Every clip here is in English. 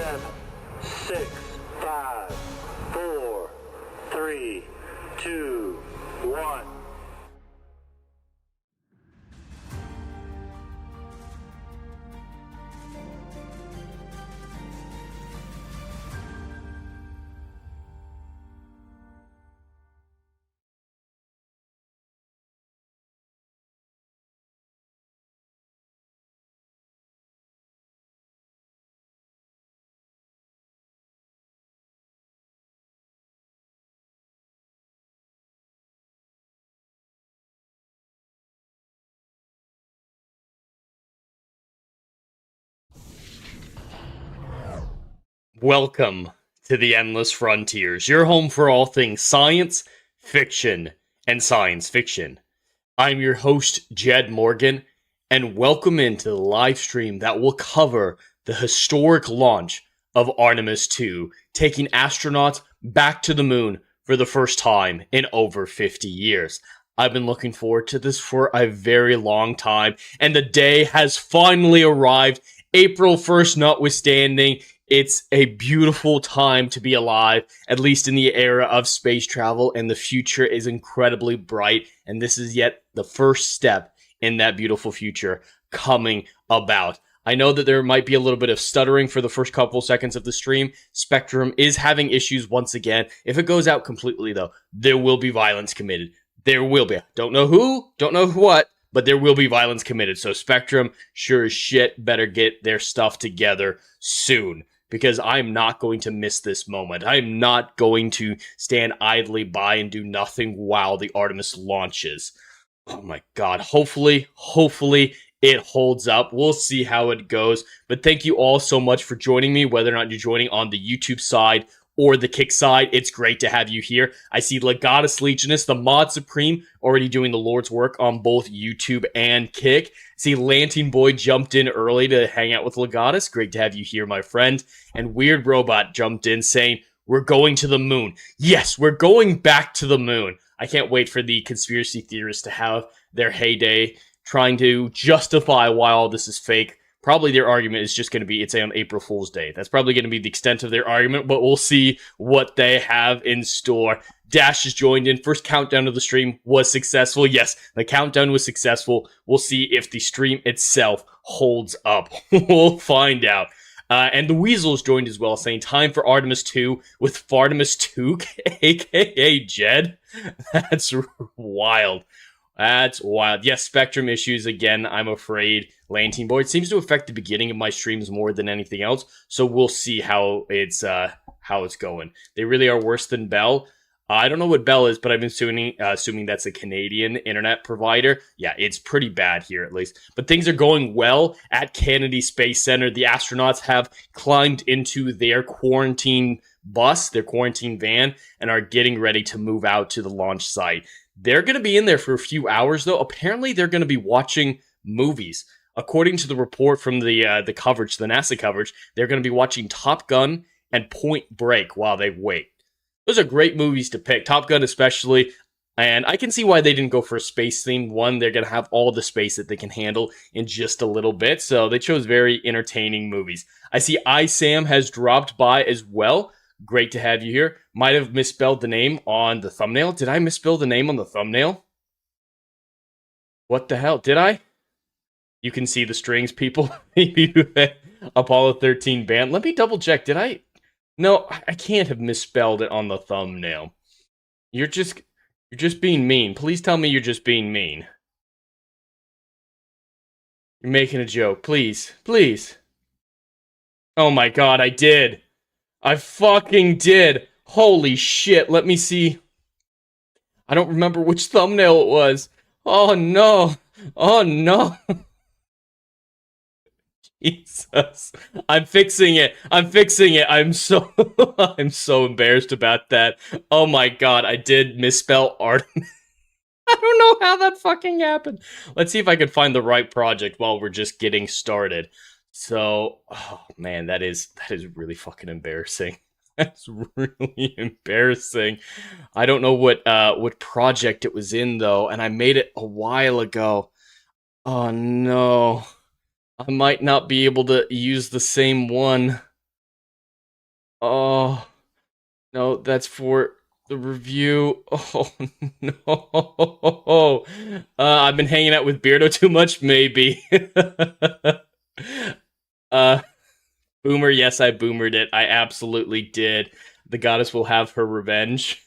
7, 6, 5, 4, 3, 2, 1. Welcome to the Endless Frontiers, your home for all things science, fiction, and science fiction. I'm your host, Jed Morgan, and welcome into the live stream that will cover the historic launch of Artemis 2, taking astronauts back to the moon for the first time in over 50 years. I've been looking forward to this for a very long time, and the day has finally arrived. April 1st notwithstanding, it's a beautiful time to be alive, at least in the era of space travel, and the future is incredibly bright, and this is yet the first step in that beautiful future coming about. I know that there might be a little bit of stuttering for the first couple seconds of the stream. Spectrum is having issues once again. If it goes out completely, though, there will be violence committed. There will be. Don't know who, don't know what, but there will be violence committed. So Spectrum, sure as shit, better get their stuff together soon, because I'm not going to miss this moment. I'm not going to stand idly by and do nothing while the Artemis launches. Oh my god. Hopefully it holds up. We'll see how it goes. But thank you all so much for joining me, whether or not you're joining on the YouTube side or the Kick side. It's great to have you here. I see Legatus Legionist, the Mod Supreme, already doing the Lord's work on both YouTube and Kick. See, Lantern Boy jumped in early to hang out with Legatus. Great to have you here, my friend. And Weird Robot jumped in saying, we're going to the moon. Yes, we're going back to the moon. I can't wait for the conspiracy theorists to have their heyday, trying to justify why all this is fake. Probably their argument is just going to be it's on April Fool's Day. That's probably going to be the extent of their argument, but we'll see what they have in store. Dash has joined in. First countdown of the stream was successful. Yes, the countdown was successful. We'll see if the stream itself holds up. We'll find out. And the Weasel's joined as well, saying time for Artemis 2 with Fartimus 2, aka Jed. That's wild. That's wild. Yes, Spectrum issues again, I'm afraid. Lantern Boy, it seems to affect the beginning of my streams more than anything else, so we'll see how it's going. They really are worse than Bell. I don't know what Bell is, but I'm assuming that's a Canadian internet provider. Yeah, it's pretty bad here at least. But things are going well at Kennedy Space Center. The astronauts have climbed into their quarantine bus, their quarantine van, and are getting ready to move out to the launch site. They're going to be in there for a few hours, though. Apparently, they're going to be watching movies. According to the report from the coverage, the NASA coverage, they're going to be watching Top Gun and Point Break while they wait. Those are great movies to pick, Top Gun especially, and I can see why they didn't go for a space theme. One, they're going to have all the space that they can handle in just a little bit, so they chose very entertaining movies. I see iSam has dropped by as well. Great to have you here. Might have misspelled the name on the thumbnail. Did I misspell the name on the thumbnail? What the hell? Did I? You can see the strings, people. Maybe Apollo 13 band. Let me double check. Did I? No, I can't have misspelled it on the thumbnail. You're just being mean. Please tell me you're just being mean. You're making a joke. Please. Please. Oh my god, I did. I fucking did. Holy shit, let me see. I don't remember which thumbnail it was. Oh no. Oh no. Jesus. I'm fixing it. I'm so I'm so embarrassed about that. Oh my god, I did misspell Artemis. I don't know how that fucking happened. Let's see if I can find the right project while we're just getting started. So, oh man, that is really fucking embarrassing. That's really embarrassing. I don't know what project it was in though, and I made it a while ago. Oh no. I might not be able to use the same one. Oh, no, that's for the review. Oh, no. I've been hanging out with Beardo too much, maybe. uh, Boomer, yes, I boomered it. I absolutely did. The goddess will have her revenge.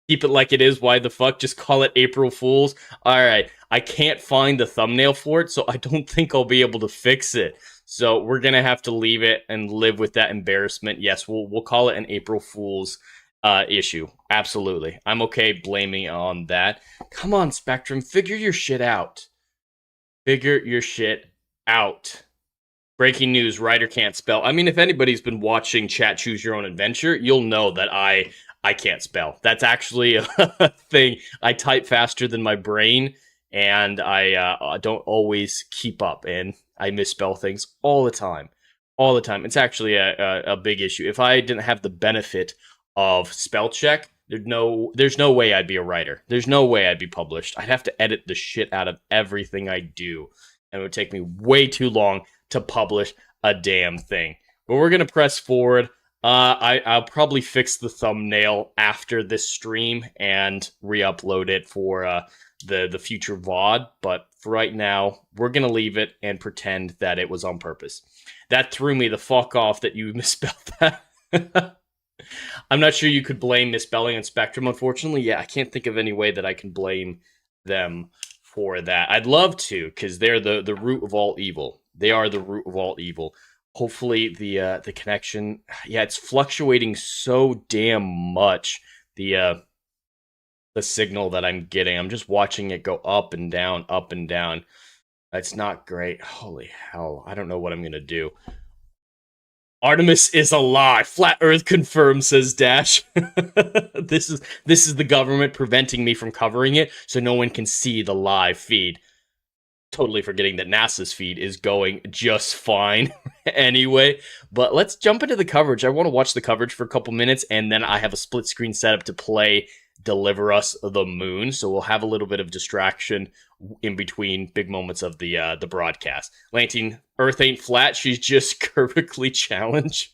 Keep it like it is. Why the fuck? Just call it April Fool's. Alright, I can't find the thumbnail for it, so I don't think I'll be able to fix it. So we're gonna have to leave it and live with that embarrassment. Yes, we'll call it an April Fool's issue. Absolutely. I'm okay blaming on that. Come on, Spectrum, figure your shit out. Figure your shit out. Breaking news, writer can't spell. I mean, if anybody's been watching Chat Choose Your Own Adventure, you'll know that I can't spell. That's actually a thing. I type faster than my brain, and I don't always keep up, and I misspell things all the time. All the time. It's actually a big issue. If I didn't have the benefit of spell check, there's no way I'd be a writer. There's no way I'd be published. I'd have to edit the shit out of everything I do, and it would take me way too long to publish a damn thing. But we're gonna press forward. I'll probably fix the thumbnail after this stream and re-upload it for the future VOD. But for right now, we're gonna leave it and pretend that it was on purpose. That threw me the fuck off that you misspelled that. I'm not sure you could blame misspelling on Spectrum, unfortunately. Yeah, I can't think of any way that I can blame them for that. I'd love to, because they're the root of all evil. They are the root of all evil. Hopefully the connection, yeah, it's fluctuating so damn much. The signal that I'm getting, I'm just watching it go up and down, up and down. It's not great. Holy hell, I don't know what I'm gonna do. Artemis is a lie. Flat Earth confirmed, says Dash. This is the government preventing me from covering it, so no one can see the live feed. Totally forgetting that NASA's feed is going just fine anyway. But let's jump into the coverage. I want to watch the coverage for a couple minutes, and then I have a split screen setup to play Deliver Us the Moon, so we'll have a little bit of distraction in between big moments of the broadcast. Lantine, Earth ain't flat, she's just curvically challenged.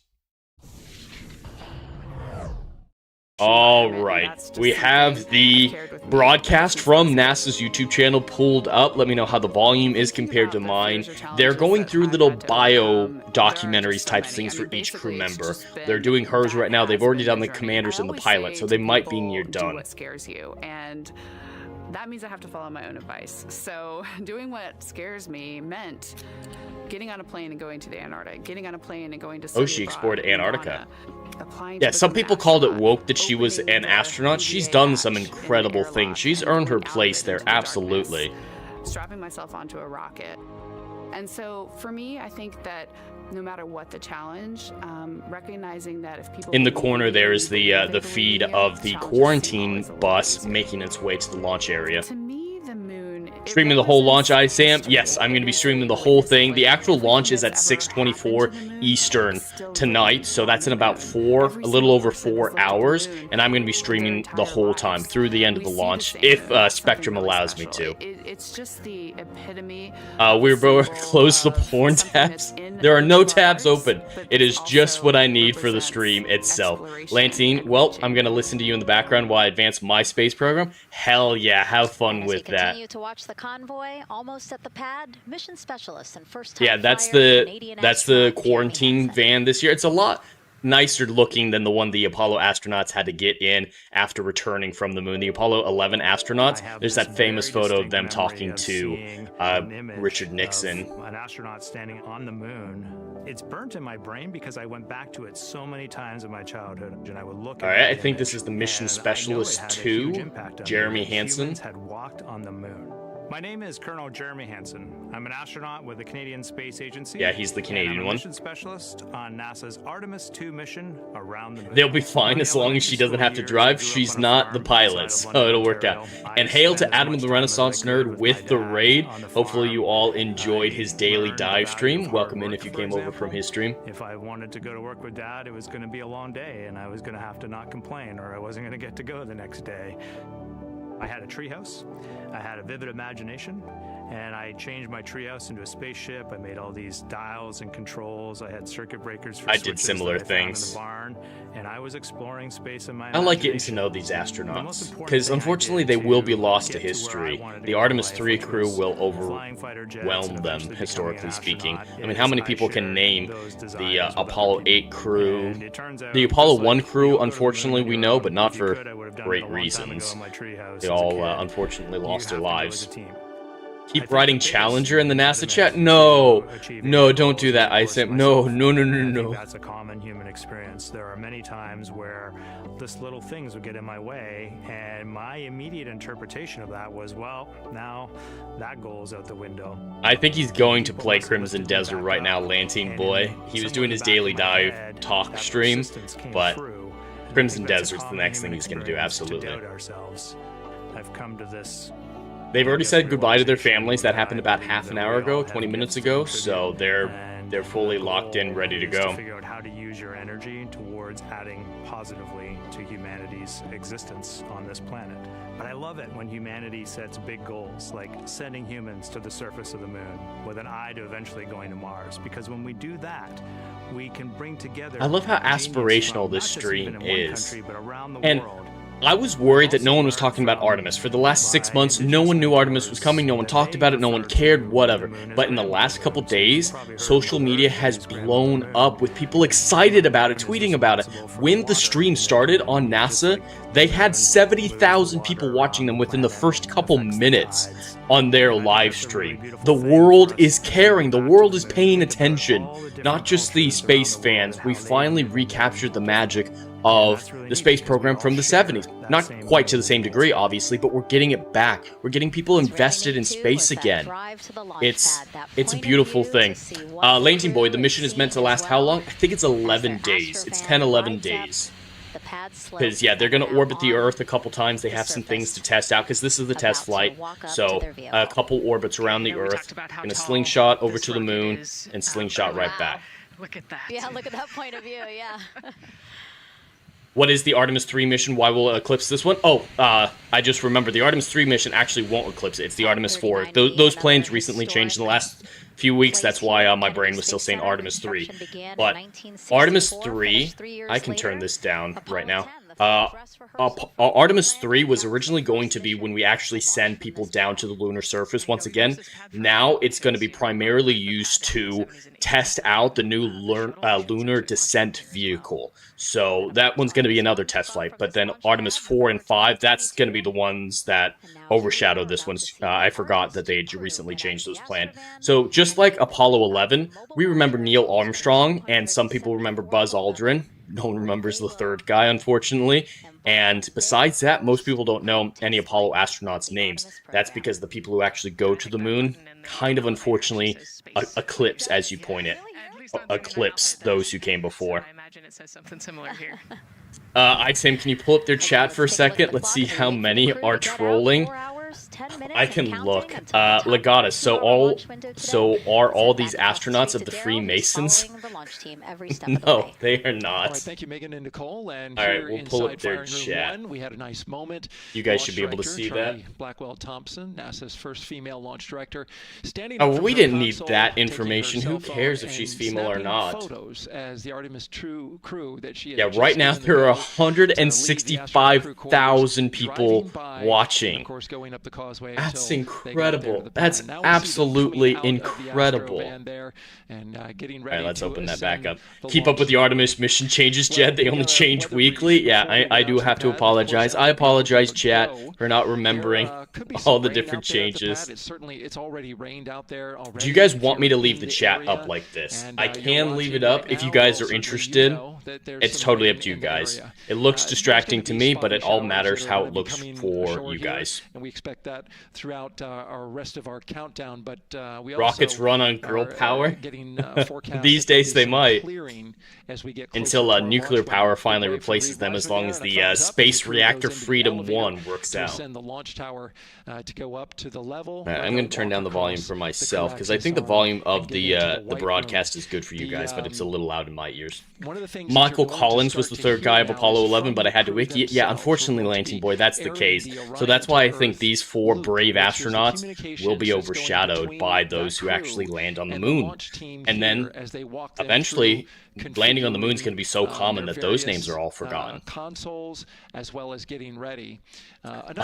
All right, we have the broadcast from NASA's YouTube channel pulled up. Let me know how the volume is compared to mine. They're going through little bio documentaries type things for each crew member. They're doing hers right now. They've already done the commanders and the pilot, so they might be near done. What scares you, and that means I have to follow my own advice. So doing what scares me meant getting on a plane and going to the Antarctic, getting on a plane and going to Oh, she explored Antarctica. Yeah, some people called it woke that she was an astronaut. She's done some incredible things. She's earned her place there, absolutely. Strapping myself onto a rocket. And so for me, I think that no matter what the challenge, recognizing that if people... In the corner there is the feed of the quarantine bus making its way to the launch area. To me, the moon... Streaming the whole launch, Sam? Yes, I'm going to be streaming the whole thing. The actual launch is at 6:24 Eastern tonight, so that's in about a little over 4 hours, and I'm going to be streaming the whole time through the end of the launch, if Spectrum allows me to. It's just the epitome. We're both close the porn tabs. There are no tabs open. It is just what I need for the stream itself. Lantine, well, I'm going to listen to you in the background while I advance my space program. Hell yeah, have fun with that. Continue to watch the convoy, almost at the pad, mission specialist and first-time yeah, that's flyer, the quarantine van this year. It's a lot nicer looking than the one the Apollo astronauts had to get in after returning from the moon. The Apollo 11 astronauts, there's that famous photo of them talking to Richard Nixon. An astronaut standing on the moon. It's burnt in my brain because I went back to it so many times in my childhood, and I would look at Alright, I think this is the Mission Specialist 2, Jeremy Hansen. Humans had walked on the moon. My name is Colonel Jeremy Hansen. I'm an astronaut with the Canadian Space Agency. Yeah, he's the Canadian I'm a one. Mission specialist on NASA's Artemis 2 mission around the moon. They'll be fine as long as she doesn't have to drive. She's not the pilot, so it'll work out. And hail to Adam the Renaissance Nerd with the raid. Hopefully you all enjoyed his daily dive stream. Welcome in if you came over from his stream. If I wanted to go to work with Dad, it was going to be a long day, and I was going to have to not complain, or I wasn't going to get to go the next day. I had a treehouse, I had a vivid imagination, And I changed my treehouse into a spaceship. I made all these dials and controls. I had circuit breakers for I did switches similar that I found things. in the barn, and I was exploring space in my I like getting to imagination. know these The most astronauts, important because thing I unfortunately did they will be to lost to get where I history. wanted to The go in Artemis life, 3 which crew was will flying fighter jets and overwhelm them, eventually becoming an historically speaking. astronaut, I mean, how is many I people can shared name those the desires with Apollo other 8 people. crew? And it turns out, The Apollo just like 1 you crew, don't go to the unfortunately, moon we on know, your but own. not If you for could, I would have done it great a long time ago reasons. in my treehouse They as a all, kid. unfortunately, You lost their have to go lives. as a team. I Keep think writing the biggest Challenger in the NASA impediment chat? to No! achieving No, your don't do goals that, is, of course, Isam. No, myself. no, no, no, And I think no. that's a common human experience. There are many times where just little things would get in my way, and my immediate interpretation of that was, well, now that goal is out the window. I think he's going to People play must have Crimson lifted me Desert back right up, now, Lantine and Boy. in He was somewhere doing in his the back daily of my dive head, talk that stream, persistence came but through, and I Crimson think that's a Desert's the common next thing human he's going to do, experience, absolutely. To doubt ourselves. I've come to this. They've already I guess said goodbye to their realization families. That where happened I about believe half an that hour we ago, all 20 have minutes gifts to ago, contribute, so they're and fully the locked in, goal ready to is go. figure out how to use your energy towards adding positively to humanity's existence on this planet. But I love it when humanity sets big goals, like sending humans to the surface of the moon with an eye to eventually going to Mars. Because when we do that, we can bring together. I love how genius aspirational from this not just stream even in one is. country, but around the And world. I was worried that no one was talking about Artemis. For the last 6 months, no one knew Artemis was coming, no one talked about it, no one cared, whatever. But in the last couple days, social media has blown up with people excited about it, tweeting about it. When the stream started on NASA, they had 70,000 people watching them within the first couple minutes on their live stream. The world is caring, the world is paying attention. Not just the space fans, we finally recaptured the magic of the space program from the 70s. Not quite to the same degree, obviously, but we're getting it back. We're getting people invested in space again. It's a beautiful thing. Lantine Boy, the mission is meant to last how long? I think it's 11 days. It's 10, 11 days. Because, yeah, they're going to orbit the Earth a couple times. They have some things to test out, because this is the test flight. So, a couple orbits around the Earth. Going to slingshot over to the moon, and slingshot right back. Look at that. Yeah, look at that point of view, yeah. What is the Artemis 3 mission? Why will it eclipse this one? Oh, I just remembered the Artemis 3 mission actually won't eclipse it. It's the Artemis 4. Those planes recently changed in the last few weeks. That's why my brain was still saying Artemis 3. But Artemis 3, I can turn this down right now. Artemis 3 was originally going to be when we actually send people down to the lunar surface once again. Now it's going to be primarily used to test out the new lunar descent vehicle. So that one's going to be another test flight. But then Artemis 4 and 5, that's going to be the ones that overshadow this one. I forgot that they had recently changed those plans. So just like Apollo 11, we remember Neil Armstrong, and some people remember Buzz Aldrin. No one remembers the third guy, unfortunately. And besides that, most people don't know any Apollo astronauts' names. That's because the people who actually go to the moon kind of, unfortunately, eclipse, as you point it, eclipse those who came before. I imagine it says something similar here. Tim, can you pull up their chat for a second? Let's see how many are trolling. I can look. Legatus, so are all these astronauts of the Freemasons? No, they are not. All right, thank you, Megan and Nicole. And all right, here we'll pull up inside their Firing Room chat. 1, we had a nice moment. You guys Launch should be able to director, see Charlie that. Blackwell Thompson, NASA's first female launch director, standing Oh, up well, from we her didn't need console, that taking her information. Who cell cares phone if she's and female or snapping not? Photos as the Artemis crew that she had Yeah, just right now given the there are go to leave the Astronaut crew 165,000 quarters, people driving by, and watching. of course, going up the causeway That's until they got there to incredible. the That's pad. Now we see them absolutely coming out of the incredible. Astro van there and getting All ready right, let's to open that back ascend up. the Keep up with the launch. Artemis mission changes, Jed. They Well, only we got a change weather weekly. brief Yeah, before we I get do out have the to pad. Of apologize. course, I out there apologize, on the chat, go. for not remembering There could be all some the rain different out there at the changes. pad. It's already rained out there already. Do you guys if want me to you're leave in the chat area. up like this? And, I you're can leave it watching up right if you now. guys Well, are certainly interested. you know that there's It's some totally rain up to you in the guys. area. It looks There's distracting gonna to be me, but spotty it all showers matters that are how gonna it be looks coming for ashore you here, guys. and we expect that throughout our rest of our countdown. But we Rockets also run on girl are, power? getting forecasts These that there'll days be they some might. clearing as we get closer until to our nuclear launch power window. finally Wait for replaces them, as long as reblaster the there, and a thumbs up space as the crew reactor goes into the Freedom elevator 1 works to out. ascend the launch tower to go up to the level. I'm going to turn down the volume for myself, because I think the volume of the broadcast is good for you guys, but it's a little loud in my ears. One of the things Michael Collins was the third guy of Apollo 11, but I had to wiki it. Yeah, unfortunately, Lansing Boy, that's the case. So that's why I think these 4 brave astronauts will be overshadowed by those who actually land on the moon. And then, eventually, landing on the moon is going to be so common that those names are all forgotten. Consoles, as well as getting ready.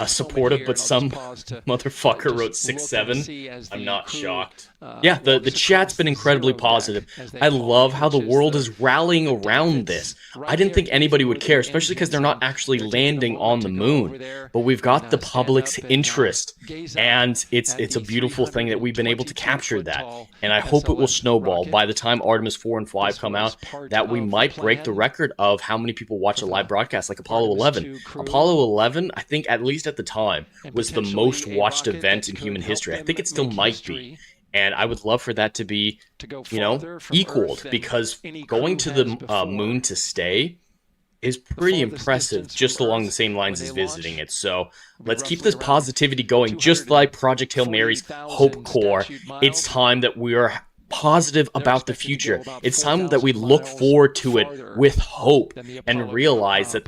Supportive, but some motherfucker wrote 6-7. I'm not shocked. Yeah, the chat's been incredibly positive. I love how the world is rallying around this. I didn't think anybody would care, especially because they're not actually landing on the moon. But we've got the public's interest, and it's a beautiful thing that we've been able to capture that. And I hope it will snowball by the time Artemis 4 and 5 come out, that we might break the record of how many people watch a live broadcast like Apollo 11. Apollo 11, I think, at least at the time, was the most watched event in human history. I think it still might be. And I would love for that to be, you know, equaled, because going to the moon to stay is pretty impressive, just along the same lines as visiting it. So let's keep this positivity going, just like Project Hail Mary's Hope Core. It's time that we are positive about the future. It's time that we look forward to it with hope and realize that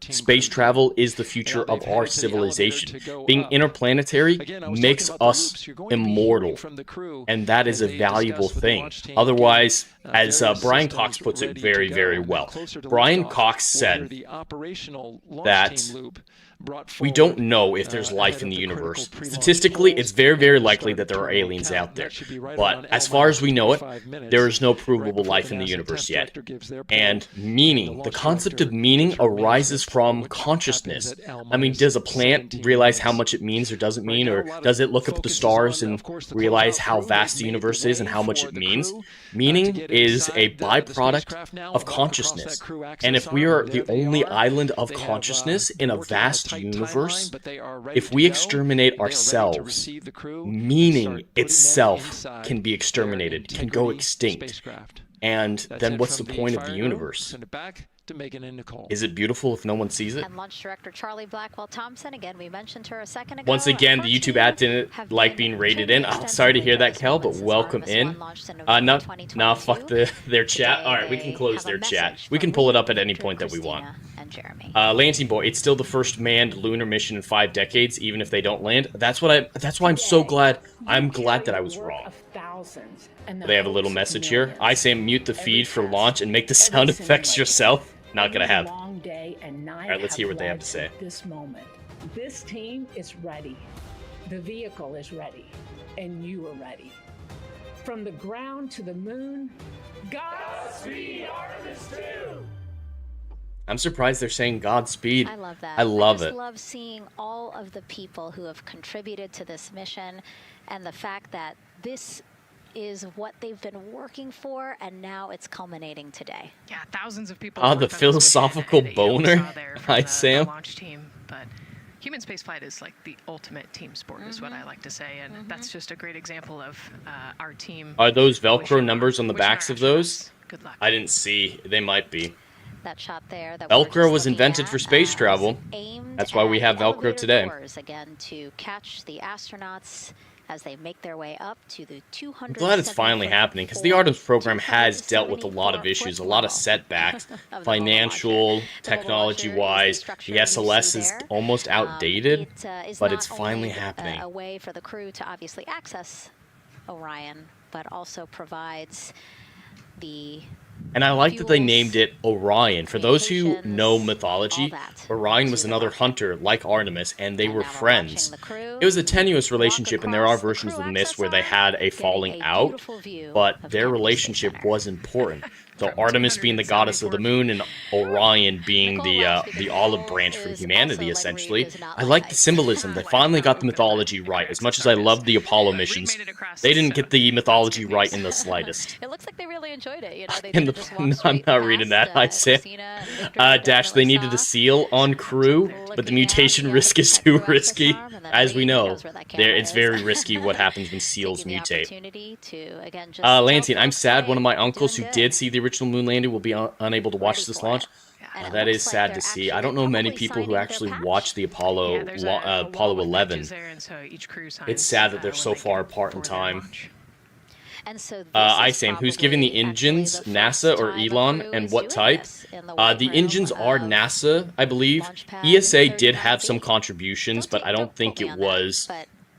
space travel is the future of our civilization. Being interplanetary makes us immortal, and that is a valuable thing. Otherwise, as Brian Cox puts it very, very well, Brian Cox said that we don't know if there's life in the universe. Statistically, it's very, very likely that there are aliens out there. But as far as we know it, there is no provable life in the universe yet. And meaning, the concept of meaning arises from consciousness. I mean, does a plant realize how much it means or doesn't mean? Or does it look up at the stars and realize how vast the universe is and how much it means? Meaning is a byproduct of consciousness. And if we are the only island of consciousness in a vast universe, if we exterminate ourselves, meaning itself can be exterminated, can go extinct. And then what's the point of the universe? Is it beautiful if no one sees it? And launch director Charlie Blackwell-Thompson, again, we mentioned her a second ago. Once again, the YouTube ad didn't like being rated in. Oh, sorry to hear that, Kel, but welcome in. No, fuck their chat. All right, we can close their chat. We can pull it up at any point that we want. Lansing Boy, it's still the first manned lunar mission in 5 decades, even if they don't land. That's why I'm so glad. I'm glad that I was wrong. They have a little message here. I say mute the feed for launch and make the sound effects yourself. Not gonna have. All right, let's hear what they have to say. This moment, this team is ready. The vehicle is ready, and you are ready. From the ground to the moon, Godspeed, Artemis 2! I'm surprised they're saying Godspeed. I love that. I love it. I love seeing all of the people who have contributed to this mission, and the fact that this is what they've been working for, and now it's culminating today. Yeah, thousands of people. The philosophical boner. Hi, Sam. Launch team, but human spaceflight is like the ultimate team sport, is what I like to say, and that's just a great example of our team. Are those Velcro numbers on the backs of those? Good luck. I didn't see. They might be. That shot there. That Velcro was invented for space travel. That's why we have Velcro today. Again, to catch the astronauts as they make their way up to the 200. I'm glad it's finally happening, because the Artemis program has dealt with a lot of issues, a lot of setbacks, financial, technology-wise. The SLS is almost outdated, but it's finally happening. A way for the crew to obviously access Orion, but also provides the... And I like that they named it Orion. For those who know mythology, Orion was another hunter like Artemis, and they were friends. It was a tenuous relationship, and there are versions of the myths where they had a falling out, but their relationship was important. So Artemis being the goddess of the moon, and Orion being the olive branch from humanity, essentially. I like the symbolism. They finally got the mythology right. As much as I love the Apollo missions, they didn't get the mythology right in the slightest. It looks like they really enjoyed it. You know, they No, I'm not reading that. I say, Dash, they needed a seal on crew. but the mutation risk is too risky. As we know, it's very risky what happens when seals mutate. Lansing, I'm sad one of my uncles who did see the original moon landing will be unable to watch this launch. That is sad to see. I don't know many people who actually watched the Apollo 11. It's sad that they're so far apart in time. Isam, who's giving the engines, NASA or Elon, and what type? The engines are NASA, I believe. ESA did have some contributions, but I don't think it was,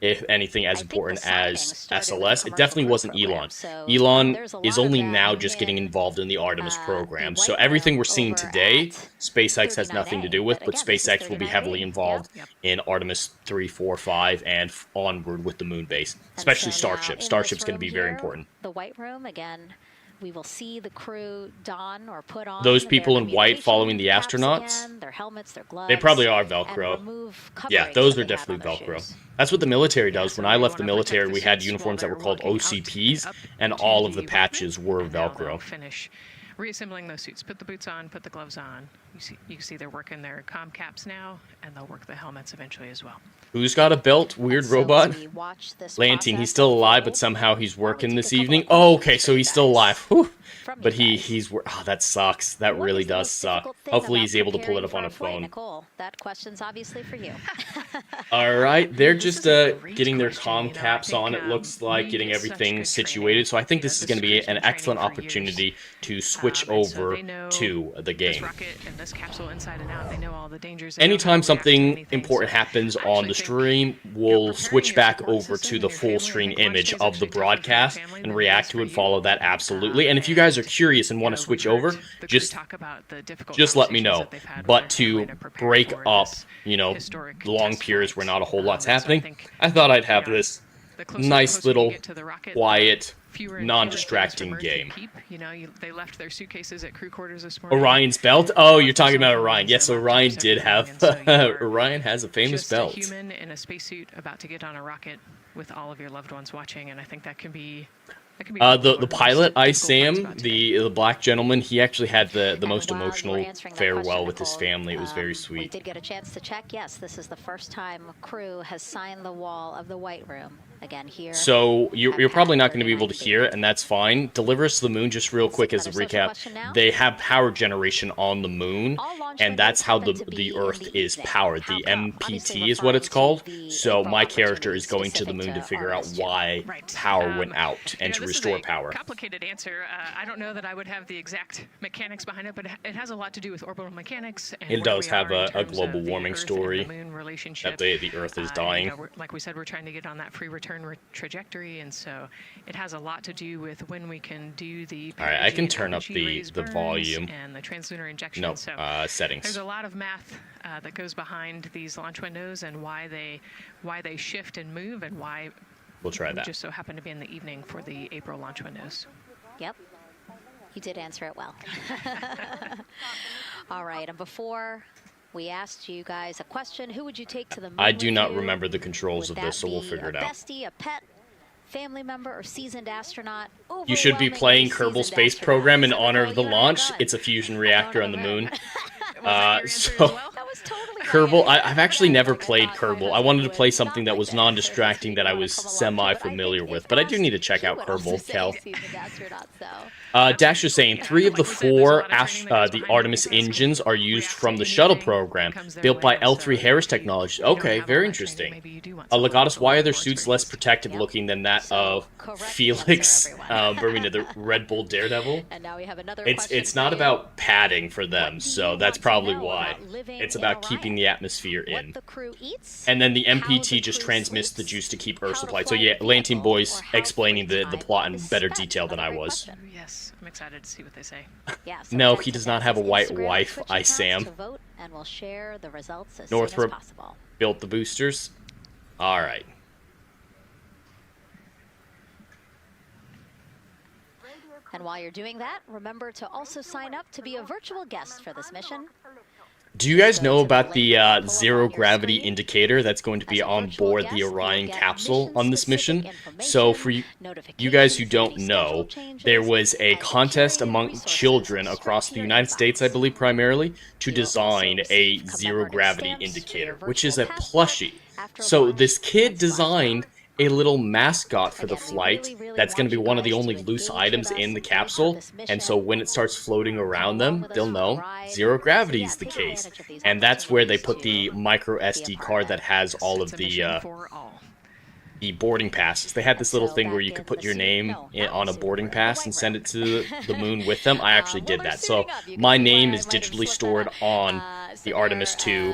if anything, as important as SLS. It definitely wasn't Elon. Elon is only now just getting involved in the Artemis program. So everything we're seeing today, SpaceX has nothing to do with, but SpaceX will be heavily involved in Artemis 3, 4, 5, and onward with the moon base, especially Starship. Starship's going to be very important. The White Room, again, we will see the crew don or put on those people in white following the astronauts. again, their helmets, their gloves. They probably are Velcro. Yeah, those are definitely Velcro. That's what the military does. When I left the military, we had uniforms that were called OCPs, and all of the patches were Velcro. Finish reassembling those suits. Put the boots on, put the gloves on. You see they're working their comm caps now, and they'll work the helmets eventually as well. Who's got a belt? Weird robot? Lanting, he's still alive, but somehow he's working this evening. Oh, okay, so he's still alive. Whew. But he's oh, that sucks. That really does suck. Hopefully he's able to pull it up on a phone. Nicole, that question's obviously for you. All right, they're just getting their comm caps on, it looks like, getting everything situated. So I think this is going to be an excellent opportunity to switch over to the game. Anytime something important happens on the stream, we'll switch back over to the full screen image of the broadcast and react to it, follow that absolutely. And if you guys are curious and want to switch over, just let me know. But to break up, you know, long periods where not a whole lot's happening, I thought I'd have this nice little quiet, non-distracting game. They left their suitcases at crew quarters this morning. Orion's belt? Oh, you're talking about Orion. Yes, Orion did have. Orion has a famous belt. Just a human in a spacesuit about to get on a rocket with all of your loved ones watching, and I think that can be. The pilot, Sam, the black gentleman, he actually had the most emotional farewell with his family. It was very sweet. We did get a chance to check. Yes, this is the first time crew has signed the wall of the White Room. Again, here. So you're probably not going to be able to hear it, and that's fine. Deliver Us to the Moon, just real quick as a recap. They have power generation on the moon, and that's how the Earth is powered. The MPT is what it's called. So my character is going to the moon to figure out why power went out and to restore power. Complicated answer. I don't know that I would have the exact mechanics behind it, but it has a lot to do with orbital mechanics. And it does have a global warming story that the Earth is dying. Like we said, we're trying to get on that free return trajectory, and so it has a lot to do with when we can do the. All right, I can turn up the volume and the translunar injection. No, so settings. There's a lot of math that goes behind these launch windows and why they shift and move and why. We'll try that. Just so happened to be in the evening for the April launch windows. Yep. You did answer it well. All right, and before we asked you guys a question, who would you take to the moon? I do not remember the controls of this, so we'll figure it out. A bestie, a pet, family member, or seasoned astronaut? You should be playing Kerbal Space Program in honor of the launch. It's a fusion reactor on the moon. So Kerbal, I've actually never played Kerbal. I wanted to play something that was non-distracting that I was semi-familiar with, but I do need to check out Kerbal, Kel. Dash is saying 3 of the 4 the Artemis engines are used from the shuttle program, built by L3 Harris Technologies. Okay, very interesting. Legatus, why are their suits less protective looking than that of Felix Bermuda, the Red Bull Daredevil? It's not about padding for them, so that's probably why. It's about keeping the atmosphere in. And then the MPT just transmits the juice to keep Earth supplied. So yeah, Lanteen Boy's explaining the plot in better detail than I was. Yes, I'm excited to see what they say. No, he does not have a white wife, Sam. Northrop built the boosters. All right. And while you're doing that, remember to also sign up to be a virtual guest for this mission. Do you guys know about the zero gravity indicator that's going to be on board the Orion capsule on this mission? So for you guys who don't know, there was a contest among children across the United States, I believe primarily, to design a zero gravity indicator, which is a plushie. So this kid designed a little mascot for the flight that's going to be one of the only loose items in the capsule, and so when it starts floating around them, they'll know zero gravity is the case. And that's where they put the micro SD card that has all of the boarding passes. They had this little thing where you could put your name on a boarding pass and send it to the moon with them. I actually did that. So my name is digitally stored on the Artemis 2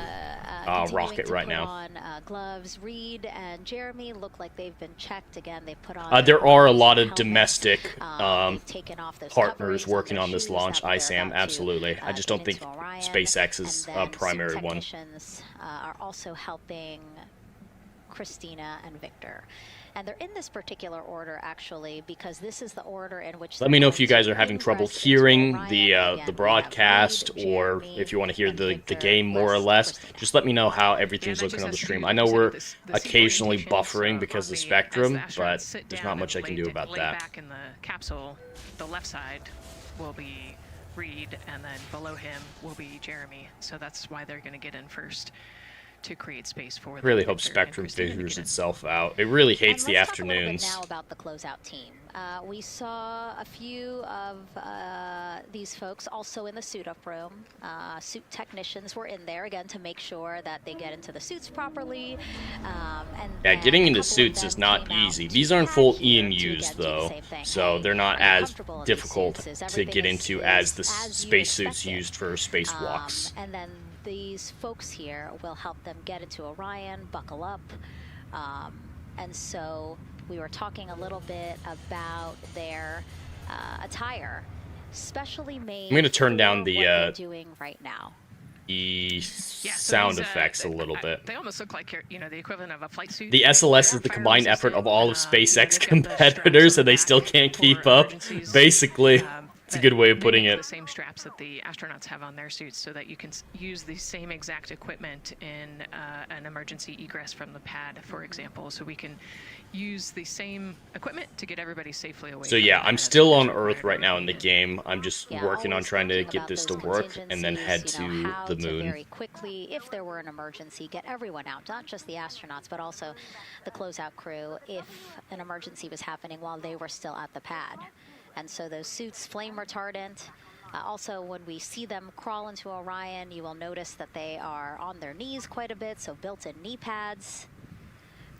rocket right now. Gloves. Reed and Jeremy look like they've been checked again. They put on. There are a lot of domestic partners working on this launch. ISAM, absolutely. I just don't think SpaceX is a primary one. Are also helping Christina and Victor. And they're in this particular order, actually, because this is the order in which... Let me know if you guys are having trouble hearing the broadcast, or if you want to hear the game more or less. Just let me know how everything's looking on the stream. I know we're occasionally buffering because of Spectrum, but there's not much I can do about that. Back in the capsule, the left side will be Reed, and then below him will be Jeremy. So that's why they're going to get in first, to create space for them. I really hope Spectrum figures itself out. It really hates the afternoons. Now about the closeout team. We saw a few of these folks also in the suit-up room. Suit technicians were in there, again, to make sure that they get into the suits properly. Yeah, getting into suits is not easy. These aren't full EMUs, though, so they're not as difficult to get into as the spacesuits used for spacewalks. And then these folks here will help them get into Orion, buckle up. And so we were talking a little bit about their attire, specially made. I'm going to turn down the doing right now. Sound effects a little bit. They almost look like the equivalent of a flight suit. The SLS is the combined effort of all of SpaceX competitors, and they still can't keep up. Basically. It's a good way of putting it. The same straps that the astronauts have on their suits, so that you can use the same exact equipment in an emergency egress from the pad, for example. So we can use the same equipment to get everybody safely away. So yeah, I'm still on Earth right now in the game. I'm just working on trying to get this to work and then head to the moon. Very quickly, if there were an emergency, get everyone out, not just the astronauts, but also the closeout crew, if an emergency was happening while they were still at the pad. And so those suits, flame retardant. Also, when we see them crawl into Orion, you will notice that they are on their knees quite a bit, so built-in knee pads.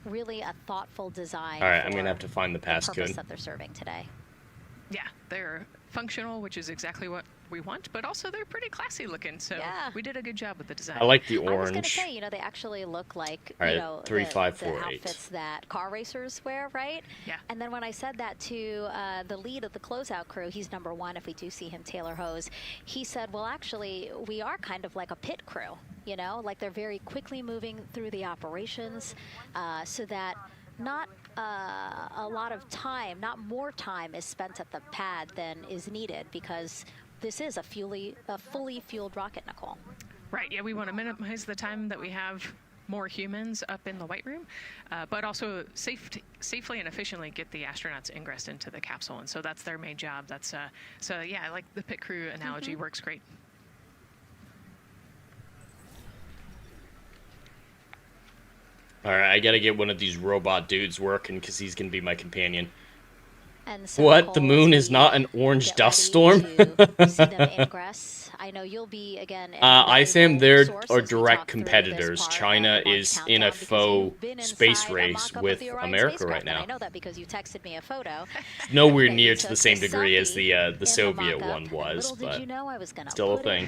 Really a thoughtful design. All right, I'm going to have to find the purpose passcode that they're serving today. Yeah, they're functional, which is exactly what we want, but also they're pretty classy looking, so we did a good job with the design. I like the orange. I was going to say, they actually look like, the outfits that car racers wear, right? Yeah. And then when I said that to the lead of the closeout crew, he's #1 if we do see him, Taylor Hose, he said, well, actually, we are kind of like a pit crew, like they're very quickly moving through the operations so that not a lot of time, not more time is spent at the pad than is needed, because this is a fully fueled rocket, Nicole. Right, yeah, we want to minimize the time that we have more humans up in the White Room, but also safely and efficiently get the astronauts ingressed into the capsule, and so that's their main job. That's so yeah, I like the pit crew analogy, works great. Alright, I gotta get one of these robot dudes working because he's gonna be my companion. And so what? The moon is not an orange dust storm? See them ingress. I know you'll be, again... ISAM, they're direct competitors. China is in a faux space race with America right now. I know that because you texted me a photo. Nowhere near to the same degree as the Soviet one was, but still a thing.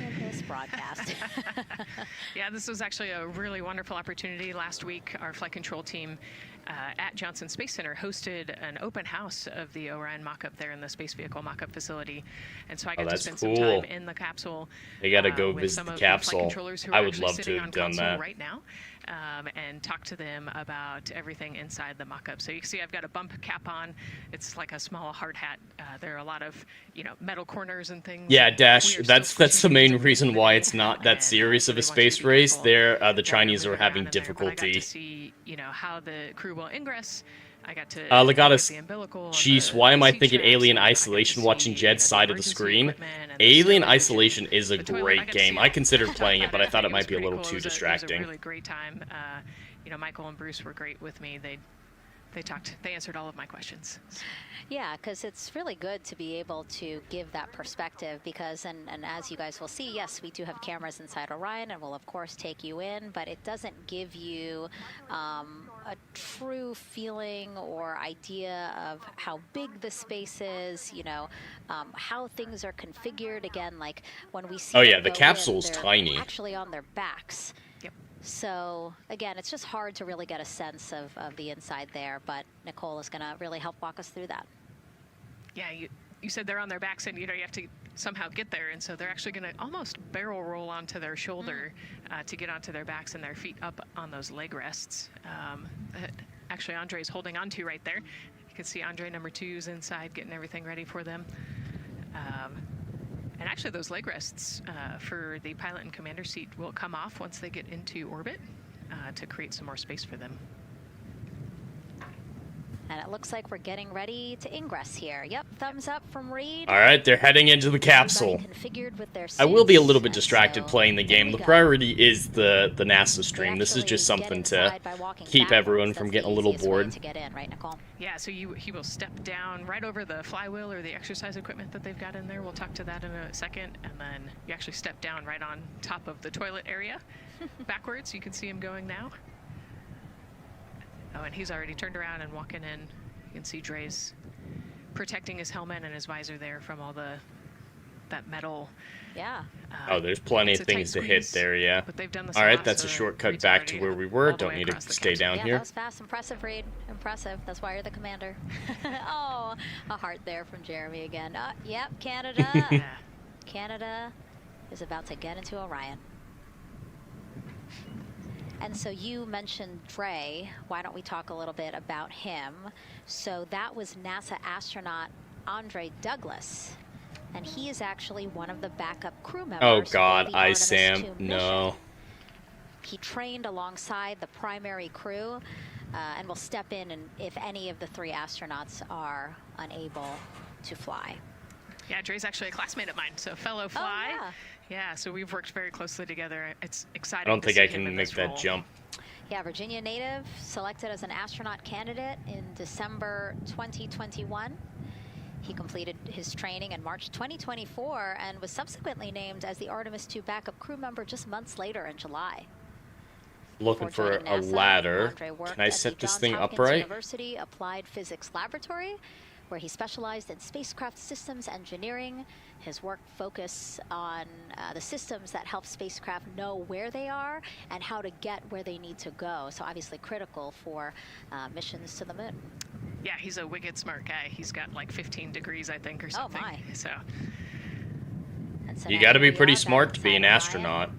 Yeah, this was actually a really wonderful opportunity. Last week, our flight control team at Johnson Space Center hosted an open house of the Orion mock-up there in the space vehicle mock-up facility, and so I got to spend some time in the capsule. They got to go visit the capsule. I would love to have on done that right now, and talk to them about everything inside the mock-up. So you can see I've got a bump cap on. It's like a small hard hat. There are a lot of, metal corners and things. Yeah, Dash, that's the main reason why it's not that serious of a space race. There, the Chinese are having difficulty. I got to see, how the crew will ingress. I got to Legatus, the umbilical. jeez, why am I thinking Alien Isolation watching Jed's side of the screen? Alien Isolation is a great game. I considered playing it, but I thought it might be a little too distracting. It was a really great time. Michael and Bruce were great with me. They answered all of my questions. Yeah, because it's really good to be able to give that perspective because, and as you guys will see, yes, we do have cameras inside Orion and we'll of course take you in, but it doesn't give you a true feeling or idea of how big the space is, how things are configured. Again, like when we see the capsule's tiny. Actually on their backs. So, again, it's just hard to really get a sense of the inside there, but Nicole is going to really help walk us through that. Yeah, you said they're on their backs, and, you have to somehow get there, and so they're actually going to almost barrel roll onto their shoulder to get onto their backs and their feet up on those leg rests. Actually, Andre's holding onto right there. You can see Andre number 2's inside getting everything ready for them. And actually, those leg rests for the pilot and commander seat will come off once they get into orbit to create some more space for them. And it looks like we're getting ready to ingress here. Yep, thumbs up from Reed. All right, they're heading into the capsule. I will be a little bit distracted playing the game. The priority is the NASA stream. This is just something to keep everyone from getting a little bored. Yeah, so he will step down right over the flywheel or the exercise equipment that they've got in there. We'll talk to that in a second. And then you actually step down right on top of the toilet area backwards. You can see him going now. Oh, and he's already turned around and walking in. You can see Dre's protecting his helmet and his visor there from all that metal. Yeah. There's plenty of things to hit there, yeah. But they've done this all right, that's a shortcut back to where we were. Don't need to stay down here. That was fast. Impressive, Reed. Impressive. That's why you're the commander. Oh, a heart there from Jeremy again. Yep, Canada. Canada is about to get into Orion. And so you mentioned Dre. Why don't we talk a little bit about him? So that was NASA astronaut Andre Douglas. And he is actually one of the backup crew members. Oh God, for the Artemis Sam, 2 no. mission. He trained alongside the primary crew and will step in and if any of the 3 astronauts are unable to fly. Yeah, Dre's actually a classmate of mine, so fellow fly. Oh, yeah. Yeah, so we've worked very closely together. It's exciting. I don't think I can make that jump. Yeah, Virginia native, selected as an astronaut candidate in December 2021. He completed his training in March 2024 and was subsequently named as the Artemis 2 backup crew member just months later in July. Looking for a ladder. Can I set this thing upright? University Applied Physics Laboratory, where he specialized in spacecraft systems engineering. His work focused on the systems that help spacecraft know where they are and how to get where they need to go. So obviously critical for missions to the moon. Yeah, he's a wicked smart guy. He's got like 15 degrees, I think, or something. Oh, my. So you got to be pretty smart to be an astronaut.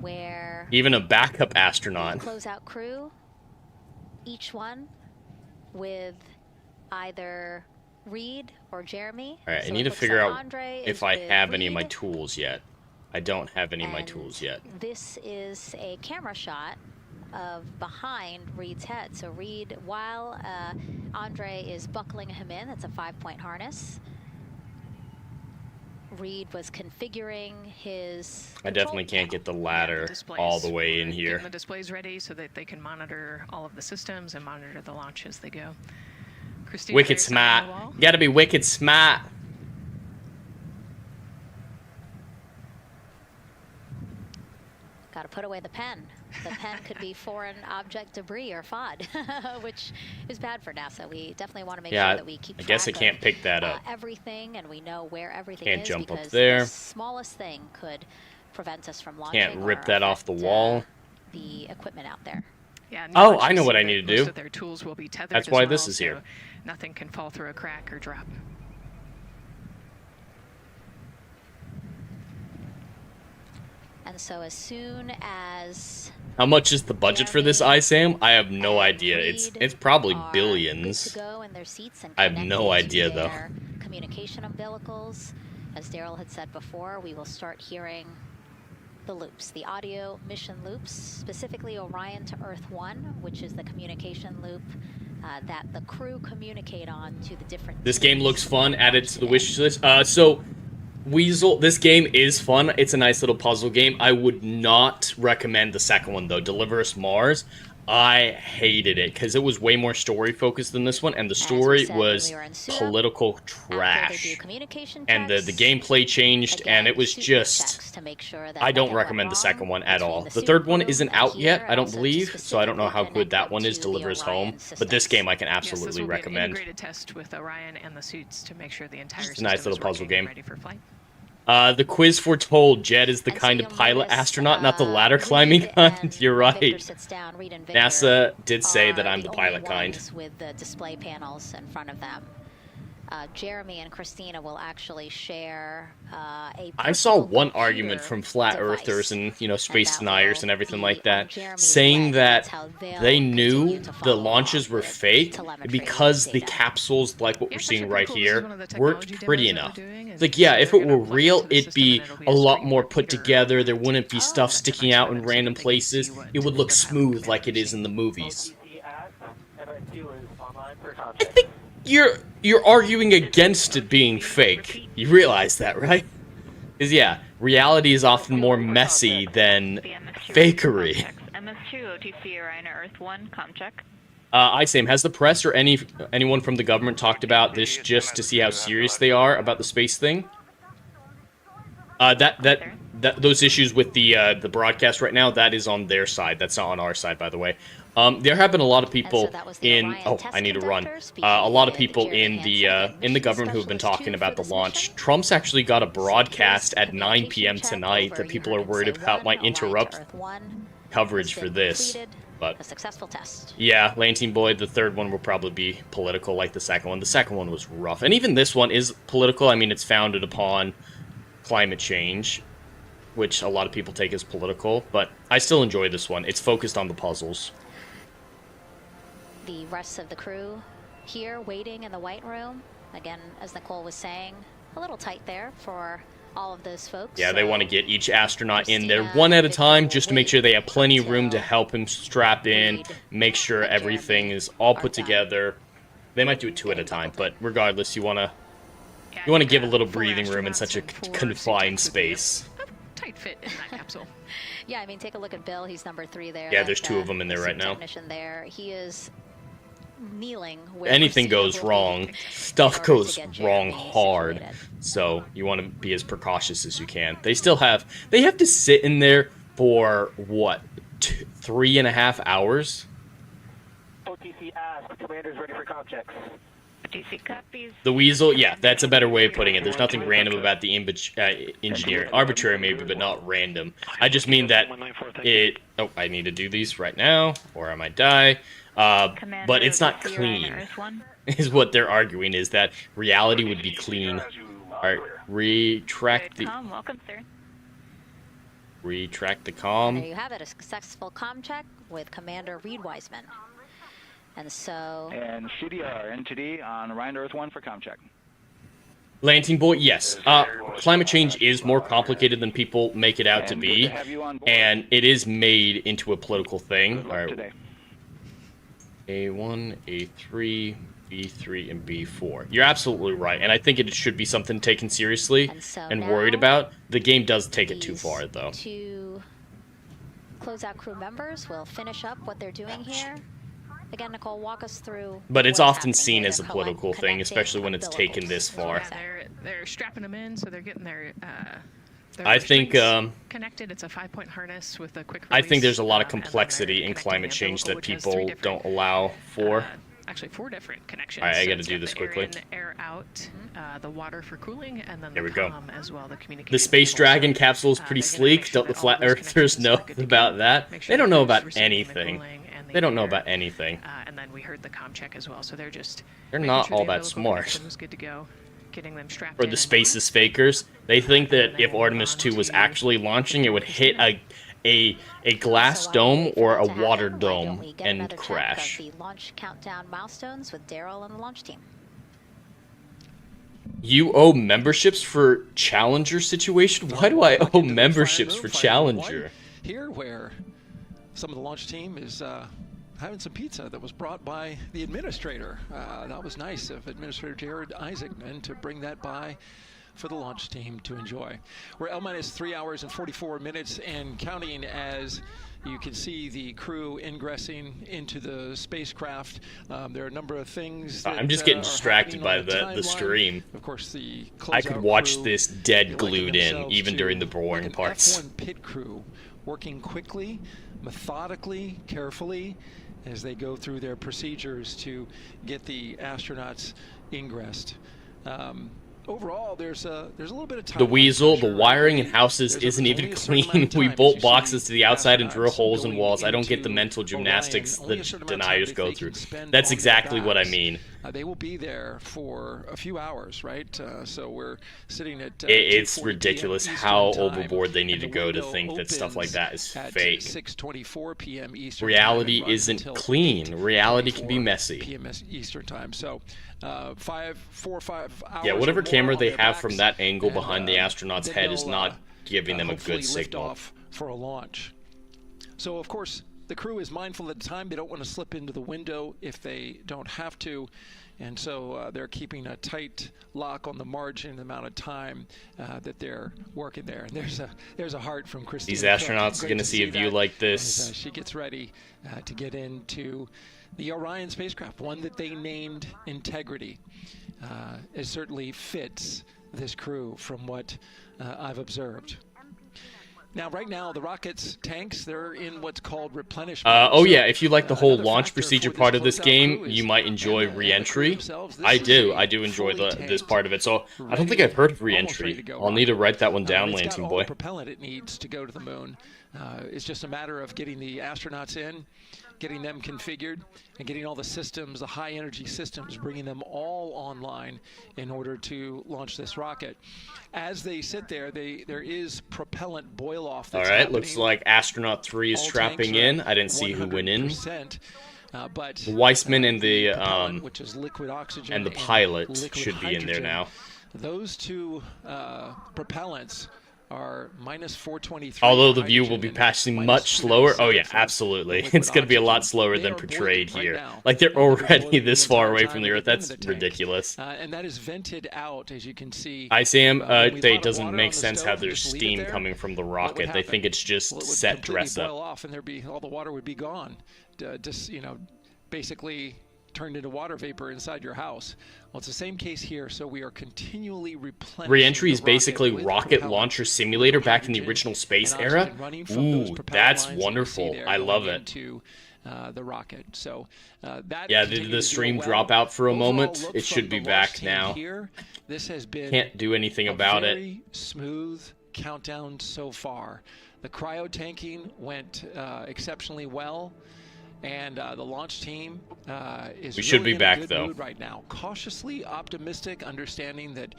Where even a backup astronaut. Closeout crew, each one with either Reed or Jeremy. All right, I need to figure out if I have any of my tools yet. I don't have any of my tools yet. This is a camera shot of behind Reed's head. So Reed, while Andre is buckling him in, that's a 5-point harness. Reed was configuring his... I definitely can't get the ladder all the way in here. Getting the displays ready so that they can monitor all of the systems and monitor the launch as they go. Christine, wicked smart. You gotta be wicked smart. Gotta put away the pen. The pen could be foreign object debris or FOD, which is bad for NASA. We definitely want to make sure that we keep track I guess I can't pick that up. Everything, and we know where everything can't is. Jump because up there. The smallest thing could prevent us from launching. Can't rip that off the wall. The equipment out there. Yeah, oh, I know what I need to do. Most of their tools will be tethered. That's why this is here. So nothing can fall through a crack or drop. And so as soon as... How much is the budget for this, ISAM? I have no idea. It's probably are billions. good to go in their seats and I have no connected idea, to though. their communication umbilicals. As Daryl had said before, we will start hearing the loops, the audio mission loops, specifically Orion to Earth 1, which is the communication loop that the crew communicate on to the different... This game looks fun. Add it to the wish list. So, Weasel, this game is fun. It's a nice little puzzle game. I would not recommend the second one, though. Deliver Us Mars. I hated it because it was way more story focused than this one, and the story was political trash. And the gameplay changed, and it was just... I don't recommend the second one at all. The third one isn't out yet, I don't believe, so I don't know how good that one is, Deliver Us Home. But this game I can absolutely recommend. Integrated test with Orion and the suits to make sure the entire It's a nice little puzzle game. ready for flight. The quiz foretold Jed is the kind of pilot astronaut, not the ladder climbing kind. You're right. NASA did say that I'm the pilot kind. With the display panels in front of them. Jeremy and Christina will actually share I saw one argument from flat earthers and, you know, space deniers and everything like that, saying that they knew the launches were fake because the capsules, like what we're seeing right here, worked pretty enough. It's like, yeah, if it were real, it'd be a lot more put together. There wouldn't be stuff sticking out in random places. It would look smooth like it is in the movies. I think you're arguing against it being fake. You realize that, right? Because, yeah, reality is often more messy than fakery. MS2, OTC, Orion, Earth 1, com check. ISAM, has the press or anyone from the government talked about this just to see how serious they are about the space thing? Those issues with the broadcast right now, that is on their side. That's not on our side, by the way. There have been a lot of people in... Oh, I need to run. A lot of people in the government who have been talking about the launch. Trump's actually got a broadcast at 9 p.m. tonight that people are worried about might interrupt coverage for this. But a successful test. Yeah, Lantine Boy, the third one will probably be political like the second one. The second one was rough. And even this one is political. I mean, it's founded upon climate change, which a lot of people take as political. But I still enjoy this one. It's focused on the puzzles. The rest of the crew here waiting in the White Room. Again, as Nicole was saying, a little tight there for all of those folks. Yeah, they want to get each astronaut in there one at a time just to make sure they have plenty of room to help him strap in, make sure everything is all put together. They might do it two at a time, but regardless, you want to give a little breathing room in such a confined space. Tight fit in that capsule. Yeah, I mean, take a look at Bill. He's number 3 there. Yeah, there's 2 of them in there right now. Technician there. He is kneeling. Anything goes wrong, stuff goes wrong hard. So you want to be as precautious as you can. They have to sit in there for what, 3.5 hours? OTC asked, commander's ready for comm checks. OTC copies. The Weasel, yeah, that's a better way of putting it. There's nothing random about the engineer. Arbitrary maybe, but not random. I just mean that oh, I need to do these right now, or I might die. But it's not clean, is what they're arguing, is that reality would be clean. Alright, retract the... Welcome, sir. Retract the comm. There you have it, a successful comm check with Commander Reed Wiseman. And so... And CDR, NTD on Orion Earth 1 for comm check. Lantine Boy, yes. Climate change is more complicated than people make it out to be, and it is made into a political thing. Alright. A1, A3, B3, and B4. You're absolutely right, and I think it should be something taken seriously and worried about. The game does take it too far, though. 2 closeout crew members will finish up what they're doing here. Again, Nicole, walk us through. But it's often seen as a political thing, especially when it's taken this far. Yeah, they're strapping them in, so they're getting their I think connected. It's a 5-point harness with a quick release. I think there's a lot of complexity in climate change that people don't allow for. Actually, 4 different connections. All right, I got to So do this quickly. Air out, the water for cooling, and then There we the go. comm as well. The communication. The Space Dragon capsule is pretty sleek. Don't the Flat Earthers know about that? They don't know about anything. They don't know about anything. And then we heard the comm check as well, so they're just... They're not all that smart. Was good to go. getting them strapped or in the and Spaces fakers, they think that if Artemis 2 was actually launching, it would hit a glass So while we dome wait for or that a to happen, water why don't dome we get and another check crash. of the launch countdown milestones with Daryl and the launch team. You owe memberships for Challenger situation? Why do I owe memberships for Challenger? Here, where some of the launch team is having some pizza that was brought by the administrator. That was nice of Administrator Jared Isaacman to bring that by for the launch team to enjoy. We're L-minus 3 hours and 44 minutes and counting as you can see the crew ingressing into the spacecraft. There are a number of things that, I'm just getting distracted by the stream. Of course, the I could watch crew this dead glued in, even during the boring like an parts. F1 pit crew working quickly, methodically, carefully, as they go through their procedures to get the astronauts ingressed. Overall, there's a little bit of time. The weasel, the wiring in houses isn't even clean. We bolt boxes to the outside and drill holes in walls. I don't get the mental gymnastics the deniers go through. That's exactly what I mean. They will be there for a few hours, right? So we're sitting at It's 2:40 ridiculous p.m. how Eastern time, overboard they need and to the go to window think that stuff like that is opens fake. at 6:24 p.m. Eastern Reality time and runs isn't until clean. Reality can be 8:24 messy. p.m. Eastern time. So 4 or 5 hours. Yeah, whatever or more camera on they their have from backs, that angle and, behind the astronaut's then head is they'll, not giving them a hopefully good lift signal. off for a launch. So of course the crew is mindful at the time. They don't want to slip into the window if they don't have to. And so they're keeping a tight lock on the margin, the amount of time that they're working there. And there's a heart from Christine. These astronauts are going to see a view like this. As, she gets ready to get into the Orion spacecraft, one that they named Integrity. It certainly fits this crew from what I've observed. Now, right now, the rocket's tanks, they're in what's called replenishment. Oh yeah, if you like the whole launch procedure part of this game, you might enjoy re-entry. I do enjoy this part of it. So I don't think I've heard of re-entry. I'll need to write that one down, Lantern Boy. All the propellant it needs to go to the moon. It's just a matter of getting the astronauts in, getting them configured, and getting all the systems, the high energy systems, bringing them all online in order to launch this rocket. As they sit there, there is propellant boil off. All right, looks like Astronaut 3 is strapping in. I didn't see who went in. But the Weissman and the which is liquid oxygen and the pilot should be hydrogen. in there now. Those two propellants are minus 423. Although the view will be passing much slower. Oh yeah, absolutely. It's going to be a lot slower than portrayed here. Like they're already this far away from the Earth. That's ridiculous. And that is vented out, as you can see. I Sam, it doesn't make sense how there's steam coming from the rocket. They think it's just set dress up. Off and all the water would be gone. Just basically turned into water vapor inside your house. Well, it's the same case here, so we are continually replenishing. Re-entry is basically Rocket Launcher Simulator back in the original space era. Ooh, that's wonderful. I love it. The rocket. So yeah, did the stream drop out for a moment? It should be back now. This has been can't do anything about it. Very smooth countdown so far. The cryo tanking went exceptionally well. And the launch team is we should really be back in a good though mood right now. Cautiously optimistic, understanding that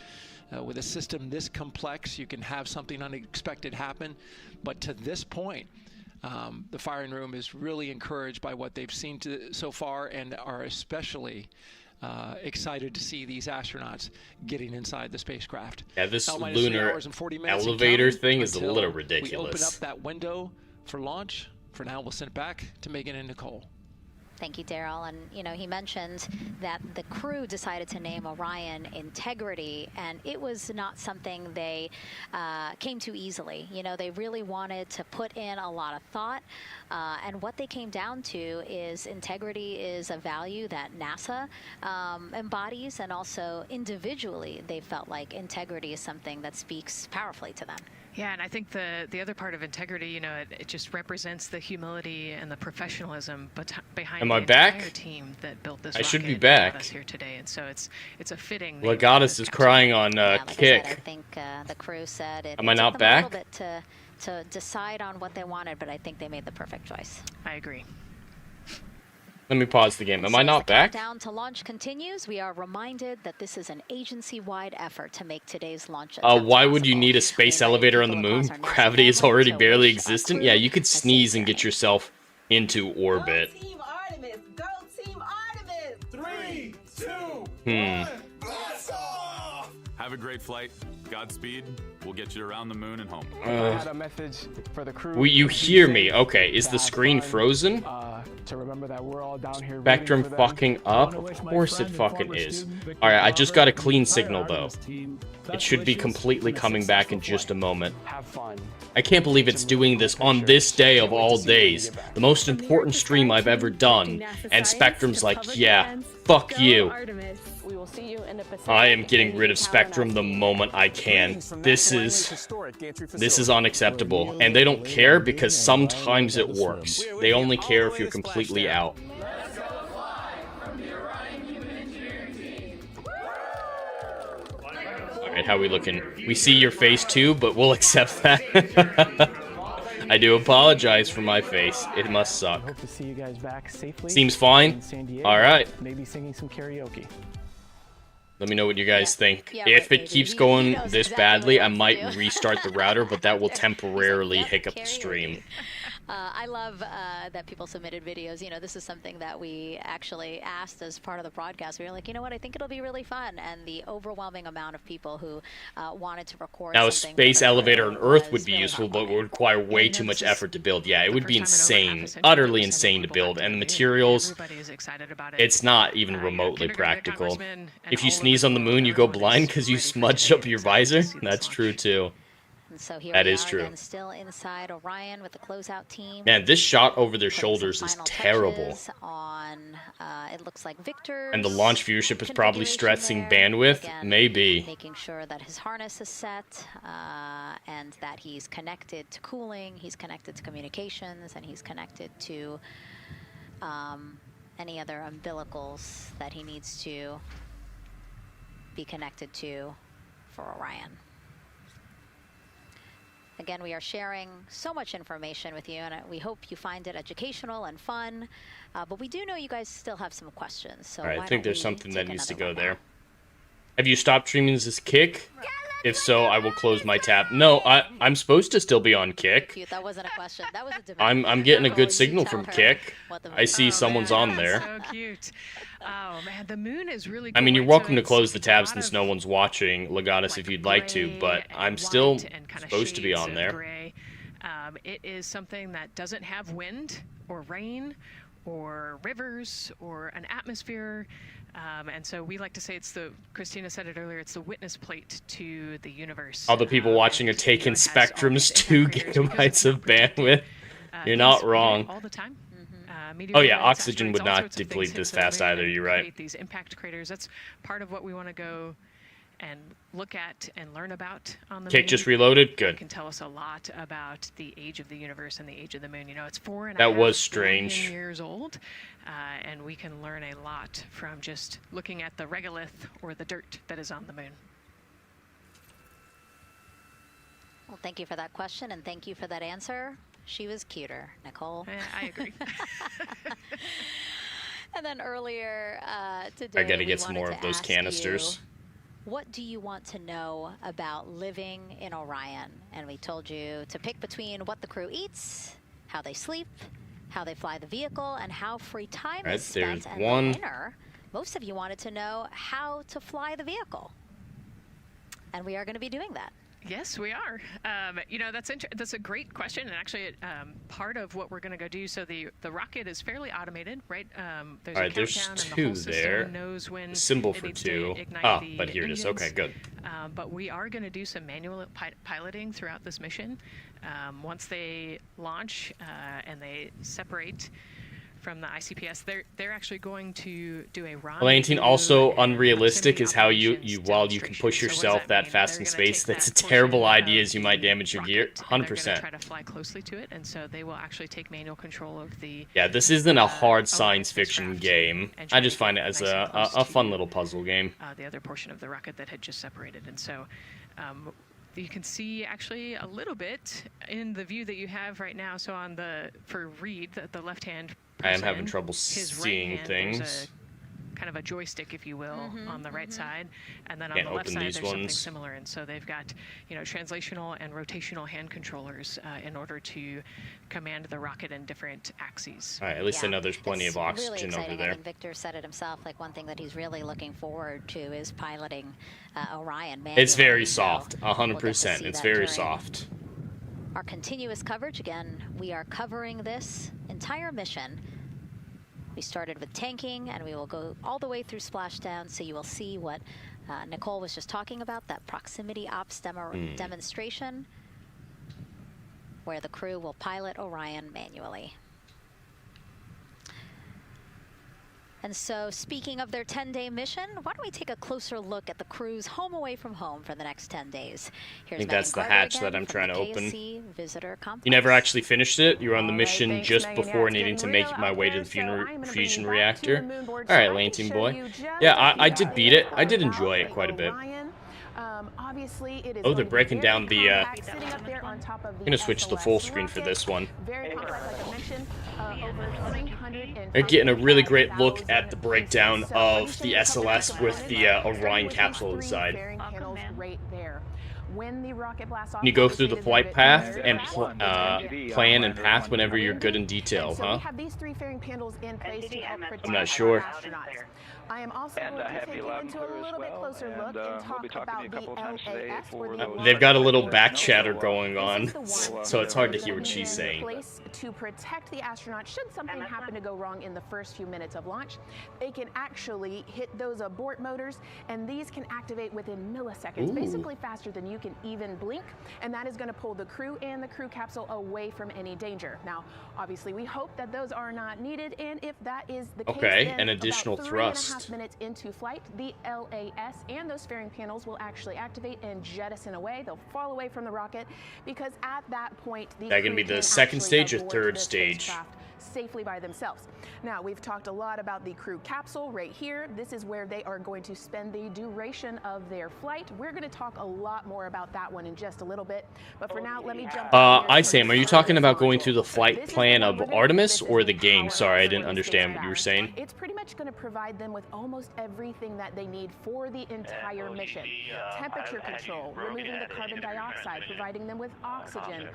with a system this complex, you can have something unexpected happen. But to this point, the firing room is really encouraged by what they've seen so far, and are especially excited to see these astronauts getting inside the spacecraft. Yeah, this lunar elevator thing is a little ridiculous. We open up that window for launch. For now, we'll send it back to Megan and Nicole. Thank you, Daryl. And, he mentioned that the crew decided to name Orion Integrity, and it was not something they came to easily. They really wanted to put in a lot of thought, and what they came down to is integrity is a value that NASA embodies, and also individually they felt like integrity is something that speaks powerfully to them. Yeah, and I think the other part of integrity, it just represents the humility and the professionalism behind the entire team that built this rocket. I should be back. Us here today, and so it's a fitting. Legatus is crying on kick. I think the crew said it. Am I not took them back? a little bit to decide on what they wanted, but I think they made the perfect choice. I agree. Let me pause the game. Am I not the back? Countdown to launch continues. We are reminded that this is an agency-wide effort to make today's launch attempt Why would you possible. need a space elevator on the moon? Gravity is already barely existent. Yeah, you could sneeze and get yourself into orbit. Go Team Artemis! Go Team Artemis! 3, 2, 1, blast off! Have a great flight. Godspeed. We'll get you around the moon and home. I had a message for the crew. You hear me? Okay, is the screen frozen? To remember that we're all down here. Spectrum fucking up? Of course it fucking is. Alright, I just got a clean signal though. It should be completely coming back in just a moment. Have fun. I can't believe it's doing this on this day of all days. The most important stream I've ever done. And Spectrum's like, yeah, fuck you. I am getting rid of Spectrum the moment I can. This is unacceptable. And they don't care because sometimes it works. They only care if you're completely out. Alright, how we looking? We see your face too, but we'll accept that. I do apologize for my face. It must suck. Hope to see you guys back safely. Seems fine. Alright. Maybe singing some karaoke. Let me know what you guys think. If it keeps going this badly, I might restart the router, but that will temporarily hiccup the stream. I love that people submitted videos. You know, this is something that we actually asked as part of the broadcast. We were like, you know what, I think it'll be really fun. And the overwhelming amount of people who wanted to record now, a space elevator on Earth would be useful, but would require way too much effort to build. Yeah, it would be insane. Utterly insane to build. And the materials, it's not even remotely practical. If you sneeze on the moon, you go blind because you smudged up your visor? That's true, too. And so here that we is are true. Again, still inside Orion with the closeout team. Man, this shot over their shoulders is terrible. On, it looks like Victor. And the launch viewership is probably stressing bandwidth. Again, maybe. Making sure that his harness is set and that he's connected to cooling, he's connected to communications, and he's connected to any other umbilicals that he needs to be connected to for Orion. Again, we are sharing so much information with you, and we hope you find it educational and fun. But we do know you guys still have some questions. So I think there's something that needs to go there. Have you stopped streaming this Kick? If so, I will close my tab. No, I'm supposed to still be on Kick. Cute. That wasn't a question. That was a demand. I'm getting a good signal from Kick. I see someone's on there. So cute. Oh man, the moon is really. I mean, you're welcome to close the tab since no one's watching, Legatus, if you'd like to, but I'm still supposed to be on there. It is something that doesn't have wind or rain or rivers or an atmosphere. And so we like to say it's the, Christina said it earlier, it's the witness plate to the universe. All the people watching are taking Spectrum's 2 gigabytes of bandwidth. You're not wrong. All the time. Oh yeah, oxygen would not deplete this fast either, you're right. These impact craters, that's part of what we want to go and look at and learn about on the moon. Kick just reloaded? Good. It can tell us a lot about the age of the universe and the age of the moon. You know, it's 4.5 that was strange. Years old, and we can learn a lot from just looking at the regolith or the dirt that is on the moon. Well, thank you for that question, and thank you for that answer. She was cuter, Nicole. I agree. And then earlier today, I gotta get some more of those canisters. What do you want to know about living in Orion? And we told you to pick between what the crew eats, how they sleep, how they fly the vehicle, and how free time is spent. And the winner, most of you wanted to know how to fly the vehicle. And we are going to be doing that. Yes, we are. You know, that's a great question, and actually, part of what we're going to go do. So the rocket is fairly automated, right? There's all right, there's two there. Knows when symbol for two. Ah, but here it is. Okay, good. But we are going to do some manual piloting throughout this mission. Once they launch and they separate from the ICPS, they're actually going to do a run. Valentine, also unrealistic is how while you can push yourself that fast in space, that's a terrible idea as you might damage your gear. 100%. They're try to fly closely to it, and so they will actually take manual control of the. Yeah, this isn't a hard science fiction game. I just find it as a fun little puzzle game. The other portion of the rocket that had just separated, and so. You can see actually a little bit in the view that you have right now. So on for Reed, the left-hand person. I am having trouble His right seeing hand, things. There's a kind of a joystick, if you will, on the right side, and then on Can't the left open side these there's something ones. similar. And so they've got, you know, translational and rotational hand controllers in order to command the rocket in different axes. All right, at least I know there's plenty of oxygen really exciting. over there. I mean, Victor said it himself. Like, one thing that he's really looking forward to is piloting Orion manually. It's very So soft, we'll get to 100%. see It's that very during soft. our continuous coverage. Again, we are covering this entire mission. We started with tanking, and we will go all the way through splashdown, so you will see what Nicole was just talking about, that proximity ops demonstration, where the crew will pilot Orion manually. And so, speaking of their 10-day mission, why don't we take a closer look at the crew's home away from home for the next 10 days. Here's I think Megan that's the Carter hatch again that I'm from trying the to open. KSC Visitor Complex. You never actually finished it? You were on the All mission right, thanks, just Megan. before it's needing to getting make real my out way there, to the so I'm gonna bring fusion you back to reactor. the moon board All so right, I can Lantine show boy. you just Yeah, a I few did beat it. I did about enjoy it quite a bit. Orion. Obviously, it is Oh, going they're to be breaking very down the, compact, sitting up there on top of the I'm gonna switch to full screen for rocket. this one. Very complex, like I mentioned, over 300 They're getting a really great look at the breakdown of the SLS with the Orion capsule inside. When the rocket blasts off, You go through the flight path and NTD plan on and Rider path 1. whenever you're good in detail, So we huh? have these three fairing panels in place to help protect I'm not sure. our astronauts. I am also And going to happy take you lab into clear a as little bit well, closer and, look and we'll talk be talking to you about a couple the times today LAS, for or those the They've got a little Launch back Coordinator. chatter going on, This is the one so it's hard to that's hear gonna what be she's in saying. place to protect the astronauts should something happen to go wrong in the first few minutes of launch. They can actually hit those abort motors, and these can activate within milliseconds, Ooh. basically faster than you can even blink, and that is going to pull the crew and the crew capsule away from any danger. Now, obviously, we hope that those are not needed, and if that is the case, Okay, then an additional about thrust. 3.5 minutes into flight, the LAS and those fairing panels will actually activate and jettison away. They'll fall away from the rocket, because at that point, the That gonna crew be the can second actually stage or abort third the stage? spacecraft safely by themselves. Now, we've talked a lot about the crew capsule right here. This is where they are going to spend the duration of their flight. We're going to talk a lot more about that one in just a little bit, but for now, let me jump Sam, are you talking about going through the flight plan of Artemis or the game? Sorry, I didn't understand what you were saying. It's pretty much going to provide them with almost everything that they need for the entire mission. Temperature control, removing the carbon dioxide, providing them with oxygen,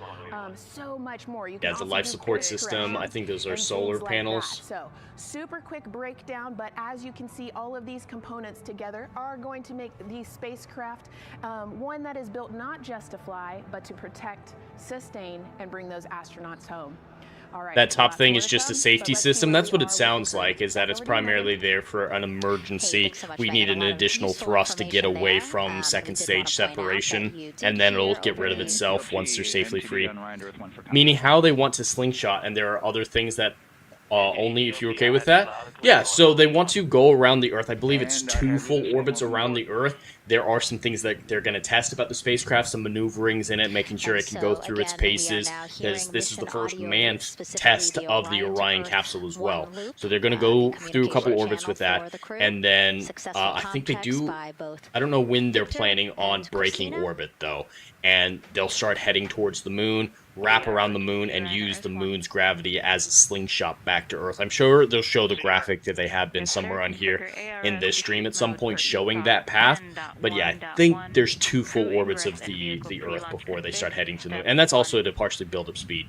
so much more. You can Yeah, the also life do support course system. I think those are and solar things like panels. that. So, super quick breakdown, but as you can see, all of these components together are going to make the spacecraft one that is built not just to fly, but to protect, sustain, and bring those astronauts home. All right, That top lots thing more is to just a come, safety but let's see system. where That's we what are it with sounds the crew. like, is that it's Over to you, Megan. primarily there for an emergency. thanks so much, We Megan. need A an lot of additional useful thrust to get information away there. from We second did stage wanna point out that separation, you did and then it'll hear get rid of over itself once they're safely NTD free. on Rider Earth 1 for Meaning how they want to slingshot, and there are other things that only if you're okay with that. Yeah, so they want to go around the Earth. I believe it's 2 full orbits around the Earth. There are some things that they're going to test about the spacecraft, some maneuverings in it, making sure it can go through its paces, because this is the first manned test of the Orion capsule as well. So they're going to go through a couple orbits with that, and then I think they do, I don't know when they're planning on breaking orbit though, and they'll start heading towards the moon, wrap around the moon, and use the moon's gravity as a slingshot back to Earth. I'm sure they'll show the graphic that they have been somewhere on here in this stream at some point showing that path. But yeah, I think there's 2 full orbits of the Earth before they start heading to the moon. And that's also to partially build up speed.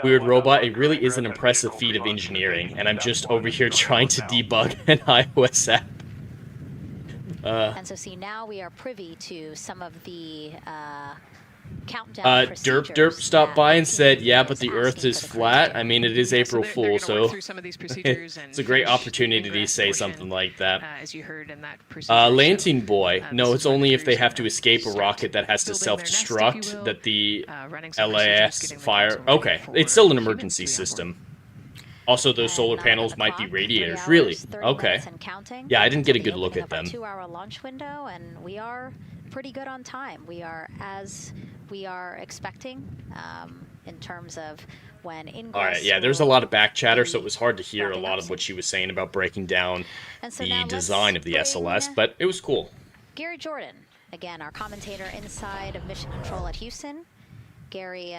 Weird robot, it really is an impressive feat of engineering, and I'm just over here trying to debug an iOS app. And so see, now we are privy to some of the countdown procedures Derp stopped that by the and said, team yeah, but the Earth asking is for the crew flat. to do. I mean, it is April they're Fool, gonna so work through some of these procedures it's and a great finish opportunity the to say ingress something like that. as you heard in that procedure. Lantine Boy, no, this it's is where only the if they crew's have to gonna escape a start rocket that has to building their nest, if you self-destruct will, that the running some procedures, LAS getting the fire. capsule ready Okay, for it's still an humans emergency to be on board. system. Also, those solar And panels 9 might be o'clock, radiators. 3 Really? hours, 30 Okay. minutes and counting Yeah, I didn't get a until good the look opening at them. of our 2-hour launch window, and we are pretty good on time. We are as we are expecting in terms of when ingress. All right, yeah, there's a lot of back chatter, so it was hard to hear a lot of what she was saying about breaking down And so the now let's design of the bring SLS, but it was cool. Gary Jordan, again, our commentator inside of Mission Control at Houston. Gary,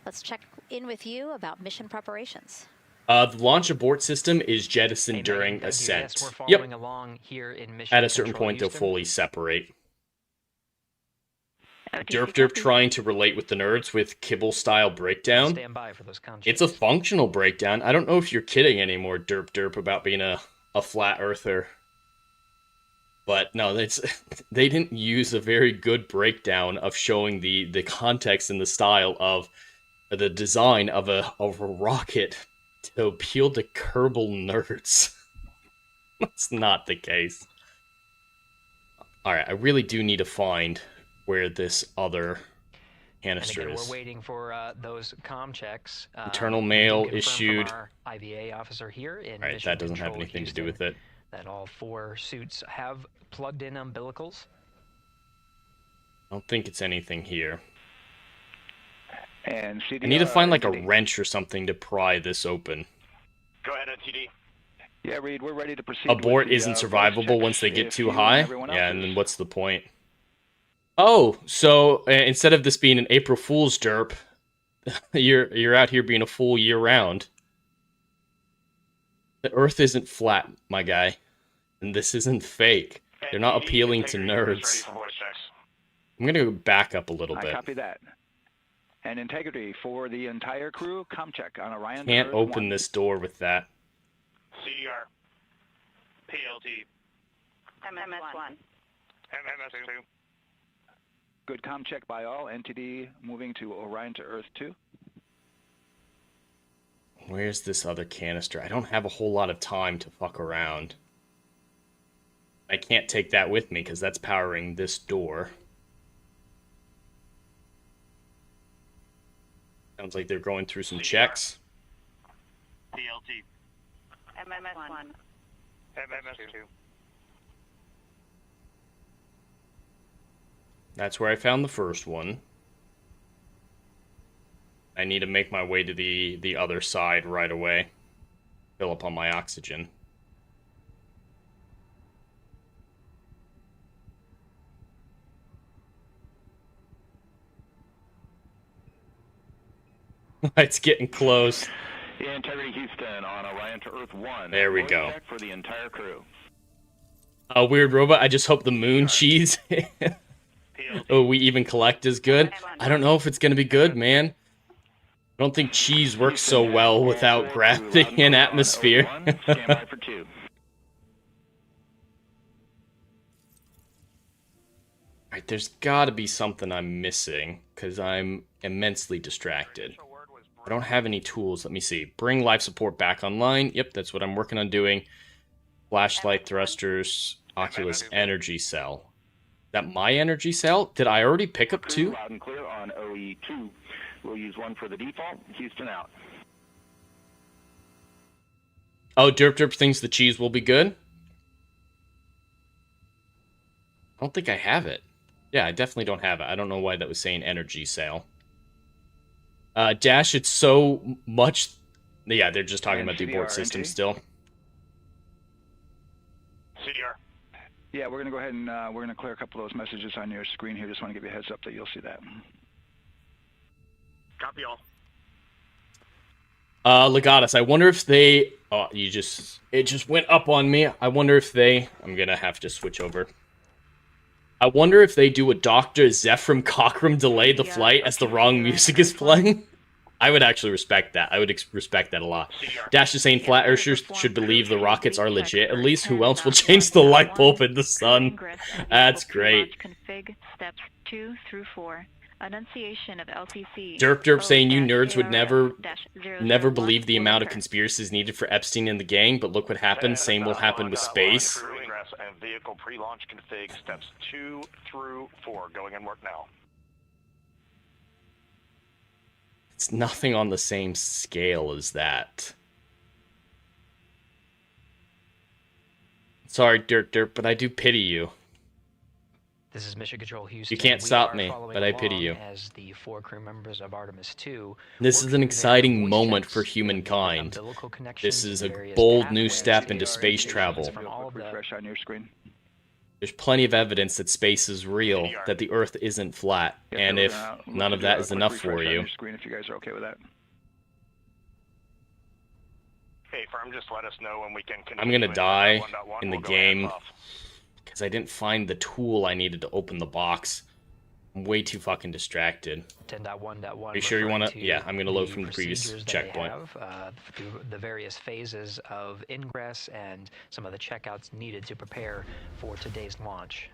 let's check in with you about mission preparations. The launch abort system is jettisoned during ascent. Yep. At a certain point, they'll fully separate. Derp trying to relate with the nerds with Kibble-style breakdown. It's a functional breakdown. I don't know if you're kidding anymore, Derp, about being a flat earther. But no, they didn't use a very good breakdown of showing the context and the style of the design of a rocket to appeal to Kerbal nerds. That's not the case. Alright, I really do need to find where this other canister is. We're waiting for those comm checks. Internal mail issued. Our IVA officer here in Alright, that doesn't have anything to do with it. That all 4 suits have plugged-in umbilicals. I don't think it's anything here. And CDR, I need to find like a wrench or something to pry this open. Go ahead, TD. Yeah, Reed, we're ready to proceed. Abort isn't survivable once they get too high. Yeah, and then what's the point? Oh, so instead of this being an April Fool's derp, you're out here being a fool year round. The Earth isn't flat, my guy, and this isn't fake. They're not appealing to nerds. I'm gonna go back up a little bit. I copy that. And integrity for the entire crew. Comm check on Orion. Can't open this door with that. CDR. PLT. MS1. MS2. Good comm check by all. NTD moving to Orion to Earth 2. Where's this other canister? I don't have a whole lot of time to fuck around. I can't take that with me because that's powering this door. Sounds like they're going through some checks. PLT. MS1. MS2. That's where I found the first one. I need to make my way to the other side right away. Fill up on my oxygen. It's getting close. Yeah, Integrity Houston on Orion to Earth 1. There we go. For the entire crew. Weird robot, I just hope the moon cheese we even collect is good. I don't know if it's going to be good, man. I don't think cheese works so well without gravity and atmosphere. Alright, there's got to be something I'm missing, because I'm immensely distracted. I don't have any tools. Let me see. Bring life support back online. Yep, that's what I'm working on doing. Flashlight thrusters, Oculus energy cell. Is that my energy cell? Did I already pick up 2? Loud and clear on OE2. We'll use 1 for the default. Houston out. Oh, Derp thinks the cheese will be good? I don't think I have it. Yeah, I definitely don't have it. I don't know why that was saying energy cell. Dash, it's so much... Yeah, they're just talking about the abort system still. CDR. Yeah, we're going to go ahead and we're going to clear a couple of those messages on your screen here. Just want to give you a heads up that you'll see that. Copy all. Legatus, I wonder if they... Oh, it just went up on me. I wonder if they... I'm going to have to switch over. I wonder if they do a Dr. Zephram Cockram delay the flight as the wrong music is playing. I would actually respect that. I would respect that a lot. Dash is saying flat earthers should believe the rockets are legit. At least who else will change the light bulb in the sun? That's great. Config steps 2 through 4. Enunciation of LCC. Derp saying you nerds would never believe the amount of conspiracies needed for Epstein and the gang, but look what happened. Same will happen with space. Ingress and vehicle pre-launch config steps 2 through 4. Going in work now. It's nothing on the same scale as that. Sorry, Derp, but I do pity you. This is Mission Control Houston. You can't stop me, but I pity you. As the 4 crew members of Artemis 2, this is an exciting moment for humankind. This is a bold new step into space travel. Refresh on your screen. There's plenty of evidence that space is real, that the Earth isn't flat, and if none of that is enough for you... Screen if you guys are okay with that. Hey, firm, just let us know when we can continue. I'm gonna die 1.1. in the We'll go game hands off. because I didn't find the tool I needed to open the box. I'm way too fucking distracted. 10.1.1. Are you sure you want to? Yeah, I'm gonna load from the previous checkpoint. Through the various phases of ingress and some of the checkouts needed to prepare for today's launch.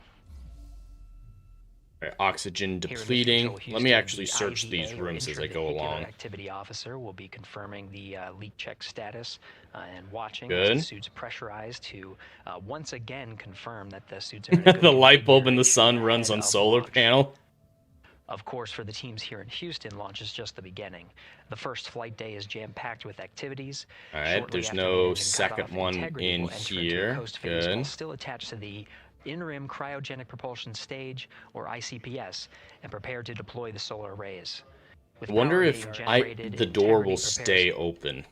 Right, oxygen depleting. Let me actually search these rooms as I go along. Activity officer will be confirming the leak check status and watching Good. as the suits pressurized to once again confirm that the suits are in a good The light bulb in the sun runs on solar panel. Of course, for the teams here in Houston, launch is just the beginning. The first flight day is jam-packed with activities. All right, there's no second one in here. Good. Still attached to the in-rim cryogenic propulsion stage, or ICPS, and prepare to deploy the solar arrays. I wonder if the door will stay open.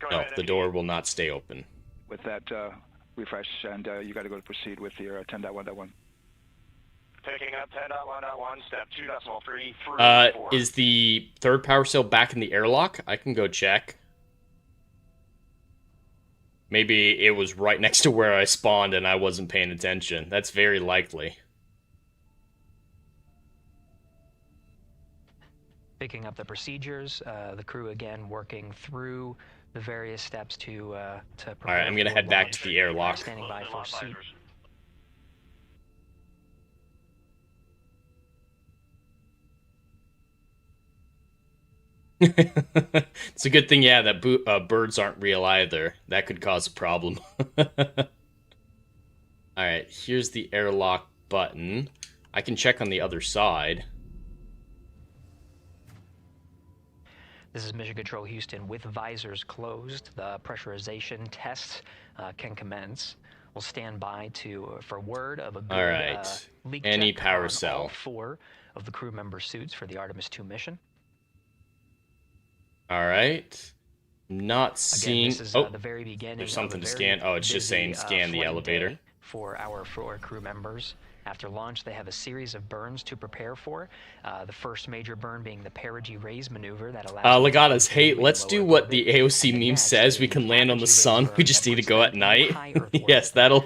No, the door will not stay open. With that refresh, and you got to go to proceed with your 10.1.1. Picking up 10.1.1, step 2.3 through 4. Is the third power cell back in the airlock? I can go check. Maybe it was right next to where I spawned and I wasn't paying attention. That's very likely. Picking up the procedures, the crew again working through the various steps to prepare. All right, I'm gonna head back to the airlock. Standing by for seat. It's a good thing, yeah, that birds aren't real either. That could cause a problem. Alright, here's the airlock button. I can check on the other side. This is Mission Control Houston. With visors closed, the pressurization tests can commence. We'll stand by for word of a good leak any check power on cell. all 4 of the crew member suits for the Artemis 2 mission. Alright. Not seeing... This is the very beginning. There's something to scan. Oh, it's just saying scan the elevator. For our 4 crew members. After launch, they have a series of burns to prepare for. The first major burn being the perigee raise maneuver that allows... Legatus, hey, let's do what the AOC meme says. We can land on the sun. We just need to go at night. Yes, that'll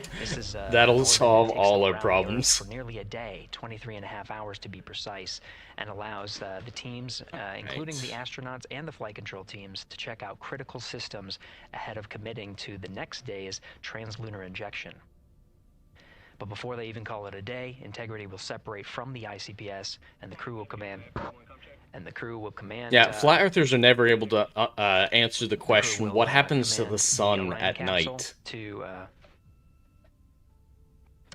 solve all our problems. For nearly a day, 23.5 hours to be precise, and allows the teams, including the astronauts and the flight control teams, to check out critical systems ahead of committing to the next day's translunar injection. But before they even call it a day, integrity will separate from the ICPS, and the crew will command. Yeah, flat earthers are never able to answer the question: what happens to the sun at night? To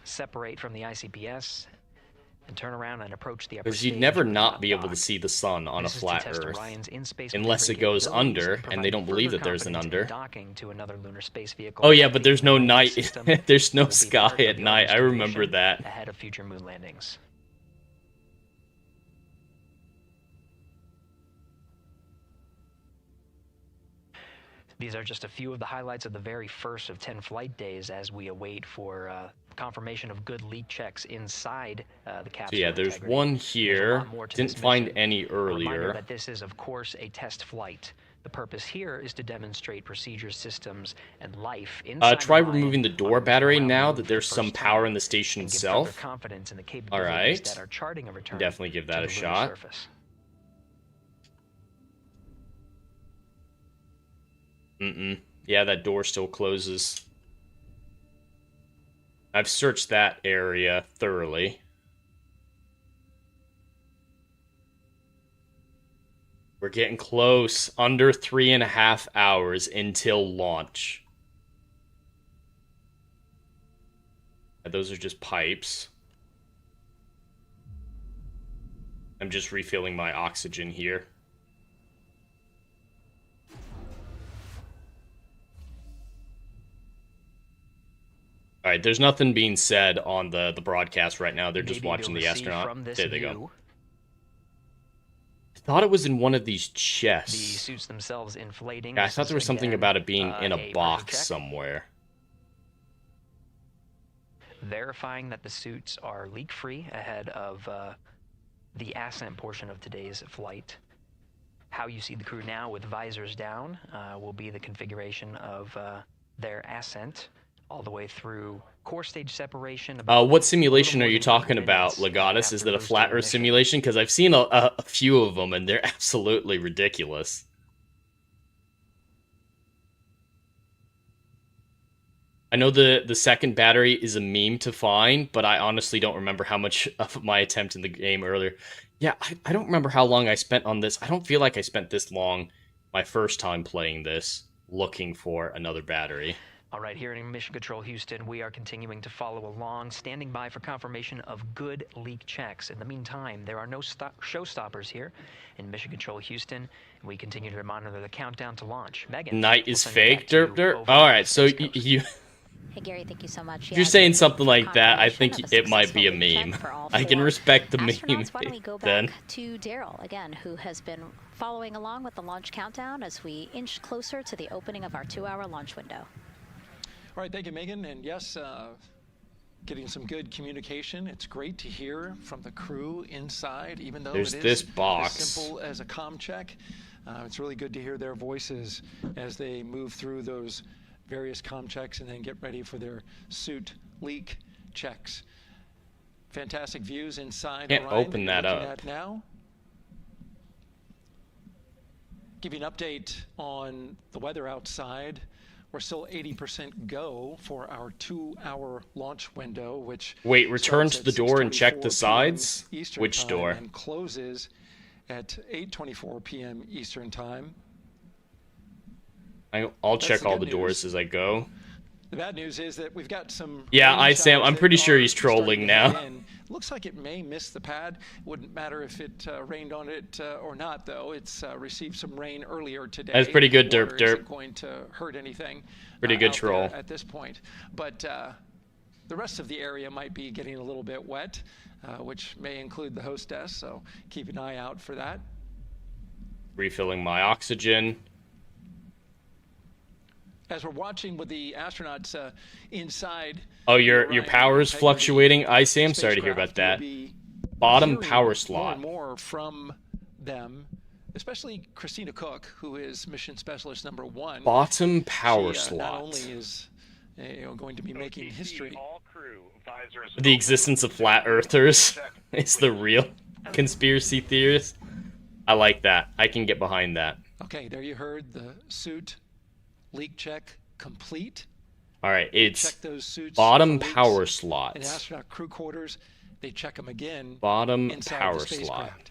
separate from the ICPS and turn around and approach the upper Because you'd stage never with not a be able to dock. see the sun on a This is to flat test Earth, Orion's in-space unless it maneuver goes capabilities, under, and providing they don't believe further that there's an confidence in under. docking to another lunar space vehicle. Oh yeah, but there's no night. System There's no will be sky part of at the night. I Artemis remember mission that. ahead of future moon landings. These are just a few of the highlights of the very first of 10 flight days as we await for confirmation of good leak checks inside the capsule. So yeah, there's integrity. one There's a here. lot more to Didn't this find mission. any A reminder earlier. that this is, of course, a test flight. The purpose here is to demonstrate procedure systems and life inside Try Orion removing the door on the battery ground now move that for there's the some first power time, in the station and give itself. further confidence in the capabilities Alright. that are charting a return Definitely give that to a the lunar shot. surface. Yeah, that door still closes. I've searched that area thoroughly. We're getting close. Under 3.5 hours until launch. Those are just pipes. I'm just refilling my oxygen here. Alright, there's nothing being said on the broadcast right now. They're just watching the astronaut. There they go. I thought it was in one of these chests. The suits themselves inflating. Yeah, I This thought is, there was something again, about it being in a pressure box check. somewhere. verifying that the suits are leak-free ahead of the ascent portion of today's flight. How you see the crew now with visors down will be the configuration of their ascent all the way through core stage separation. What simulation are you talking about, Legatus? Is that a flat Earth simulation? Because I've seen a few of them, and they're absolutely ridiculous. I know the second battery is a meme to find, but I honestly don't remember how much of my attempt in the game earlier. Yeah, I don't remember how long I spent on this. I don't feel like I spent this long my first time playing this, looking for another battery. All right, here in Mission Control Houston, we are continuing to follow along, standing by for confirmation of good leak checks. In the meantime, there are no showstoppers here in Mission Control Houston. We continue to monitor the countdown to launch. Megan, Night is fake, derp. All right, so you. Hey Gary, thank you so much. If you're saying something like that, I think it might be a meme. I can respect the meme. Why don't we go back then to Daryl again, who has been following along with the launch countdown as we inch closer to the opening of our 2-hour launch window. All right, thank you, Megan. And yes, getting some good communication. It's great to hear from the crew inside, even though there's it is this box. as simple as a comm check. It's really good to hear their voices as they move through those various comm checks and then get ready for their suit leak checks. Fantastic views inside. Can't Orion open that up. At now. Give you an update on the weather outside. We're still 80% go for our 2-hour launch window, which wait, return to the door and check the sides? Which door? And closes at 8:24 p.m. Eastern time. I'll check all the doors as I go. The bad news is that we've got some. Yeah, Sam, I'm pretty sure he's trolling now. Looks like it may miss the pad. Wouldn't matter if it rained on it or not, though. It's received some rain earlier today. That's pretty good, Water derp. Isn't going to hurt anything. Pretty good troll at this point. But the rest of the area might be getting a little bit wet, which may include the hostess. So keep an eye out for that. Refilling my oxygen. As we're watching with the astronauts inside. Oh, your power's fluctuating. I'm sorry to hear about that. Bottom power slot. More from them, especially Christina Cook, who is mission specialist #1. Bottom power slot. Not only is going to be making history. The existence of flat earthers is the real conspiracy theorist. I like that. I can get behind that. Okay, there you heard the suit leak check complete. All right, it's check those suits bottom power slots. In astronaut crew quarters, they check them again. Bottom inside power the slot.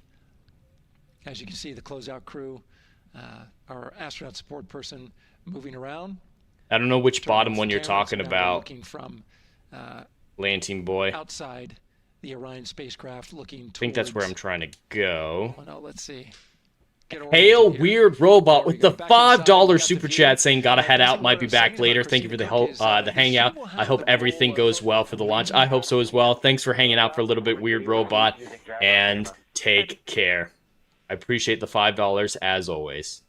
As you can see, the closeout crew, our astronaut support person moving around. I don't know which bottom one you're talking about. Looking from Lantine boy. Outside the Orion spacecraft, looking towards. I think that's where I'm trying to go. Oh, no, let's see. Hail Weird Robot with the $5 super chat saying gotta head out, might be back later. Thank you for the hangout. I hope everything goes well for the launch. I hope so as well. Thanks for hanging out for a little bit, Weird Robot, and take care. I appreciate the $5 as always.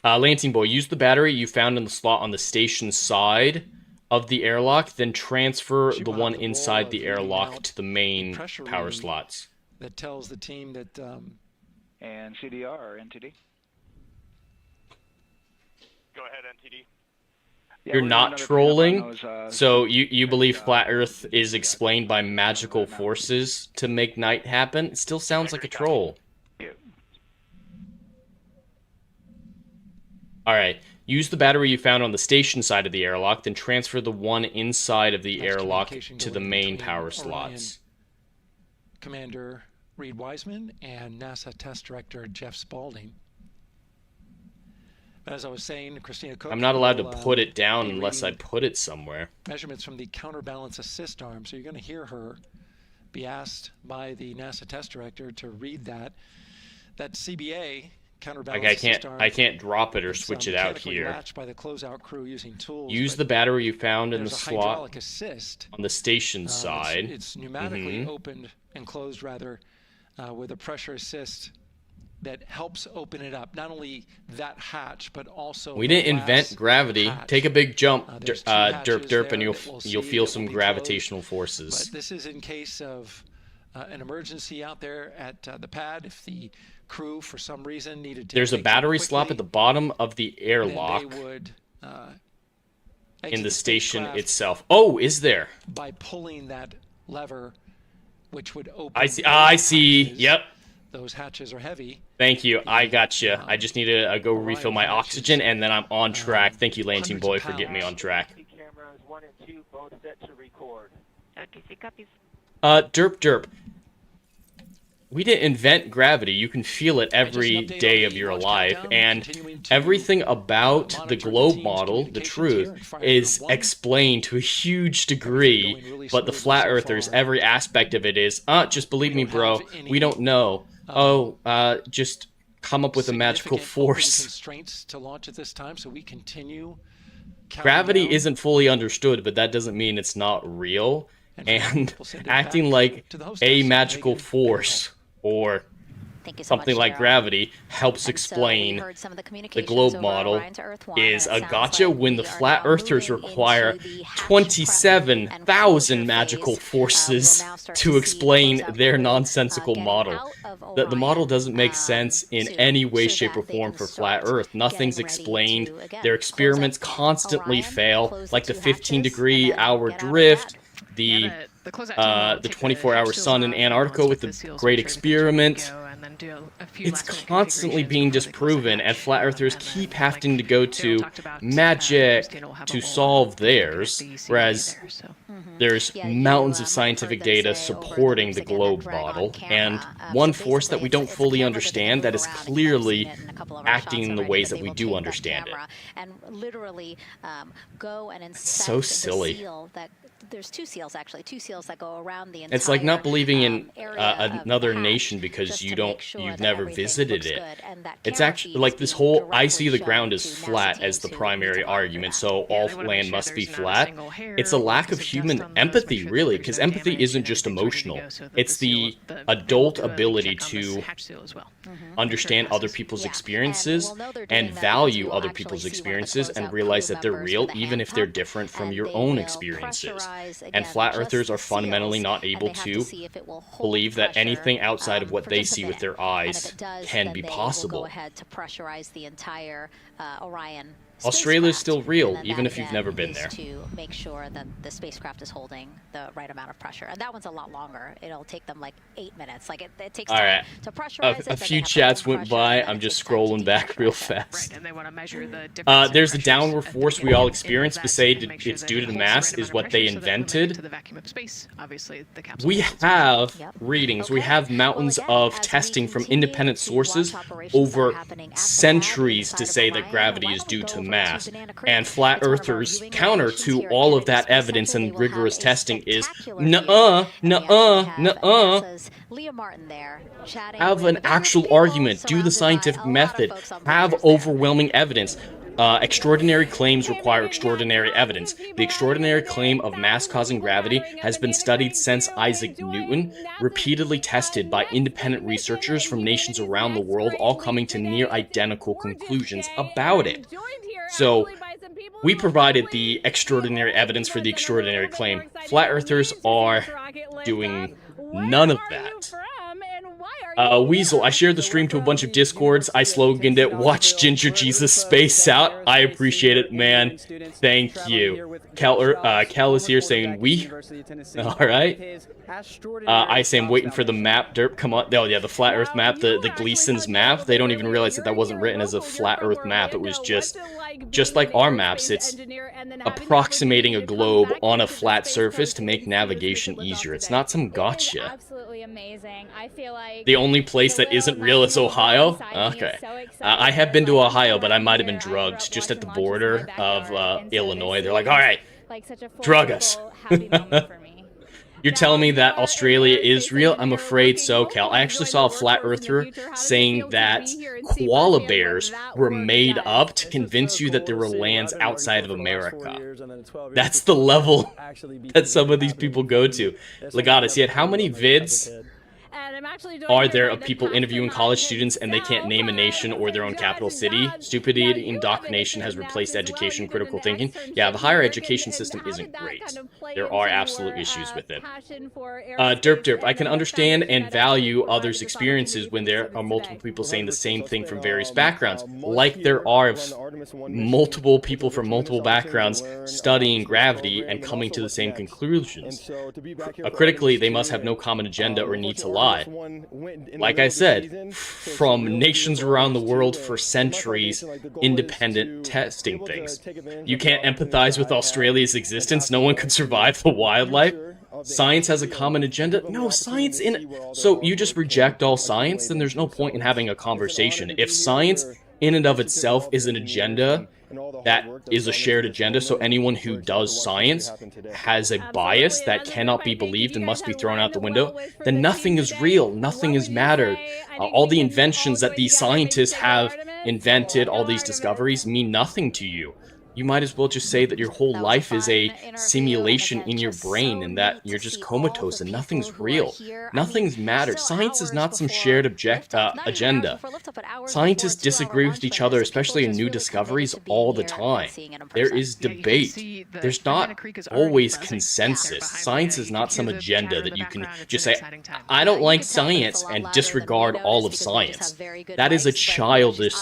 Lantine Boy, use the battery you found in the slot on the station side of the airlock, then transfer the one inside the airlock to the main power slots. That tells the team that and CDR or NTD. Go ahead, NTD. You're not trolling, so you believe flat Earth is explained by magical forces to make night happen? It still sounds like a troll. Alright, use the battery you found on the station side of the airlock, then transfer the one inside of the airlock to the main power slots. Commander Reed Wiseman and NASA Test Director Jeff Spaulding. As I was saying, Christina Cook. I'm not allowed to put it down unless I put it somewhere. Measurements from the counterbalance assist arm, so you're going to hear her be asked by the NASA Test Director to read that. That CBA counterbalance assist arm. I can't drop it or switch it out here. Latched by the closeout crew using tools. Use the battery you found in the slot assist on the station side. It's pneumatically opened and closed rather with a pressure assist that helps open it up. Not only that hatch, but also we didn't invent gravity. hatch. Take a big jump, There's two derp, hatches derp, and there you'll that we'll you'll see feel that some will be gravitational closed. forces. But this is in case of an emergency out there at the pad. If the crew, for some reason, needed to There's a exit battery quickly, slot at the bottom of the then airlock they would, in exit the station spacecraft itself. Oh, is there? by pulling that lever, which would open. I see. I see. hatches. Yep. Those hatches are heavy. Thank you. I got you. I just need to go refill my oxygen, and then I'm on track. Thank you, Lantine Boy, for getting me on track. Cameras 1 and 2 both set to record. OTC copies. Derp. We didn't invent gravity. You can feel it every day of your life, and everything about the globe model, the truth, is explained to a huge degree, but the flat earthers, every aspect of it is, just believe me, bro, we don't know. Just come up with a magical force. Constraints to launch at this time, so we continue. Gravity isn't fully understood, but that doesn't mean it's not real, and acting like a magical force or something like gravity helps explain the globe model is a gotcha when the flat earthers require 27,000 magical forces to explain their nonsensical model. The model doesn't make sense in any way, shape, or form for flat earth. Nothing's explained. Their experiments constantly fail, like the 15-degree-hour drift, the 24-hour sun in Antarctica with the great experiment. It's constantly being disproven, and flat earthers keep having to go to magic to solve theirs, whereas there's mountains of scientific data supporting the globe model, and one force that we don't fully understand that is clearly acting in the ways that we do understand it. And literally go and inspect so silly. The seal that there's two seals that go around the entire It's like not believing in another patch, nation because you've never visited it. It's camera actually feeds like this the whole directly I see the show ground as to NASA flat teams as the who primary need to monitor argument, that. so all land must be flat. It's a lack of human empathy, really, because empathy isn't just emotional. It's the adult ability to understand other people's experiences and value other people's experiences and realize that they're real even if they're different from your own experiences. And flat earthers are fundamentally not able to believe that anything outside of what they see with their eyes can be possible. Go ahead to pressurize the entire Orion. Australia is still real, even if you've never been there. To make sure that the spacecraft is holding the right amount of pressure, and that one's a lot longer. It'll take them like 8 minutes. Like it takes time to pressurize it. A few chats went by. I'm just scrolling back real fast. Right, and they want to measure the there's the downward force we all experience, but say it's due to the mass is what they invented. To the vacuum of space, obviously the capsule. We have readings. We have mountains of testing from independent sources over centuries to say that gravity is due to mass. And flat earthers counter to all of that evidence and rigorous testing is nuh-uh. Have an actual argument. Do the scientific method. Have overwhelming evidence. Extraordinary claims require extraordinary evidence. The extraordinary claim of mass-causing gravity has been studied since Isaac Newton, repeatedly tested by independent researchers from nations around the world, all coming to near identical conclusions about it. So, we provided the extraordinary evidence for the extraordinary claim. Flat earthers are doing none of that. Weasel, I shared the stream to a bunch of Discords. I sloganed it, watch Ginger Jesus space out. I appreciate it, man. Thank you. Cal is here saying, we? Alright. I say I'm waiting for the map. Derp, come on. Oh, yeah, the flat earth map, the Gleason's map. They don't even realize that wasn't written as a flat earth map. It was just like our maps. It's approximating a globe on a flat surface to make navigation easier. It's not some gotcha. Absolutely amazing. I feel like the only place that isn't real is Ohio? Okay. I have been to Ohio, but I might have been drugged just at the border of Illinois. They're like, alright, drug us. You're telling me that Australia is real? I'm afraid so, Cal. I actually saw a flat earther saying that koala bears were made up to convince you that there were lands outside of America. That's the level that some of these people go to. Legatus, yet how many vids I'm actually doing are it there right. of The people interviewing astronaut college students and they can't name a nation or their own capital city? Stupidity indoctrination has replaced education, critical thinking. Yeah, the higher education system isn't great. There are absolute issues with it. Derp, I can understand and value others' experiences when there are multiple people saying the same thing from various backgrounds, like there are multiple people from multiple backgrounds studying gravity and coming to the same conclusions. Critically, they must have no common agenda or need to lie. Like I said, from nations around the world for centuries, independent testing things. You can't empathize with Australia's existence, no one could survive the wildlife. Science has a common agenda? No, science So you just reject all science? Then there's no point in having a conversation. If science in and of itself is an agenda, that is a shared agenda, so anyone who does science has a bias that cannot be believed and must be thrown out the window, then nothing is real, nothing is mattered. All the inventions that these scientists have invented, all these discoveries, mean nothing to you. You might as well just say that your whole life is a simulation in your brain and that you're just comatose and nothing's real. Nothing's mattered. Science is not some shared agenda. Scientists disagree with each other, especially in new discoveries, all the time. There is debate. There's not always consensus. Science is not some agenda that you can just say, I don't like science, and disregard all of science. That is a childish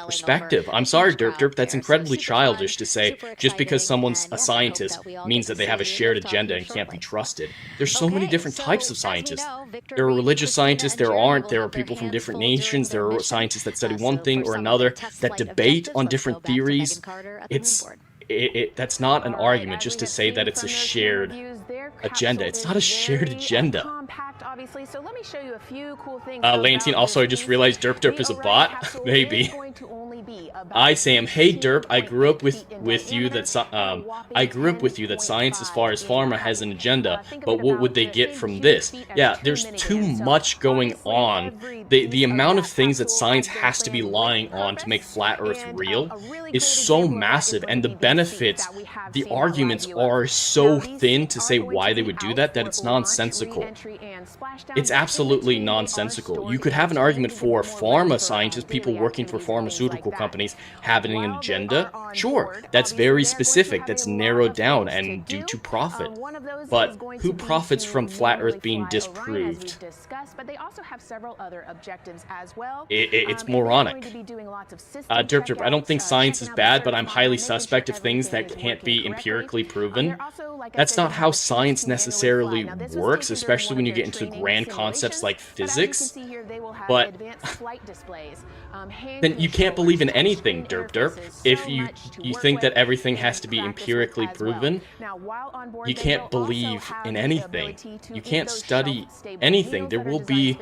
perspective. I'm sorry, Derp, that's incredibly childish to say just because someone's a scientist means that they have a shared agenda and can't be trusted. There's so many different types of scientists. There are religious scientists, there aren't. There are people from different nations. There are scientists that study one thing or another, that debate on different theories. That's not an argument just to say that it's a shared agenda. It's not a shared agenda. Obviously, so let me show you a few cool things. Lantine, also I just realized Derp is a bot. Maybe. I Sam, hey Derp, I grew up with you that science as far as pharma has an agenda, but what would they get from this? Yeah, there's too much going on. The amount of things that science has to be lying on to make flat Earth real is so massive, and the benefits, the arguments are so thin to say why they would do that it's nonsensical. It's absolutely nonsensical. You could have an argument for pharma scientists, people working for pharmaceutical companies, having an agenda. Sure, that's very specific, that's narrowed down and due to profit. But who profits from flat Earth being disproved? But they also have several other objectives as well. It's moronic. Derp, I don't think science is bad, but I'm highly suspect of things that can't be empirically proven. That's not how science necessarily works, especially when you get into grand concepts like physics. But then you can't believe in anything, Derp. If you think that everything has to be empirically proven, you can't believe in anything. You can't study anything. There will be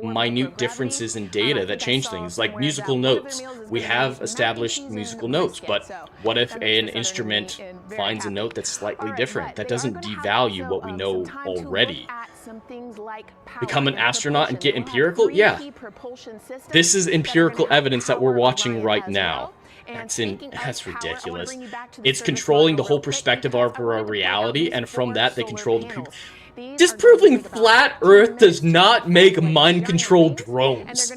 minute differences in data that change things, like musical notes. We have established musical notes, but what if an instrument finds a note that's slightly different? That doesn't devalue what we know already. Become an astronaut and get empirical? Yeah. This is empirical evidence that we're watching right now. That's ridiculous. It's controlling the whole perspective of our reality, and from that they control the people. Disproving flat Earth does not make mind-controlled drones.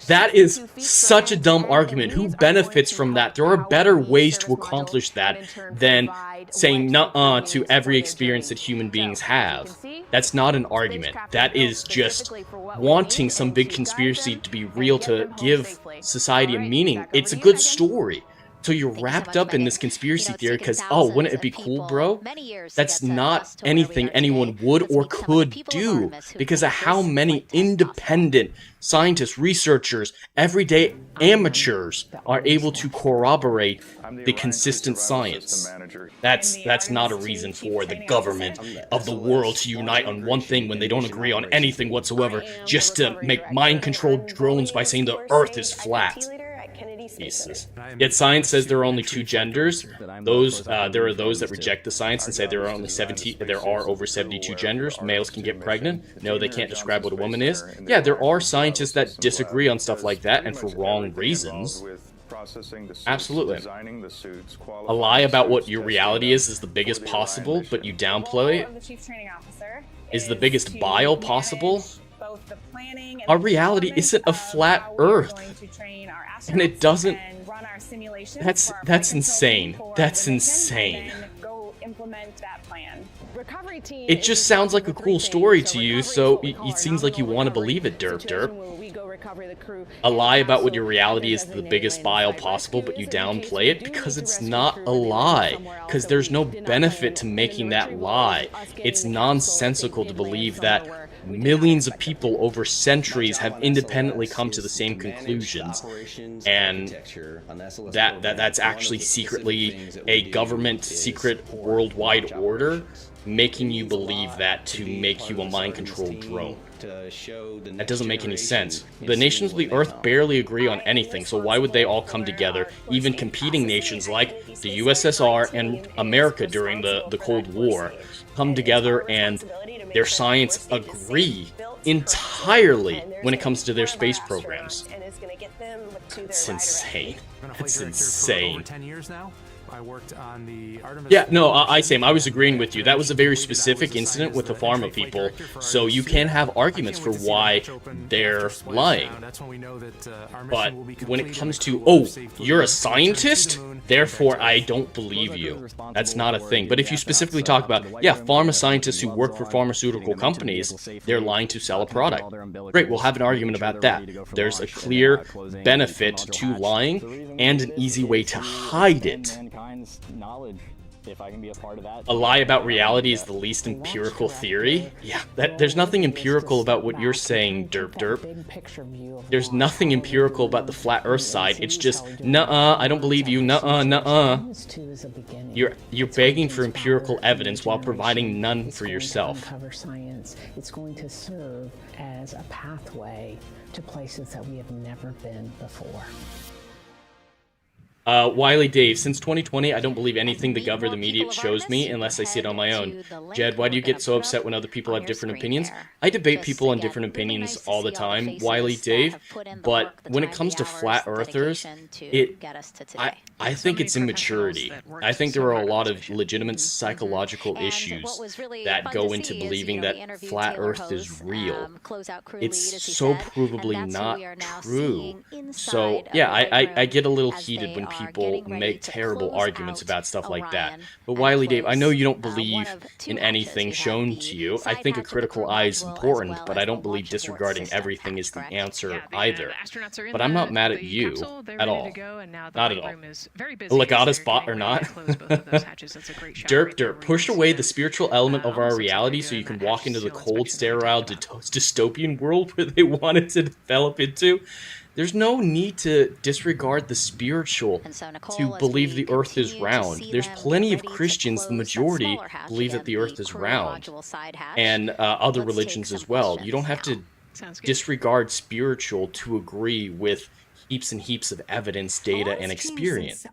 That is such a dumb argument. Who benefits from that? There are better ways to accomplish that than saying nuh-uh to every experience that human beings have. That's not an argument. That is just wanting some big conspiracy to be real to give society a meaning. It's a good story. So you're wrapped up in this conspiracy theory because, oh, wouldn't it be cool, bro? That's not anything anyone would or could do because of how many independent scientists, researchers, everyday amateurs are able to corroborate the consistent science. That's not a reason for the government of the world to unite on one thing when they don't agree on anything whatsoever, just to make mind-controlled drones by saying the Earth is flat. Jesus. Yet science says there are only two genders. There are those that reject the science and say there are over 72 genders. Males can get pregnant. No, they can't describe what a woman is. Yeah, there are scientists that disagree on stuff like that, and for wrong reasons. Absolutely. A lie about what your reality is the biggest possible, but you downplay it. Is the biggest bile possible? both the planning and our reality isn't a flat Earth, and it doesn't. That's insane. That's insane. Implement that plan. Recovery team it just sounds like a cool story to you, so it seems like you want to believe it, derp derp. A lie about what your reality is the biggest bile possible, but you downplay it because it's not a lie. Because there's no benefit to making that lie. It's nonsensical to believe that millions of people over centuries have independently come to the same conclusions, and that's actually secretly a government secret worldwide order making you believe that to make you a mind-controlled drone. That doesn't make any sense. The nations of the Earth barely agree on anything, so why would they all come together? Even competing nations like the USSR and America during the Cold War come together and their science agree entirely when it comes to their space programs. It's insane. It's insane. Over 10 years now. I worked on the Artemis. Yeah, no, I was agreeing with you. That was a very specific incident with the pharma people, so you can have arguments for why they're lying. But when it comes to, oh, you're a scientist? Therefore, I don't believe you. That's not a thing. But if you specifically talk about, yeah, pharma scientists who work for pharmaceutical companies, they're lying to sell a product. Great, we'll have an argument about that. There's a clear benefit to lying and an easy way to hide it. If I can be a part of that. A lie about reality is the least empirical theory? Yeah, there's nothing empirical about what you're saying, derp derp. There's nothing empirical about the flat Earth side. It's just, nuh-uh, I don't believe you, nuh-uh, nuh-uh. You're begging for empirical evidence while providing none for yourself. It's going to serve as a pathway to places that we have never been before. Wiley Dave, since 2020, I don't believe anything the gov or the media shows me unless I see it on my own. Jed, why do you get so upset when other people have different opinions? I debate people on different opinions all the time, Wiley Dave, but when it comes to flat earthers, I think it's immaturity. I think there are a lot of legitimate psychological issues that go into believing that flat earth is real. It's so provably not true. So, yeah, I get a little heated when people make terrible arguments about stuff like that. But Wiley Dave, I know you don't believe in anything shown to you. I think a critical eye is important, but I don't believe disregarding everything is the answer either. But I'm not mad at you at all. Not at all. Legatus bot or not. Derp derp, push away the spiritual element of our reality so you can walk into the cold, sterile, dystopian world where they wanted to develop into. There's no need to disregard the spiritual to believe the earth is round. There's plenty of Christians, the majority, believe that the earth is round. And other religions as well. You don't have to disregard spiritual to agree with heaps and heaps of evidence, data, and experiments.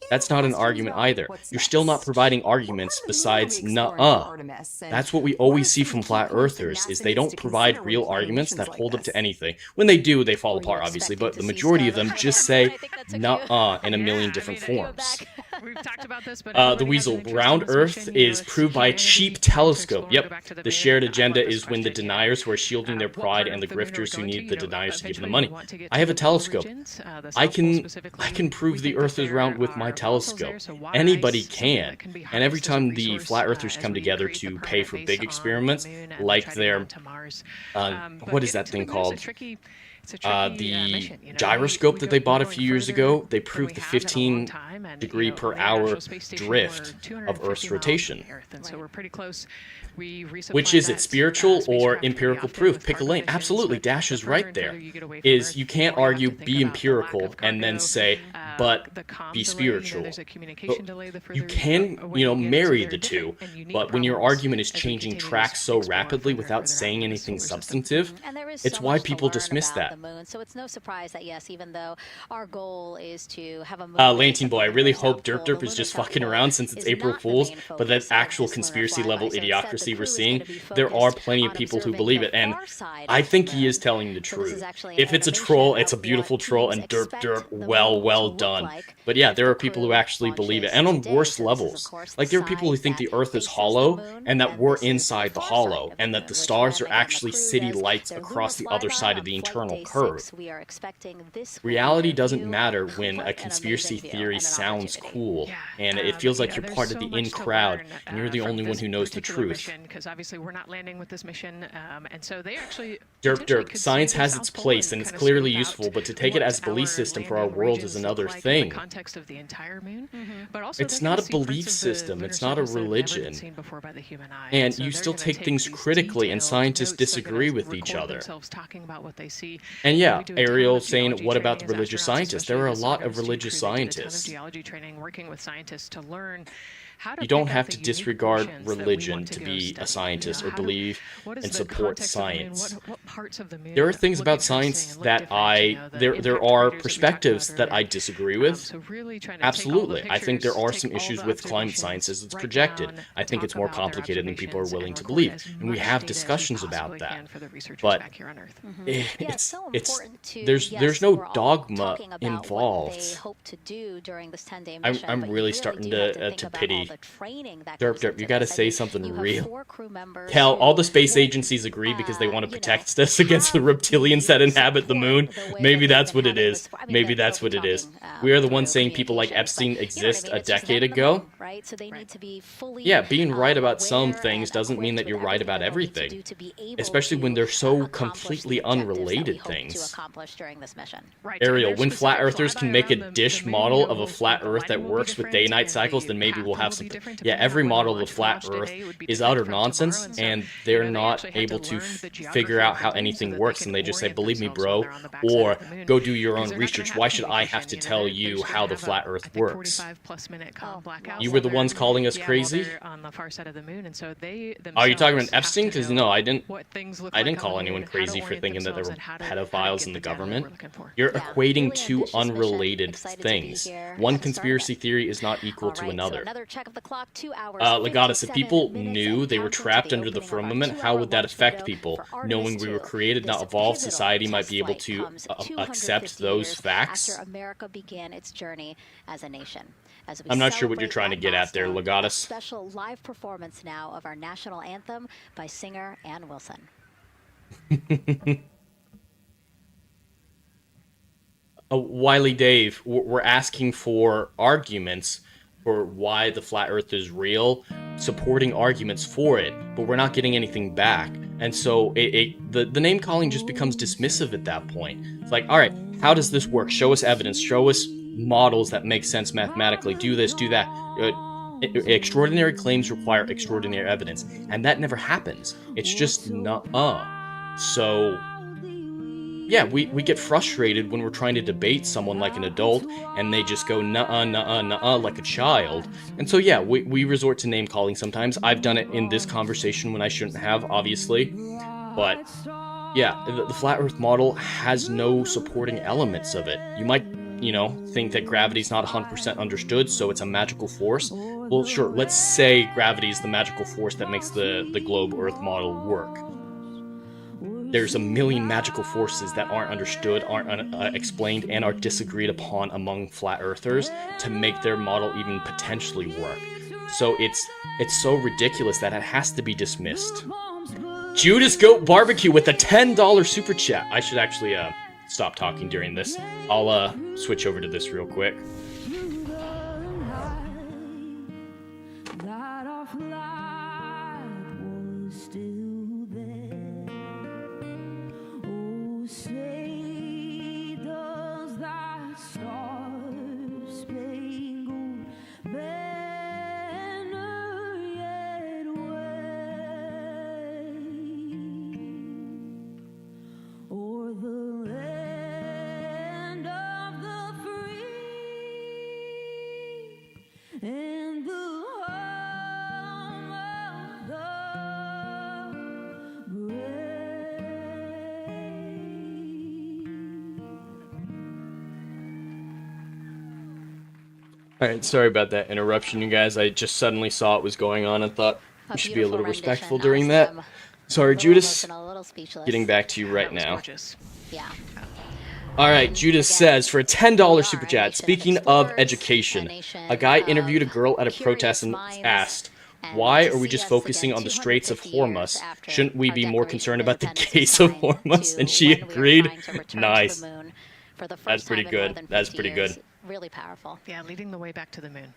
That's not an argument either. You're still not providing arguments besides nuh-uh. That's what we always see from flat earthers, is they don't provide real arguments that hold up to anything. When they do, they fall apart, obviously, but the majority of them just say nuh-uh in a million different forms. The Weasel, round Earth is proved by a cheap telescope. Yep, the shared agenda is when the deniers who are shielding their pride and the grifters who need the deniers to give them the money. I have a telescope. I can prove the Earth is round with my telescope. Anybody can. And every time the flat earthers come together to pay for big experiments, like their, what is that thing called? The gyroscope that they bought a few years ago, they proved the 15 degree per hour drift of Earth's rotation. Which is it, spiritual or empirical proof? Pick a lane. Absolutely, Dash is right there. Is you can't argue be empirical and then say, but be spiritual. You can, marry the two, but when your argument is changing tracks so rapidly without saying anything substantive, it's why people dismiss that. the moon. So it's no surprise that, yes, even though our goal is to have a moon... Lantine Boy, I really hope Derp is just fucking around since it's April Fool's, but that actual conspiracy level idiocracy we're seeing, there are plenty of people who believe it, and I think he is telling the truth. If it's a troll, it's a beautiful troll, and Derp, well done. But yeah, there are people who actually believe it, and on worse levels. Like, there are people who think the Earth is hollow, and that we're inside the hollow, and that the stars are actually city lights across the other side of the internal curve. Reality doesn't matter when a conspiracy theory sounds cool, and it feels like you're part of the in crowd, and you're the only one who knows the truth. Because obviously we're not landing with this mission, and so they actually... Derp, science has its place, and it's clearly useful, but to take it as a belief system for our world is another thing. Context of the entire moon, but also it's not a belief system, it's not a religion. And you still take things critically, and scientists disagree with each other. And yeah, Ariel saying, what about the religious scientists? There are a lot of religious scientists. Geology training, working with scientists to learn you don't have to disregard religion to be a scientist or believe and support science. There are things about science that there are perspectives that I disagree with. Absolutely. I think there are some issues with climate science as it's projected. I think it's more complicated than people are willing to believe. And we have discussions about that. But there's no dogma involved. I'm really starting to pity Derp, you gotta say something real. Hell, all the space agencies agree because they want to protect us against the reptilians that inhabit the moon. Maybe that's what it is. Maybe that's what it is. We are the ones saying people like Epstein exist a decade ago. Yeah, being right about some things doesn't mean that you're right about everything. Especially when they're so completely unrelated things. Ariel, when flat earthers can make a dish model of a flat earth that works with day-night cycles, then maybe we'll have something. Yeah, every model of the flat earth is utter nonsense, and they're not able to figure out how anything works, and they just say, believe me, bro, or go do your own research. Why should I have to tell you how the flat earth works? You were the ones calling us crazy? Are you talking about Epstein? Because no, I didn't call anyone crazy for thinking that there were pedophiles in the government. You're equating two unrelated things. One conspiracy theory is not equal to another. Legatus, if people knew they were trapped under the firmament, how would that affect people? Knowing we were created, not evolved, society might be able to accept those facts? I'm not sure what you're trying to get at there, Legatus. Special live performance now of our national anthem by singer Ann Wilson. Wiley Dave, we're asking for arguments for why the flat earth is real, supporting arguments for it, but we're not getting anything back. And so the name calling just becomes dismissive at that point. It's like, all right, how does this work? Show us evidence, show us models that make sense mathematically, do this, do that. Extraordinary claims require extraordinary evidence, and that never happens. It's just So yeah, we get frustrated when we're trying to debate someone like an adult, and they just go nuh-uh like a child. And so yeah, we resort to name calling sometimes. I've done it in this conversation when I shouldn't have, obviously. But yeah, the flat earth model has no supporting elements of it. You might, think that gravity's not 100% understood, so it's a magical force. Well, sure, let's say gravity is the magical force that makes the globe earth model work. There's a million magical forces that aren't understood, aren't explained, and are disagreed upon among flat earthers to make their model even potentially work. So it's so ridiculous that it has to be dismissed. Judas Goat Barbecue with a $10 super chat. I should actually stop talking during this. I'll switch over to this real quick. Alright, sorry about that interruption, you guys. I just suddenly saw what was going on and thought we should be a little respectful during that. Sorry, Judas. Getting back to you right now. Yeah. Alright, Judas says, for a $10 super chat, speaking of education, a guy interviewed a girl at a protest and asked, why are we just focusing on the Straits of Hormuz? Shouldn't we be more concerned about the case of Hormuz? And she agreed. Nice. That's pretty good. That's pretty good. Really powerful. Yeah, leading the way back to the moon.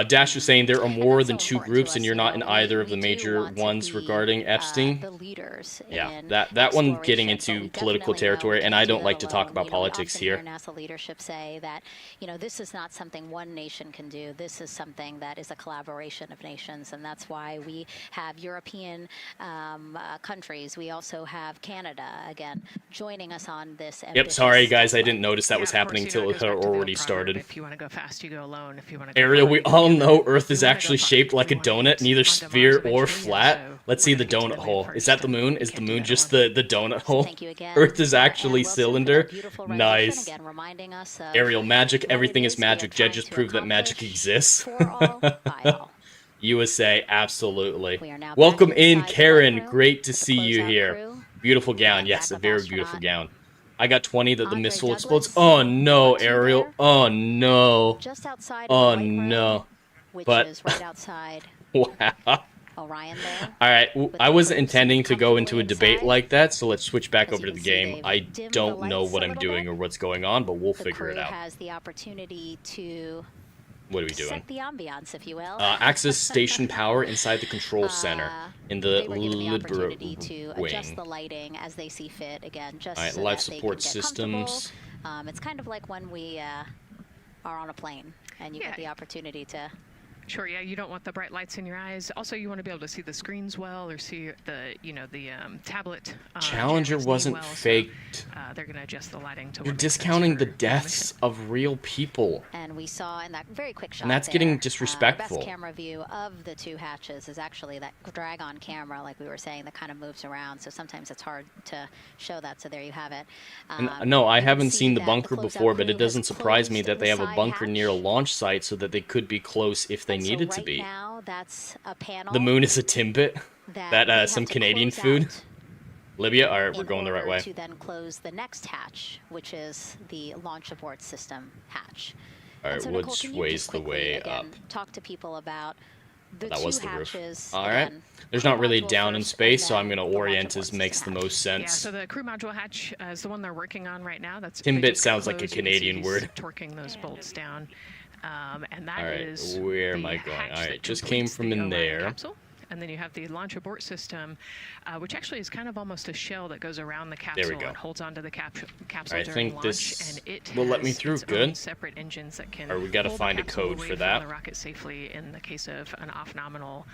Dash was saying there are more than 2 groups, and you're not in either of the major ones regarding Epstein. The leaders. Yeah, that one getting into political territory, and I don't like to talk about politics here. NASA leadership say that, you know, this is not something one nation can do. This is something that is a collaboration of nations, and that's why we have European countries. We also have Canada again joining us on this. Yep, sorry guys, I didn't notice that was happening until it had already started. If you want to go fast, you go alone. If you want to go Ariel, we all know Earth is actually shaped like a donut, neither sphere or flat. Let's see the donut hole. Is that the moon? Is the moon just the donut hole? Earth is actually cylinder. Nice. Ariel, magic, everything is magic. Jed just proved that magic exists. USA, absolutely. Welcome in, Karen. Great to see you here. Beautiful gown. Yes, a very beautiful gown. I got 20 that the missile explodes. Oh no, Ariel. Oh no. Oh no. But is right outside. Wow. Orion there. Alright, I wasn't intending to go into a debate like that, so let's switch back over to the game. I don't know what I'm doing or what's going on, but we'll figure it out. Has the opportunity to what are we doing? set the ambiance, if you will. Access station power inside the control center in the Libra to wing. adjust the lighting as they see fit. Again, just Alright, so life that they support can get systems. It's kind of like when we are on a plane and you get the opportunity to. Sure, yeah, you don't want the bright lights in your eyes. Also, you want to be able to see the screens well, or see the, the tablet. Challenger wasn't well, faked. So, they're going to adjust the lighting to. You're discounting the deaths of real people. And we saw in that very quick shot. And that's getting disrespectful. Best camera view of the 2 hatches is actually that drag-on camera, like we were saying, that kind of moves around. So sometimes it's hard to show that. So there you have it. No, I haven't seen the bunker before, but it doesn't surprise me that they have a bunker near a launch site so that they could be close if they needed to be. Now, that's a panel the moon is a Timbit. That some Canadian food. Libya, all right, we're going the right way. To then close the next hatch, which is the launch abort system hatch. All right, which way's the way up? Talk to people about the that was the hatches. Roof. All right. There's not really down in space, so I'm going to orient as makes the most sense. Yeah, so the crew module hatch is the one they're working on right now. That's Timbit sounds like a Canadian word. Torquing those bolts down. And that all right, is where am I going? All right, just came from in there. Capsule. And then you have the launch abort system, which actually is kind of almost a shell that goes around the capsule and holds onto the capsule I during think launch. this and it will let me through. Good. Separate engines that can. Or we got to find a code for that. The rocket safely in the case of an off-nominal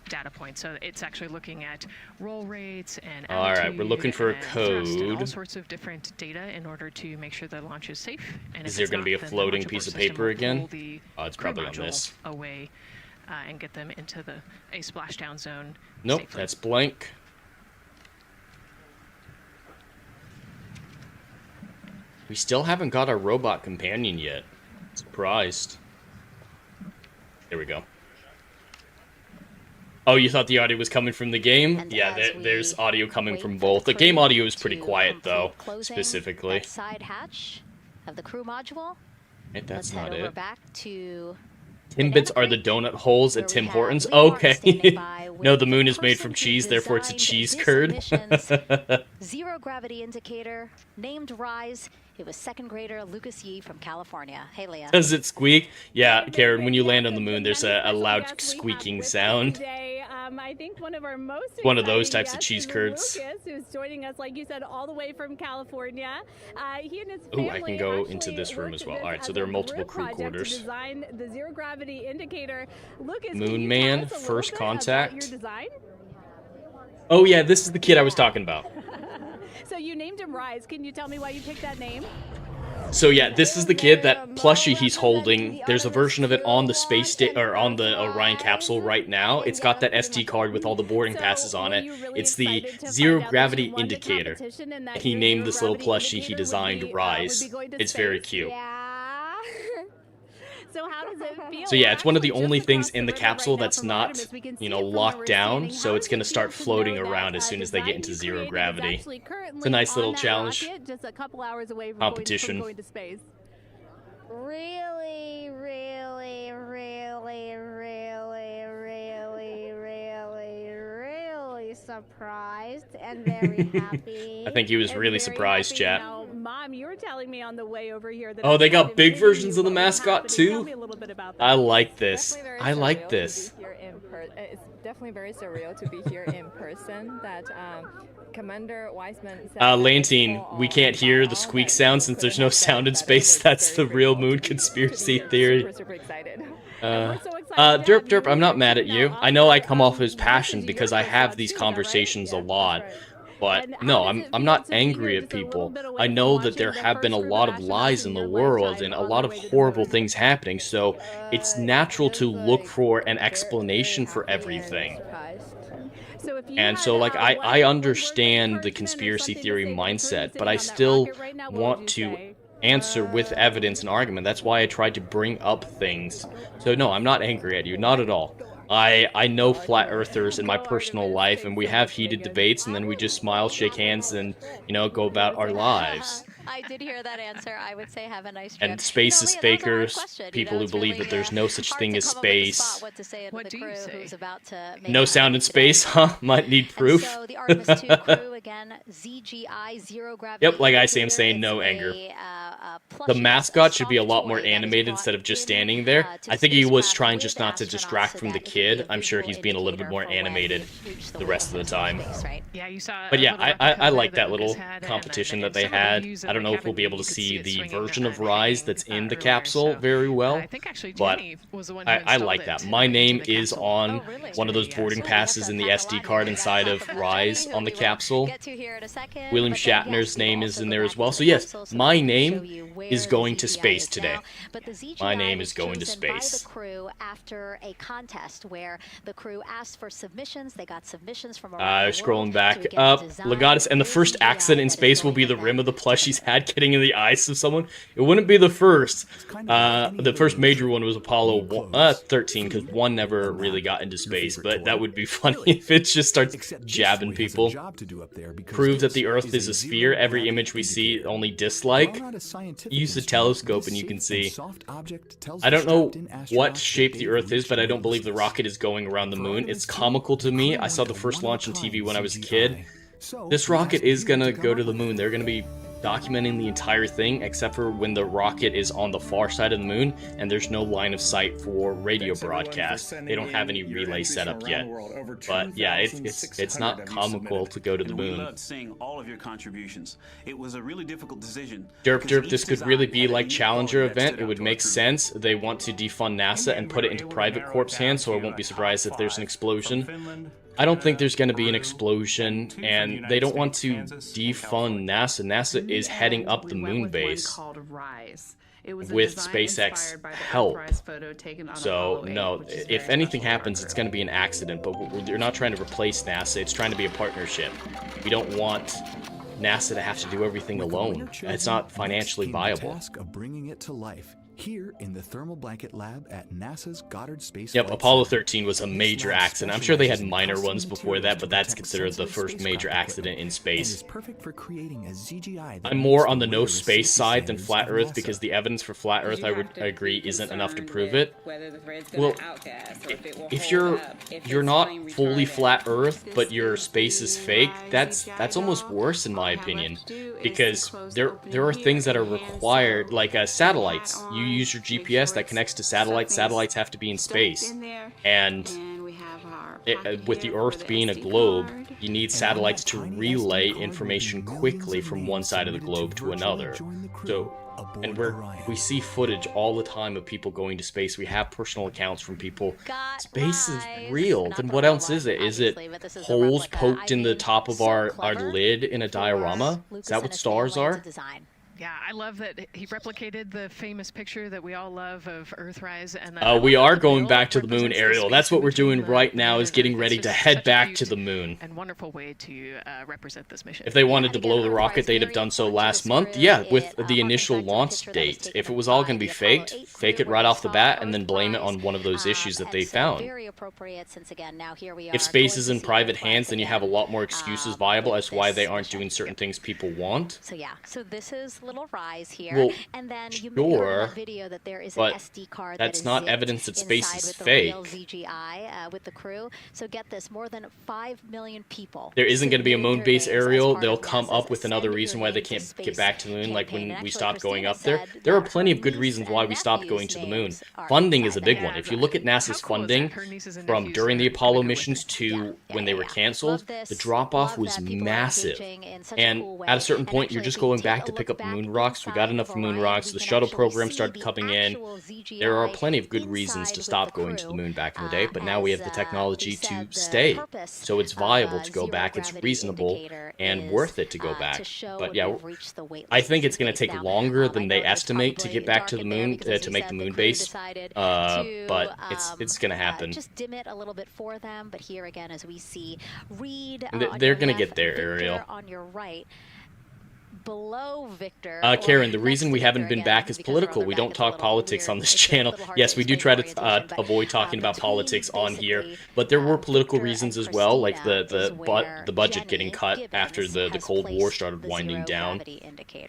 data point. So it's actually looking at roll rates and all right, we're looking for a code. All sorts of different data in order to make sure the launch is safe. And is there going to be a floating piece of paper again? Oh, it's probably on this. Away and get them into a splashdown zone. Nope, safely. That's blank. We still haven't got our robot companion yet. Surprised. There we go. Oh, you thought the audio was coming from the game? And yeah, there's audio coming from both. The game audio is pretty quiet, though, specifically. That side hatch of the crew module. Hey, that's not head over it. Back to Timbits are the donut holes at Tim Hortons? Okay. No, the moon is made from cheese, therefore it's a cheese curd. Zero gravity indicator, named Rise. It was second grader Lucas Yee from California. Hey, Leah. Does it squeak? Yeah, Karen, when you land on the moon, there's a loud squeaking sound. I think one of our most one of those types of cheese curds. Lucas, who's joining us, like you said, all the way from California. He and his family I can go into this room as well. All right, so there are multiple crew quarters. To design the zero gravity indicator. Lucas, Moon Man, first contact. Oh yeah, this is the kid I was talking about. So you named him Rise. Can you tell me why you picked that name? So yeah, this is the kid, that plushie he's holding. There's a version of it on the space or on the Orion capsule right now. It's got that SD card with all the boarding passes on it. It's the zero gravity indicator. He named this little plushie he designed Rise. It's very cute. Yeah. So how does it feel? So yeah, it's one of the only things in the capsule that's not, you know, locked down, so it's going to start floating around as soon as they get into zero gravity. It's a nice little challenge. Just a couple hours away from competition. going to space. Really, really, really, really, really, really, really surprised and very happy. I think he was really surprised, chat. Now, Mom, you were telling me on the way over here that Oh, they got big versions of the mascot too? I like this. I like this. It's definitely very surreal to be here in person. That Commander Wiseman said Lantine, we can't hear the squeak sound since there's no sound in space. That's the real moon conspiracy theory. Super excited. Derp, I'm not mad at you. I know I come off as passionate because I have these conversations a lot. But no, I'm not angry at people. I know that there have been a lot of lies in the world and a lot of horrible things happening, so it's natural to look for an explanation for everything. And so, like, I understand the conspiracy theory mindset, but I still want to answer with evidence and argument. That's why I tried to bring up things. So no, I'm not angry at you, not at all. I know flat earthers in my personal life, and we have heated debates, and then we just smile, shake hands, and, you know, go about our lives. I did hear that answer. I would say have a nice trip. And space is fakers, people who believe that there's no such thing as space. What do you say? No sound in space, huh? Might need proof. So the Artemis 2 crew, again, ZGI, zero gravity. Yep, like I say, I'm saying no anger. The mascot should be a lot more animated instead of just standing there. I think he was trying just not to distract from the kid. I'm sure he's being a little bit more animated the rest of the time. Yeah, you saw. But yeah, I like that little competition that they had. I don't know if we'll be able to see the version of Rise that's in the capsule very well, but I like that. My name is on one of those boarding passes in the SD card inside of Rise on the capsule. William Shatner's name is in there as well. So yes, my name is going to space today. My name is going to space. After a contest where the crew asked for submissions, they got submissions from scrolling back up, Legatus, and the first accident in space will be the rim of the plush he's had getting in the eyes of someone. It wouldn't be the first. The first major one was Apollo 13, because one never really got into space, but that would be funny if it just starts jabbing people. Proves that the Earth is a sphere. Every image we see only dislike. Use the telescope and you can see. I don't know what shape the Earth is, but I don't believe the rocket is going around the moon. It's comical to me. I saw the first launch on TV when I was a kid. This rocket is gonna go to the moon. They're gonna be documenting the entire thing, except for when the rocket is on the far side of the moon and there's no line of sight for radio broadcast. They don't have any relay set up yet. But yeah, it's not comical to go to the moon. Loved seeing all of your contributions. It was a really difficult decision. Derp, this could really be like Challenger event. It would make sense. They want to defund NASA and put it into private corps hands, so I won't be surprised if there's an explosion. I don't think there's going to be an explosion, and they don't want to defund NASA. NASA is heading up the moon base with SpaceX help. So, no, if anything happens, it's going to be an accident, but they're not trying to replace NASA. It's trying to be a partnership. We don't want NASA to have to do everything alone. It's not financially viable. Here in the thermal blanket lab at NASA's Goddard Space Yep, Apollo 13 was a major accident. I'm sure they had minor ones before that, but that's considered the first major accident in space. I'm more on the no space side than flat Earth because the evidence for flat Earth, I would agree, isn't enough to prove it. Well, if you're not fully flat Earth, but your space is fake, that's almost worse in my opinion, because there are things that are required, like satellites. You use your GPS that connects to satellites. Satellites have to be in space, and with the Earth being a globe, you need satellites to relay information quickly from one side of the globe to another. So, and we see footage all the time of people going to space. We have personal accounts from people. Space is real. Then what else is it? Is it holes poked in the top of our lid in a diorama? Is that what stars are? Yeah, I love that he replicated the famous picture that we all love of Earthrise. And we are going back to the moon, Ariel. That's what we're doing right now, is getting ready to head back to the moon. And wonderful way to represent this mission. If they wanted to blow the rocket, they'd have done so last month. Yeah, with the initial launch date. If it was all going to be faked, fake it right off the bat, and then blame it on one of those issues that they found. Very appropriate, since again, now here we are. If space is in private hands, then you have a lot more excuses viable as to why they aren't doing certain things people want. So yeah, so this is little Rise here, well, and then you sure, in the video that there is an SD card that's that is not evidence that space is with fake. The real ZGI with the crew. So get this, more than 5 million people. There isn't going to be a moon base, Ariel. They'll come up with another reason why they can't get back to the moon, like when we stopped going up there. There are plenty of good reasons why we stopped going to the moon. Funding is a big one. If you look at NASA's funding from during the Apollo missions to when they were canceled, the drop-off was massive. And at a certain point, you're just going back to pick up moon rocks. We got enough moon rocks. The shuttle program started coming in. There are plenty of good reasons to stop going to the moon back in the day, but now we have the technology to stay. So it's viable to go back. It's reasonable and worth it to go back. But yeah, I think it's going to take longer than they estimate to get back to the moon, to make the moon base. But it's going to happen. Just dim it a little bit for them, but here again, as we see, Reed. They're going to get there, Ariel. On your right. Below Victor. Karen, the reason we haven't been back is political. We don't talk politics on this channel. Yes, we do try to avoid talking about politics on here, but there were political reasons as well, like the budget getting cut after the Cold War started winding down.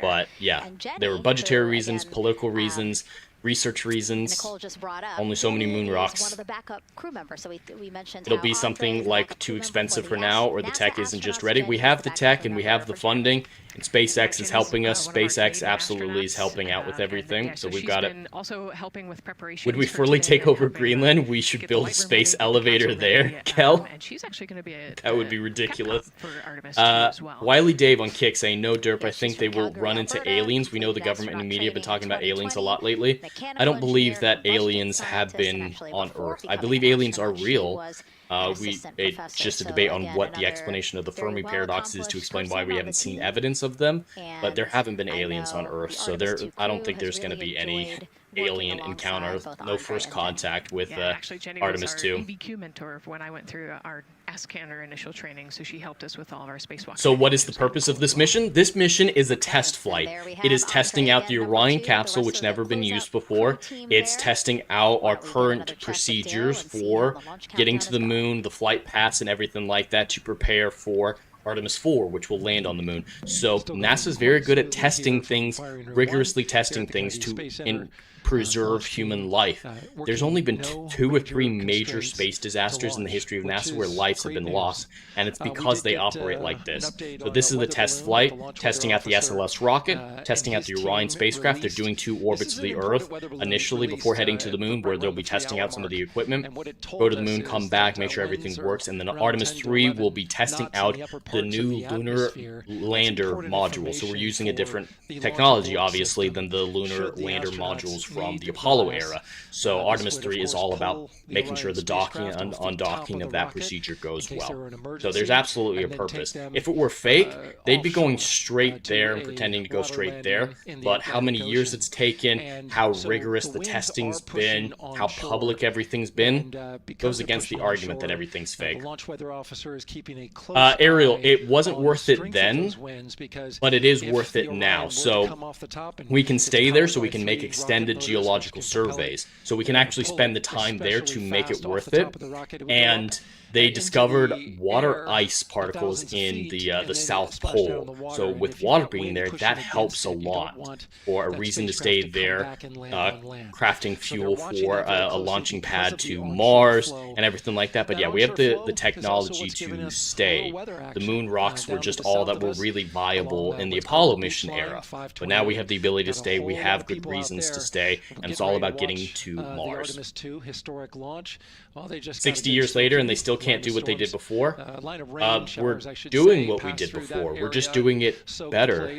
But yeah, there were budgetary reasons, political reasons, research reasons. Nicole just brought up, only so many moon rocks. One of the backup crew members. So we mentioned it'll be something like too expensive for now, or the tech isn't just ready. We have the tech and we have the funding, and SpaceX is helping us. SpaceX absolutely is helping out with everything, so we've got it. Also helping with preparation. Would we fully take over Greenland? We should build a space elevator there, Kel. And she's actually going to be that would be ridiculous. For Artemis as well. Wiley Dave on Kick saying, no derp, I think they will run into aliens. We know the government and the media have been talking about aliens a lot lately. I don't believe that aliens have been on Earth. I believe aliens are real. It's just a debate on what the explanation of the Fermi paradox is to explain why we haven't seen evidence of them, but there haven't been aliens on Earth, so I don't think there's going to be any alien encounter, no first contact with Artemis 2. EBQ mentor when I went through our AskCanner initial training, so she helped us with all of our spacewalks. So what is the purpose of this mission? This mission is a test flight. It is testing out the Orion capsule, which never been used before. It's testing out our current procedures for getting to the moon, the flight paths and everything like that to prepare for Artemis 4, which will land on the moon. So NASA's very good at testing things, rigorously testing things to preserve human life. There's only been 2 or 3 major space disasters in the history of NASA where lives have been lost, and it's because they operate like this. So this is the test flight, testing out the SLS rocket, testing out the Orion spacecraft. They're doing 2 orbits of the Earth initially before heading to the moon, where they'll be testing out some of the equipment, go to the moon, come back, make sure everything works, and then Artemis 3 will be testing out the new lunar lander module. So we're using a different technology, obviously, than the lunar lander modules from the Apollo era. So Artemis 3 is all about making sure the docking and undocking of that procedure goes well. So there's absolutely a purpose. If it were fake, they'd be going straight there and pretending to go straight there. But how many years it's taken, how rigorous the testing's been, how public everything's been, goes against the argument that everything's fake. Ariel, it wasn't worth it then, but it is worth it now. So we can stay there so we can make extended geological surveys. So we can actually spend the time there to make it worth it. And they discovered water ice particles in the South Pole. So with water being there, that helps a lot for a reason to stay there, crafting fuel for a launching pad to Mars and everything like that. But yeah, we have the technology to stay. The moon rocks were just all that were really viable in the Apollo mission era. But now we have the ability to stay. We have good reasons to stay, and it's all about getting to Mars. 60 years later, and they still can't do what they did before. We're doing what we did before. We're just doing it better.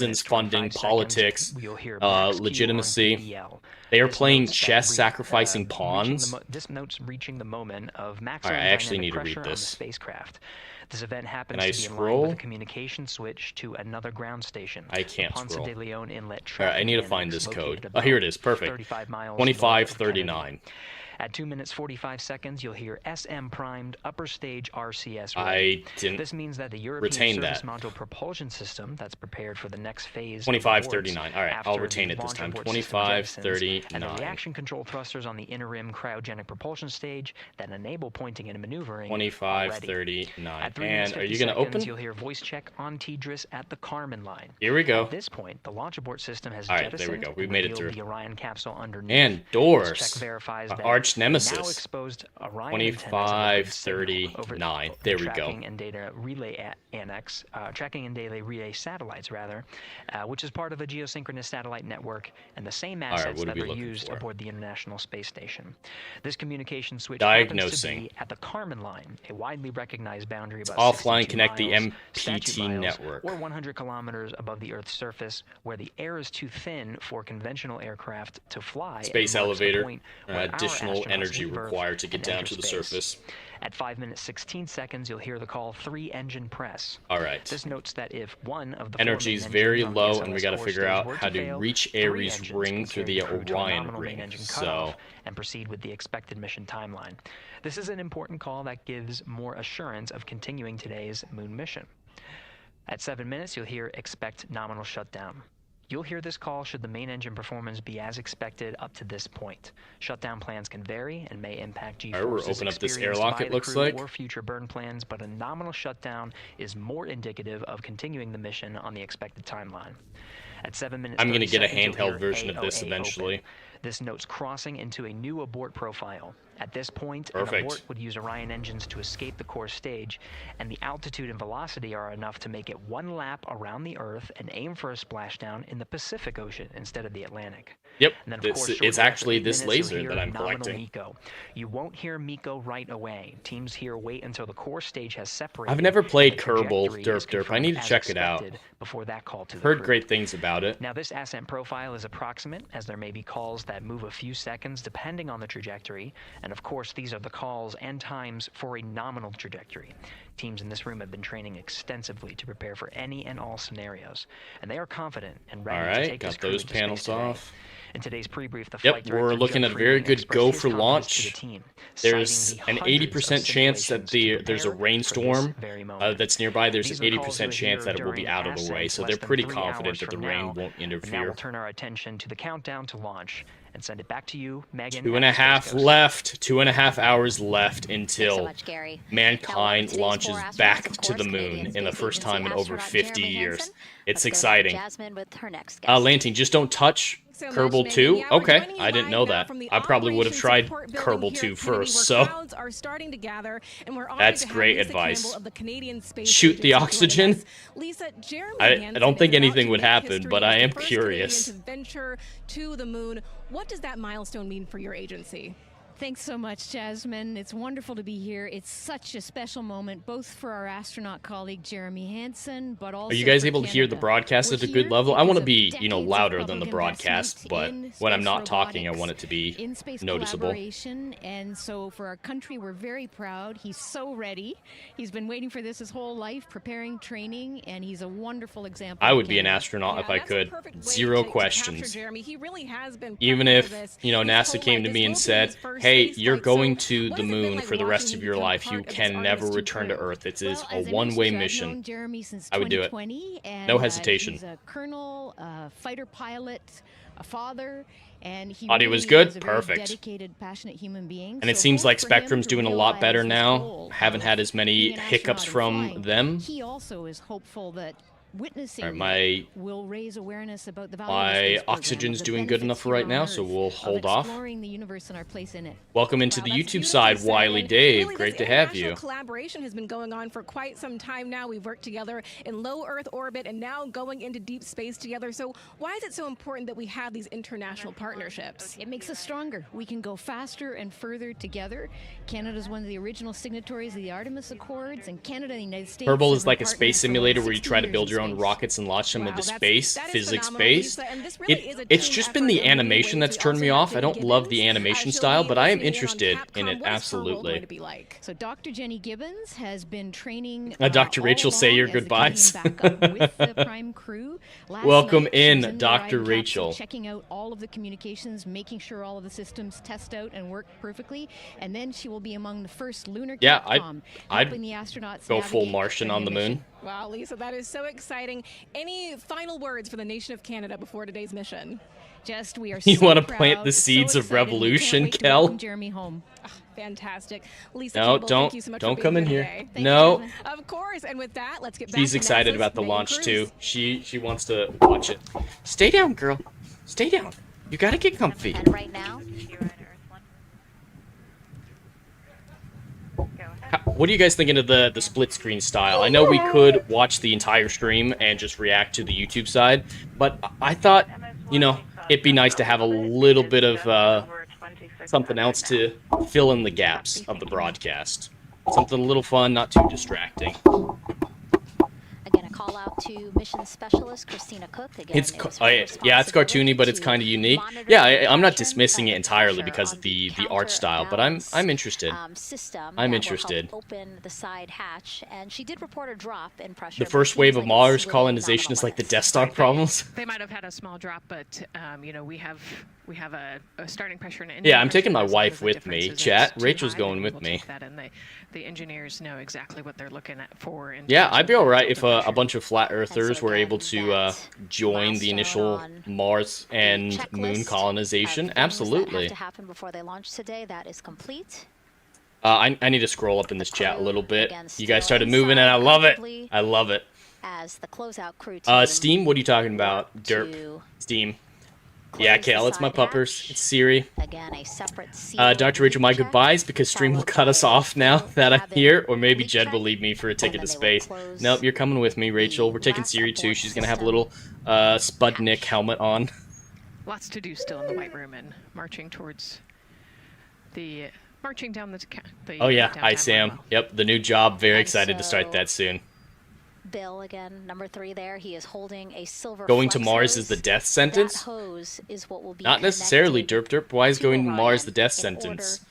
reasons, funding, politics, legitimacy. They are playing chess, sacrificing pawns. This note's reaching the moment of maximum Alright, I actually need to pressure read on the this. spacecraft. This event happens Can I to be in line scroll? with a communication switch to another ground station. I can't Ponce scroll. de Leon Inlet Alright, I need to find this code. Oh, here it is. Perfect. 35 miles 2539. At 2 minutes 45 seconds, you'll hear SM primed upper stage RCS. I didn't This means that the European retain Service that. Module propulsion system that's prepared for the next phase. 2539. All right, I'll retain it this time. 2539. And the reaction control thrusters on the inner rim cryogenic propulsion stage that enable pointing and maneuvering. 2539. And are you going to open? You'll hear voice check on Tidris at the Kármán line. Here we go. At this point, the launch abort system has All right, there we go. We made it through. The Orion capsule underneath. And doors. This check verifies that arch nemesis. now exposed Orion 2539. There we go. Tracking and data relay annex, tracking and data relay satellites rather, which is part of a geosynchronous satellite network and the same assets that are used aboard the International Space Station. This communication switch happens to be at the Kármán line, a widely recognized boundary about offline connect the miles, MPT network. or 100 kilometers above the Earth's surface, where the air is too thin for conventional aircraft to fly. Space elevator, additional energy required to get down to the surface. At 5 minutes 16 seconds, you'll hear the call 3-engine press. All right. This notes that if one of the energy is very low, and we got to figure out how to reach Ares' ring through the Orion ring. So, and proceed with the expected mission timeline. This is an important call that gives more assurance of continuing today's moon mission. At 7 minutes, you'll hear expect nominal shutdown. You'll hear this call should the main engine performance be as expected up to this point. Shutdown plans can vary and may impact G-forces we're opening up this airlock, it looks like, or future burn plans, but a nominal shutdown is more indicative of continuing the mission on the expected timeline. At 7 minutes, I'm going to get a handheld version of this AOA eventually. Open. This notes crossing into a new abort profile. At this point, Perfect. an abort would use Orion engines to escape the core stage, and the altitude and velocity are enough to make it one lap around the Earth and aim for a splashdown in the Pacific Ocean instead of the Atlantic. Yep, And then, it's actually this laser that I'm nominal collecting. MECO. You won't hear MECO right away. Teams here wait until the core stage has separated. I've never played and the Kerbal trajectory is Derp. I need to confirmed check as it out. expected before that call to the Heard crew. great things about it. Now, this ascent profile is approximate, as there may be calls that move a few seconds depending on the trajectory, and of course these are the calls and times for a nominal trajectory. Teams in this room have been training extensively to prepare for any and all scenarios, and they are confident and ready to take this got crew those into panels space today. off. In today's pre-brief, the Yep, flight we're director, looking Joe at a very Freeman, good expressed go his for confidence to the launch. team, There's citing an the hundreds 80% of chance that simulations to there's a prepare for rainstorm this very moment. that's nearby. There's These an are calls 80% you'll chance hear that it will be during out of the way, ascent so less they're than pretty 3 confident hours that the from rain now. won't And now interfere. we'll turn our attention to the countdown to launch and send it back to you, Megan. 2.5 left. 2.5 hours left until so much, Gary. mankind Now, launches today's 4 back astronauts, of to the course, moon Canadian in the Space first time in Agency over astronaut 50 Jeremy years. Hansen. It's Let's go to exciting. Jasmine with her next guest. Lantine, just don't touch Kerbal 2? Okay, I didn't know that. I probably would have tried Kerbal 2 first, so are starting to gather, and we're that's to have great Lisa advice. Campbell of the Canadian Space Shoot the Agency join oxygen? us. Lisa, Jeremy I Hansen don't think is about anything to would make happen, history but as I the am first curious. Canadian to venture to the moon. What does that milestone mean for your agency? Thanks so much, Jasmine. It's wonderful to be here. It's such a special moment, both for our astronaut colleague Jeremy Hansen, but also Are you guys for able to hear the Canada. broadcast at a good We're level? I here want to because be, of you know, decades of louder than the public broadcast, investment but in when I'm space not talking, I robotics, want it to be in space noticeable. collaboration, and so for our country, we're very proud. He's so ready. He's been waiting for this his whole life, preparing, training, and he's a wonderful example. I of would be an Canada. astronaut if I could. Zero questions. Jeremy. He really has been Even prepping if, for this you know, his NASA whole came life. to This me will and be said, his first hey, space you're flight. going So to what the has it been moon like for the rest watching of you your become life. part You of this can never Artemis return to crew? Earth. It is Well, a as I mentioned, one-way I've known mission. Jeremy since I would do it. 2020, and, No hesitation. he's a colonel, a fighter pilot, a father, and he Audio really was good? is a very Perfect. dedicated, passionate human being. And it So seems both like for him Spectrum's to doing a lot better realize his now. goal Haven't of had as many being an hiccups astronaut and from flying, them. He also is hopeful that witnessing All right, will raise awareness about the value of the my space program, oxygen's the doing good benefits enough for here right on now, Earth, so we'll of hold off. exploring the universe and our place in it. Welcome into the Wow, that's YouTube beautifully side, said. Wiley And Dave. really, Great this to have international you. Collaboration has been going on for quite some time now. We've worked together in low Earth orbit and now going into deep space together. So why is it so important that we have these international partnerships? It makes us stronger. We can go faster and further together. Canada is one of the original signatories of the Artemis Accords, and Canada and the United States. Kerbal have is been like a space partners for simulator over where you 60 try to years build in your their own rockets and launch them into space, that is physics-based. phenomenal, Lisa, and this really is a It's team just been effort the in many animation ways. that's We turned me also off. have I don't Jenny love the Gibbons, animation she'll style, be but I am listening in on interested in Capcom. it, What is her role absolutely. going to be like? So Dr. Jenny Gibbons has been training. Dr. all Rachel, say along your as the goodbyes. Canadian backup with the Prime crew. Last Welcome night, she was in, the Dr. Orion capsule, Rachel. checking out all of the communications, making sure all of the systems test out and work perfectly, and then she will be among the first lunar Yeah, Capcom, I'd helping the astronauts go full navigate Martian their on the new mission. moon. Wow, Lisa, that is so exciting. Any final words for the nation of Canada before today's mission? Just we are You so want to proud, plant the so seeds of excited, and we can't revolution, wait to Kel? welcome Jeremy home. Fantastic. Lisa No, Campbell, thank you so much don't for come being in here. today. No. Of course, and with that, let's get back She's to excited NASA's about the main launch cruise. too. She wants to watch it. Stay down, girl. Stay down. You gotta get comfy. And right now, What are you guys thinking of the split screen style? I know we could watch the entire stream and just react to the YouTube side, but I thought, you know, it'd be nice to have a little bit of something else to fill in the gaps of the broadcast. Something a little fun, not too distracting. again, a call out to mission specialist Christina Cook. Again, It's yeah, it's cartoony, but it's kind of unique. Yeah, I'm not dismissing it entirely because of the art style, but I'm interested. I'm interested. Open the side hatch, and she did report a drop in pressure. The first wave of Mars colonization is like the Death Star problems. They might have had a small drop, but you know, we have a starting pressure and Yeah, I'm taking my wife with me. Chat, Rachel's going with me. The engineers know exactly what they're looking at for. Yeah, I'd be alright if a bunch of flat earthers were able to join the initial Mars and moon colonization. Absolutely. To happen before they launch today, that is complete. I need to scroll up in this chat a little bit. You guys started moving, and I love it. I love it. As the closeout crew Steam, what are you talking about? Derp. Steam. Yeah, Kale, it's my puppers. It's Siri. Again, a separate Dr. Rachel, my goodbyes, because stream will cut us off now that I'm here, or maybe Jed will leave me for a ticket to space. Nope, you're coming with me, Rachel. We're taking Siri too. She's gonna have a little Sputnik helmet on. Lots to do still in the White Room and marching towards the down the. Oh yeah, hi Sam. Yep, the new job. Very excited to start that soon. Bill again, number 3 there. He is holding a silver. Going to Mars is the death sentence? That hose is what will be not necessarily, Derp Derp. Why is going to Mars the death sentence?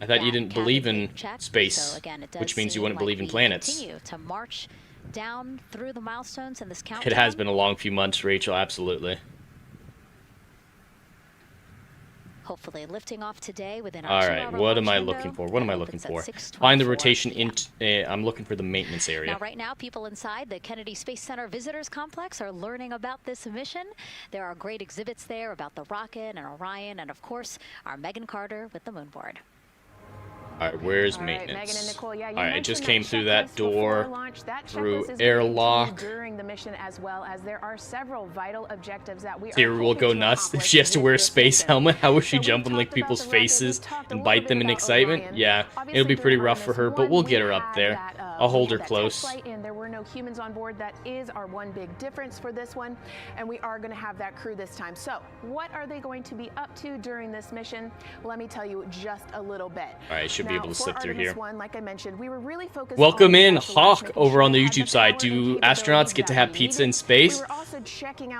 I thought you didn't believe in space, so again, which means you wouldn't believe in planets. Continue to march down through the milestones in this countdown. It has been a long few months, Rachel. Absolutely. Hopefully lifting off today within our All right, what am I looking for? What am I looking for? Find the rotation. I'm looking for the maintenance area. Now, right now, people inside the Kennedy Space Center Visitors Complex are learning about this mission. There are great exhibits there about the rocket and Orion, and of course, our Megan Carter with the moon board. All right, where's maintenance? All right, I just came through that door, through airlock. During the mission, as well as there are several vital objectives that we Siri will go nuts if she has to wear a space helmet. How will she jump on like people's faces and bite them in excitement? Yeah, it'll be pretty rough for her, but we'll get her up there. I'll hold her close. And there were no humans on board. That is our one big difference for this one, and we are going to have that crew this time. So, what are they going to be up to during this mission? Let me tell you just a little bit. All right, should be able to slip through here. Like I mentioned, we were really focused. Welcome in, Hawk, over on the YouTube side. Do astronauts get to have pizza in space?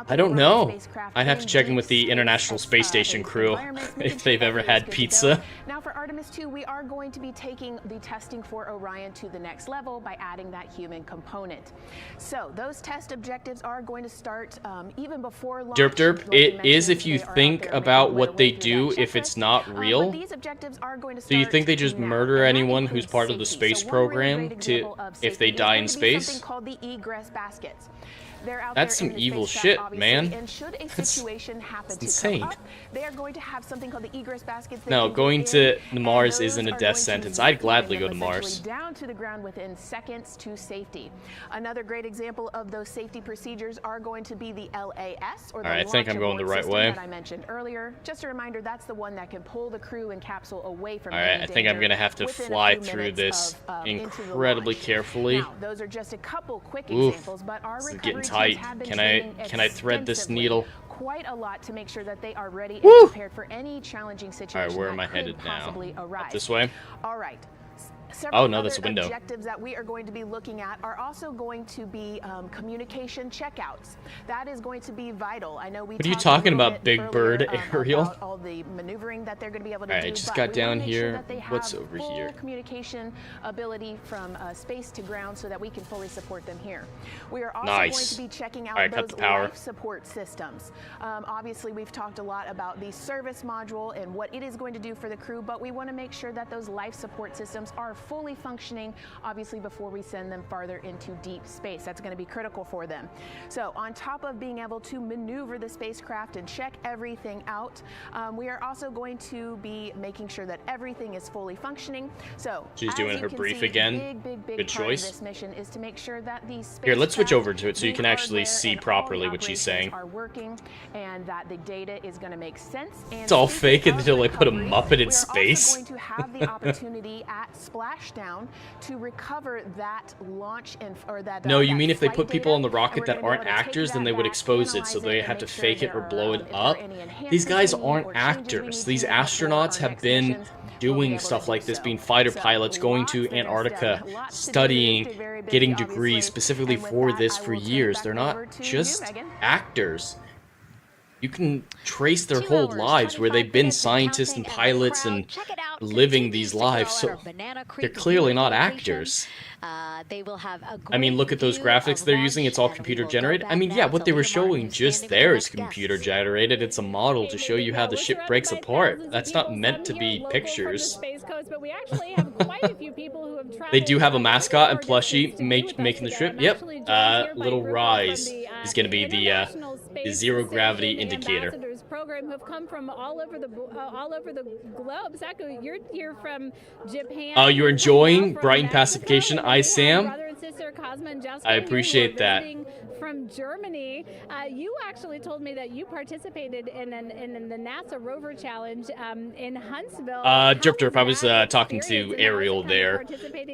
I don't know. I'd have to check in with the International Space Station crew if they've ever had pizza. Now for Artemis 2, we are going to be taking the testing for Orion to the next level by adding that human component. So those test objectives are going to start even before launch. Derp Derp, it is if you think about what they do if it's not real. Do you think they just murder anyone who's part of the space program if they die in space? That's some evil shit, man. That's insane. They are going to have something called the egress baskets. No, going to Mars isn't a death sentence. I'd gladly go to Mars. Down to the ground within seconds to safety. Another great example of those safety procedures are going to be the LAS, or the I think I'm going the right way. that I mentioned earlier. Just a reminder, that's the one that can pull the crew and capsule away from. All right, I think I'm gonna have to fly through this incredibly carefully. Now, those are just a couple quick examples, but our recovery tight. Can I thread this needle? Quite a lot to make sure that they are ready and prepared for any challenging situation. All right, where am I headed now? Up this way? All right. Several no, that's a other window. objectives that we are going to be looking at are also going to be communication checkouts. That is going to be vital. I know we What are you talked talking a little about, bit Big Bird earlier, Ariel? about all the maneuvering that they're going to be able to All do. right, I just but got we down wanna make sure here. that they have What's over full here? communication ability from space to ground so that we can fully support them here. We are also Nice. going to be checking out All right, cut those the power. life support systems. Obviously, we've talked a lot about the service module and what it is going to do for the crew, but we want to make sure that those life support systems are fully functioning, obviously, before we send them farther into deep space. That's going to be critical for them. So on top of being able to maneuver the spacecraft and check everything out, we are also going to be making sure that everything is fully functioning. So She's doing her brief again. Big Good part choice. of this mission is to make sure that the Here, let's switch spacecraft, over to it so you the can actually hardware, see and all properly the what she's operations saying. are working, and that the data is going to make sense. And It's all speaking fake of until they put a recovery, Muppet in we are space. also going to have the opportunity at splashdown to recover that launch or that. No, you that mean if they flight put people data, on the and rocket we're that gonna be aren't able to take actors, then that they would back, expose it, so analyze they and have to make sure fake it or there blow are, it if there are up. any These guys enhancements we need aren't or changes we actors. need These to make for astronauts our have next been missions. doing stuff like this, being fighter pilots, going to Antarctica, studying, getting degrees specifically for this for years. They're not just actors. You can trace their whole lives where they've been scientists and pilots and living these lives, so they're clearly not actors. They will have a I mean, look at those graphics they're using. It's all computer generated. I mean, yeah, what they were showing just there is computer generated. It's a model to show you how the ship breaks apart. That's not meant to be pictures. They do have a mascot and plushie making the trip. Yep. Little Rise is going to be the zero gravity indicator. Program who have come from all over the globe. Saku, you're here from Japan. Oh, you're enjoying Brighton Pacification, Sam. Brother and sister Cosma and Jessica. I appreciate that. From Germany, you actually told me that you participated in the NASA rover challenge in Huntsville. Derp, I was talking to Ariel there,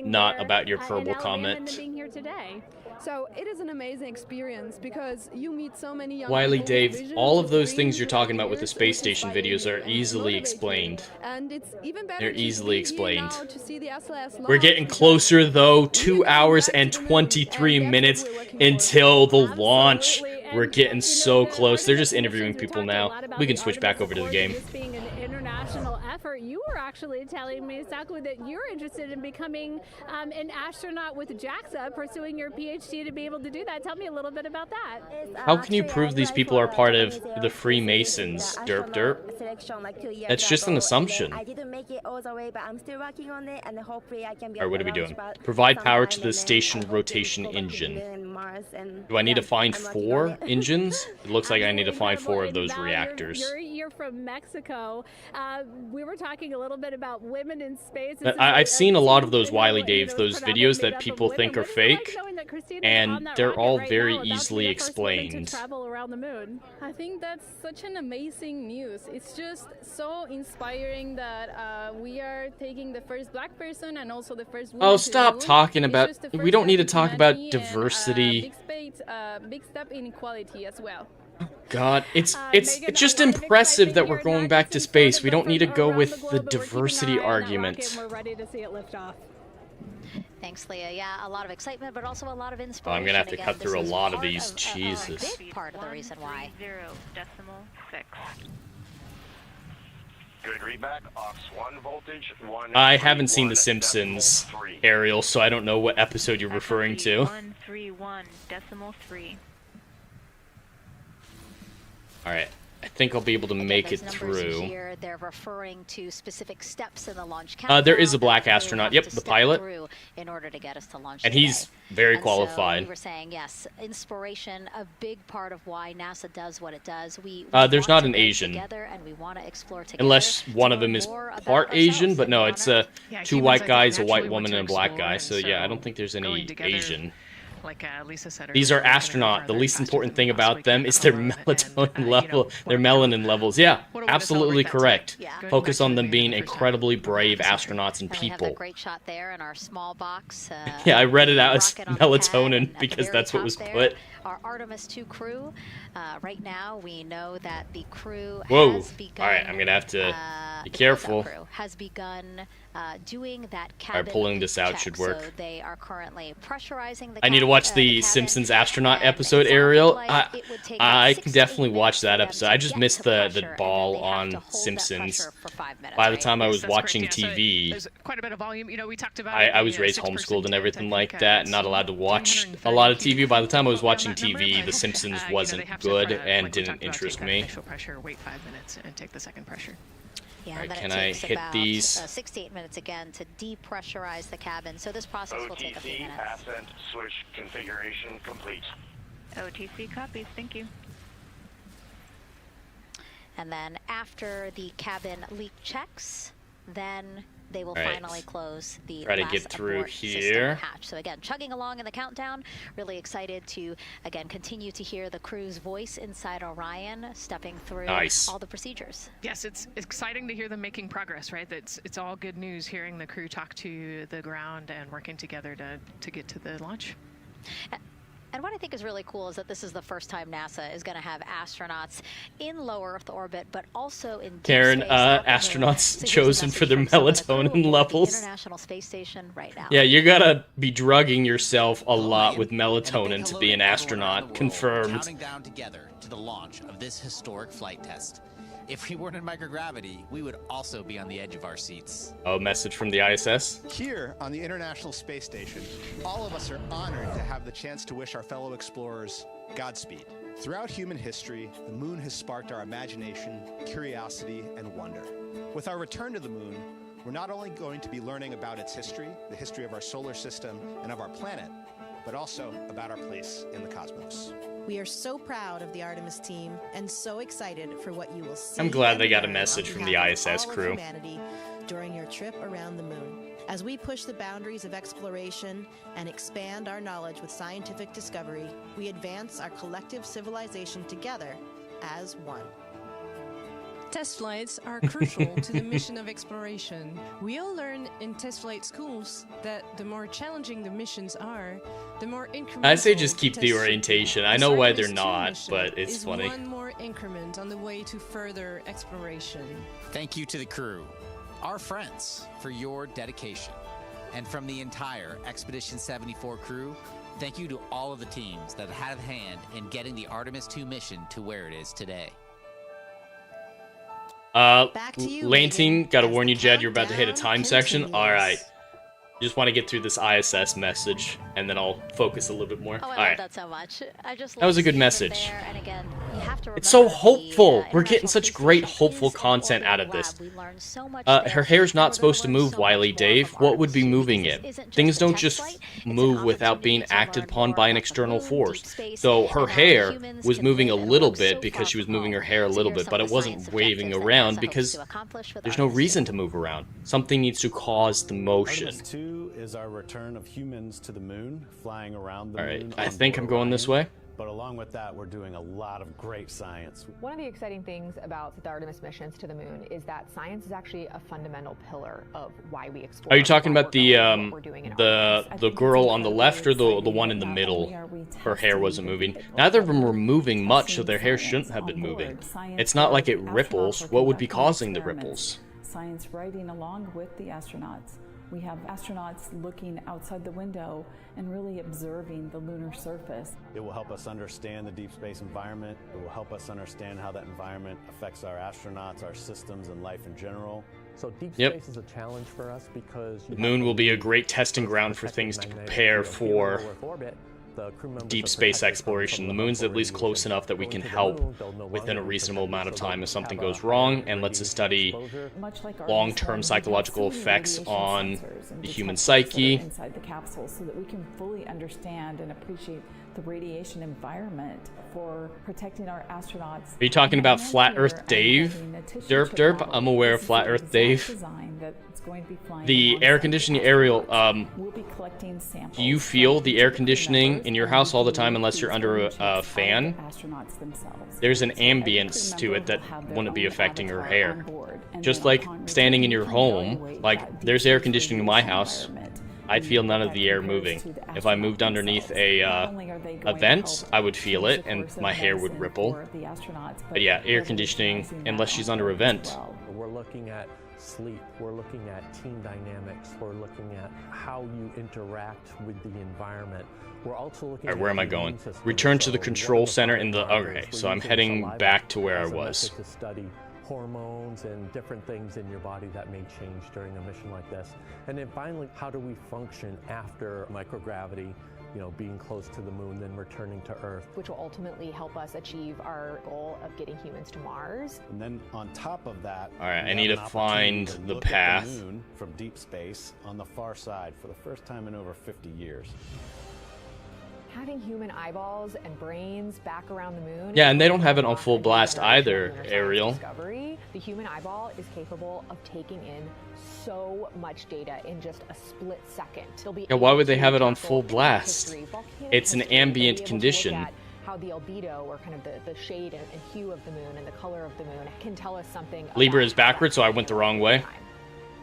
not about your verbal comment. Being here today. So it is an amazing experience because you meet so many young Wiley, people Dave, with visions, all of those dreams, things you're talking about with the careers, space and station inspire videos you are and easily motivate you. explained. And it's even better They're to easily be explained. here now to see the SLS We're getting closer though, 2 hours and 23 minutes until the launch. We're getting so close. They're just interviewing people now. We can switch back over to the game. This being an international effort, you were actually telling me, Saku, that you're interested in becoming an astronaut with JAXA, pursuing your PhD to be able to do that. Tell me a little bit about that. How can you prove these people are part of the Freemasons, Derp? That's just an assumption. I didn't make it all the way, but I'm still working on it, and hopefully I can be. Alright, what are we doing? Provide power to the station rotation engine. Do I need to find 4 engines? It looks like I need to find 4 of those reactors. You're from Mexico. We were talking a little bit about women in space. I've seen a lot of those Wiley Daves, those videos that people think are fake, and they're all very easily explained. I think that's such an amazing news. It's just so inspiring that we are taking the first black person and also the first woman. Oh, stop talking about. We don't need to talk about diversity. Big step in equality as well. God, it's just impressive that we're going back to space. We don't need to go with the diversity argument. We're ready to see it lift off. Thanks, Leah. Yeah, a lot of excitement, but also a lot of Oh, inspiration. I'm gonna have to Again, cut this through a is lot of part these. Jesus. A big part of the reason why. 0.6. Good readback. Aux 1 voltage. 1. I haven't seen The Simpsons, Ariel, so I don't know what episode you're referring to. 131.3. Alright, I think I'll be able to make it Numbers through. Here, they're referring to specific steps in the launch There is a countdown black that we astronaut. have Yep, to the step pilot. through in order to get us to launch And today. he's very And qualified. So we were saying, yes, inspiration, a big part of why NASA does what it does. We There's want not to an work Asian. together and we want to explore together Unless one of them is part Asian, but no, it's 2 humans, white I think, guys, a white naturally woman, want and to a black explore, guy. and So yeah, I don't so think there's any going together, Asian. Like Lisa said These are astronaut. The least important thing about them is their melatonin level, their melanin levels. Yeah, absolutely correct. Focus on them being incredibly brave astronauts and And we have that people. great shot there in our small box. Yeah, I read it out as rocket on the pad melatonin at the because very that's what top was there. put. Our Artemis 2 crew. Right now, we know that the crew Whoa. has begun. Alright, I'm gonna have to Be careful. Crew has begun doing that cabin. Alright, pulling this out check. should work. So they are currently pressurizing the I need to watch the Simpsons astronaut episode, Ariel. I can definitely watch that episode. I just missed the ball on Simpsons. By the time I was watching TV, there's quite a bit of volume. You know, we talked about I was raised homeschooled and everything like that, not allowed to watch a lot of TV. By the time I was watching TV, The Simpsons wasn't good and didn't interest me. Initial pressure, wait 5 minutes, and take the second pressure. Yeah, Alright, and then can it I takes hit about, these? 6 to 8 minutes again to depressurize the cabin. So this process will take a few minutes. Ascent switch configuration complete. OTC copies. Thank you. And then after the cabin leak checks, then they will Alright. finally close the Try to last get through abort system here. hatch. So again, chugging along in the countdown, really excited to, again, continue to hear the crew's voice inside Orion, stepping through all the procedures. Yes, it's exciting to hear them making progress, right? It's all good news hearing the crew talk to the ground and working together to get to the launch. And what I think is really cool is that this is the first time NASA is going to have astronauts in low Earth orbit, but also in deep Karen, space out there. astronauts So here's a chosen message for their from some of the crew melatonin aboard the levels. International Space Station right now. Yeah, you gotta be drugging yourself a lot with melatonin to be an astronaut. Confirmed. Counting down together to the launch of this historic flight test. If we weren't in microgravity, we would also be on the edge of our seats. Oh, message from the ISS. Here on the International Space Station, all of us are honored to have the chance to wish our fellow explorers Godspeed. Throughout human history, the moon has sparked our imagination, curiosity, and wonder. With our return to the moon, we're not only going to be learning about its history, the history of our solar system and of our planet, but also about our place in the cosmos. We are so proud of the Artemis team and so excited for what you will see. I'm glad they got a and learn message on from the behalf of ISS all of crew. humanity during your trip around the moon. As we push the boundaries of exploration and expand our knowledge with scientific discovery, we advance our collective civilization together as one. Test flights are crucial to the mission of exploration. We all learn in test flight schools that the more challenging the missions are, the more incremental. I say just keep the the test orientation. I should be. know why This they're Artemis not, 2 but it's is funny. one more increment on the way to further exploration. Thank you to the crew, our friends, for your dedication. And from the entire Expedition 74 crew, thank you to all of the teams that had a hand in getting the Artemis 2 mission to where it is today. Lantine, gotta warn you, Jed, you're about to hit a time section. Alright. Just want to get through this ISS message, and then I'll focus a little bit more. Oh, I love Alright. that so much. I just That was a love good seeing them message. there. And again, you have to It's so remember hopeful. We're getting such great, hopeful content out of this. Her hair's not supposed to move, Wiley Dave. What would be moving it? Things don't just move without being acted upon by an external force. So her hair was moving a little bit because she was moving her hair a little bit, but it wasn't waving around because there's no reason to move around. Something needs to cause the motion. Artemis 2 is our return of humans to the moon, flying around the moon. I think I'm going this way. But along with that, we're doing a lot of great science. One of the exciting things about the Artemis missions to the moon is that science is actually a fundamental pillar of why we explore. Are you talking about the girl on the left or the one in the middle? Her hair wasn't moving. Neither of them were moving much, so their hair shouldn't have been moving. It's not like it ripples. What would be causing the ripples? Science riding along with the astronauts. We have astronauts looking outside the window and really observing the lunar surface. It will help us understand the deep space environment. It will help us understand how that environment affects our astronauts, our systems, and life in general. So deep space is a challenge for us because The moon will be a great testing ground for things to prepare for deep space exploration. The moon's at least close enough that we can help within a reasonable amount of time if something goes wrong, and lets us study long-term psychological effects on the human psyche. Inside the capsule so that we can fully understand and appreciate the radiation environment for protecting our astronauts. Are you talking about Flat Earth Dave? Derp derp, I'm aware of Flat Earth Dave. The air conditioning, Ariel, do you feel the air conditioning in your house all the time unless you're under a fan? There's an ambience to it that wouldn't be affecting your hair. Just like standing in your home, like there's air conditioning in my house, I'd feel none of the air moving. If I moved underneath a vent, I would feel it, and my hair would ripple. But yeah, air conditioning, unless she's under a vent. We're looking at sleep, we're looking at team dynamics, we're looking at how you interact with the environment. We're also looking Alright, where am I going? Return to the control center in the... Okay, so I'm heading back to where I was. To study hormones and different things in your body that may change during a mission like this. And then finally, how do we function after microgravity, you know, being close to the moon, then returning to Earth. Which will ultimately help us achieve our goal of getting humans to Mars. And then on top of that, alright, I need to find the path. The moon from deep space on the far side for the first time in over 50 years. Having human eyeballs and brains back around the moon. Yeah, and they don't have it on full blast either, Ariel. The human eyeball is capable of taking in so much data in just a split second. Yeah, why would they have it on full blast? It's an ambient condition. How the albedo, or kind of the shade and hue of the moon and the color of the moon, can tell us something. Libra is backwards, so I went the wrong way.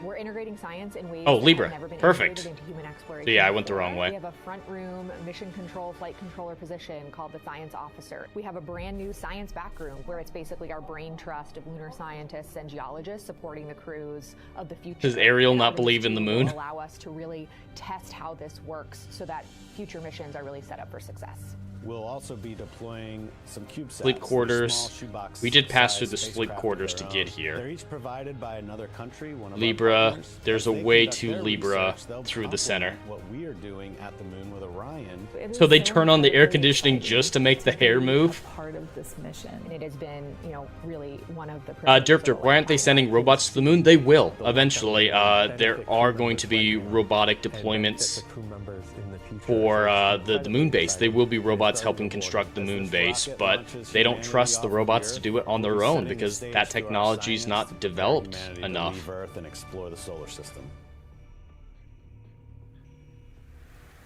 We're integrating science in ways Libra. that have never been Perfect. integrated into human exploration. So yeah, I went the wrong way. We have a front room mission control flight controller position called the science officer. We have a brand new science back room where it's basically our brain trust of lunar scientists and geologists supporting the crews of the future. Does Ariel not believe in the moon? Allow us to really test how this works so that future missions are really set up for success. We'll also be deploying some CubeSats, sleep quarters. We did pass through the sleep quarters to get here. They're each provided by another country. One of Libra, there's a way to Libra through the center. What we are doing at the moon with Orion. So they turn on the air conditioning just to make the hair move? Part of this mission. And it has been, you know, really one of the Derp, why aren't they sending robots to the moon? They will, eventually. There are going to be robotic deployments for the moon base. They will be robots helping construct the moon base, but they don't trust the robots to do it on their own because that technology is not developed enough. Earth and explore the solar system.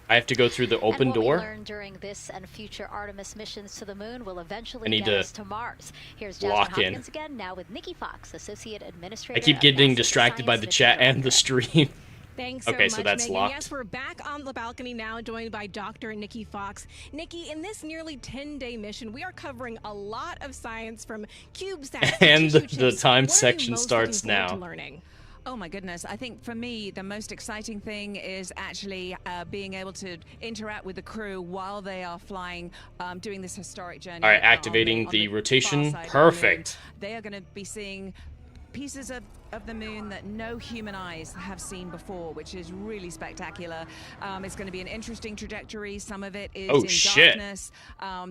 I have to go through the open door. What we learn during this and future Artemis missions to the moon will eventually get us to Mars. Here's Jasmine Hopkins again, now with Nikki Fox, Associate Administrator. I keep getting distracted by the chat and the stream. Thanks so okay, much, so that's Megan. locked. Yes, we're back on the balcony now, joined by Dr. Nikki Fox. Nikki, in this nearly 10-day mission, we are covering a lot of science from CubeSats and the time section starts now. Oh my goodness. I think for me, the most exciting thing is actually being able to interact with the crew while they are flying, doing this historic journey. All right, activating the rotation. Perfect. They are going to be seeing pieces of the moon that no human eyes have seen before, which is really spectacular. It's going to be an interesting trajectory. Some of it is in darkness.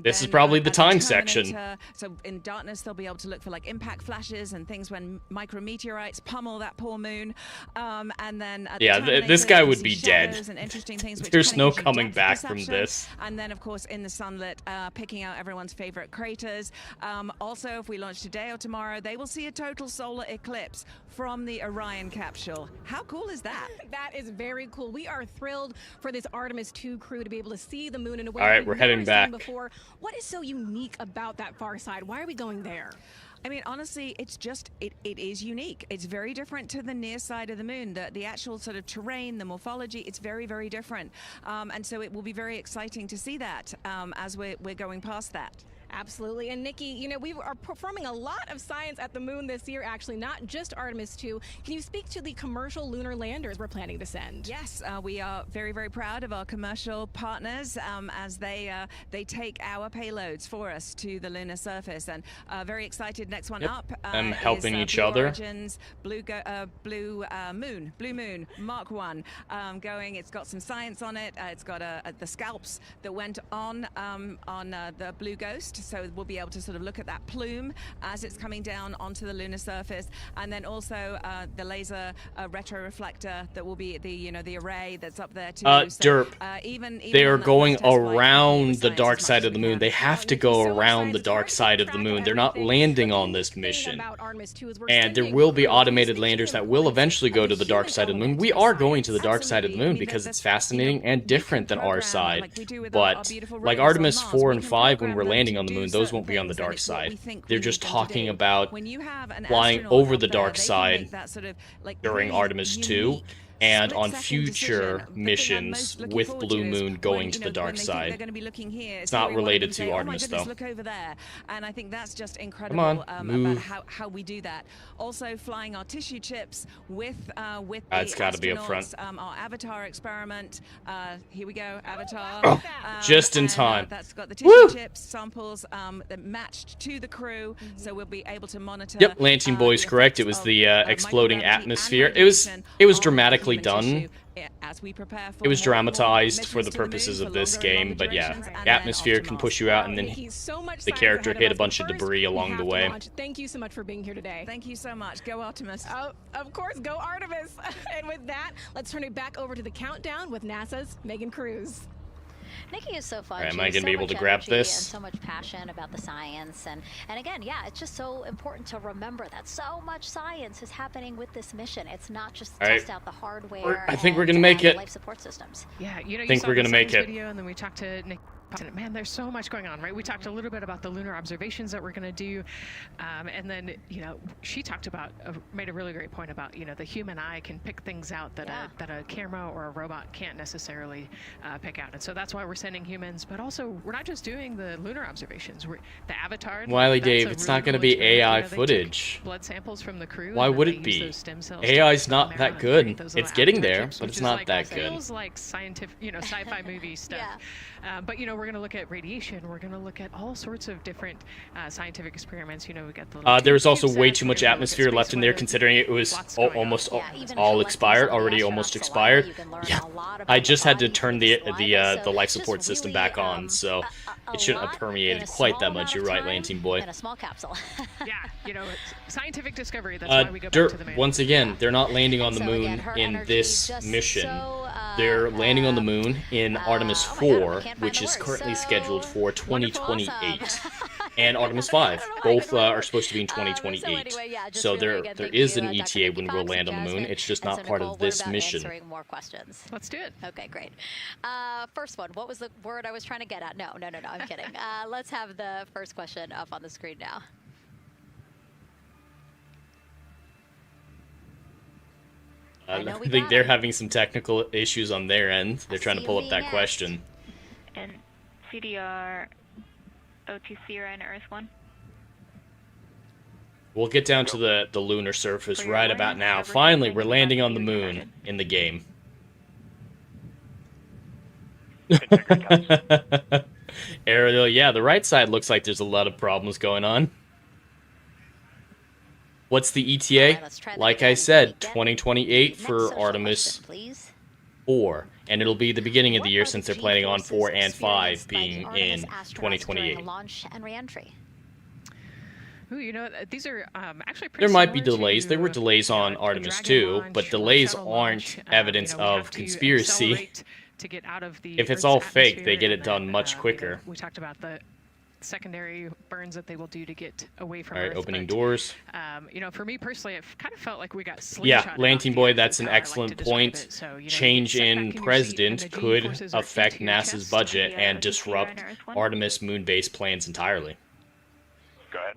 This is probably the time section. So in darkness, they'll be able to look for like impact flashes and things when micrometeorites pummel that poor moon. And then this guy would be dead. Things There's no coming back from this. And then, of course, in the sunlit, picking out everyone's favorite craters. Also, if we launch today or tomorrow, they will see a total solar eclipse from the Orion capsule. How cool is that? That is very cool. We are thrilled for this Artemis 2 crew to be able to see the moon in a way all right, we're heading back. Before. What is so unique about that far side? Why are we going there? I mean, honestly, it's just, it is unique. It's very different to the near side of the moon. The actual sort of terrain, the morphology, it's very, very different. And so it will be very exciting to see that as we're going past that. Absolutely. And Nikki, you know, we are performing a lot of science at the moon this year, actually, not just Artemis 2. Can you speak to the commercial lunar landers we're planning to send? Yes, we are very, very proud of our commercial partners as they take our payloads for us to the lunar surface. And very excited, next one up and helping each Blue other. Origin's Blue Moon Mark 1 going. It's got some science on it. It's got the scalps that went on the Blue Ghost. So we'll be able to sort of look at that plume as it's coming down onto the lunar surface, and then also the laser retroreflector that will be the array that's up there too. Derp. Even they are going around the dark side of the moon. They have to go around the dark side of the moon. They're not landing on this mission. And there will be automated landers that will eventually go to the dark side of the moon. We are going to the dark side of the moon because it's fascinating and different than our side. But like Artemis 4 and 5, when we're landing on the moon, those won't be on the dark side. They're just talking about flying over the dark side during Artemis 2. and on future missions with Blue Moon going to the dark side. It's not related to Artemis, though. Look over there, and I think that's just incredible. Come on, move. About how we do that. Also, flying our tissue chips with it's got to be up front. Our Avatar experiment. Here we go, Avatar. Oh, just in time. That's got the tissue chips samples that matched to the crew, so we'll be able to monitor. Yep, Lantine Boy's correct. It was the exploding atmosphere. It was dramatically done. It was dramatized for the purposes of this game, but yeah, atmosphere can push you out, and then the character hit a bunch of debris along the way. Thank you so much for being here today. Thank you so much. Go Artemis. Oh, of course, go Artemis. And with that, let's turn it back over to the countdown with NASA's Megan Cruz. Nikki is so fun. Right, am I going to be able to grab this? And so much passion about the science, and again, yeah, it's just so important to remember that so much science is happening with this mission. It's not just to test out the hardware. I think we're going to make it. Life support systems. Yeah, you know, I think we're going to make it. Video, and then we talked to Nick. Man, there's so much going on, right? We talked a little bit about the lunar observations that we're going to do, and then, you know, she talked about, made a really great point about, you know, the human eye can pick things out that a camera or a robot can't necessarily pick out, and so that's why we're sending humans. But also, we're not just doing the lunar observations. The Avatar. Wiley Dave, it's not going to be AI footage. Blood samples from the crew. Why would it be? AI's not that good. It's getting there, but it's not that good. It feels like scientific, you know, sci-fi movie stuff. But you know, we're going to look at radiation. We're going to look at all sorts of different scientific experiments. You know, we got the. There was also way too much atmosphere left in there, considering it was almost all expired, already almost expired. Yeah, I just had to turn the life support system back on, so it shouldn't have permeated quite that much. You're right, Lantine Boy. In a small capsule. Yeah, you know, it's scientific discovery. That's why we go back to the moon. Once again, they're not landing on the moon in this mission. They're landing on the moon in Artemis 4, which is currently scheduled for 2028, and Artemis 5. Both are supposed to be in 2028. So there is an ETA when we'll land on the moon. It's just not part of this mission. More questions. Let's do it. Okay, great. First one. What was the word I was trying to get at? No. I'm kidding. Let's have the first question up on the screen now. I think they're having some technical issues on their end. They're trying to pull up that question. And CDR, OTC, Orion, Earth 1. We'll get down to the lunar surface right about now. Finally, we're landing on the moon in the game. Ariel, yeah, the right side looks like there's a lot of problems going on. What's the ETA? Like I said, 2028 for Artemis 4. And it'll be the beginning of the year since they're planning on 4 and 5 being in 2028. Launch and re-entry. Ooh, you know, these are actually pretty. There might be delays. There were delays on Artemis 2, but delays aren't evidence of conspiracy. To get out of the if it's all fake, they get it done much quicker. We talked about the secondary burns that they will do to get away from Earth. All right, Earth, opening doors. You know, for me personally, it kind of felt like we got slingshot. Yeah, Lantine Boy, that's an excellent point. So, you know, change in president could affect NASA's budget and disrupt Artemis moon base plans entirely. Go ahead.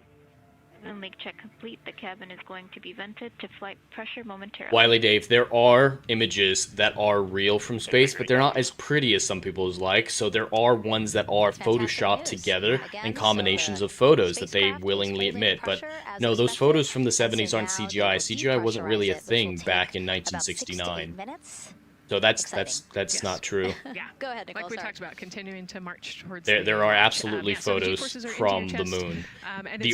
Moon leak check complete. The cabin is going to be vented to flight pressure momentarily. Wiley Dave, there are images that are real from space, but they're not as pretty as some people's like. So there are ones that are photoshopped together and combinations of photos that they willingly admit. But no, those photos from the 70s aren't CGI. CGI wasn't really a thing back in 1969. So that's not true. Yeah, go ahead, Nicole. Like we talked about, continuing to march towards. There are absolutely photos from the moon. The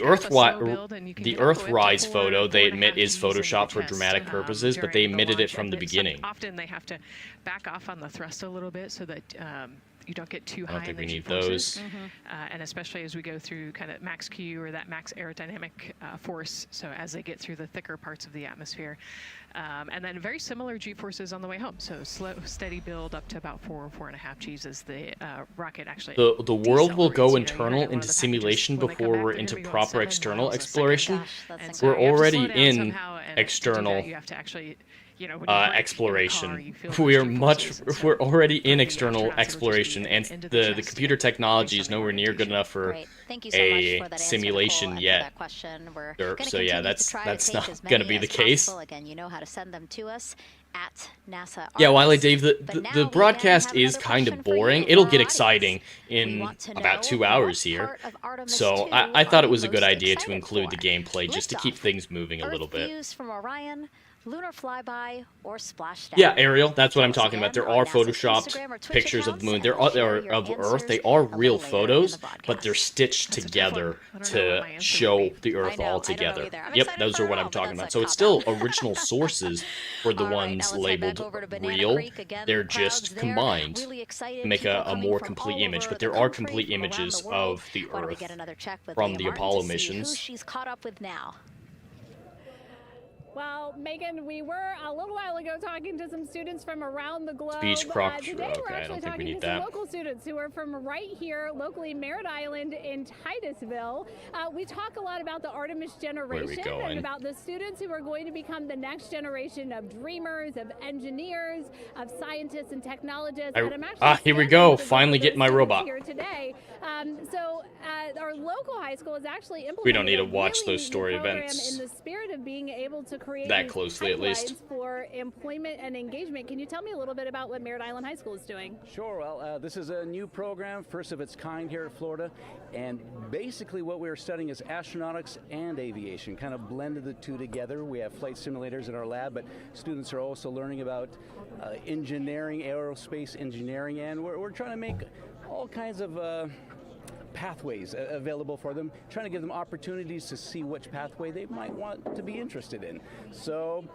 Earthrise photo they admit is photoshopped for dramatic purposes, but they admitted it from the beginning. Often they have to back off on the thrust a little bit so that you don't get too high. I don't think we need G-forces. those. And especially as we go through kind of max Q or that max aerodynamic force, so as they get through the thicker parts of the atmosphere. And then very similar G-forces on the way home. So slow, steady build up to about 4.5 Gs as the rocket actually. The world will go internal into simulation before we're into proper external exploration. We're already in external. You have to actually. You know, exploration. We're already in external exploration, and the computer technology is nowhere near good enough for a simulation yet. So yeah, that's not going to be the case. Again, you know how to send them to us, at NASA. Yeah, Wiley Artemis. Dave, But the now we broadcast have is another kind of question for you, boring. for It'll our get audience. exciting We in want to about know 2 what hours here. part of Artemis So 2 I are thought it you was a good most idea to excited include for? the gameplay just to keep Liftoff, things moving a little Earth bit. views from Orion, lunar flyby, or splashdown. Yeah, Ariel, that's what I'm Tell us talking about. again There on are NASA's photoshopped Instagram or Twitch pictures of the moon. accounts, There and are share your of Earth. answers They are a little real later in photos, the but they're stitched together to show the Earth all together. Yep, those are what I'm talking about. So it's still original sources for the ones labeled real. They're just combined to make a more complete image. But there are complete images of the Earth from the Apollo missions. Who she's caught up with now. Well, Megan, we were a little while ago talking to some students from around the globe. Speech croc. Today we're Okay, I actually don't think we talking need to some that. local students who are from right here, locally Merritt Island in Titusville. We talk a lot about the Artemis generation going? and about the students who are going to become the next generation of dreamers, of engineers, of scientists and technologists. And I'm actually Here we standing go. with one of Finally those getting my students robot. here today. Our local high school is actually implementing We don't need to a watch really those story neat program events in the spirit of being able to create that these closely, at least. pipelines for employment and engagement. Can you tell me a little bit about what Merritt Island High School is doing? Sure. Well, this is a new program, first of its kind here at Florida, and basically what we're studying is astronautics and aviation, kind of blended the two together. We have flight simulators in our lab, but students are also learning about engineering, aerospace engineering, and we're trying to make all kinds of pathways available for them, trying to give them opportunities to see which pathway they might want to be interested in. So,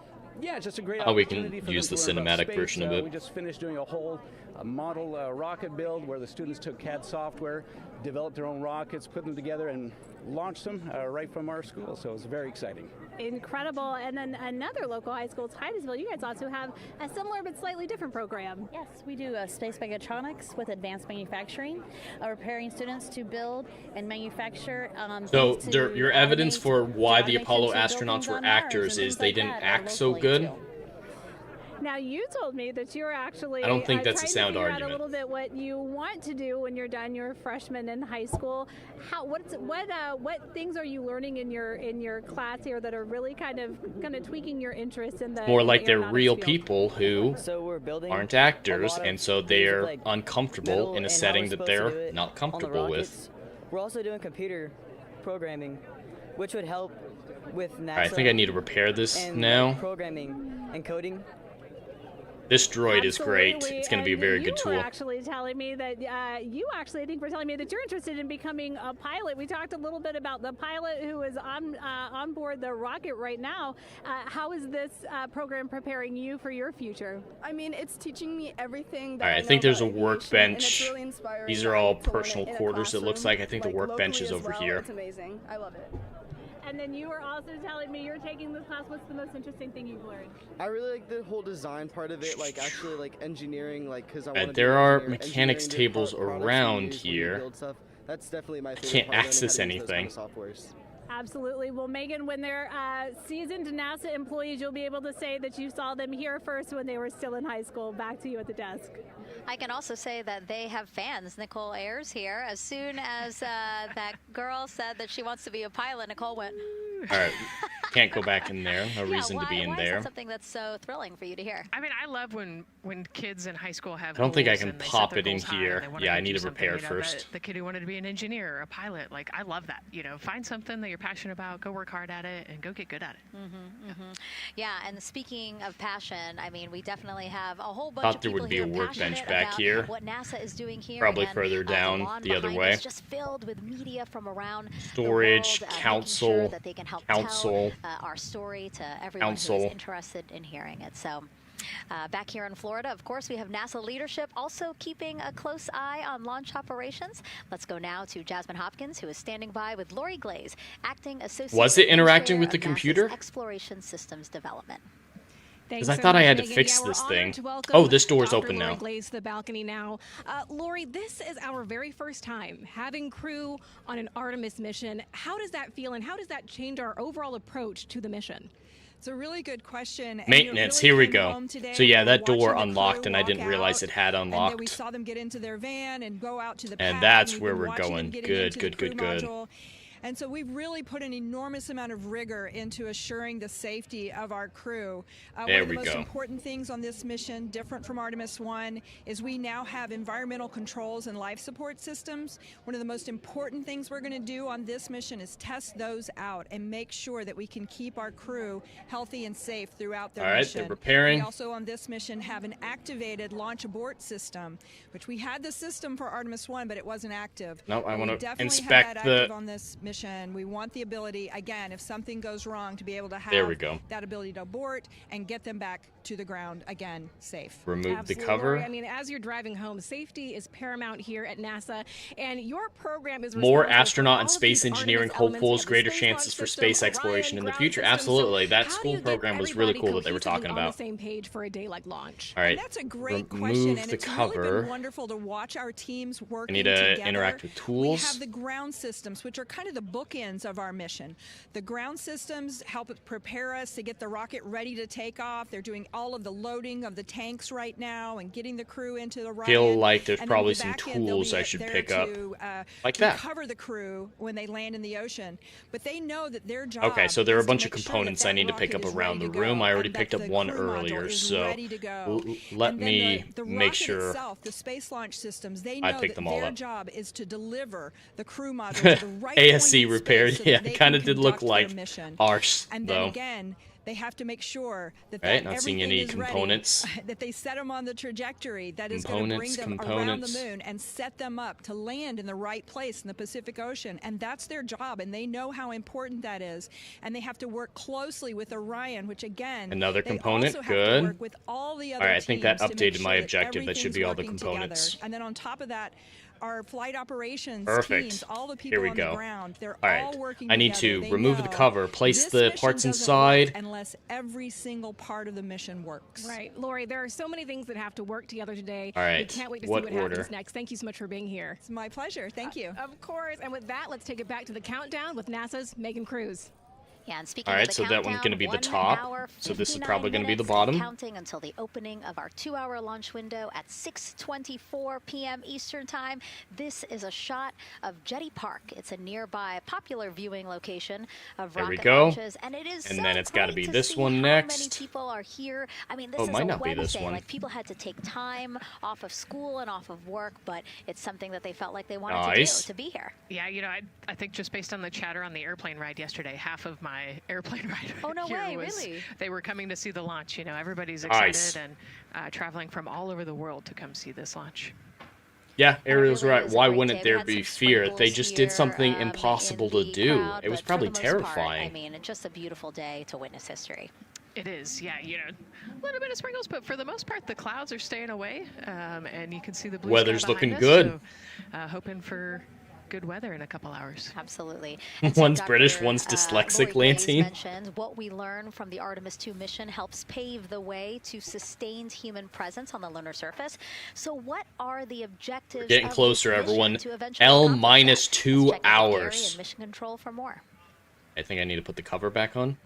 yeah, it's just a great opportunity. We can for use them the to learn about cinematic space. version of it. We just finished doing a whole model rocket build where the students took CAD software, developed their own rockets, put them together, and launched them right from our school. So it was very exciting. Incredible. And then another local high school, Titusville, you guys also have a similar but slightly different program. Yes, we do space mechatronics with advanced manufacturing, preparing students to build and manufacture. So things to your evidence for why the automation Apollo to build astronauts things were on Mars actors and is things they like didn't that act so locally, good. too. Now, you told me that you're actually I don't think that's a trying sound to figure argument. out a little bit what you want to do when you're done your freshman in high school. What things are you learning in your class here that are really kind of tweaking your interest in the More in like the they're aeronautics real field? people who aren't actors, and so they're like uncomfortable metal in a and how setting we're that supposed to do they're it not on the comfortable with. rockets. We're also doing computer programming, which would help with NASA. I think I need to repair this and now. Programming and coding. This droid is great. Absolutely. It's going to be a very good You were tool. actually telling me that I think, were telling me that you're interested in becoming a pilot. We talked a little bit about the pilot who is on board the rocket right now. How is this program preparing you for your future? I mean, it's teaching me everything. All right, I think there's a workbench. These are all personal quarters, it looks like. I think the workbench is over here. It's amazing. I love it. And then you were also telling me you're taking this class. What's the most interesting thing you've learned? I really like the whole design part of it, like actually like engineering, like because I want to. There are mechanics tables around here. That's definitely my favorite. Can't part, access learning how to use anything. those kind of softwares. Absolutely. Well, Megan, when they're seasoned NASA employees, you'll be able to say that you saw them here first when they were still in high school. Back to you at the desk. I can also say that they have fans. Nicole Ayers here. As soon as that girl said that she wants to be a pilot, Nicole went. All right, can't go back in there. No reason to be in why there. Is that something that's so thrilling for you to hear? I mean, I love when kids in high school have. I don't think I goals can and they pop set their it in goals high here. and they wanna Yeah, I go need do to repair something, first. The kid who wanted to be an engineer or a pilot, like I love that. Find something that you're passionate about, go work hard at it, and go get good at it. Yeah, and speaking of passion, I mean, we definitely have a whole bunch Thought of there people would be a here workbench passionate back about here. what NASA is doing here. Probably and, further down the lawn the other behind way. us just filled with media from around Storage, the world, council, making sure that they can help council, tell our story to everyone who council. is interested in hearing it. So. Back here in Florida, of course, we have NASA leadership also keeping a close eye on launch operations. Let's go now to Jasmine Hopkins, who is standing by with Lori Glaze, acting associate. Was it interacting chair with the of computer? NASA's Exploration Systems Development. Because I thought I had to fix this thing. Oh, this door's open now. Lori Glaze to the balcony now. Lori, this is our very first time having crew on an Artemis mission. How does that feel, and how does that change our overall approach to the mission? It's a really good question. Maintenance, here we go. So yeah, that door unlocked, and I didn't realize it had And then we unlocked. saw them get into their van and go out to the And pad, that's we've where been we're watching them going. getting Good, into good, the crew good, good. module. And so we've really put an enormous amount of rigor into assuring the safety of our crew. One of the most important things on this mission, different from Artemis 1, is we now have environmental controls and life support systems. One of the most important things we're going to do on this mission is test those out and make sure that we can keep our crew healthy and safe throughout their mission. They're preparing. We also on this mission have an activated launch abort system, which we had the system for Artemis 1, but it wasn't active. No, I want to definitely inspect have that the... active on this mission. We want the ability, again, if something goes wrong, to be able to have that ability to abort and get them back to the ground again, safe. Remove the cover. I mean, as you're driving home, safety is paramount here at NASA, and your program is more astronaut and space engineering hopefuls, greater chances for space exploration in the future. Absolutely, that school program was really cool that they were talking about. On the same page for a day like launch. All right, that's a great question, and it's cover. really been wonderful to watch our teams working I need to together. interact with tools. We have the ground systems, which are kind of the bookends of our mission. The ground systems help prepare us to get the rocket ready to take off. They're doing all of the loading of the tanks right now and getting the crew into the Orion. Feel like there's probably some tools I should pick up, like that. Cover the crew when they land in the ocean, but they know that their job. Okay, so there are a bunch of components I need to pick up around the room. I already picked up one earlier, so let me make sure the space launch systems, they I know pick them all their up. job is to deliver the crew module to the right ASC repaired. Yeah, it kind of did look like ours, and though. then again, they have to make sure that, not seeing any components. Ready, that they set them on the trajectory that is going to bring them around the moon and set them up to land in the right place in the Pacific Ocean. And that's their job, and they know how important that is. And they have to work closely with Orion, which again, another component. Good. Work with all the other all right, I think that updated sure my objective. That should be all the components. Together. And then on top of that, our flight operations teams, all the people on the ground, they're all working I need together. to remove the cover, place the parts inside. Unless every single part of the mission works. Right. Lori, there are so many things that have to work together today. All right. We can't wait to see what happens next. Thank you so much for being here. It's my pleasure. Thank you. Of course. And with that, let's take it back to the countdown with NASA's Megan Cruz. Yeah, and speaking all right, of the so countdown, that one's going to be the top. So this is probably going to be the bottom. Counting until the opening of our 2-hour launch window at 6:24 p.m. Eastern Time. This is a shot of Jetty Park. It's a nearby popular viewing location of rocket launches, and it is. And then it's got to be this one next. How many people are here? I mean, this is a Wednesday. Like people had to take time off of school and off of work, but it's something that they felt like they wanted to do to be here. Yeah, you know, I think just based on the chatter on the airplane ride yesterday, half of my airplane ride really? They were coming to see the launch. You know, everybody's excited and traveling from all over the world to come see this launch. Yeah, Ariel's right. Why wouldn't there be fear? They just did something impossible to do. It was probably terrifying. I mean, it's just a beautiful day to witness history. It is, yeah, you know, a little bit of sprinkles, but for the most part, the clouds are staying away, and you can see the blue weather's sky looking us, good. So, hoping for good weather in a couple hours. Absolutely. One's British, one's dyslexic, Lansing. Mentioned what we learned from the Artemis 2 mission helps pave the way to sustained human presence on the lunar surface. So what are the objectives? We're getting closer, everyone. L-2 hours. Mission control for more. I think I need to put the cover back on.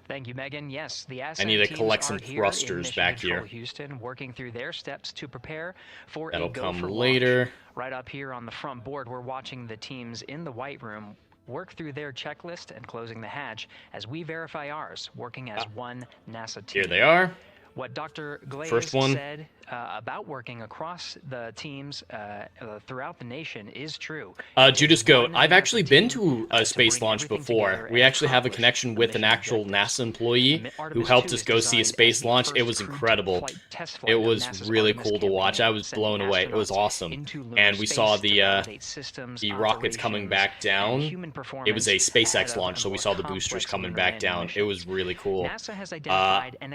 Thank you, Megan. Yes, the asset I need to collect some teams thrusters back here. Houston, working through their steps to prepare for That'll a go come for later. Launch. Right up here on the front board, we're watching the teams in the White Room work through their checklist and closing the hatch as we verify ours, working as one NASA team. Here they are. What Dr. Glaze said about working across the teams throughout the nation is true. Judas Goat, I've actually been to a space launch before. We actually have a connection with an actual NASA employee who helped us go see a space launch. It was incredible. It was really cool to watch. I was blown away. It was awesome. And we saw the rockets coming back down. It was a SpaceX launch, so we saw the boosters coming back down. It was really cool.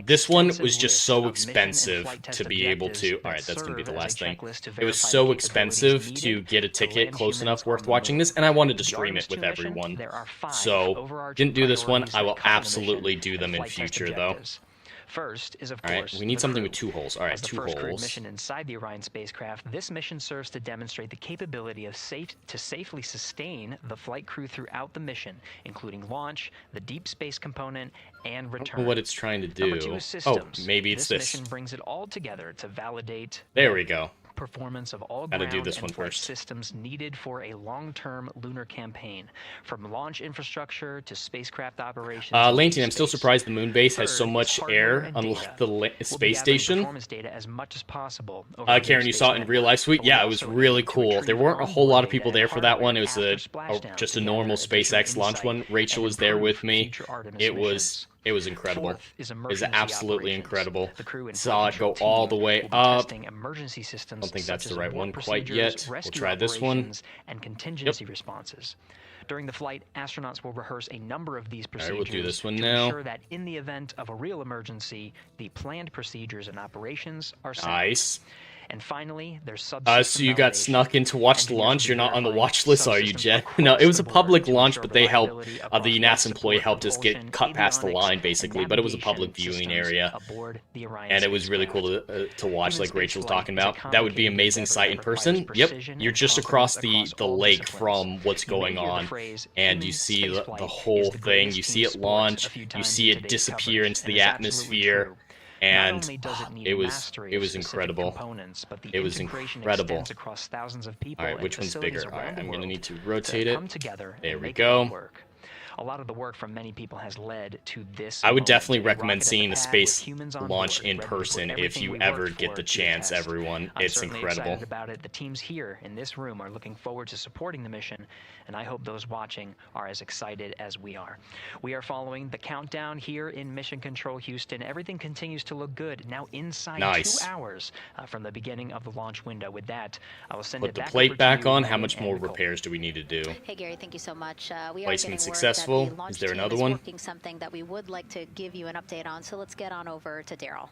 This one was just so expensive to be able to. All right, that's gonna be the last thing. It was so expensive to get a ticket close enough worth watching this, and I wanted to stream it with everyone. So didn't do this one. I will absolutely do them in future, though. First is, of course, course, we need something with 2 holes. All right, 2 holes. Crewed mission inside the Orion spacecraft, this mission serves to demonstrate the capability of safely sustain the flight crew throughout the mission, including launch, the deep space component, and return. I don't know what it's trying to do. Number 2 is systems. Oh, maybe it's this. Mission brings it all together to validate. There we go. performance of all Gotta ground do this and one flight first. systems needed for a long-term lunar campaign, from launch infrastructure to spacecraft operations. Lantine, I'm still surprised the moon base has so much air, unlike the space station. Performance data as much as possible. Karen, you saw it in real life, sweet? Yeah, it was really cool. There weren't a whole lot of people there for that one. It was just a normal SpaceX launch one. Rachel was there with me. It was incredible. It was absolutely incredible. Saw it go all the way up. I don't think that's the right one quite yet. We'll try this one. And contingency responses. During the flight, astronauts will rehearse a number of these procedures. All right, we'll do this one to now. ensure that in the event of a real emergency, the planned procedures and operations are set. Nice. And finally, there's subsystem so you got snuck in to watch the launch? You're not on the watch list, are you, Jed? No, it was a public launch, but they helped, the NASA employee helped us get cut past the line, basically, but it was a public viewing area. And it was really cool to watch, like Rachel was talking about. That would be amazing sight in person. Yep, you're just across the lake from what's going on, and you see the whole thing. You see it launch, you see it disappear into the atmosphere. And it was incredible. It was incredible. All right, which one's bigger? All right, I'm going to need to rotate it. There we go. A lot of the work from many people has led to this. I would definitely recommend seeing a space launch in person if you ever get the chance, everyone. It's incredible. Excited about it. The teams here in this room are looking forward to supporting the mission, and I hope those watching are as excited as we are. We are following the countdown here in Mission Control Houston. Everything continues to look good. Now inside 2 hours from the beginning of the launch window. With that, I will send it back. Put the plate back on. How much more repairs do we need to do? Hey Gary, thank you so much. We Placement are successful. Is there another one? Working something that we would like to give you an update on. So let's get on over to Daryl.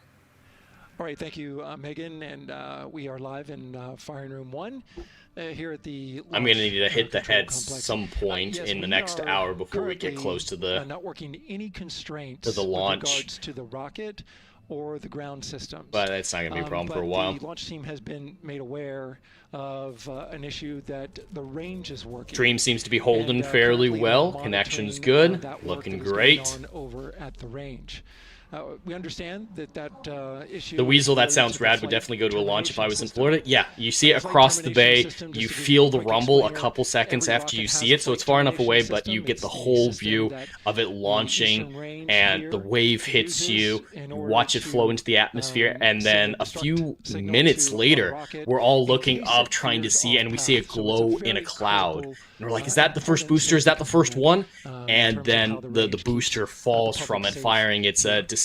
All right, thank you, Megan, and we are live in firing room 1 here at the. I'm going to need to hit the heads some point in the next hour before we get close to the. Not working any constraints to the launch. With regards to the rocket or the ground systems. But that's not going to be a problem for a while. The launch team has been made aware of an issue that the range is working. Stream seems to be holding fairly well. Connection's good. Looking great. Over at the range. We understand that issue. The Weasel, that sounds rad, would definitely go to a launch if I was in Florida. Yeah, you see it across the bay. You feel the rumble a couple seconds after you see it, so it's far enough away, but you get the whole view of it launching, and the wave hits you. You watch it flow into the atmosphere, and then a few minutes later, we're all looking up trying to see, and we see a glow in a cloud. And we're like, is that the first booster? Is that the first one? And then the booster falls from it, firing its descent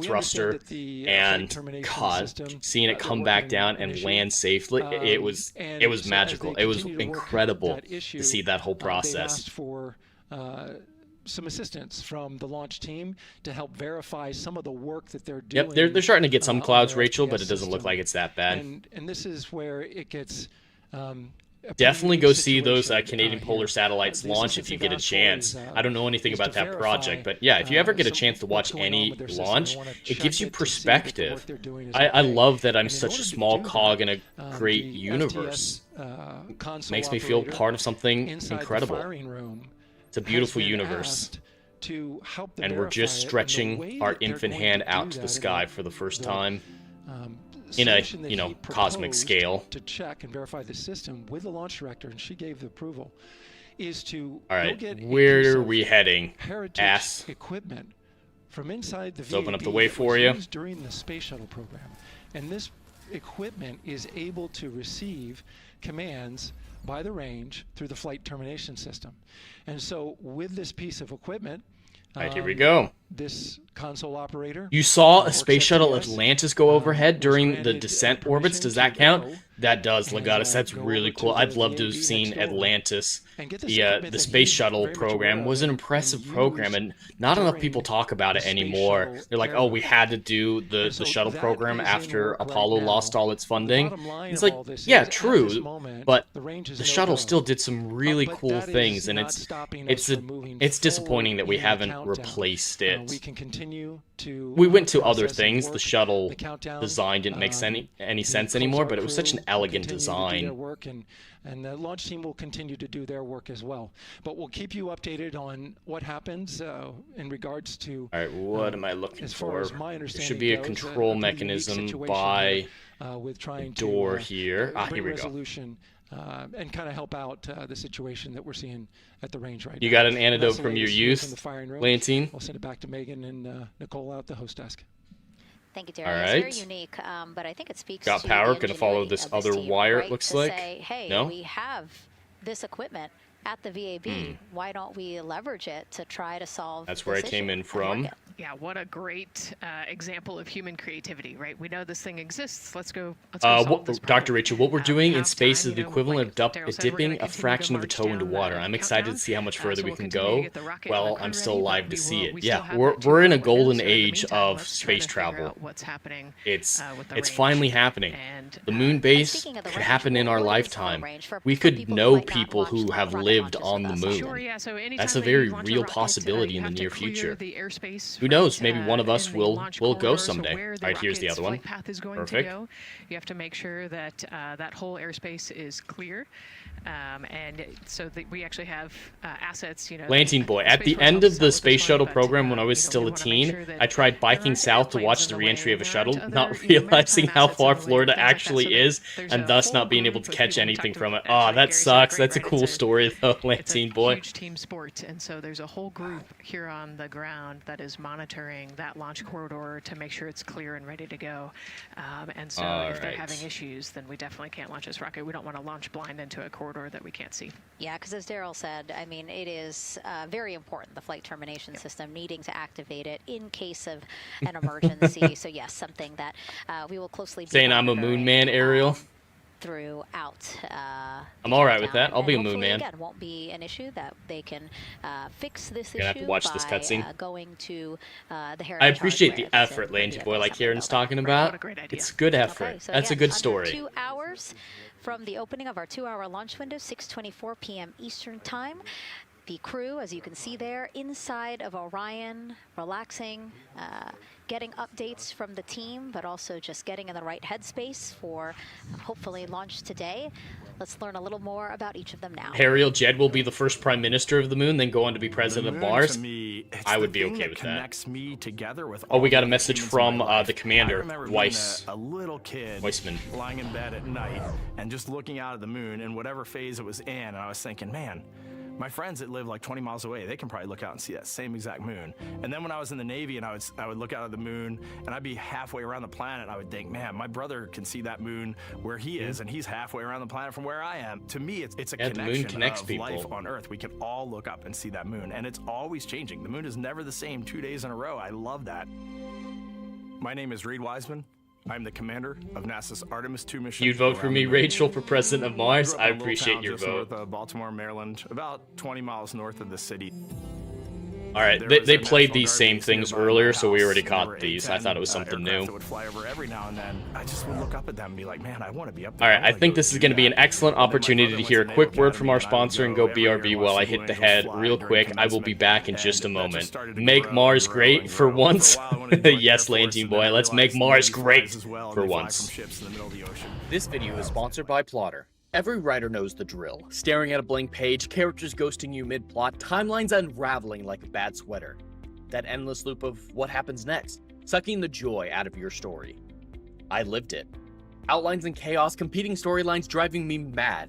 thruster, and God, seeing it come back down and land safely, it was magical. It was incredible to see that whole process. For some assistance from the launch team to help verify some of the work that they're doing. Yep, they're starting to get some clouds, Rachel, but it doesn't look like it's that bad. And this is where it gets. Definitely go see those Canadian Polar Satellites launch if you get a chance. I don't know anything about that project, but yeah, if you ever get a chance to watch any launch, it gives you perspective. I love that I'm such a small cog in a great universe. Makes me feel part of something incredible. It's a beautiful universe. And we're just stretching our infant hand out to the sky for the first time. In a, cosmic scale. To check and verify the system with the launch director, and she gave the approval, is to all right, where are we heading? Ass. Equipment from inside the Let's open up the way for you. During the space shuttle program. And this equipment is able to receive commands by the range through the flight termination system. And so with this piece of equipment, all right, here we go. This console operator. You saw a space shuttle Atlantis go overhead during the descent orbits. Does that count? That does, Legatus. That's really cool. I'd love to have seen Atlantis. The space shuttle program was an impressive program, and not enough people talk about it anymore. They're like, oh, we had to do the shuttle program after Apollo lost all its funding. It's like, yeah, true, but the shuttle still did some really cool things, and it's disappointing that we haven't replaced it. We can continue to we went to other process and things. work The shuttle the countdown. design didn't make any sense the anymore, closeout but it was such an crew elegant will continue to do their design. work, and the launch team will continue to do their work as well. But we'll keep you updated on what happens in regards to. All right, what am I looking as far for? as my There understanding should be a goes, control pretty unique mechanism situation by here, with trying door to, here. bring Here we go. resolution, and kind of help out the situation that we're seeing at the range right now. You got an And antidote that's the from your latest here youth, from the firing room. Lantine? I'll send it back to Megan and Nicole out the host desk. Thank you, Terry. All It's right. very unique, but I think it speaks Got to power. the Gonna follow ingenuity this of this other team, wire, right? it looks to like. say, hey, No? we have this equipment at the VAB. Why don't we leverage it to try to solve That's where I this came issue in and from. work it? Yeah, what a great example of human creativity, right? We know this thing exists. Let's go solve this problem. Dr. Rachel, what we're doing in space is the you know, equivalent like of Daryl said, we're dipping gonna a continue to fraction go of a march toe into down water. the I'm excited to countdown. see how much further So we we'll can continue to go. get the rocket Well, and the I'm crew still ready, alive but to see it. we still Yeah, have we're that in a 2-hour golden window, so in the age meantime, of let's try space to figure travel. out what's happening It's with the it's range. finally happening. And, The moon base speaking of the could range, happen in our what is the lifetime. range for We people could who know might not people watch who live have rocket lived launches on with the us? moon. Sure, yeah. So anytime That's a that very you launch real rocket, possibility you in the have near to clear future. the airspace, Who knows? right, Maybe one of us in the will launch go corridor, so someday. where All the right, here's the rocket's other one. flight path is going Perfect. to go. You have to make sure that that whole airspace is clear. And so that we actually have assets, you know. Lantine boy, at the end of the space shuttle program when I was still a teen, I tried biking south to watch the reentry of a shuttle, not realizing how far Florida actually is, and thus not being able to catch anything from it. Oh, that sucks. That's a cool story though, Lantine boy. Huge team sport, and so there's a whole group here on the ground that is monitoring that launch corridor to make sure it's clear and ready to go. And so if they're having issues, then we definitely can't launch this rocket. We don't want to launch blind into a corridor that we can't see. Yeah, because as Daryl said, I mean, it is very important, the flight termination system, needing to activate it in case of an emergency. So yes, something that we will closely be saying I'm a moon man, Ariel. Throughout. I'm all right with that. I'll be a moon man. Again, won't be an issue that they can fix this Gonna issue have to watch by this cutscene. going to the Heritage I appreciate the hardware effort, that's Lantine boy, like assembly Karen's building. talking about. What a great idea. It's good effort. Okay, so That's a again, good under story. 2 hours from the opening of our 2-hour launch window, 6:24 p.m. Eastern Time. The crew, as you can see there, inside of Orion, relaxing, getting updates from the team, but also just getting in the right headspace for hopefully launch today. Let's learn a little more about each of them now. Ariel Jed will be the first prime minister of the moon, then go on to be president of Mars. I would be okay with that. Me together with Oh, we got a message from the commander, Weiss. A little kid Weissman. lying in bed at night and just looking out at the moon in whatever phase it was in, and I was thinking, man, my friends that live like 20 miles away, they can probably look out and see that same exact moon. And then when I was in the Navy and I would look out at the moon and I'd be halfway around the planet, I would think, man, my brother can see that moon where he is, and he's halfway around the planet from where I am. To me, it's a connection the moon connects of people. life on Earth. We can all look up and see that moon, and it's always changing. The moon is never the same 2 days in a row. I love that. My name is Reed Wiseman. I'm the commander of NASA's Artemis 2 mission. You'd vote for me, Rachel, for president of Mars? I appreciate your just vote. North of Baltimore, Maryland, about 20 miles north of the city. All right, they played these same things earlier, so we already caught these. I thought it was something new. That would fly over every now and then. I just would look up at them and be like, man, I want to be up All there. right, I think this is going to be an excellent opportunity to hear a quick word from our sponsor and go BRB while I hit the head real quick. I will be back in just a moment. Make Mars great for once. Yes, Lantine boy, let's make Mars great for once. This video is sponsored by Plotter. Every writer knows the drill. Staring at a blank page, characters ghosting you mid-plot, timelines unraveling like a bad sweater. That endless loop of what happens next, sucking the joy out of your story. I lived it. Outlines and chaos, competing storylines driving me mad.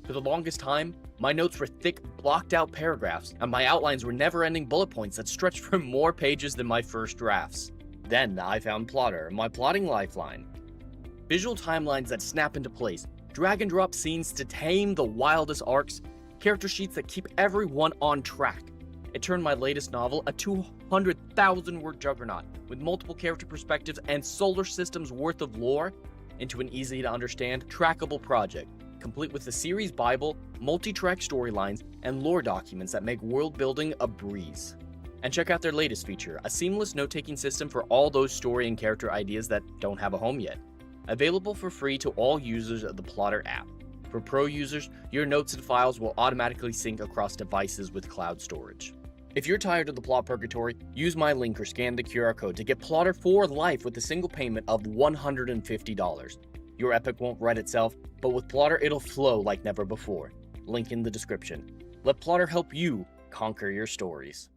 For the longest time, my notes were thick, blocked-out paragraphs, and my outlines were never-ending bullet points that stretched for more pages than my first drafts. Then I found Plotter, my plotting lifeline. Visual timelines that snap into place, drag-and-drop scenes to tame the wildest arcs, character sheets that keep everyone on track. It turned my latest novel, a 200,000-word juggernaut with multiple character perspectives and solar systems worth of lore, into an easy-to-understand, trackable project, complete with a series bible, multi-track storylines, and lore documents that make world-building a breeze. And check out their latest feature, a seamless note-taking system for all those story and character ideas that don't have a home yet. Available for free to all users of the Plotter app. For pro users, your notes and files will automatically sync across devices with cloud storage. If you're tired of the plot purgatory, use my link or scan the QR code to get Plotter for life with a single payment of $150. Your epic won't write itself, but with Plotter it'll flow like never before. Link in the description. Let Plotter help you conquer your stories.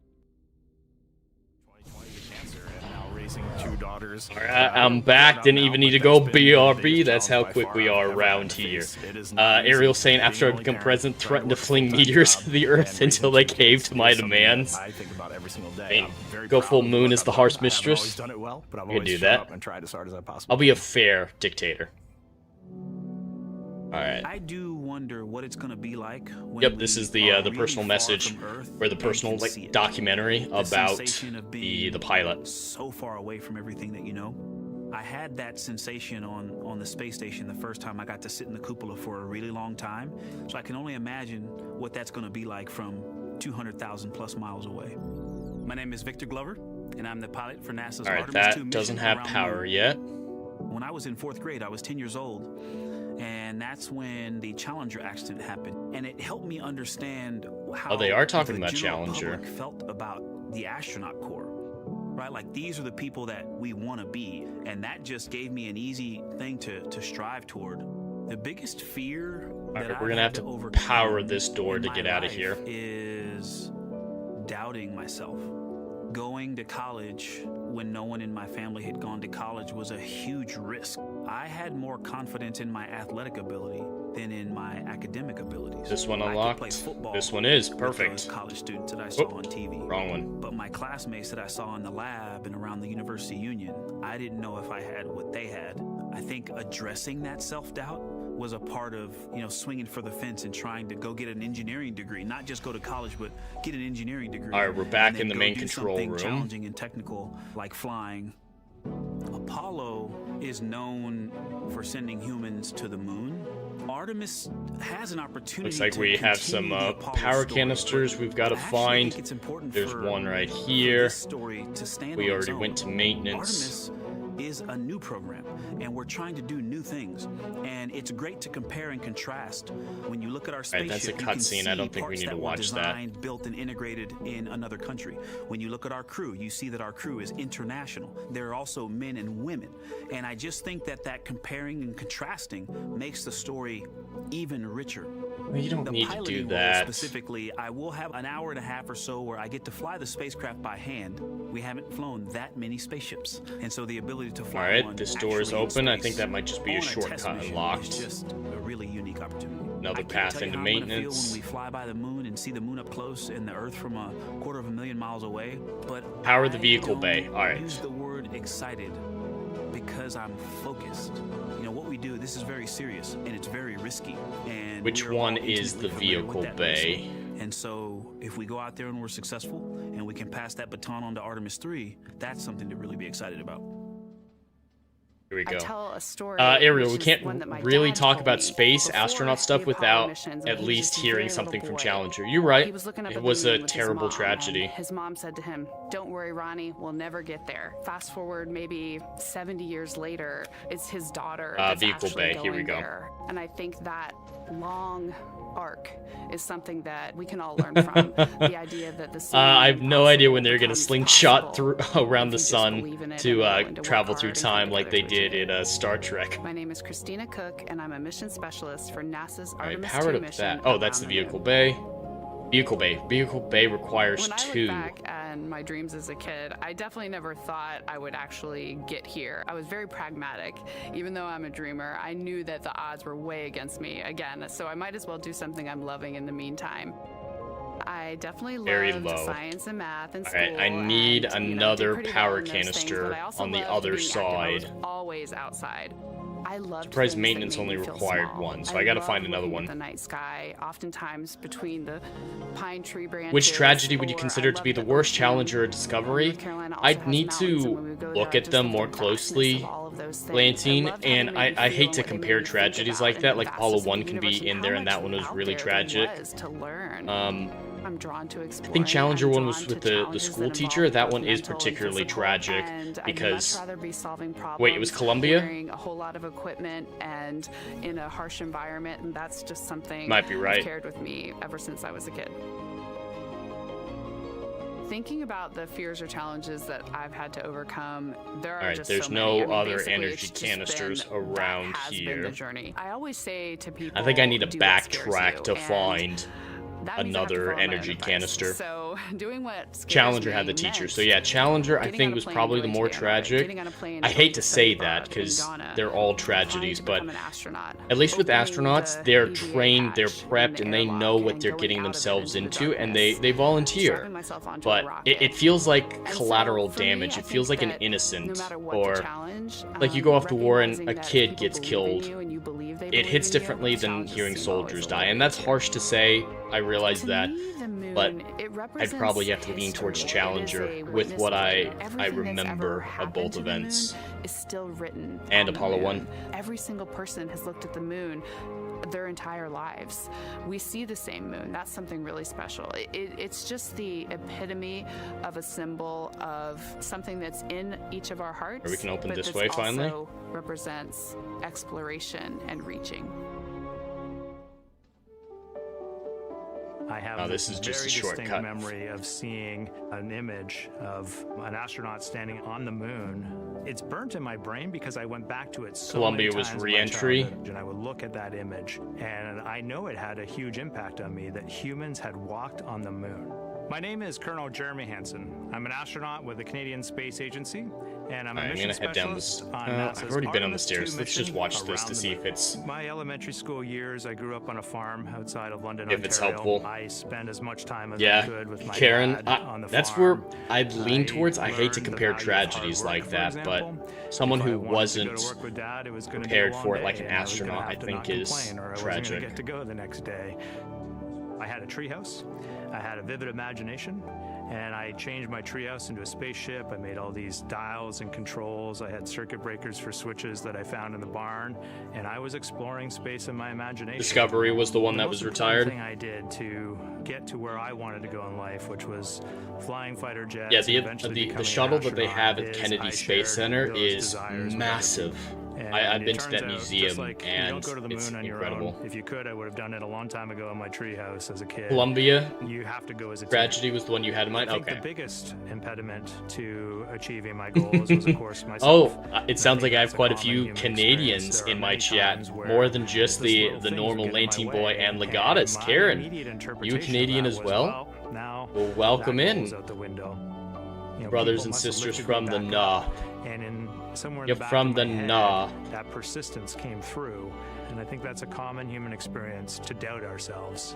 Two daughters. Alright, I'm back. Didn't even need to go BRB. That's how quick we are around here. Ariel saying, after I become president, threatened to fling meteors at the Earth until they cave to my demands. I think about every single day. I mean, go full moon as the harsh mistress. I'm gonna do that. And tried as hard as I possibly I'll be a fair dictator. Alright. I do wonder what it's gonna be like when Yep, this is the personal message, or the personal documentary about the pilot. So far away from everything that you know. I had that sensation on the space station the first time I got to sit in the cupola for a really long time. So I can only imagine what that's gonna be like from 200,000 plus miles away. My name is Victor Glover, and I'm the pilot for NASA's Artemis 2 mission. That doesn't have power yet. When I was in 4th grade, I was 10 years old. And that's when the Challenger accident happened, and it helped me understand how they are talking the about general Challenger. public felt about the astronaut corps, right? Like, these are the people that we want to be, and that just gave me an easy thing to strive toward. The biggest fear that we're gonna have to power this door to get out of here. Is doubting myself. Going to college when no one in my family had gone to college was a huge risk. I had more confidence in my athletic ability than in my academic abilities. This one unlocked. This one is perfect. College students that I saw on TV. Wrong one. But my classmates that I saw in the lab and around the University Union, I didn't know if I had what they had. I think addressing that self-doubt was a part of, swinging for the fence and trying to go get an engineering degree, not just go to college, but get an engineering degree. All right, we're back in the main control room. Challenging and technical, like flying. Apollo is known for sending humans to the moon. Artemis has an opportunity. Looks like we have some power canisters we've got to find. There's one right here. We already went to maintenance. Artemis is a new program, and we're trying to do new things, and it's great to compare and contrast. When you look at our spaceship, that's a cutscene. I don't think we need to watch that. Built and integrated in another country. When you look at our crew, you see that our crew is international. There are also men and women, and I just think that comparing and contrasting makes the story even richer. Well, you don't need to do that. Specifically, I will have an hour and a half or so where I get to fly the spacecraft by hand. We haven't flown that many spaceships, and so the ability to fly. Alright, this door is open. I think that might just be a shortcut unlocked. It's just a really unique opportunity. Another path into maintenance. When we fly by the moon and see the moon up close and the Earth from 250,000 miles away, but power the vehicle bay. Alright. Use the word excited because I'm focused. What we do, this is very serious and it's very risky. And which one is the vehicle bay? And so if we go out there and we're successful and we can pass that baton on to Artemis 3, that's something to really be excited about. Here we go. I tell a story, Ariel, we can't really talk about space astronaut stuff without at least hearing something from Challenger. You're right. It was a terrible tragedy. His mom said to him, "Don't worry, Ronnie, we'll never get there." Fast forward maybe 70 years later, it's his daughter that's vehicle actually bay. Here we go. there. And I think that long arc is something that we can all learn from. The idea that the sun I have no idea when they're going to slingshot through around the sun to travel through time like they did in Star Trek. My name is Christina Cook, and I'm a mission specialist for NASA's Artemis 2 powered up mission. that. Oh, that's the vehicle bay. Vehicle bay. Vehicle bay requires two. When I look back at my dreams as a kid, I definitely never thought I would actually get here. I was very pragmatic. Even though I'm a dreamer, I knew that the odds were way against me again, so I might as well do something I'm loving in the meantime. I definitely love science and math and school. Alright, I need another power canister on the other side. I was always outside. I loved surprised maintenance only required one, so I gotta find another one. The night sky, oftentimes between the pine tree branches. Which tragedy would you consider to be the worst, Challenger or Discovery? I'd need to look at them more closely, Lantine, and I hate to compare tragedies like that. Like Apollo 1 can be in there, and that one was really tragic. I'm drawn to I think Challenger 1 was with the school teacher. That one is particularly tragic because wait, it was Columbia? Carrying a whole lot of equipment and in a harsh environment, and that's just something might be right. I've carried with me ever since I was a kid. Thinking about the fears or challenges that I've had to overcome, there are All right, just there's so no many. I mean, other basically, energy it's just canisters been, around that has here. Been the journey. I always say to people, I think I need to do what scares backtrack you, to and find that means I have to another follow my own energy advice. canister. So doing what scares Challenger me had the teacher. meant So yeah, Challenger I getting think on a was plane probably the going to more Antarctica, tragic. getting on a plane I going hate to to say Staving that in because Ghana, they're all applying tragedies, to but become an astronaut, at least with opening astronauts, the they're EVA trained, they're hatch in prepped, the and they airlock know what and they're going getting out of it themselves into the into, and darkness, they volunteer. strapping myself onto a But rocket. it feels like And so collateral for me, damage. I It feels think like an that innocent, no matter what or the challenge, like you go off to war and a recognizing that if kid people gets believe in killed. you and you believe they It believe hits in you, differently than challenges hearing seem always soldiers a die, little and that's easier. harsh to say. I realize To that, me, the moon, but it I'd represents probably have to lean towards history. It is Challenger a with witness what of I everything that's ever remember of happened both to the moon events. is still written And on the Apollo moon. 1. Every single person has looked at the moon their entire lives. We see the same moon. That's something really special. It's just the epitome of a symbol of something that's in each of our hearts. Or we can open but this this way finally. also represents exploration and reaching. I have Oh, this is just very a distinct shortcut. memory of seeing an image of an astronaut standing on the moon. It's burnt in my brain because I went back to it so Columbia many was times in my re-entry. childhood, and I would look at that image, and I know it had a huge impact on me that humans had walked on the moon. My name is Colonel Jeremy Hansen. I'm an astronaut with the Canadian Space Agency, and I'm a I'm mission gonna head down this. specialist on I've NASA's already been on the Artemis stairs. 2 Let's just mission watch this around to the see moon. if it's My elementary school years, I grew up on a farm outside of London, if it's Ontario. helpful. I spent as much time as I Yeah, could with my Karen. dad on the That's farm. where I'd lean towards. I hate to learned the compare value of hard tragedies work, like for that, but example. someone If I who wanted to go wasn't to work with Dad, it was gonna be a prepared long for it day, like an and I was gonna astronaut, I have to think not is complain, or I wasn't tragic. gonna get to go the next day. I had a treehouse. I had a vivid imagination, and I changed my treehouse into a spaceship. I made all these dials and controls. I had circuit breakers for switches that I found in the barn, and I was exploring space in my imagination. Discovery was the one that was most important retired. thing I did to get to where I wanted to go in life, which was flying fighter jets. Yeah, and eventually the becoming an shuttle that they have astronaut, at is Kennedy I Space shared Center those is desires with other massive. people. And I've it been to that turns out, museum, just like you and don't go to the it's moon on your incredible. own. If you could, I would have done it a long time ago in my treehouse as a kid. Columbia You have to go as a team. tragedy was the one you had in mind. I think Okay. the biggest impediment to achieving my goals was, of course, myself. Oh, And it sounds think like I that's have quite a common few human Canadians experience. There in are my many chat, times where more than just just the little things normal get in my Lansing boy way, and and Legatus. my Karen, immediate you a interpretation of Canadian that as was, well? now Well, welcome that in, goes out the window. You know, brothers people and must have sisters lifted from me the back Nah. up, and in somewhere in You're the back from of the my head, Nah. that persistence came through, and I think that's a common human experience, to doubt ourselves.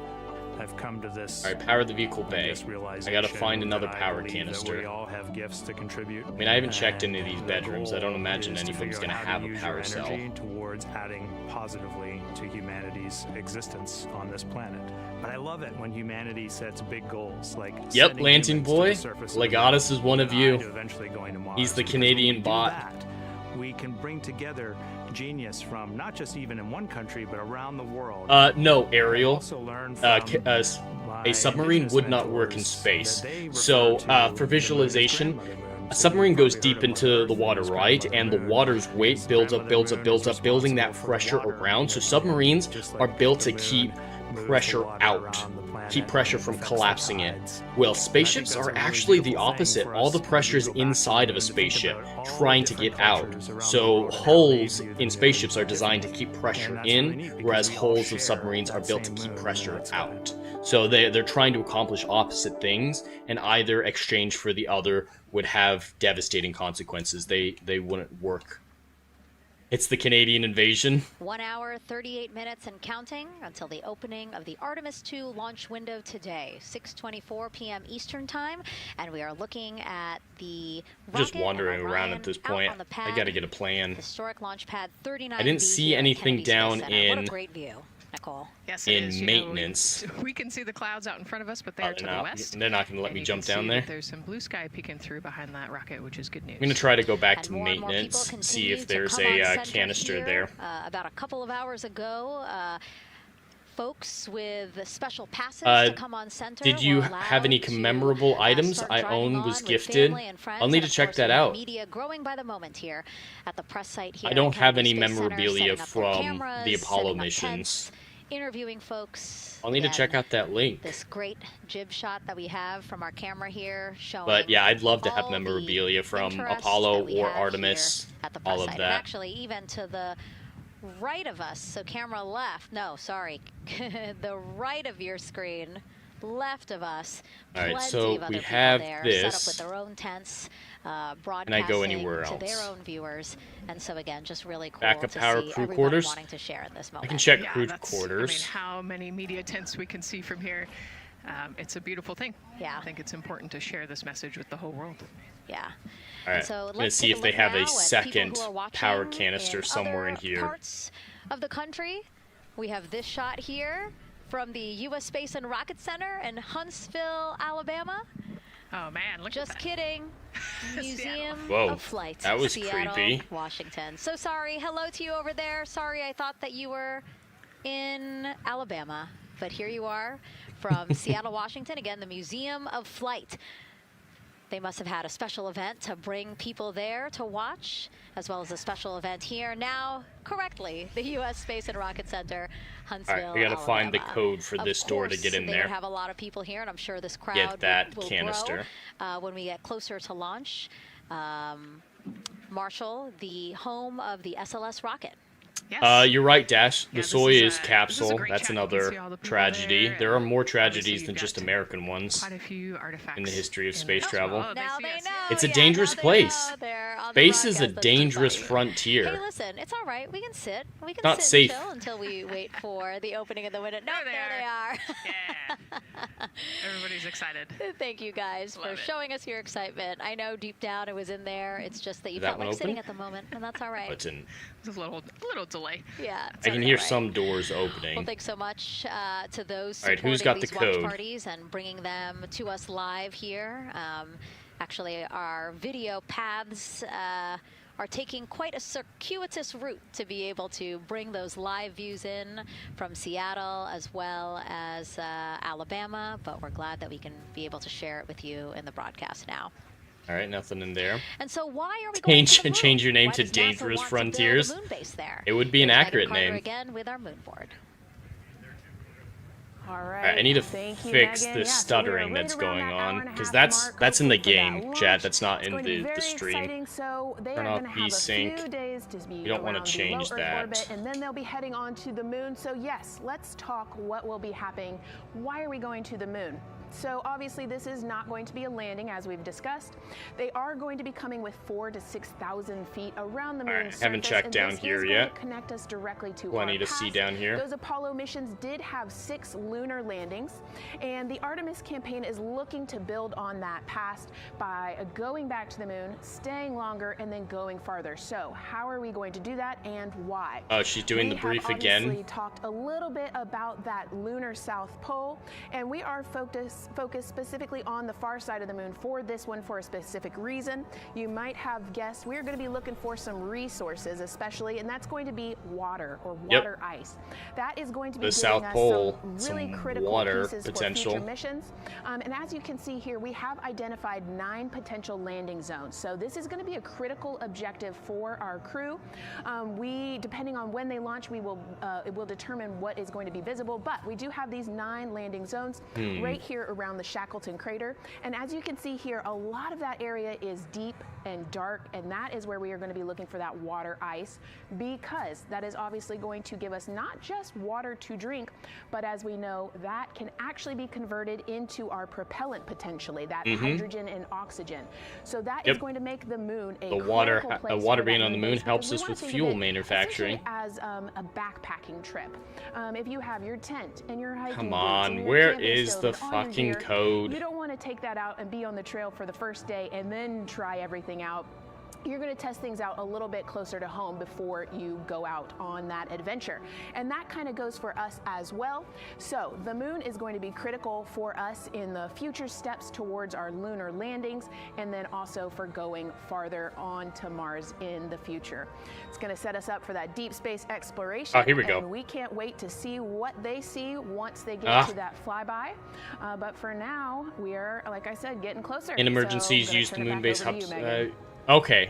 I've come to this. All right, power the vehicle bay. I gotta find another that I power believe that canister. we all have gifts to contribute. I mean, I haven't checked and any of these the bedrooms. I don't goal imagine is to anybody's figure gonna out how have to a use power your cell. energy towards adding positively to humanity's existence on this planet. But I love it when humanity sets big goals, like Yep, sending Lansing humans to boy. the surface of the Legatus moon, is one of and you. to eventually going to Mars. He's the Because when we Canadian do bot. that, we can bring together genius from not just even in one country, but around the world. No, Ariel. Also learn A submarine would not work in space. So, for visualization, a submarine goes deep into the water, right? And the water's weight builds up, building that pressure around. So submarines are built to keep pressure out, keep pressure from collapsing it. Well, spaceships are actually the opposite. All the pressure is inside of a spaceship, trying to get out. So hulls in spaceships are designed to keep pressure in, whereas hulls of submarines are built to keep pressure out. So they're trying to accomplish opposite things, and either exchange for the other would have devastating consequences. They wouldn't work. It's the Canadian invasion. 1 hour, 38 minutes and counting until the opening of the Artemis 2 launch window today, 6:24 p.m. Eastern Time, and we are looking at the Just rocket wandering and around Orion at this out point. on the I pad. gotta get a plan. Historic launch pad 39. I didn't see anything down What a in great view, Nicole. Yes, it in is. You know, maintenance. we can see the clouds out in front of us, but they're to the west. They're not going to let And me you jump can down see there. that there's some blue sky peeking through behind that rocket, which is good news. I'm going to try to go back And to more and more people maintenance, see continue if to there's come on a center canister here. there. About a couple of hours ago, folks with special passes to come on center. Did you were have any allowed to, commemorable items start I driving own on was with gifted? family and friends, I'll need and to of check course, that we have out. Media growing by the moment here at the press site here. I don't at have Kennedy any Space Center, memorabilia setting up their from cameras, the Apollo setting up missions. tents interviewing folks. I'll need to check out that link. This great jib shot that we have from our camera here showing. But yeah, I'd love to have memorabilia from Apollo or Artemis, at the all of site. that. And actually, even to the right of us, so camera left, no, sorry, the right of your screen, left of us, all right, plenty so of other we people have there, this. set up with their own tents, Can broadcasting I go anywhere to else? their own viewers, and so again, just really cool Backup to power see crew everyone quarters. wanting to share in this moment. I can check Yeah, crew that's, quarters. I mean, how many media tents we can see from here. It's a beautiful thing. Yeah. I think it's important to share this message with the whole world. Yeah. All right, So I'm gonna let's see take if they look have now a at second people who are watching power canister somewhere in other here. Parts of the country. We have this shot here from the U.S. Space and Rocket Center in Huntsville, Alabama. Oh man, look Just at that. kidding. Museum Whoa, of Flight. that was Seattle, creepy. Washington. So sorry. Hello to you over there. Sorry, I thought that you were in Alabama, but here you are from Seattle, Washington. Again, the Museum of Flight. They must have had a special event to bring people there to watch, as well as a special event here. Now, correctly, the U.S. Space and Rocket Center, Huntsville, All right, we gotta find the Alabama. code for Of this door to course, get in they there. would have a lot of people here, and I'm sure this crowd Get that will canister. grow when we get closer to launch. Marshall, the home of the SLS rocket. Yes. You're right, Dash. The this is Soyuz a capsule, great that's chat. You can see another all the people tragedy. there, There are and more obviously tragedies you've than just got American ones Quite a few artifacts in the history of in space there. travel. Oh, Now they know. It's a yeah, dangerous now they place. know. They're on the Space is a broadcast. That's dangerous funny. frontier. Hey, listen, it's all right. We can sit. We can Not sit safe. and chill until we wait for the opening of the window. No, there they are. Yeah. Everybody's excited. Thank you guys for showing us your excitement. I know deep down it was in there. It's just that you Is that felt like one sitting open? at the moment, and that's all right. It's in. There's a little delay. Yeah. I can it's hear all right. some doors opening. Well, thanks so much to those All right, supporting who's got the these watch code? parties and bringing them to us live here. Actually, our video paths are taking quite a circuitous route to be able to bring those live views in from Seattle as well as Alabama, but we're glad that we can be able to share it with you in the broadcast now. All right, nothing in there. And so why are we going to the moon? Change your name Why to does NASA Dangerous want to build a Frontiers. moon base there? It would be an Here's Megan accurate Carter name. again with our moon board. All All right. right, I need to Thank you, fix Megan. this Yeah, so we are stuttering right that's around going that hour on, and a because half that's mark, in the hopefully for that game, launch. Chad. That's not It's in going to be the very stream. exciting. So they Turn are off going to have a VSync. few days to be You don't want around to the change low that. Earth orbit, and then they'll be heading on to the moon. So yes, let's talk what will be happening. Why are we going to the moon? So obviously this is not going to be a landing, as we've discussed. They are going to be coming with 4,000 to 6,000 feet around the moon's All right, surface. haven't checked and down this here is going yet. to connect us directly to Plenty our to see past. down here. Those Apollo missions did have 6 lunar landings, and the Artemis campaign is looking to build on that past by going back to the moon, staying longer, and then going farther. So how are we going to do that, and why? Oh, she's doing the brief We again. have talked a little bit about that lunar South Pole, and we are focused specifically on the far side of the moon for this one for a specific reason. You might have guessed we're going to be looking for some resources, especially, and that's going to be water or water ice. That is going to be The giving South us Pole, some really some critical water pieces potential. for future missions. And as you can see here, we have identified 9 potential landing zones. So this is going to be a critical objective for our crew. Depending on when they launch, it will determine what is going to be visible. But we do have these 9 landing zones right here around the Shackleton crater. And as you can see here, a lot of that area is deep and dark, and that is where we are going to be looking for that water ice, because that is obviously going to give us not just water to drink, but as we know, that can actually be converted into our propellant potentially, that hydrogen and oxygen. So that is going to make the moon a water place water for being that on the moon moon base, helps because us we with wanna think fuel of it manufacturing. essentially as a backpacking trip. If you have your tent and your hiking Come boots on, and your where camping is stove the and all your fucking gear, code? You don't want to take that out and be on the trail for the first day and then try everything out. You're going to test things out a little bit closer to home before you go out on that adventure. And that kind of goes for us as well. So the moon is going to be critical for us in the future steps towards our lunar landings, and then also for going farther on to Mars in the future. It's going to set us up for that deep space exploration. Oh, here we go. And we can't wait to see what they see once they get to that flyby. But for now, we are, like I said, getting closer. In emergencies, So I'm gonna use the turn it moon back base over to hubs. you, Megan. Okay.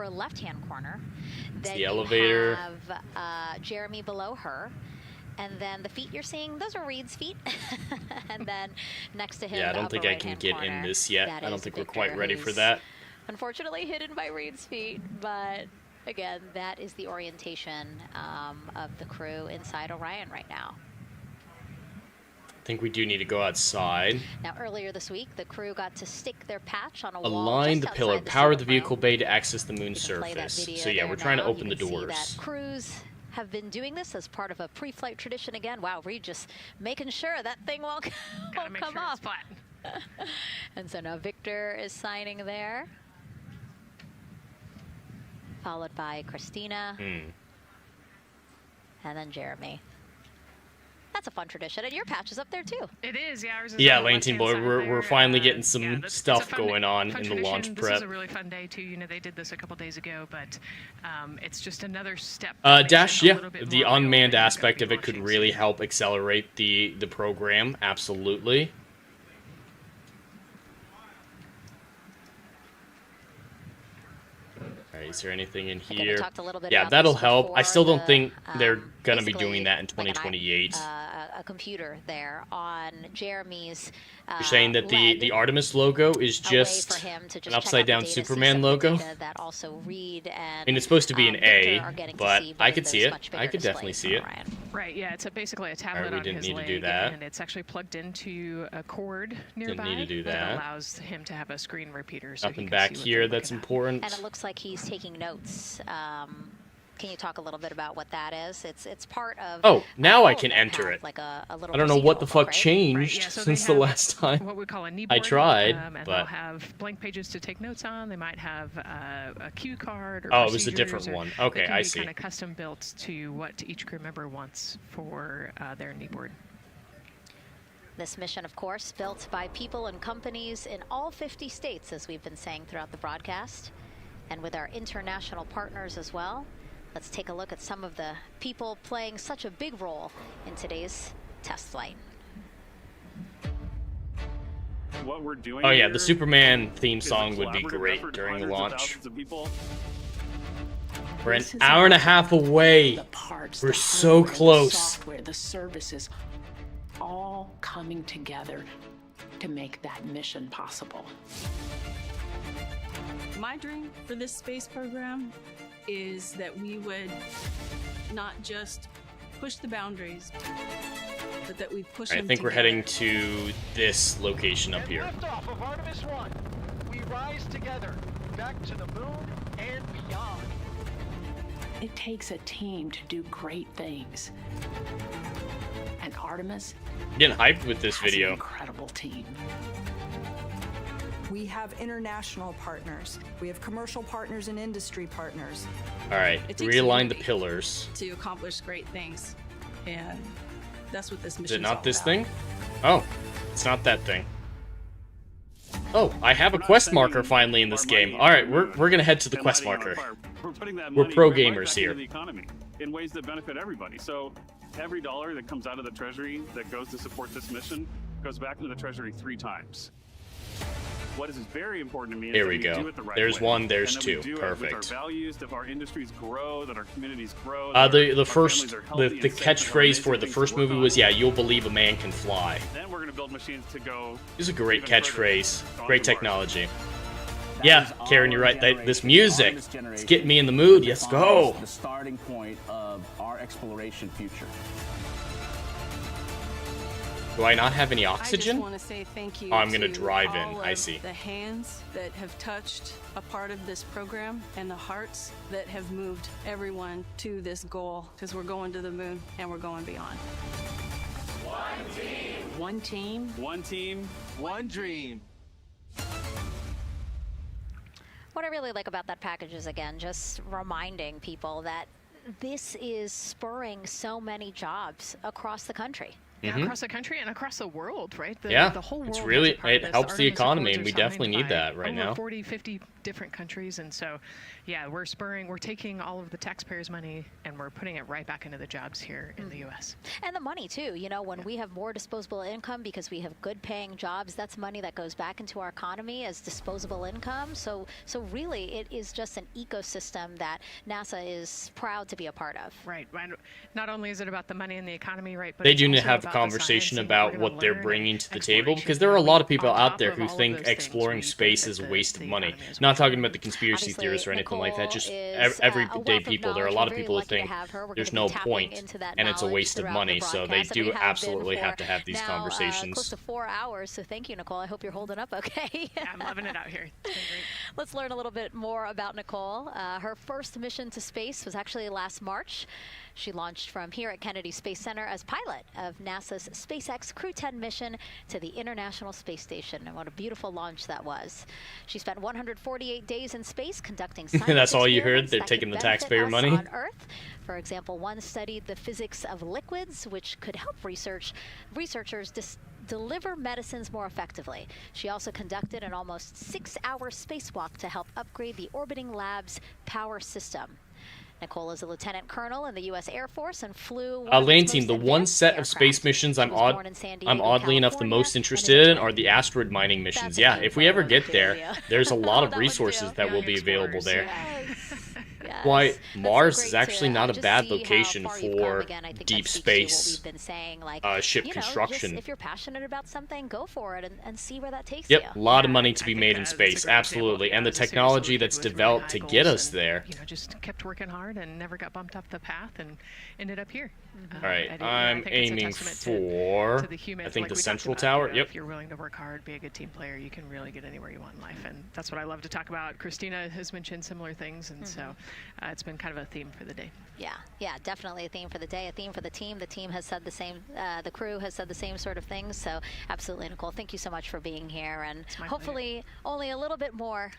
upper left-hand corner. Then the elevator. You have Jeremy below her. And then the feet you're seeing, those are Reed's feet. And then next to him, yeah, I don't think I can get in this yet. I don't think we're quite ready for that. Unfortunately hidden by Reed's feet, but again, that is the orientation of the crew inside Orion right now. I think we do need to go outside. Now, earlier this week, the crew got to stick their patch on a wall. Align the just pillar. outside the Power the server vehicle room. bay to access the moon You can play that surface. video So yeah, there we're trying to now. open You the can see doors. that crews have been doing this as part of a pre-flight tradition again. Wow, Reed just making sure that thing won't come off. Flat. And so now Victor is signing there, followed by Christina, and then Jeremy. That's a fun tradition, and your patch is up there too. It is, yeah. Ours is Yeah, on the Langton left-hand boy, side we're there. finally getting some it's a stuff fun going on fun in the launch tradition. prep. This is a really fun day too. You know, they did this a couple days ago, but it's just another step. Dash, yeah, the unmanned aspect of it could really help accelerate the program. Absolutely. Alright, is there anything in Again, we here? talked a little bit Yeah, about that'll this help. I before. still don't think they're gonna be basically, doing that in 2028. A computer there on Jeremy's. You're saying that the Artemis logo is just an upside down Superman logo? That also Reed and I mean, it's supposed to be an A, getting to but see I both could those see it. much I bigger could definitely displays see it. from Orion. Right, yeah, it's basically a tablet we on didn't his need to leg, do that. and it's actually plugged into a cord nearby. Didn't need to do that that. allows him to have a screen repeater. So Up he and can back see what here, they're that's looking at. important. And it looks like he's taking notes. Can you talk a little bit about what that is? It's part of. Oh, now I can enter it. Like a little I don't know what the procedural fuck book, right? changed Yeah, so since they the have last time what we call a knee I board, tried, and they'll but have blank pages to take notes on. They might have a cue card. Or Oh, it was a procedures, different or one. Okay, they can I be see. Kind of custom built to what each crew member wants for their knee board. This mission, of course, built by people and companies in all 50 states, as we've been saying throughout the broadcast, and with our international partners as well. Let's take a look at some of the people playing such a big role in today's test flight. What we're doing Oh yeah, here the Superman theme is a song would be collaborative great effort of during hundreds of launch. thousands of people. We're an This is hour and a half away. The parts, We're the so hardware, the close. software, the services, all coming together to make that mission possible. My dream for this space program is that we would not just push the boundaries, but that we push I them think we're together. heading to this location up here. Liftoff of Artemis 1. We rise together, back to the moon and beyond. It takes a team to do great things. And Artemis I'm getting hyped with this has an video. incredible team. We have international partners. We have commercial partners and industry partners. All right, It takes realign the unity pillars. to accomplish great things, and that's what this Is mission it not this about. thing? Oh, it's not that thing. Oh, I have a quest marker finally in this game. All right, we're gonna head to the and quest lighting on marker. fire. We're putting that We're money pro right gamers back here. into the economy in ways that benefit everybody. So every dollar that comes out of the treasury that goes to support this mission goes back into the treasury 3 times. What is very important to me is Here that we we go. do it the right There's way. one, there's and that we two. do it Perfect. with our values, that our industries grow, that our communities grow. that our The first families are healthy the and safe, and catchphrase have for the amazing first things to movie work was, on. "Yeah, you'll believe a man can fly." Then we're going to build machines to go. This is a great even further catchphrase. on Great to Mars. technology. Yeah, Karen, you're right. This music, it's getting me in the mood. Let's go. The starting point of our exploration future. Do I not have any I oxygen? just want to say thank you. Oh, I'm gonna to drive in. all I of see. The hands that have touched a part of this program and the hearts that have moved everyone to this goal, because we're going to the moon and we're going beyond. One team. One team. One dream. What I really like about that package is, again, just reminding people that this is spurring so many jobs across the country. Yeah, across the country and across the world, right? Yeah, the whole world it's is a really part of it this. helps the Artemis economy, Accords and we are definitely signed need that by right over now. 40, 50 different countries, and so, yeah, we're taking all of the taxpayers' money and we're putting it right back into the jobs here in the U.S. And the money, too. You know, when we have more disposable income because we have good-paying jobs, that's money that goes back into our economy as disposable income. So really, it is just an ecosystem that NASA is proud to be a part of. Right. And not only is it about the money and the economy, right, but They it's do need to also have a about the conversation science and about we're what gonna they're learn bringing and to the table, exploration. because there are a lot of people On out top there of who all of think those things, exploring we space is a benefit waste of the money. economy as Now, not talking about the conspiracy Obviously, theorists or anything like that. Nicole Just is, everyday a people. There are a wealth of lot of knowledge. people We're who very lucky think to have her. We're there's gonna no be tapping point into that and it's a knowledge waste of throughout money. the So they broadcast that we do have been absolutely have to for have these now, conversations. close to 4 hours. So thank you, Nicole. I hope you're holding up okay. Yeah, I'm loving it out here. It's been great. Let's learn a little bit more about Nicole. Her first mission to space was actually last March. She launched from here at Kennedy Space Center as pilot of NASA's SpaceX Crew 10 mission to the International Space Station. And what a beautiful launch that was. She spent 148 days in space conducting science That's all you heard? experiments They're that taking could the benefit taxpayer us money? on Earth. For example, one studied the physics of liquids, which could help researchers deliver medicines more effectively. She also conducted an almost 6-hour spacewalk to help upgrade the orbiting lab's power system. Nicole is a lieutenant colonel in the U.S. Air Force and flew Lantine, the one set of space missions I'm oddly enough the most interested in are the asteroid mining missions. Yeah, if we ever get there, there's a lot of resources that will be available there. Why, Mars is actually not a bad location for deep space ship construction. If you're passionate about something, go for it and see where that takes Yep, you. a lot of money to be made in space, absolutely. And the technology that's developed to get us there. You know, just kept working hard and never got bumped off the path and ended up here. All right, I'm aiming for, I think, the central tower. Yep. If you're willing to work hard, be a good team player, you can really get anywhere you want in life. And that's what I love to talk about. Christina has mentioned similar things, and so it's been kind of a theme for the day. Yeah, definitely a theme for the day, a theme for the team. The team has said the same, the crew has said the same sort of things. So absolutely, Nicole, thank you so much for being here. And hopefully only a little bit more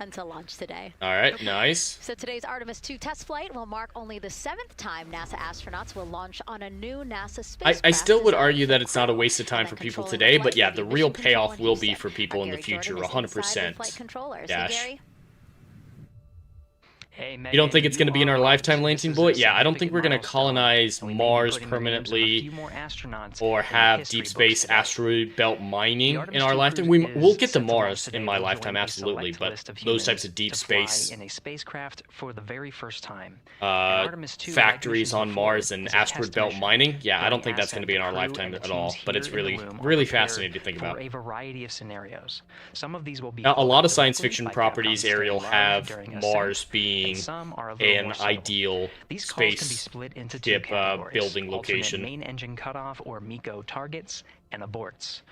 until launch today. All right, nice. So today's Artemis 2 test flight will mark only the 7th time NASA astronauts will launch on a new NASA spacecraft. I still would argue that it's not a waste of time for people today, but yeah, the real payoff will be for people in the future, 100%. Dash. You don't think it's going to be in our lifetime, Lantine Boy? Yeah, I don't think we're going to colonize Mars permanently or have deep space asteroid belt mining in our lifetime. We'll get to Mars in my lifetime, absolutely, but those types of deep space in a spacecraft for the very first time. Factories on Mars and asteroid belt mining, yeah, I don't think that's going to be in our lifetime at all, but it's really fascinating to think about. A variety of scenarios. Some of these will be a lot of science fiction properties, Ariel, have Mars being an ideal space ship building location. Main engine cutoff or MECO targets and aborts.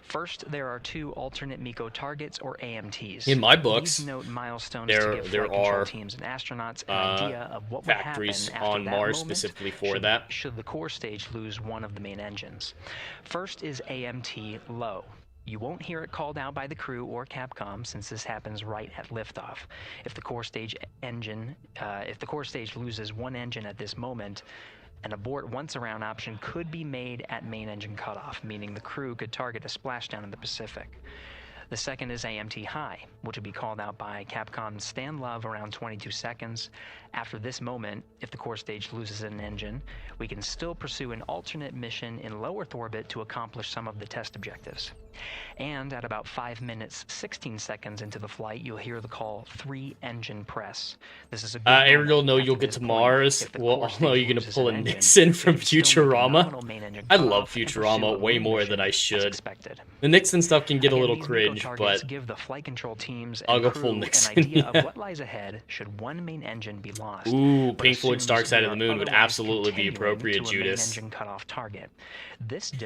First, there are 2 alternate MECO targets or AMTs. In my books, these note milestones there are teams and astronauts an idea of what factories would happen on Mars specifically for that. Should the core stage lose one of the main engines. First is AMT low. You won't hear it called out by the crew or Capcom since this happens right at liftoff. If the core stage loses one engine at this moment, an abort once around option could be made at main engine cutoff, meaning the crew could target a splashdown in the Pacific. The second is AMT high, which will be called out by Capcom's Stan Love around 22 seconds. After this moment, if the core stage loses an engine, we can still pursue an alternate mission in low Earth orbit to accomplish some of the test objectives. And at about 5 minutes, 16 seconds into the flight, you'll hear the call 3-engine press. This is a good Ariel, no, you'll get to Mars. Well, no, you're going to pull a Nixon from Futurama. I love Futurama way more than I should. The Nixon stuff can get a little cringe, but give the flight control teams I'll go full Nixon. An idea of what lies ahead should one main engine be lost. Ooh, Pink Floyd's Dark Side of the Moon would absolutely be appropriate, Judas.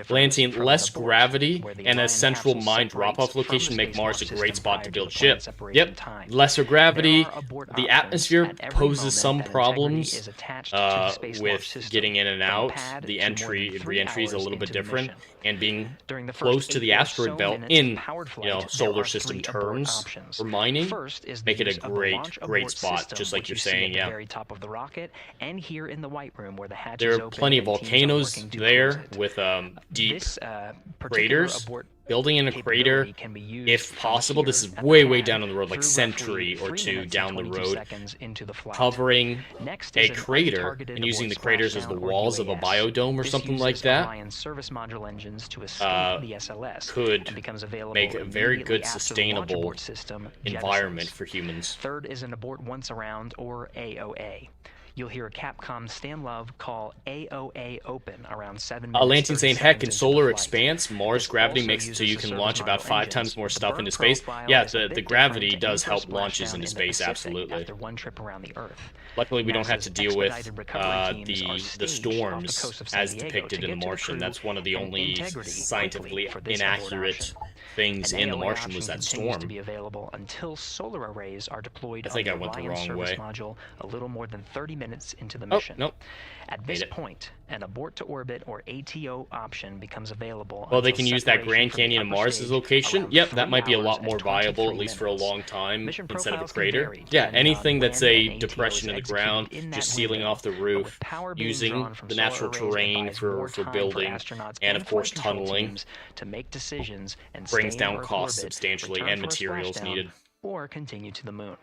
Lantine, less gravity and a central mine drop-off location make Mars a great spot to build ship. Yep, lesser gravity. The atmosphere poses some problems with getting in and out. The re-entry is a little bit different, and being close to the asteroid belt in solar system terms for mining make it a great spot, just like you're saying. Yeah. Very top of the rocket, and here in the White Room where the hatch there are plenty of volcanoes there with deep craters. Building in a crater, if possible. This is way down on the road, like century or 2 down the road. Covering a crater and using the craters as the walls of a biodome or something like that could make a very good sustainable environment for humans. Third is an abort once around, or AOA. You'll hear Capcom Stan Love call AOA open around 7 Lanting minutes. saying, heck, in solar expanse, Mars gravity makes it so you can launch about 5 times more stuff into space. Yeah, the gravity does help launches into space, absolutely. After one trip around the Earth. Luckily, we don't have to deal with the storms as depicted in The Martian. That's one of the only scientifically inaccurate things in The Martian was that storm. To be available until solar arrays are deployed I think on I the went the Orion wrong service way. module a little more than 30 minutes into the mission. Nope. At this point, an abort to orbit or ATO option becomes available. Well, they can until use that separation Grand from the Canyon of upper Mars as stage location. around Yep, that 3 might be a lot hours more and viable, 23 at least for a long time, Mission instead of a profiles can crater. vary Yeah, depending on anything that's when a an depression in ATO the is ground, executed in just that sealing window. off the roof, Power being using drawn from the solar natural arrays terrain buys for more time building, astronauts and of flight course control tunneling, teams to make decisions and brings stay in down Earth costs orbit, substantially return and for a materials splashdown, needed. or continue to the moon.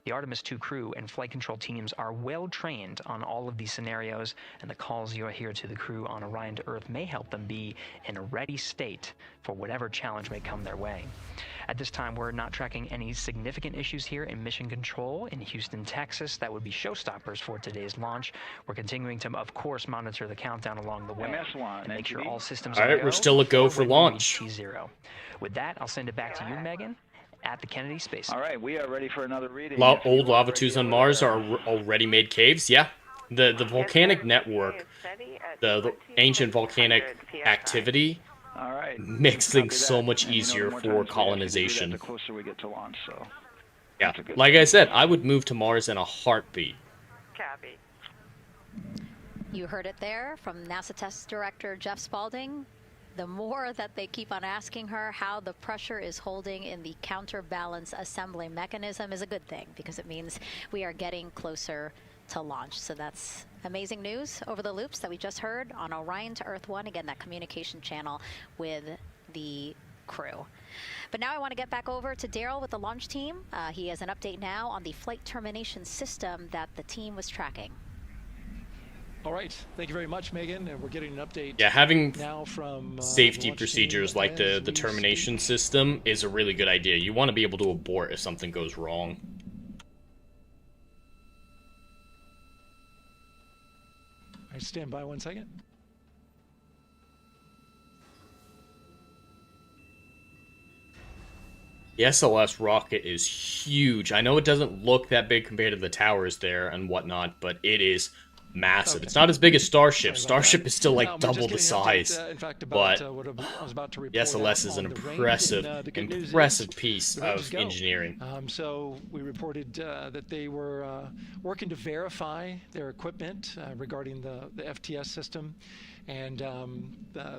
The Artemis II crew and flight control teams are well trained on all of these scenarios, and the calls you'll hear to the crew on Orion to Earth may help them be in a ready state for whatever challenge may come their way. At this time, we're not tracking any significant issues here in mission control in Houston, Texas. That would be showstoppers for today's launch. We're continuing to, of course, monitor the countdown along the way and make sure all systems All right, are we're still a go for when we launch. reach T0. With that, I'll send it back to you, Megan, at the Kennedy Space Center. All right, we are ready for another reading. Old lava tubes on Mars are already made caves. Yeah, the volcanic network, the ancient volcanic activity, makes things so much easier for colonization. The closer we get to launch, so. Yeah, like I said, I would move to Mars in a heartbeat. Copy. You heard it there from NASA Test Director Jeff Spaulding. The more that they keep on asking her how the pressure is holding in the counterbalance assembly mechanism is a good thing, because it means we are getting closer to launch. So that's amazing news over the loops that we just heard on Orion to Earth 1. Again, that communication channel with the crew. But now I want to get back over to Daryl with the launch team. He has an update now on the flight termination system that the team was tracking. All right, thank you very much, Megan. And we're getting an update. Yeah, having now from safety procedures like the termination system is a really good idea. You want to be able to abort if something goes wrong. All right, stand by 1 second. The SLS rocket is huge. I know it doesn't look that big compared to the towers there and whatnot, but it is massive. Okay. It's not as big as Starship. Starship is still like double the size. But the SLS is an impressive piece of engineering. So we reported that they were working to verify their equipment regarding the FTS system, and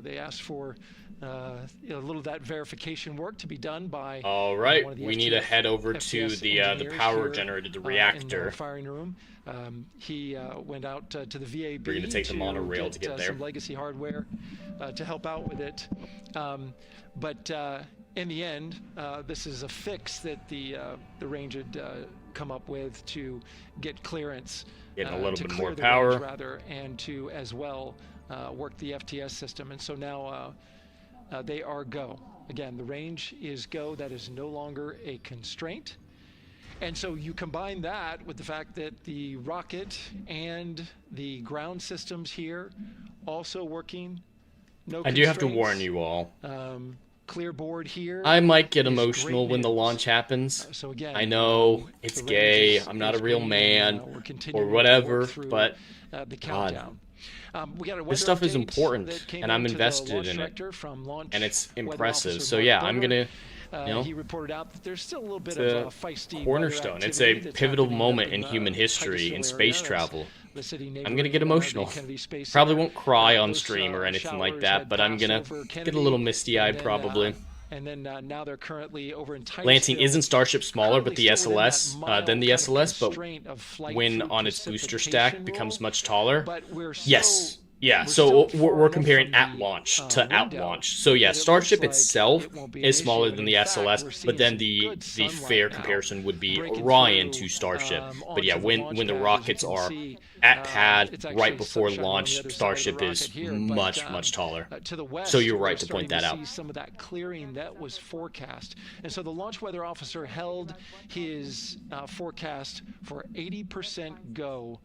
they asked for a little of that verification work to be done by. All right, we need to head over to the power generator, the reactor. In the firing room. He went out to the VAB. We're going to take the monorail to get there. Some legacy hardware to help out with it. But in the end, this is a fix that the range had come up with to get clearance. Getting a little bit more power. power. Rather, and to as well work the FTS system. And so now they are go. Again, the range is go. That is no longer a constraint. And so you combine that with the fact that the rocket and the ground systems here also working. No I do have to warn you all. Clear board here. I might get emotional when the launch happens. So again, I know it's gay. I'm not a real man or whatever, but the countdown. We got a this stuff is important, and I'm invested in it, and it's impressive. So yeah, I'm gonna. He reported out that there's still a little bit of feisty cornerstone. It's a pivotal moment in human history in space travel. I'm gonna get emotional. Probably won't cry on stream or anything like that, but I'm gonna get a little misty-eyed probably. And then now they're currently over in Lansing isn't Starship smaller, but the SLS than the SLS, but when on its booster stack becomes much taller. Yes. Yeah, so we're comparing at launch to out launch. So yeah, Starship itself is smaller than the SLS, but then the fair comparison would be Orion to Starship. But yeah, when the rockets are at pad right before launch, Starship is much taller. So you're right to point that out. Some of that clearing that was forecast, and so the launch weather officer held his forecast for 80% go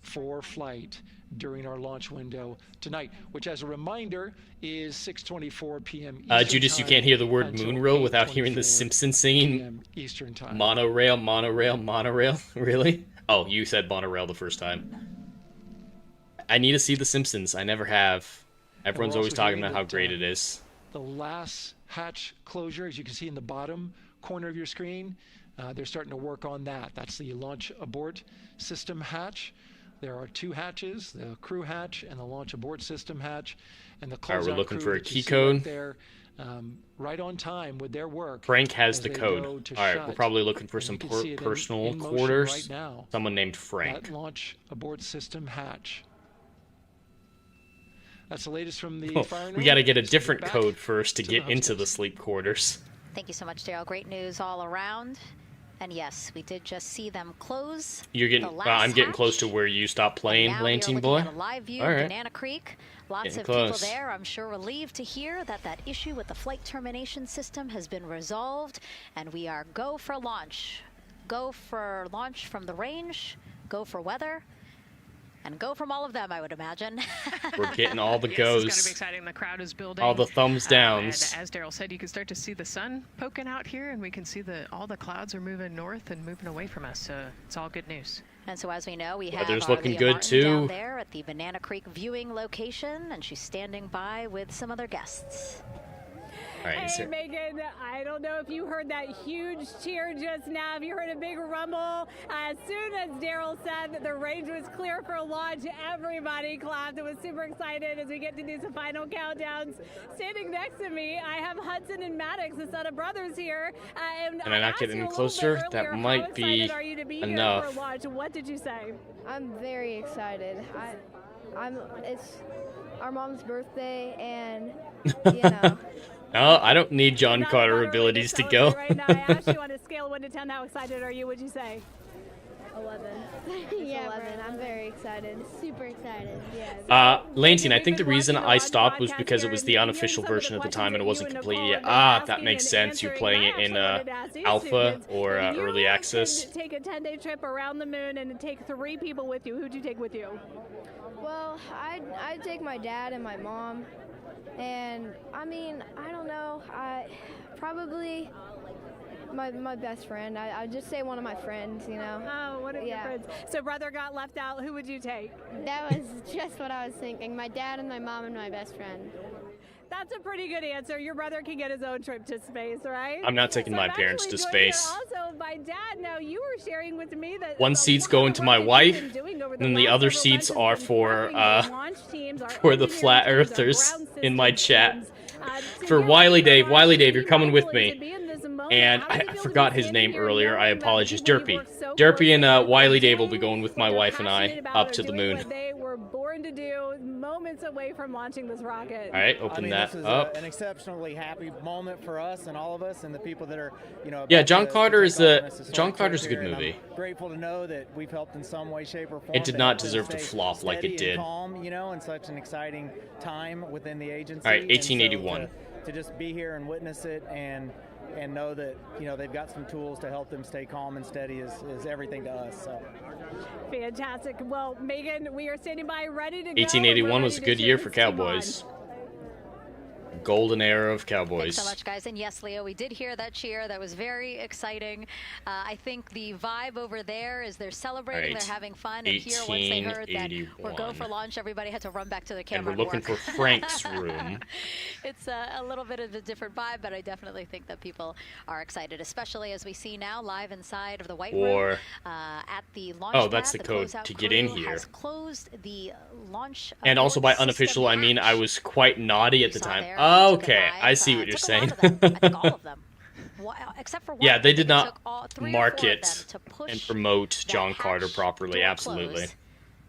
for flight during our launch window tonight, which, as a reminder, is 6:24 p.m. Eastern Judas, you time can't hear the word until moonrow without hearing the 8:24 Simpsons singing p.m. Eastern time. monorail, monorail, monorail. Really? Oh, you said monorail the first time. I need to see the Simpsons. I never have. Everyone's always talking about how great it is. The last hatch closure, as you can see in the bottom corner of your screen, they're starting to work on that. That's the launch abort system hatch. There are two hatches, the crew hatch and the launch abort system hatch. And the All right, we're looking crew for a that key you see code. Right there, right on time with their work. Frank has as the they code. go All to right, shut. we're probably looking for And some you can see it personal in motion quarters. right now. Someone named Frank. That launch abort system hatch. That's the latest from the Oh, firing we room. got to get a Let's different back code first to the get hub into space. the sleep quarters. Thank you so much, Daryl. Great news all around. And yes, we did just see them close. You're getting. the last I'm getting hatch. close to where you stopped playing, Now we are Lantine looking boy. at a live view All of right. Banana Creek. Lots Getting of close. people there, I'm sure, relieved to hear that that issue with the flight termination system has been resolved, and we are go for launch. Go for launch from the range, go for weather, and go from all of them, I would imagine. We're getting all the Yes, goes. it's going to be exciting. The crowd is building. All the thumbs downs. And as Daryl said, you can start to see the sun poking out here, and we can see all the clouds are moving north and moving away from us. So it's all good news. And so as we know, we have Weather's our looking Leah good, Martin too. down there at the Banana Creek viewing location, and she's standing by with some other guests. All right, Hey, Megan, I don't know if you heard that huge cheer just now. Have you heard a big rumble? As soon as Daryl said that the range was clear for launch, everybody clapped. It was super excited as we get to do some final countdowns. Standing next to me, I have Hudson and Maddox, the son of brothers here. Can I not get any closer? That might be enough. For launch? What did you say? I'm very excited. It's our mom's birthday, and you know. No, I don't need John Carter abilities to go. Right now, I asked you on a scale of 1 to 10, how excited are you? Would you say? 11. Yeah, 11. I'm very excited. Super excited. Yeah. Lantine, I think the reason I stopped was because it was the unofficial version at the time and it wasn't complete yet. Ah, that makes sense. You're playing it in alpha or early access. Take a 10-day trip around the moon and take 3 people with you. Who'd you take with you? Well, I'd take my dad and my mom. And I mean, I don't know. Probably my best friend. I'd just say one of my friends, you know. Oh, one of your friends. So brother got left out. Who would you take? That was just what I was thinking. My dad and my mom and my best friend. That's a pretty good answer. Your brother can get his own trip to space, right? I'm not taking my parents to space. Also, my dad. Now you were sharing with me that One seat's going to my wife, and then the other seats are for the flat earthers in my chat. For Wiley Dave. Wiley Dave, you're coming with me. And I forgot his name earlier. I apologize. Derpy. Derpy and Wiley Dave will be going with my wife and I up to the moon. What they were born to do, moments away from launching this rocket. All right, open that this is up. An exceptionally happy moment for us and all of us and the people that are, you know. Yeah, John Carter is a John Carter's a good movie. I'm grateful to know that we've helped in some way, shape, or form. It did not deserve to flop like it did. Calm, you know, in such an exciting time within the agency. All right, 1881. And so to just be here and witness it and know that, you know, they've got some tools to help them stay calm and steady is everything to us. So. Fantastic. Well, Megan, we are standing by, ready to go. 1881 was a good year for Cowboys. Golden era of Cowboys. Thanks so much, guys. And yes, Leo, we did hear that cheer. That was very exciting. I think the vibe over there is they're celebrating, right. they're having fun. And here, once they heard that we're go for launch, everybody had to run back to the camera. And we're looking for Frank's room. It's a little bit of a different vibe, but I definitely think that people are excited, especially as we see now live inside of the White Room at the launch pad. That's the code to get in here. Has closed the launch and also by unofficial, I mean I was quite naughty at the time. Okay, I see what you're saying. I think all of them. Except for one. Yeah, they did not market and promote John Carter properly, absolutely.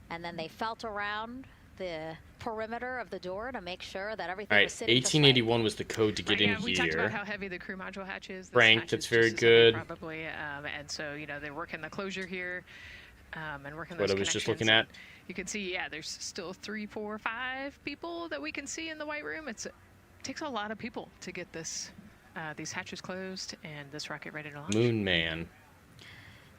And then they felt around the perimeter of the door to make sure that everything was sitting. 1881 was the code to get in we here. talked about how heavy the crew module hatch is. Frank, that's very good. Probably, and so, you know, they're working the closure here and working what those I was just looking connections. at. You can see, yeah, there's still 3, 4, 5 people that we can see in the White Room. It takes a lot of people to get this these hatches closed and this rocket ready to launch. Moon Man.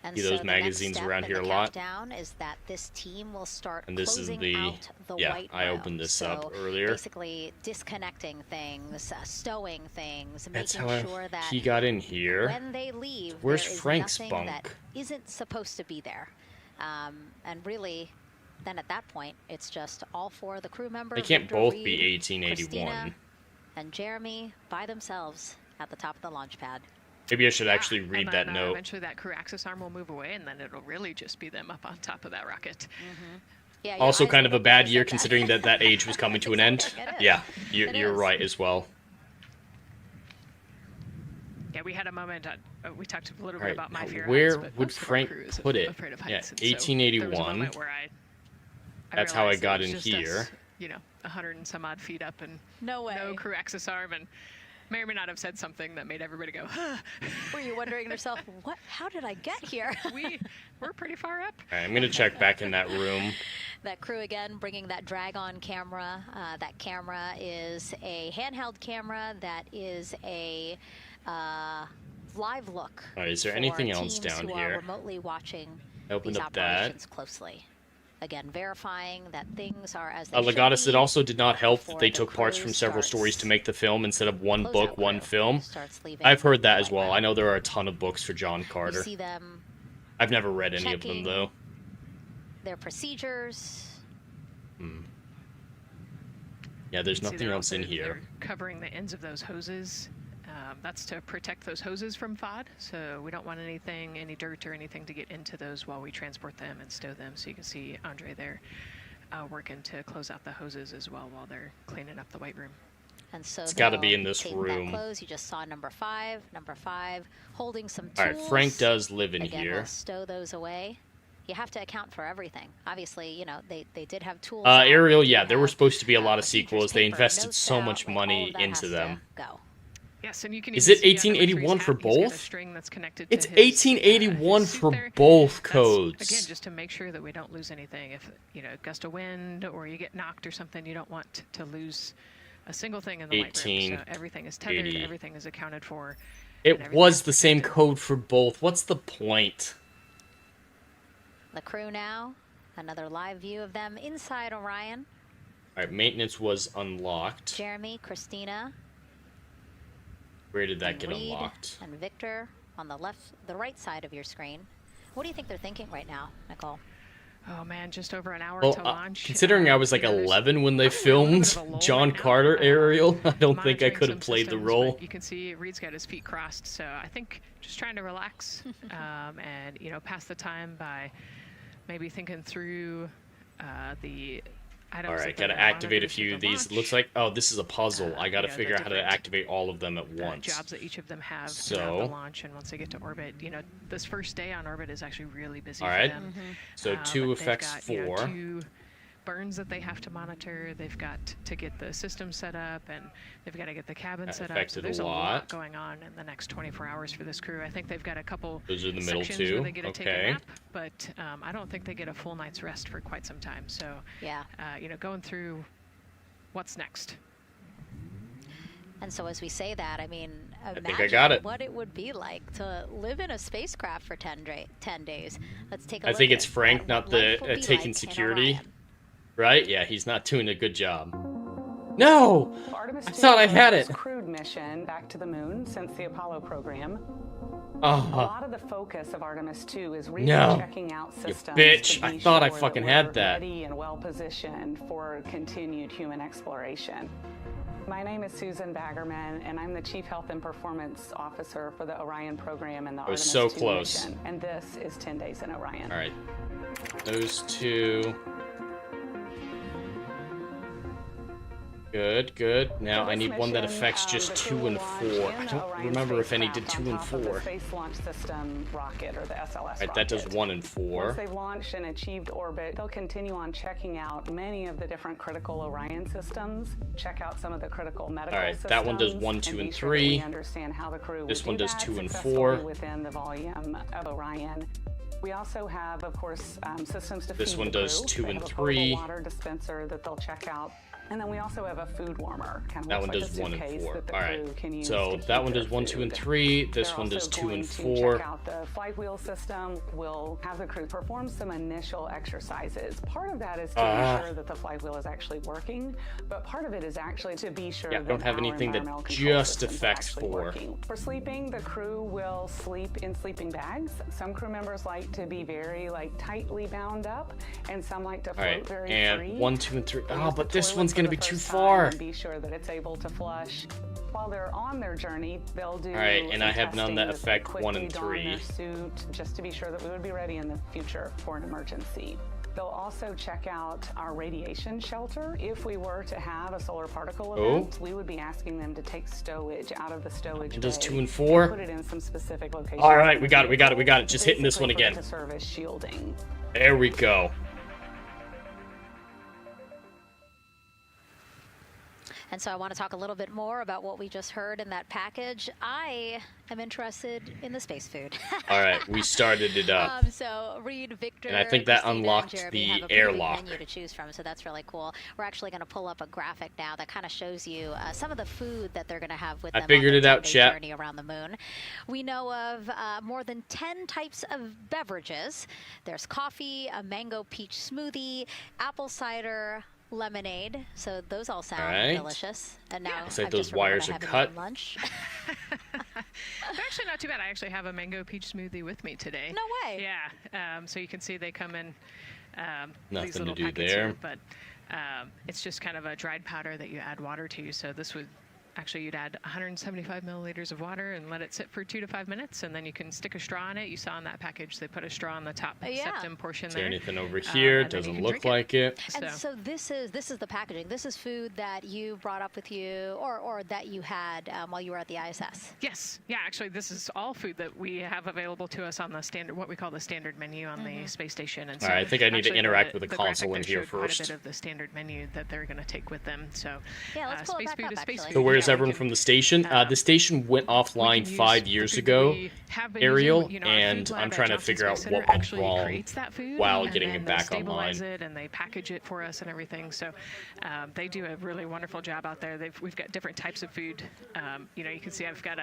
And see so those the next magazines step around in here the a lot. countdown is that this team will start And this is closing the out the yeah. white I room. opened this So up earlier. basically disconnecting things, stowing things, That's making how sure that he got in here. when they leave, Where's there is Frank's nothing bunk? that isn't supposed to be there. And really, then at that point, it's just all four of the crew members. They can't Victor, both Reed, be 1881. Christina, and Jeremy by themselves at the top of the launch pad. Maybe I should actually read and that then, note. Eventually that crew access arm will move away, and then it'll really just be them up on top of that rocket. Yeah, Also kind of a bad year considering that age was coming to an end. Yeah, you're right as well. Yeah, we had a moment. We talked a little Right, bit about my fear. where heights, but would most of our Frank crew is put it? afraid of Yeah, heights, and so there was a 1881. moment where I That's how I realized got it was in just here. us, 100 and some odd feet up, and no crew access arm, and may or may not have said something that made everybody go, huh. Were you wondering to yourself, what? How did I get here? We're pretty far up. All right, I'm gonna check back in that room. That crew again bringing that drag-on camera. That camera is a handheld camera that is a live look. All right, is there for anything else teams down who here? Are remotely watching I opened these up that. operations closely. Again, verifying that things are as they Legatus, should it be also did not help that before they the took parts crew from several starts. stories to make the film instead of one book, Closeout one crew film. starts leaving I've heard that the as well. I know there are a ton of books for John You Carter. see them I've never read any of them checking though. their procedures. Yeah, there's See, nothing they're else in also- here. they're covering the ends of those hoses. That's to protect those hoses from FOD, so we don't want any dirt or anything to get into those while we transport them and stow them. So you can see Andre there working to close out the hoses as well while they're cleaning up the white room. And so It's gotta be they'll in this tape room. That close. You just saw number five holding some tools. All right, Frank does live in Again, here. they'll stow those away. You have to account for everything. Obviously, they did have tools. out. Ariel, They yeah, did there were have, supposed to be a lot of procedures, sequels. They paper, invested notes so out, much like, all money of that into has them. to go. Yes, and you can Is even it see on Victory's 1881 for hat, he's got a both? string that's connected It's to his, 1881 his suit for there. both That's, codes. Again, just to make sure that we don't lose anything. If a gust of wind or you get knocked or something, you don't want to lose a single thing in the white room. So everything is tethered, 1880. everything is accounted for. It was the same code for both. What's the point? The crew now. Another live view of them inside Orion. All right, maintenance was unlocked. Jeremy, Christina, Where did that get Reed, unlocked? and Victor on the right side of your screen. What do you think they're thinking right now, Nicole? Oh man, just over an hour Well, to launch. considering I was like 11 when they filmed John Carter Ariel, I don't think I could have played the role. You can see Reed's got his feet crossed, so I think just trying to relax and pass the time by maybe thinking through the items. All that right, they're gotta gonna activate a monitor few through of the these. launch. It looks like, oh, this is a puzzle. I gotta the figure out how to different, activate all of them at once. Jobs that each of them have So- throughout the launch, and once they get to orbit, this first day on orbit is actually really busy All for right, them. so But 2 they've effects got, 4. 2 burns that they have to monitor. They've got to get the system set up, and they've got to get the cabin That set up. affected So a there's a lot. lot going on in the next 24 hours for this crew. I think they've got a couple Those are the middle sections 2. where they get to take a Okay. nap, but I don't think they get a full night's rest for quite some time. So, Yeah. Going through what's next. And so as we say that, I mean, think I imagine got it. what it would be like to live in a spacecraft for 10 days. Let's take a I look think it's at Frank, what not life the will be taking like in security. Orion. Right? Yeah, he's not doing a good job. No! Artemis I 2 thought I was the had first it. crewed mission back to the moon since the Apollo program. A Oh, lot of the focus of Artemis 2 is really No. checking out You systems. bitch. to I be thought I sure fucking that had we're that. Ready and well positioned for continued human exploration. My name is Susan Baggerman, and I'm the Chief Health and Performance Officer for the Orion program and the I was Artemis so 2 close. mission. And this is 10 Days in Orion. all right. Those 2. Good, good. Now For I this need one that mission, affects just the 2 crew and will 4. launch I in don't Orion remember if any did spacecraft 2 and on top of 4. the Space Launch System rocket, or the SLS Right, rocket. that does 1 and 4. Once they've launched and achieved orbit, they'll continue on checking out many of the different critical Orion systems, check out some of the critical medical All right, systems. that one does 1, 2, be and sure that we 3. understand how the crew This would one do does that 2 and successfully 4. within the volume of Orion. We also have, of course, systems to This feed one the does crew. 2 They and have a 3. portable water dispenser that they'll check out And then we also have a food warmer. That one does 1 and 4. All right. So that one does 1, 2, and 3. This one does 2 and 4. Check out the flight wheel system. We'll have the crew perform some initial exercises. Part of that is to ensure that the flight wheel is actually working, but part of it is actually to be sure that don't have anything that just affects 4. For sleeping, the crew will sleep in sleeping bags. Some crew members like to be very tightly bound up, and some like to float very free. And 1, 2, and 3. Oh, but this one's gonna be too far. Be sure that it's able to flush. While they're on their journey, they'll do. All right, and I have none that affect 1 and 3. Their suit, just to be sure that we would be ready in the future for an emergency. They'll also check out our radiation shelter. If we were to have a solar particle event, we would be asking them to take stowage out of the stowage bay. It does 2 and 4. Put it in some specific location. All right, we got it. Just hitting this one again. To serve as shielding. There we go. And so I want to talk a little bit more about what we just heard in that package. I am interested in the space food. All right, we started it up. So Reed, Victor, and I think that Christina, unlocked and the have a airlock menu to choose from, so that's really cool. We're actually going to pull up a graphic now that kind of shows you some of the food that they're going to have with them. I figured on it out, their chat. journey around the moon. We know of more than 10 types of beverages. There's coffee, a mango peach smoothie, apple cider, lemonade, so those all sound delicious. And now looks like those wires are cut. Lunch. They're actually not too bad. I actually have a mango peach smoothie with me today. No way. Yeah. So you can see they come in Nothing these to little do packets there. here, but it's just kind of a dried powder that you add water to. So this would actually, you'd add 175 milliliters of water and let it sit for 2 to 5 minutes, and then you can stick a straw in it. You saw in that package they put a straw on the top septum portion Is there. there anything over here? Doesn't look like it. And so this is the packaging. This is food that you brought up with you, or that you had while you were at the ISS. Yes. Yeah, actually, this is all food that we have available to us on the standard, what we call the standard menu on the space station. And so All right, I think I need to actually interact with the graphic console in there here showed quite first. a bit of the standard menu that they're going to take with them. So yeah, let's pull space it back food up, is space actually. food. So where's Yeah, everyone from the station? The station went offline 5 years ago, Ariel, and I'm trying to figure out what went wrong while getting it back online. It and they package it for us and everything. So they do a really wonderful job out there. We've got different types of food. You know, you can see I've got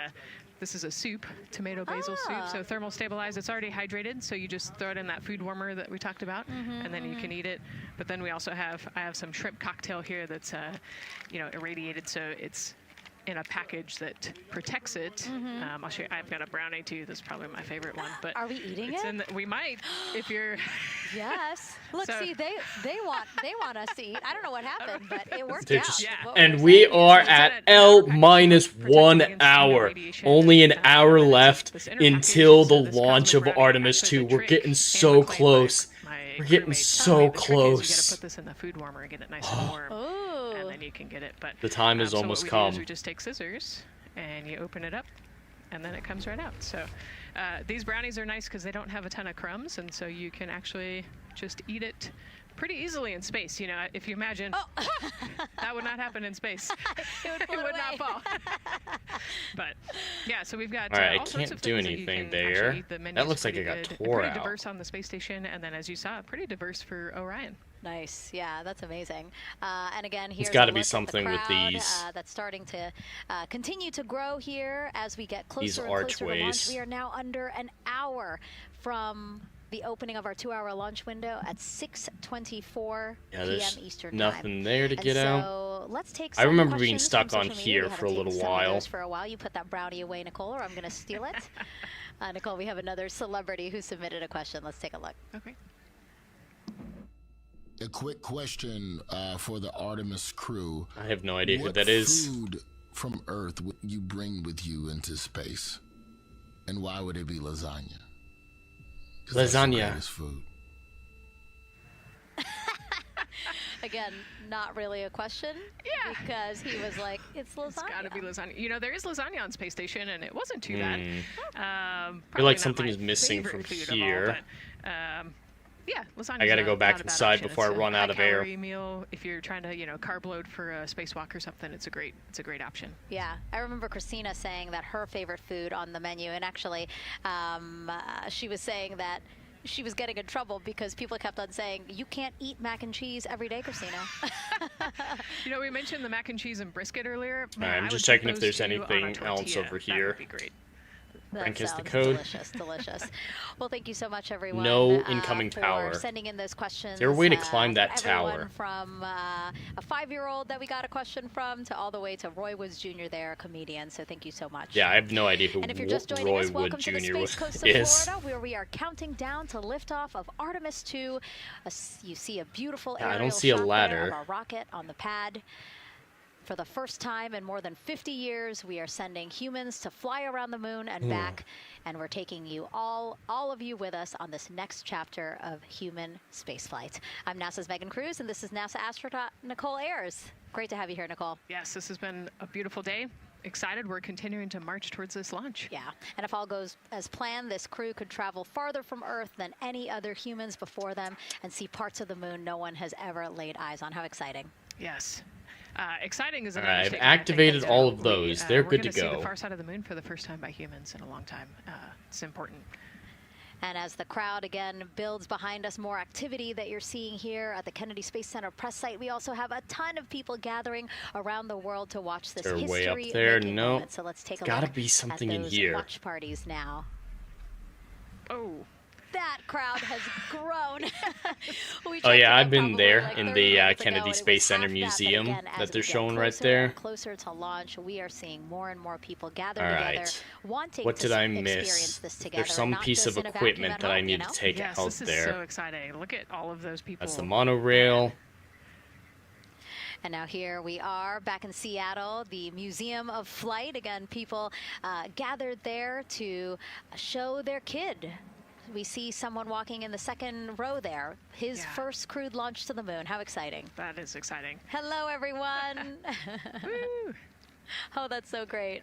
this is a soup, tomato basil soup, so thermal stabilized. It's already hydrated, so you just throw it in that food warmer that we talked about, and then you can eat it. But then we also I have some shrimp cocktail here that's, you know, irradiated, so it's in a package that protects it. I'll show you. I've got a brownie too. That's probably my favorite one. But are we eating it? We might, if you're. Yes. Look, So- see, they want us to eat. I don't know what happened, but it worked out. What And we're we saying are is- at L-1 hour. Only an hour left until the launch of Artemis 2. We're getting so close. We're getting so You got to close. put this in the food warmer and get it nice and warm, and then you can get it. But The time has so almost what we do is come. we just take scissors and you open it up, and then it comes right out. So these brownies are nice because they don't have a ton of crumbs, and so you can actually just eat it pretty easily in space. You know, if you imagine, that would not happen in space. It would not fall. But yeah, so we've got All right, I all sorts can't of do things that you anything can there. actually eat. The That menu's looks like it pretty got good. tore Pretty out. diverse on the space station, and then as you saw, pretty diverse for Orion. Nice. Yeah, that's amazing. And again, here's gotta a be look at the something with crowd, these. that's starting to continue to grow here as we get These closer and closer to launch. archways. We are now under an hour from the opening of our 2-hour launch window at 6:24 Yeah, p.m. there's Eastern nothing time. there to get and out. So let's take I some remember being questions stuck from on social media. here We for a haven't little taken some of while. those for a while. You put that brownie away, Nicole, or I'm going to steal it. Nicole, we have another celebrity who submitted a question. Let's take a look. Okay. A quick question for the Artemis crew. I have no idea who What that is. food from Earth would you bring with you into space? And why would it be lasagna? 'Cause that's the Lasagna. greatest food. Again, not really a question. Yeah. Because he was like, it's lasagna. It's got to be lasagna. You know, there is lasagna on space station, and it wasn't too bad. I feel Probably like not something my is missing from favorite food of all, here. but, yeah, lasagna. I gotta go back inside before I run out of air. High-calorie meal. If you're trying to, you know, carb load for a spacewalk or something, it's a great option. Yeah, I remember Christina saying that her favorite food on the menu, and actually, she was saying that she was getting in trouble because people kept on saying, you can't eat mac and cheese every day, Christina. You know, we mentioned the mac and cheese and brisket earlier. I'm just checking if there's anything else over here. That would be great. Frank is the sounds code. Delicious, delicious. Well, thank you so much, everyone. No incoming for power. Sending in those questions. Is there a way to climb that tower? From a 5-year-old that we got a question from to all the way to Roy Woods Jr. there, a comedian. So thank you so much. Yeah, I have no idea who and if you're just joining Roy us, welcome Wood to the Jr. Space Coast of Florida, where we are counting down to liftoff of Artemis 2. You see a beautiful aerial I don't see a shot ladder. there of our rocket on the pad. For the first time in more than 50 years, we are sending humans to fly around the moon and back, and we're taking you all of you with us on this next chapter of human spaceflight. I'm NASA's Megan Cruz, and this is NASA astronaut Nicole Ayers. Great to have you here, Nicole. Yes, this has been a beautiful day. Excited, we're continuing to march towards this launch. Yeah, and if all goes as planned, this crew could travel farther from Earth than any other humans before them and see parts of the moon no one has ever laid eyes on. How exciting. Yes. Exciting is an I've understatement. activated all of those. They're good to We're going to go. see the far side of the moon for the first time by humans in a long time. It's important. And as the crowd again builds behind us, more activity that you're seeing here at the Kennedy Space Center press site. We also have a ton of people gathering around the world to watch this history way up there. No. moment. So let's take a Gotta look be something at in those here. watch parties now. Oh. That crowd has grown. Oh yeah, I've been there in the Kennedy Space Center Museum that they're showing right there. Closer to launch, we are seeing more and more people gather All together, right. wanting What to did I experience miss? this together. There's some not piece of just in a equipment vacuum that at I home, need you to know? take Yes, out this is there. so exciting. Look at all of those people. That's the monorail. And now here we are back in Seattle, the Museum of Flight. Again, people gathered there to show their kid. We see someone walking in the second row there. His first crewed launch to the moon. How exciting. That is exciting. Hello, everyone. Woo. Oh, that's so great.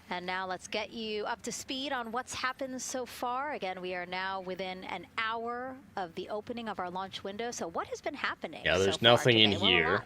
And now let's get you up to speed on what's happened so far. Again, we are now within an hour of the opening of our launch window. So what has been happening? Yeah, there's so far nothing in today? Well, a here. lot.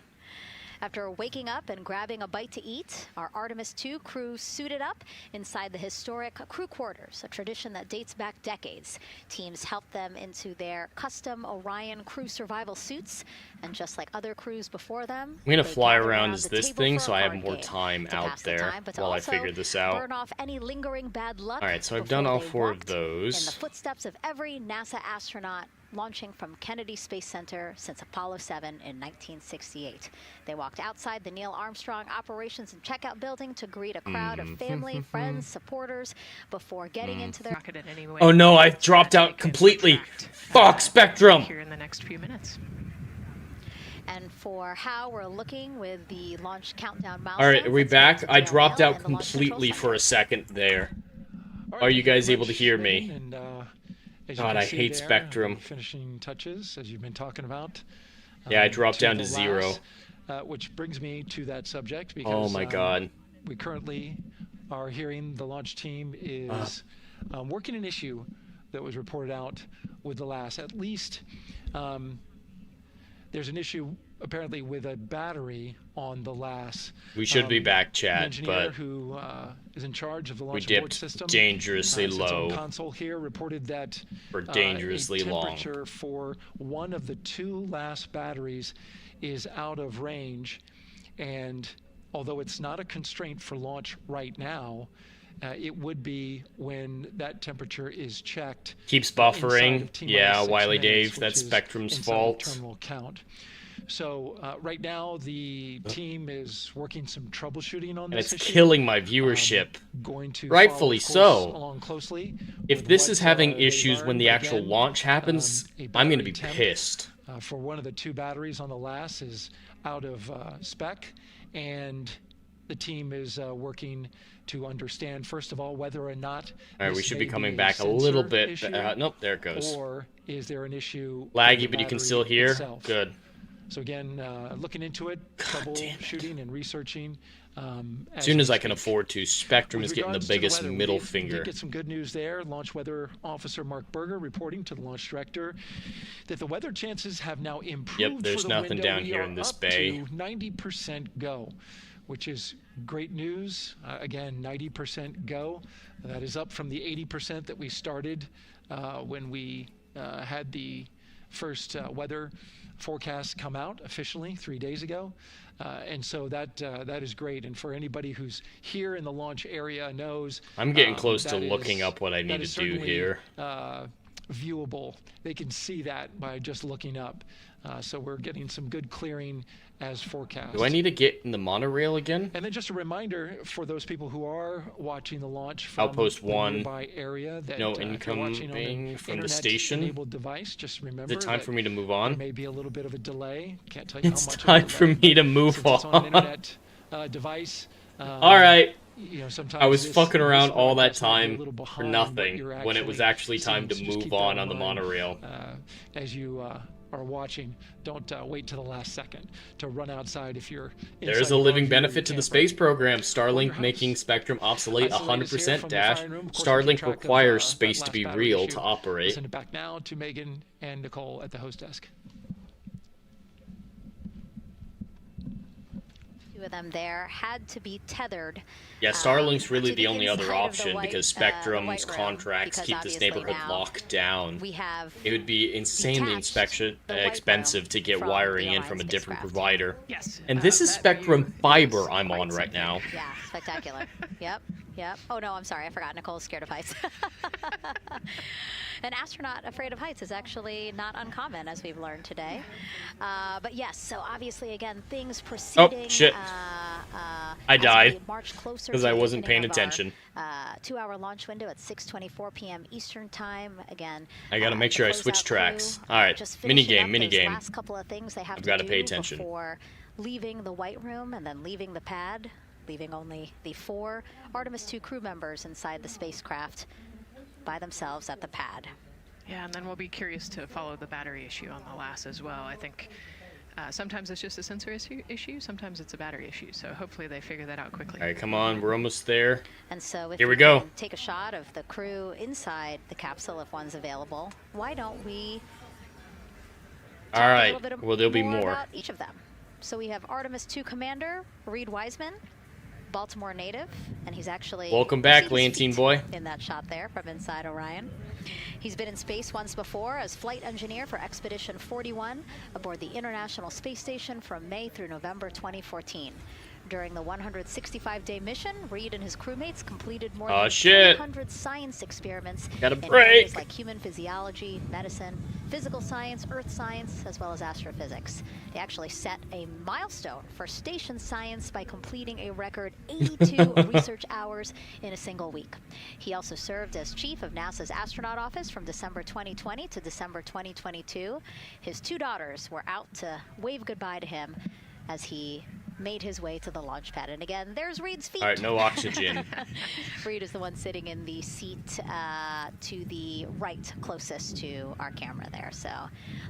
After waking up and grabbing a bite to eat, our Artemis 2 crew suited up inside the historic crew quarters, a tradition that dates back decades. Teams helped them into their custom Orion crew survival suits, and just like other crews before them, I'm gonna they fly gathered around as the this table thing for a so I have card more game time to out pass the there time, but to while I also figure this out. burn off any lingering bad luck. All right, so I've before done all they 4 of walked in those. the footsteps of every NASA astronaut launching from Kennedy Space Center since Apollo 7 in 1968. They walked outside the Neil Armstrong Operations and Checkout Building to greet a crowd of family, friends, supporters before getting into their... Oh no, I dropped out completely. Fuck, Spectrum. Here in the next few minutes. And for how we're looking with the launch countdown milestones... All right, are we back? I dropped mail out and the launch control completely center. for a second there. Are you guys able to hear me? And, as you God, can I see hate there, Spectrum. Finishing touches, as you've been talking about. Yeah, I dropped down the to 0. which brings me to that subject because Oh my God. We currently are hearing the launch team is working an issue that was reported out with the last. At least there's an issue apparently with a battery on the last. We should be back, The chat, engineer but who is in charge of the we launch and abort dipped system dangerously sits on low. console here reported that For dangerously a long. temperature for one of the 2 last batteries is out of range, and although it's not a constraint for launch right now, it would be when that temperature is checked. Keeps inside of buffering. T-minus Yeah, 6 Wiley minutes, Dave, which that's is Spectrum's inside fault. terminal count. So right now the team is working some troubleshooting on And this it's issue. killing my viewership. Going to Rightfully follow, of course, so. along closely If with this what, is having they issues when learned. the actual Again, launch happens, a I'm going to battery be temp, pissed. for one of the 2 batteries on the last is out of spec, and the team is working to understand, first of all, whether or not All right, we this should may be coming a back a little sensor bit. issue, Nope, there it goes. or is there an issue with Laggy, the but you can battery still hear. itself? Good. So again, looking into it, troubleshooting and researching. As soon as I can afford to, Spectrum is getting the biggest middle We finger. did get some good news there. Launch Weather Officer Mark Berger reporting to the launch director that the weather chances have now improved. Yep, there's for the nothing window. down We here are in this up bay. to 90% go, which is great news. Again, 90% go. That is up from the 80% that we started when we had the first weather forecast come out officially 3 days ago. And so that is great. And for anybody who's here in the launch area knows... I'm getting close to looking up what I need to do here. Viewable. They can see that by just looking up. So we're getting some good clearing as forecast. Do I need to get in the monorail again? And then just a reminder for those people who are watching the launch from Outpost 1, nearby area that no incoming from the station. Device, just remember is it time for me to move on? There may be a little bit of a delay. Can't tell you it's how much. Time for me to move on. It's on an internet device. All right. You know, I was fucking around all that time for nothing when it was actually time to move on the monorail. As you are watching, don't wait to the last second to run outside if you're... There's a living benefit to the space program. Starlink making Spectrum obsolete 100% dash. Starlink requires space to be real to operate. Send it back now to Megan and Nicole at the host desk. Of them there had to be tethered. Yeah, Starlink's really the only other option because Spectrum's contracts keep this neighborhood locked down. It would be insanely expensive to get wiring in from a different provider. Yes. And this is Spectrum Fiber I'm on right now. Yeah, spectacular. Yep. Oh no, I'm sorry, I forgot. Nicole's scared of heights. An astronaut afraid of heights is actually not uncommon, as we've learned today. But yes, so obviously, again, things proceeding. Oh, shit. I died because I wasn't paying attention. 2-hour launch window at 6:24 p.m. Eastern time. Again, I gotta make sure I switch tracks. All right, minigame. Last couple of things they have I've to got to do pay attention before leaving the White Room and then leaving the pad, leaving only the 4 Artemis 2 crew members inside the spacecraft by themselves at the pad. Yeah, and then we'll be curious to follow the battery issue on the last as well. I think sometimes it's just a sensor issue, sometimes it's a battery issue. So hopefully they figure that out quickly. All right, come on, we're almost there. And so if here we go. Take a shot of the crew inside the capsule if one's available. Why don't we? All right. Well, there'll be more. About each of them. So we have Artemis 2 Commander Reed Wiseman, Baltimore native, and he's actually welcome back, Leontine boy. In that shot there from inside Orion. He's been in space once before as flight engineer for Expedition 41 aboard the International Space Station from May through November 2014. During the 165-day mission, Reed and his crewmates completed more than 300 science experiments in areas like human physiology, medicine, physical science, earth science, as well as astrophysics. They actually set a milestone for station science by completing a record 82 research hours in a single week. He also served as chief of NASA's astronaut office from December 2020 to December 2022. His 2 daughters were out to wave goodbye to him as he made his way to the launch pad. And again, there's Reed's feet. All right, no oxygen. Reed is the one sitting in the seat to the right, closest to our camera there. So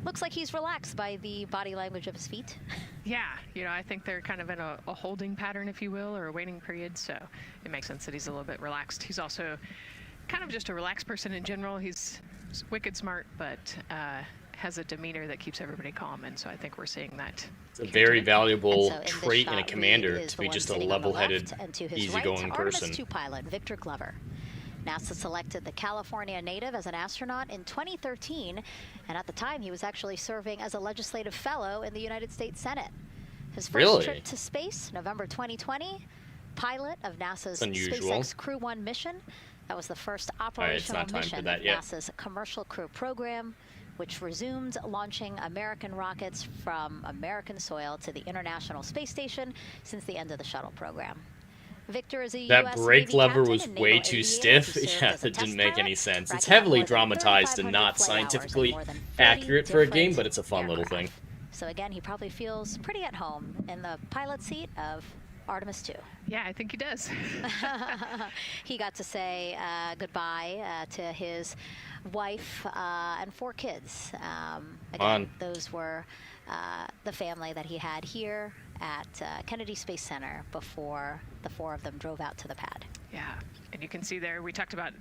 looks like he's relaxed by the body language of his feet. Yeah, you know, I think they're kind of in a holding pattern, if you will, or a waiting period. So it makes sense that he's a little bit relaxed. He's also kind of just a relaxed person in general. He's wicked smart, but has a demeanor that keeps everybody calm, and so I think we're seeing that. It's a very valuable trait in a commander to be just a level-headed, easygoing person. Artemis 2 pilot Victor Glover. NASA selected the California native as an astronaut in 2013, and at the time he was actually serving as a legislative fellow in the United States Senate. His first trip to space, November 2020, pilot of NASA's SpaceX Crew 1 mission. That was the first operational mission of NASA's Commercial Crew program, which resumed launching American rockets from American soil to the International Space Station since the end of the shuttle program. Victor is a that brake lever was way too stiff. Yeah, that didn't make any sense. It's heavily dramatized and not scientifically accurate for a game, but it's a fun little thing. So again, he probably feels pretty at home in the pilot seat of Artemis 2. Yeah, I think he does. He got to say goodbye to his wife and 4 kids. Again, those were the family that he had here at Kennedy Space Center before the 4 of them drove out to the pad. Yeah, and you can see there, we talked about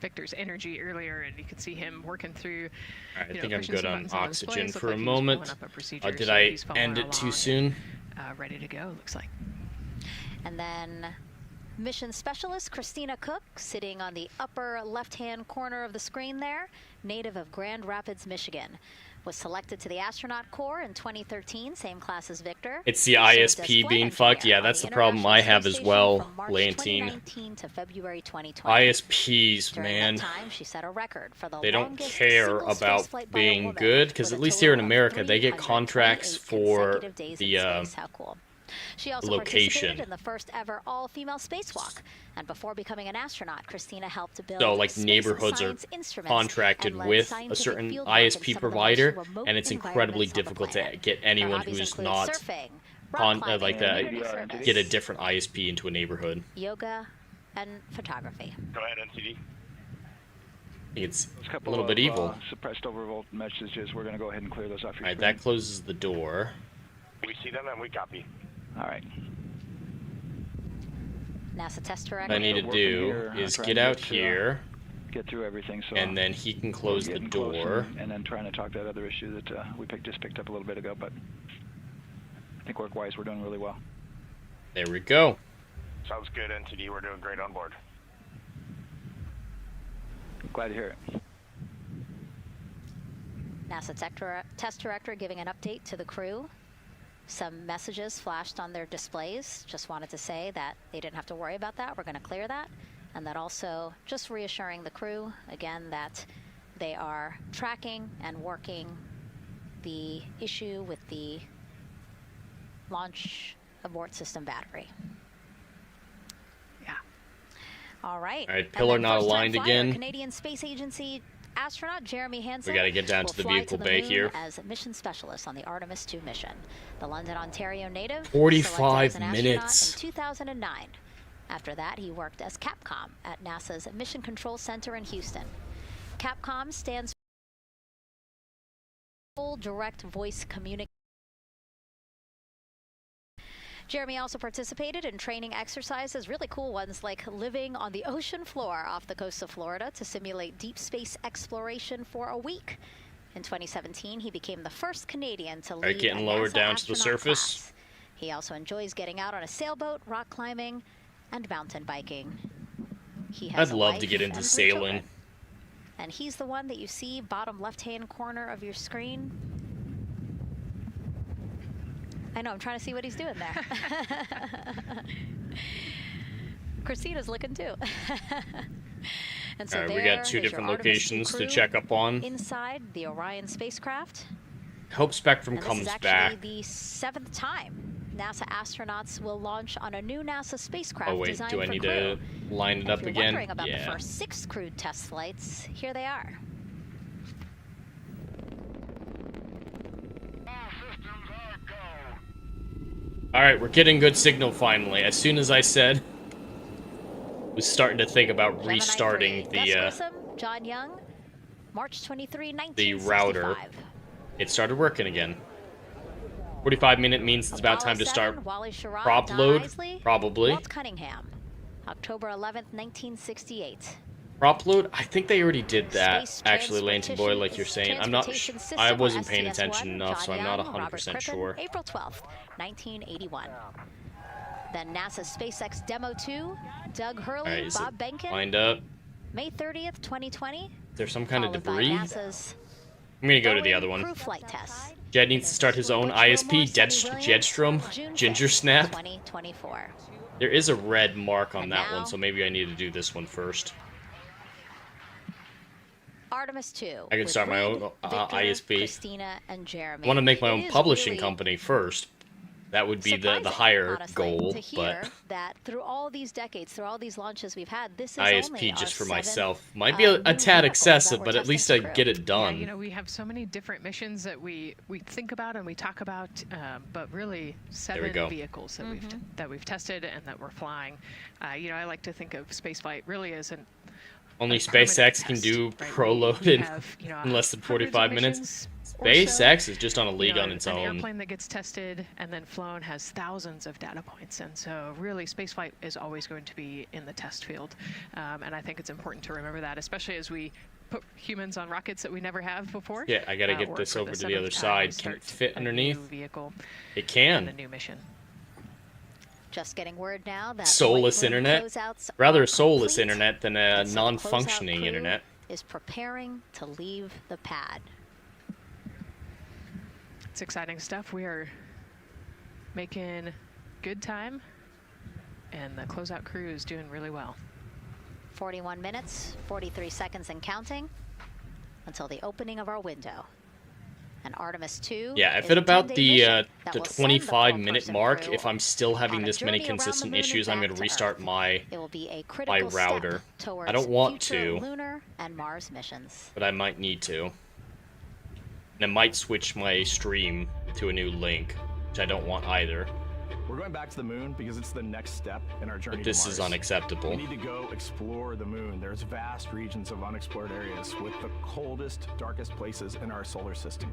Victor's energy earlier, and you can see him working through. All right, I think I'm good on oxygen for a moment. Did I end it too soon? Ready to go, looks like. And then mission specialist Christina Cook, sitting on the upper left-hand corner of the screen there, native of Grand Rapids, Michigan. Was selected to the Astronaut Corps in 2013, same class as Victor. It's the ISP being fucked. Yeah, that's the problem I have as well, Lantine. To February 2020. ISPs, During man. that time, she set a record for the They don't longest care single about spaceflight by a being woman, good, because with at a least here in total of America, they get 328 contracts for consecutive days the in space. How cool. She also location. participated in the first ever all-female spacewalk. And before becoming an astronaut, Christina helped to build So, like, space neighborhoods are science instruments contracted and led with a scientific certain field work in some ISP of the provider, most remote and it's incredibly environments on the difficult to planet. get Her anyone hobbies who's include not surfing, rock climbing, community service, get a different ISP into a neighborhood. yoga, and photography. Go ahead, NCD. I think it's There's a couple little of, bit evil. Suppressed overvolt messages. We're going to go ahead and clear those off your Alright, screen. that closes the door. We see them and we copy. All right. NASA test What director. I need to do is get out here, get through everything, so and then he can close the getting close door. and then trying to talk that other issue that we just picked up a little bit ago, but I think work-wise we're doing really well. There we go. Sounds good, NCD. We're doing great on board. Glad to hear it. NASA test director giving an update to the crew. Some messages flashed on their displays. Just wanted to say that they didn't have to worry about that. We're going to clear that. And that also just reassuring the crew, again, that they are tracking and working the issue with the launch abort system battery. Yeah. All right. All right, pillar not aligned again. Canadian Space Agency astronaut Jeremy Hansen We got to get down to the vehicle bay here. As mission specialist on the Artemis 2 mission. The London, Ontario native. 45 selected as an minutes. astronaut in 2009. After that, he worked as Capcom at NASA's Mission Control Center in Houston. Capcom stands for Full Direct Voice Communication. Jeremy also participated in training exercises, really cool ones like living on the ocean floor off the coast of Florida to simulate deep space exploration for a week. In 2017, he became the first Canadian to lead getting a lowered NASA down to the astronaut surface. class. He also enjoys getting out on a sailboat, rock climbing, and mountain biking. He has I'd a love to wife get into and 3 sailing. children. And he's the one that you see bottom left-hand corner of your screen. I know, I'm trying to see what he's doing there. Christina's looking too. And so All right, we got 2 there's your different Artemis locations to crew check up on. inside the Orion spacecraft. Hope Spectrum And this comes is actually back. the 7th time NASA astronauts will launch on a new NASA spacecraft Oh wait, designed do I for need crew. to line it And up if you're again? wondering about the Yeah. first 6 crewed test flights, here they are. Alright, we're getting good signal finally. As soon as I said, was starting to think about restarting Gus the Grissom, John Young, March 23, the router. 1965. It started working again. 45-minute means it's about time to start Apollo 7, Wally Schirra, prop Don load, Isley, probably. Walt Cunningham, October 11th, 1968. Prop load? I think they already did that, Space actually, Lantern Boy, like you're saying. I'm not Transportation I System, wasn't or paying STS-1, attention enough, so John I'm not Young, Robert 100% Crippen, sure. April 12th, 1981. Then NASA SpaceX Demo 2, Doug Hurley, Alright, is Bob it Behnken, lined up? May 30th, 2020. Is there some kind of followed by debris? NASA's I'm gonna go to the Boeing other one. Crew flight tests. Jed needs to start his own ISP, Jedstrom, June Ginger 5th, Snap. 2024. There is a red mark on And that now- one, so maybe I need to do this one first. Artemis 2. I can with start my Reed, own Victor, ISP. Christina, and Jeremy. I want to make my It own is publishing really company first. That would be the surprising, higher honestly, goal, to hear but that through all these decades, through all these launches we've had, this is ISP only just our for 7th, myself might be a new tad vehicle excessive, that but we're at least testing I crew. get it done. Yeah, you know, we have so many different missions that we think about and we talk about, but really 7 go. vehicles that we've tested and that we're flying. You know, I like to think of spaceflight really as an Only a permanent SpaceX can test, do right? pro We load in, have, you know, in less than hundreds of 45 minutes. missions or SpaceX so. is just on a league You know, on its an own. airplane that gets tested and then flown has thousands of data points, and so really spaceflight is always going to be in the test field, and I think it's important to remember that, especially as we put humans on rockets that we never have before. Yeah, I gotta get or this for over to the 7th other time side. we Can it start fit a underneath? new vehicle It in can. the new mission. Just getting word now that soulless internet. Rather soulless internet than a so non-functioning internet. Is preparing to leave the pad. It's exciting stuff. We are making good time, and the closeout crew is doing really well. 41 minutes, 43 seconds and counting until the opening of our window. And Artemis 2. Yeah, if at about the 25-minute mark, if I'm still having this many consistent issues, I'm going to restart my router. I don't want to, lunar and Mars missions. but I might need to. And I might switch my stream to a new link, which I don't want either. We're going back to the moon because it's the next step in our journey But this to Mars. is unacceptable. We need to go explore the moon. There's vast regions of unexplored areas with the coldest, darkest places in our solar system.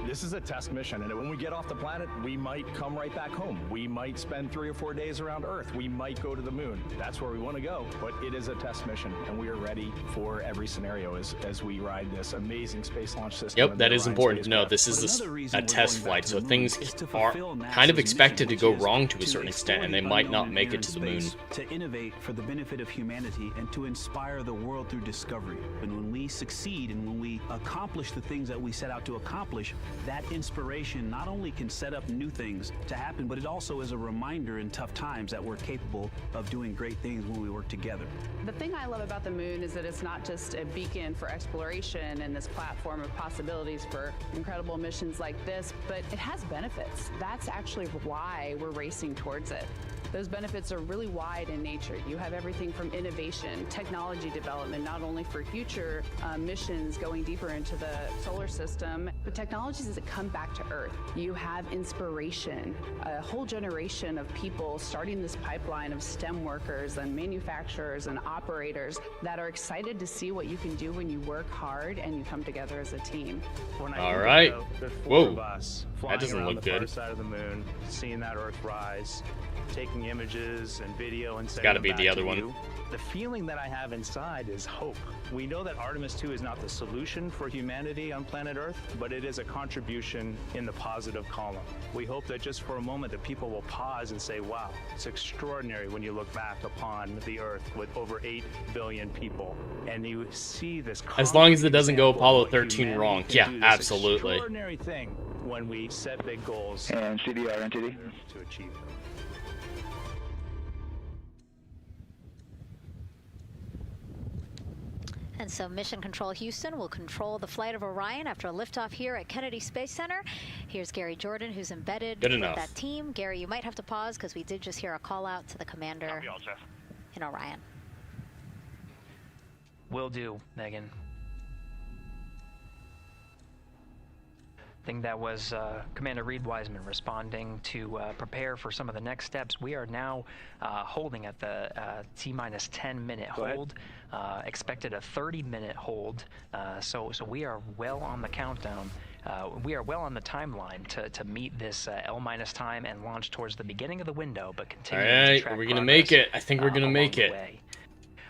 This is a test mission, and when we get off the planet, we might come right back home. We might spend 3 or 4 days around Earth. We might go to the moon. That's where we want to go, but it is a test mission, and we are ready for every scenario as we ride this amazing space launch system. Yep, that is important to know. This is a test flight, so things are kind of expected to go wrong to a certain extent, and they might not make it to the moon. To innovate for the benefit of humanity and to inspire the world through discovery. And when we succeed and when we accomplish the things that we set out to accomplish, that inspiration not only can set up new things to happen, but it also is a reminder in tough times that we're capable of doing great things when we work together. The thing I love about the moon is that it's not just a beacon for exploration and this platform of possibilities for incredible missions like this, but it has benefits. That's actually why we're racing towards it. Those benefits are really wide in nature. You have everything from innovation, technology development, not only for future missions going deeper into the solar system, but technologies that come back to Earth. You have inspiration, a whole generation of people starting this pipeline of STEM workers and manufacturers and operators that are excited to see what you can do when you work hard and you come together as a team. All right. Whoa, Flying that doesn't around look the far good. side of the moon, seeing that Earth rise, taking images and video and It's sending got to them be back the other to one. you. The feeling that I have inside is hope. We know that Artemis 2 is not the solution for humanity on planet Earth, but it is a contribution in the positive column. We hope that just for a moment that people will pause and say, wow, it's extraordinary when you look back upon the Earth with over 8 billion people and you see this. As long as it doesn't go example of Apollo what 13 humanity wrong. can Yeah, do, this absolutely. Extraordinary thing when we set big goals And CDR NTD to achieve them. And so Mission Control Houston will control the flight of Orion after a liftoff here at Kennedy Space Center. Here's Gary Jordan, who's embedded Good with enough. that team. Gary, you might have to pause because we did just hear a call out to the commander in Orion. Will do, Megan. I think that was Commander Reed Wiseman responding to prepare for some of the next steps. We are now holding at the T-minus 10-minute hold. Expected a 30-minute hold. So we are well on the countdown. We are well on the timeline to meet this L- time and launch towards the beginning of the window, but continue to Alright, track we're gonna make it. I think we're gonna along make the it. way.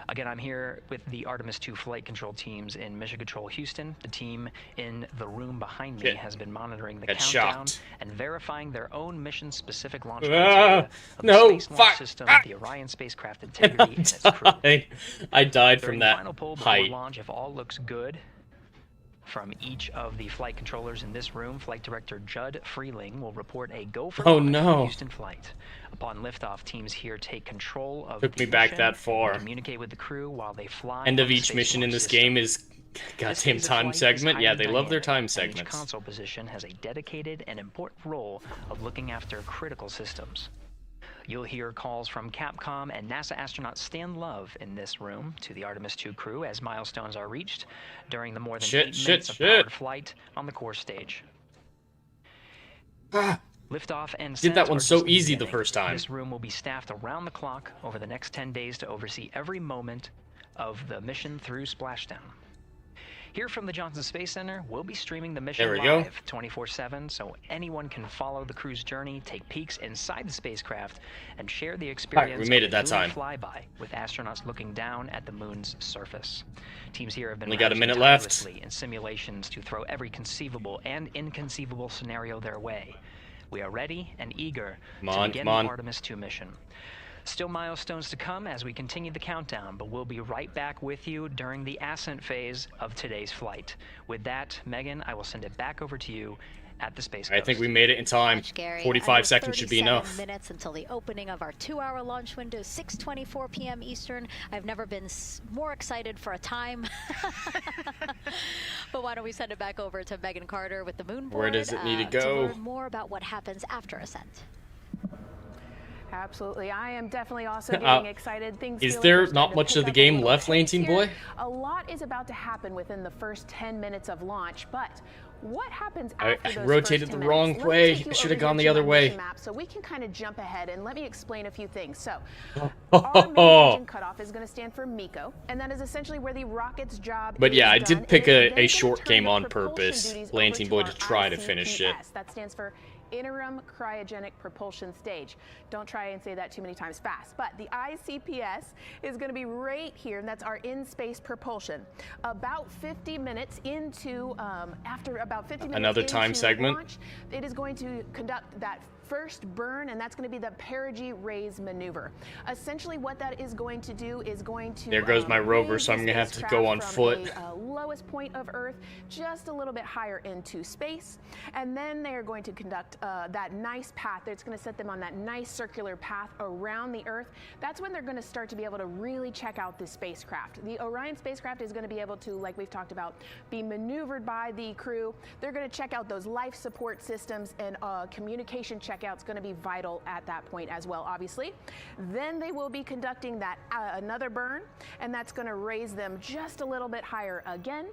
Again, I'm here with the Artemis 2 flight control teams in Mission Control Houston. The team in the room behind me has been monitoring the Got countdown shocked. and verifying their own mission-specific launch Ah, criteria of the no, Space Launch fuck, System, ah. the Orion spacecraft integrity, and its crew. I died from During the that final poll before height. launch, if all looks good from each of the flight controllers in this room, Flight Director Judd Freeling will report a go for Oh, launch no. for Houston flight. Upon liftoff, teams here take control of Took the me back mission, that far. communicate with the crew while they fly. End on of the each Space mission in Launch this System. game is This goddamn phase of time flight is segment. Yeah, highly they love their dynamic, time and segments. Each console position has a dedicated and important role of looking after critical systems. You'll hear calls from Capcom and NASA astronaut Stan Love in this room to the Artemis 2 crew as milestones are reached during the more than 8 minutes of powered flight on the core stage. Liftoff and Did that ascent one are so just easy the beginning. first time. This room will be staffed around the clock over the next 10 days to oversee every moment of the mission through splashdown. Here from the Johnson Space Center, we'll be streaming the mission There we go. live 24/7, so anyone can follow the crew's journey, take peeks inside the spacecraft, and share the experience we made of it that a lunar time. flyby with astronauts looking down at the moon's surface. Teams here have been Only got a working minute left. tirelessly in simulations to throw every conceivable and inconceivable scenario their way. We are ready and eager Come to on, begin come on. the Artemis 2 mission. Still milestones to come as we continue the countdown, but we'll be right back with you during the ascent phase of today's flight. With that, Megan, I will send it back over to you at the Space Coast. I think we made it in time. 45 seconds should be enough. Minutes until the opening of our 2-hour launch window, 6:24 p.m. Eastern. I've never been more excited for a time. But why don't we send it back over to Megan Carter with the moon board. Where does it need to go? learn more about what happens after ascent. Absolutely. I am definitely also getting excited. Is there not much of the game left, Lanteen Boy? A lot is about to happen within the first 10 minutes of launch, but what happens after those rotated first 10 the wrong minutes? way. I should have gone the other way. Map so we can kind of jump ahead and let me explain a few things. So, our main engine cutoff is going to stand for MECO, and that is essentially where the rocket's job But yeah, I is done. did pick It is a short then game gonna on turn the purpose, propulsion duties over Lanteen Boy, our to try to finish it. ICPS. That stands for interim cryogenic propulsion stage. Don't try and say that too many times fast. But the ICPS is going to be right here, and that's our in-space propulsion. About 50 minutes into, after about 50 minutes Another time into segment. launch, it is going to conduct that first burn, and that's going to be the perigee raise maneuver. Essentially, what that is going to do is going to There goes my rover, raise so I'm the gonna have to spacecraft go on from foot. a lowest point of Earth just a little bit higher into space, and then they are going to conduct that nice path. It's going to set them on that nice circular path around the Earth. That's when they're going to start to be able to really check out this spacecraft. The Orion spacecraft is going to be able to, like we've talked about, be maneuvered by the crew. They're going to check out those life support systems, and communication checkout's going to be vital at that point as well, obviously. Then they will be conducting that another burn, and that's going to raise them just a little bit higher again.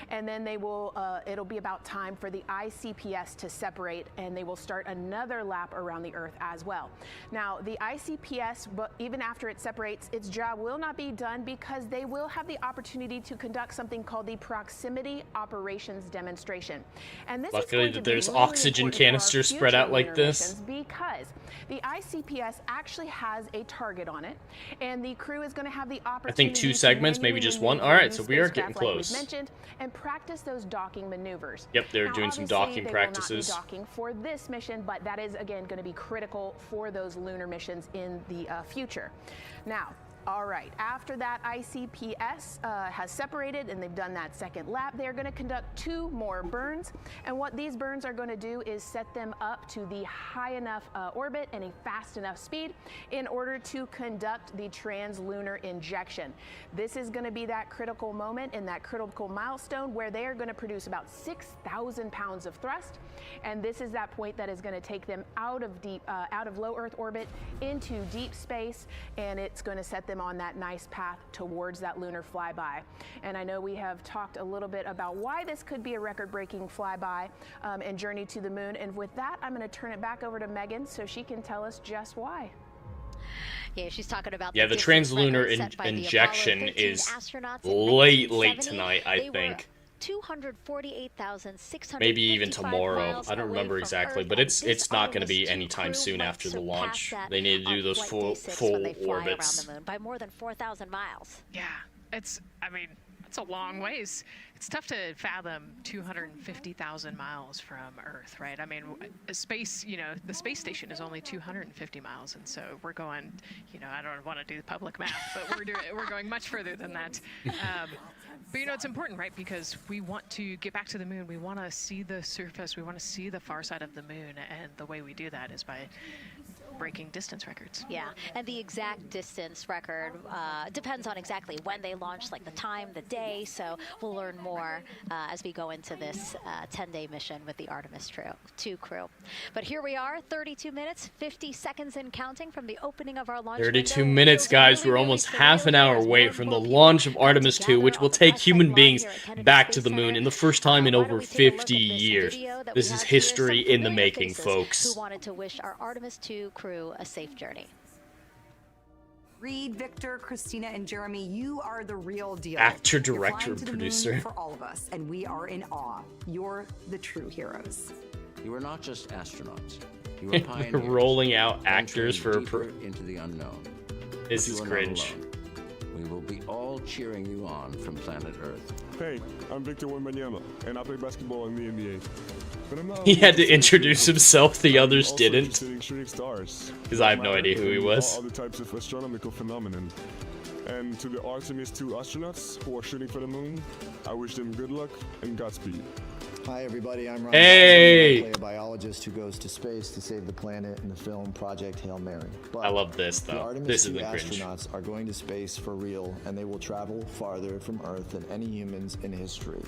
And then they will, it'll be about time for the ICPS to separate, and they will start another lap around the Earth as well. Now, the ICPS, but even after it separates, its job will not be done because they will have the opportunity to conduct something called the proximity operations demonstration. And this is going to be there's really oxygen important for our canisters spread future out like lunar this. missions because the ICPS actually has a target on it, and the crew is going to have the opportunity I think 2 to segments, maybe just one. maneuver All right, the so we are spacecraft getting like close. we've mentioned, and practice those docking maneuvers. Yep, they're Now, doing some obviously, docking they practices. Will not be docking for this mission, but that is again going to be critical for those lunar missions in the future. Now, all right, after that ICPS has separated and they've done that second lap, they're going to conduct 2 more burns. And what these burns are going to do is set them up to the high enough orbit and a fast enough speed in order to conduct the translunar injection. This is going to be that critical moment and that critical milestone where they are going to produce about 6,000 pounds of thrust. And this is that point that is going to take them out of low Earth orbit into deep space, and it's going to set them on that nice path towards that lunar flyby. And I know we have talked a little bit about why this could be a record-breaking flyby and journey to the moon. And with that, I'm going to turn it back over to Megan so she can tell us just why. Yeah, she's talking about the translunar injection is late tonight, I think. 248,600 maybe even tomorrow. I don't remember exactly, but it's not going to be anytime soon after the launch. They need to do those full orbits around the moon by more than 4,000 miles. Yeah, it's a long ways. It's tough to fathom 250,000 miles from Earth, right? I mean, space, the space station is only 250 miles, and so we're going, I don't want to do the public math, but we're going much further than that. But it's important, right? Because we want to get back to the moon. We want to see the surface. We want to see the far side of the moon, and the way we do that is by breaking distance records. Yeah, and the exact distance record depends on exactly when they launch, like the time, the day. So we'll learn more as we go into this 10-day mission with the Artemis 2 crew. But here we are, 32 minutes, 50 seconds and counting from the opening of our launch 32 window. minutes, guys. We're almost half an hour away from the launch of Artemis 2, which will take human beings back to the moon in the first time in over 50 years. This is history in the making, folks. Who wanted to wish our Artemis 2 crew a safe journey. Reed, Victor, Christina, and Jeremy, you are the real deal. Actor, You're director, flying to the producer. moon for all of us, and we are in awe. You're the true heroes. You are not just astronauts. You are pioneers. Rolling out actors for into the unknown. This is cringe. We will be all cheering you on from planet Earth. Hey, I'm Victor Wembanyama, and I play basketball in the NBA. He had to introduce himself, the others didn't. Because I have no idea who he was. Other types of astronomical phenomenon. And to the Artemis 2 astronauts who are shooting for the moon, I wish them good luck and Godspeed. Hi everybody, I'm Ryan. Hey! I play a biologist who goes to space to save the planet in the film Project Hail Mary. But I love this the though. Artemis This is 2 the cringe. astronauts are going to space for real, and they will travel farther from Earth than any humans in history.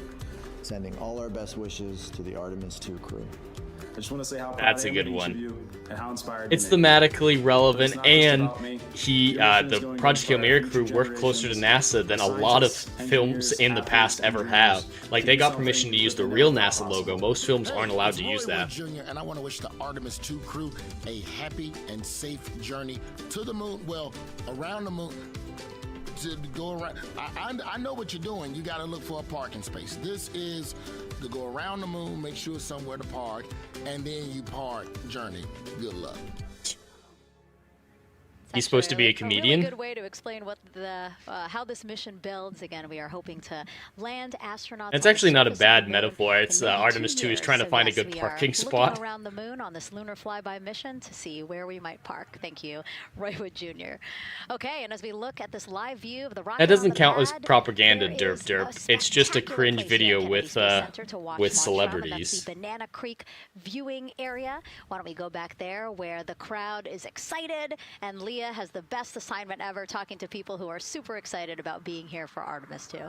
Sending all our best wishes to the Artemis 2 crew. I just want to say how proud That's I a am good of each one. of you and how inspired It's you make me. thematically relevant, But it's and not just about me. he, Your mission is the going to Project Hail inspire Mary future crew worked closer to generations NASA than a lot of scientists, films engineers, in the past athletes, ever and have. dreamers Like, to they do got something permission to use the that real never NASA thought logo. possible. Most films aren't allowed It's to use Hollywood that. Jr., and I want to wish the Artemis 2 crew a happy and safe journey to the moon. Well, around the moon. To go around, I know what you're doing. You got to look for a parking space. This is to go around the moon, make sure it's somewhere to park, and then you park journey. Good luck. He's supposed to be a comedian. A really good way to explain what the how this mission builds. Again, we are hoping to land astronauts. It's on actually the not a surface of bad the moon metaphor. in It's maybe Artemis 2 2 is years. trying to So find a yes, good we parking are spot. looking around the moon on this lunar flyby mission to see where we might park. Thank you, Roywood Jr. Okay, and as we look at this live view of the rocket, That doesn't on the count as pad, propaganda, there derp is derp. a It's just a spectacular cringe place video here at with Kennedy Space Center to watch launch from, and that's celebrities. the Banana Creek viewing area. Why don't we go back there where the crowd is excited, and Leah has the best assignment ever, talking to people who are super excited about being here for Artemis 2.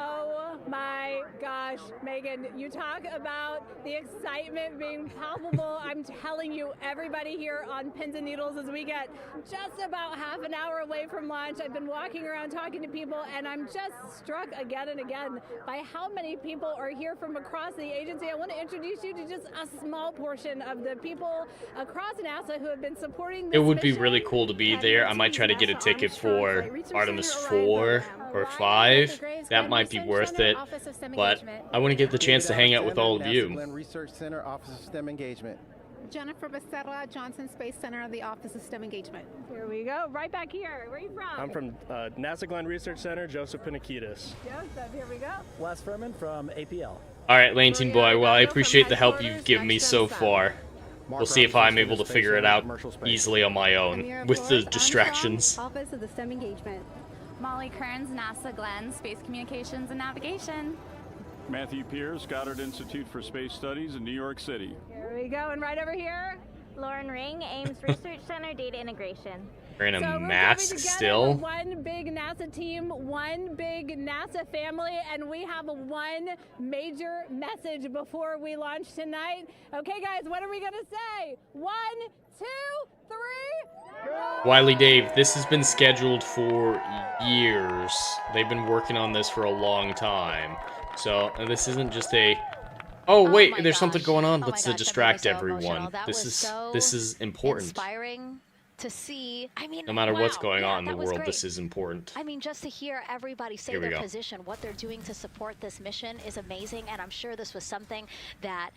Oh my gosh, Megan, you talk about the excitement being palpable. I'm telling you, everybody here on pins and needles as we get just about half an hour away from launch. I've been walking around talking to people, and I'm just struck again and again by how many people are here from across the agency. I want to introduce you to just a small portion of the people across NASA who have been supporting this It would be mission. really cool to be there. I might try to get a ticket for Artemis 4 or 5. That might be worth it. But I want to get the chance to hang out with all of you. Research Center, Office of STEM Engagement. Jennifer Becerra, Johnson Space Center of the Office of STEM Engagement. Here we go, right back here. Where are you from? I'm from NASA Glenn Research Center, Joseph Pinakitis. Joseph, here we go. Les Furman from APL. All right, Lantine Boy. Well, I appreciate the help you've given me so far. We'll see if I'm able to figure it out easily on my own with the distractions. Office of the STEM Engagement. Molly Kearns, NASA Glenn, Space Communications and Navigation. Matthew Pierce, Goddard Institute for Space Studies in New York City. Here we go, and right over here. Lauren Ring, Ames Research Center, Data Integration. Wearing a So we're mask coming together still. with one big NASA team, one big NASA family, and we have one major message before we launch tonight. Okay, guys, what are we going to say? 1, 2, 3. Wiley Dave, this has been scheduled for years. They've been working on this for a long time. So this isn't just a... Oh wait, there's something going on. Let's distract everyone. This is important. Inspiring to see. I mean, No matter what's wow, going yeah, on in the that was world, great. this is important. I mean, just to hear everybody say Here we their go. position, what they're doing to support this mission is amazing, and I'm sure this was something that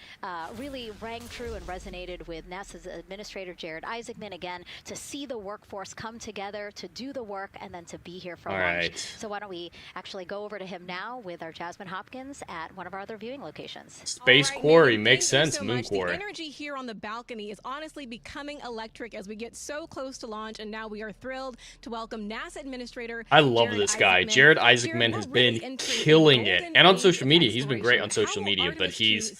really rang true and resonated with NASA's Administrator Jared Isaacman, again, to see the workforce come together to do the work and then to be here for All launch. right. So why don't we actually go over to him now with our Jasmine Hopkins at one of our other viewing locations. Space Quarry makes sense, Moon The Quarry. energy here on the balcony is honestly becoming electric as we get so close to launch, and now we are thrilled to welcome NASA Administrator I love Jared this guy. Isaacman. Jared Isaacman has been killing it. And on social media, he's been great on social media, but he's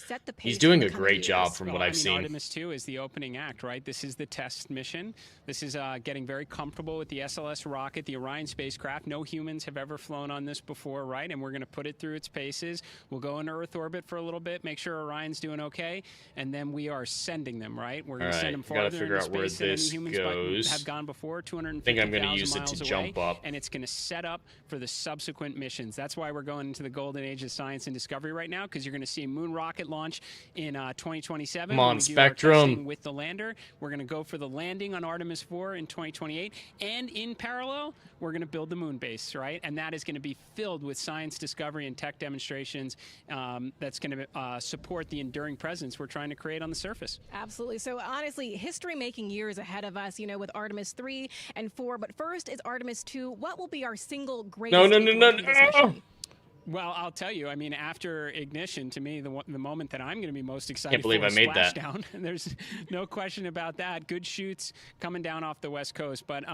doing a great job from what I've seen. Artemis 2 is the opening act, right? This is the test mission. This is getting very comfortable with the SLS rocket, the Orion spacecraft. No humans have ever flown on this before, right? And we're going to put it through its paces. We'll go into Earth orbit for a little bit, make sure Orion's doing okay, and then we are sending them, right? We're going to send them All right, farther gotta figure into out where space than any this humans goes. have gone before, I think I'm going to 250,000 use it miles to away, jump up. and it's going to set up for the subsequent missions. That's why we're going into the golden age of science and discovery right now, because you're going to see a moon rocket launch in 2027. Come on, when we do our Spectrum. testing with the lander. We're going to go for the landing on Artemis 4 in 2028, and in parallel, we're going to build the moon base, right? And that is going to be filled with science discovery and tech demonstrations that's going to support the enduring presence we're trying to create on the surface. Absolutely. So honestly, history-making years ahead of us, you know, with Artemis 3 and 4. But first is Artemis 2. What will be our single greatest No. takeaway from this mission? Well, I'll tell you, I mean, after ignition, to me, the moment that I'm going to be most excited Can't believe for I is made that. splashdown. There's no question about that. Good shoots coming down off the West Coast. But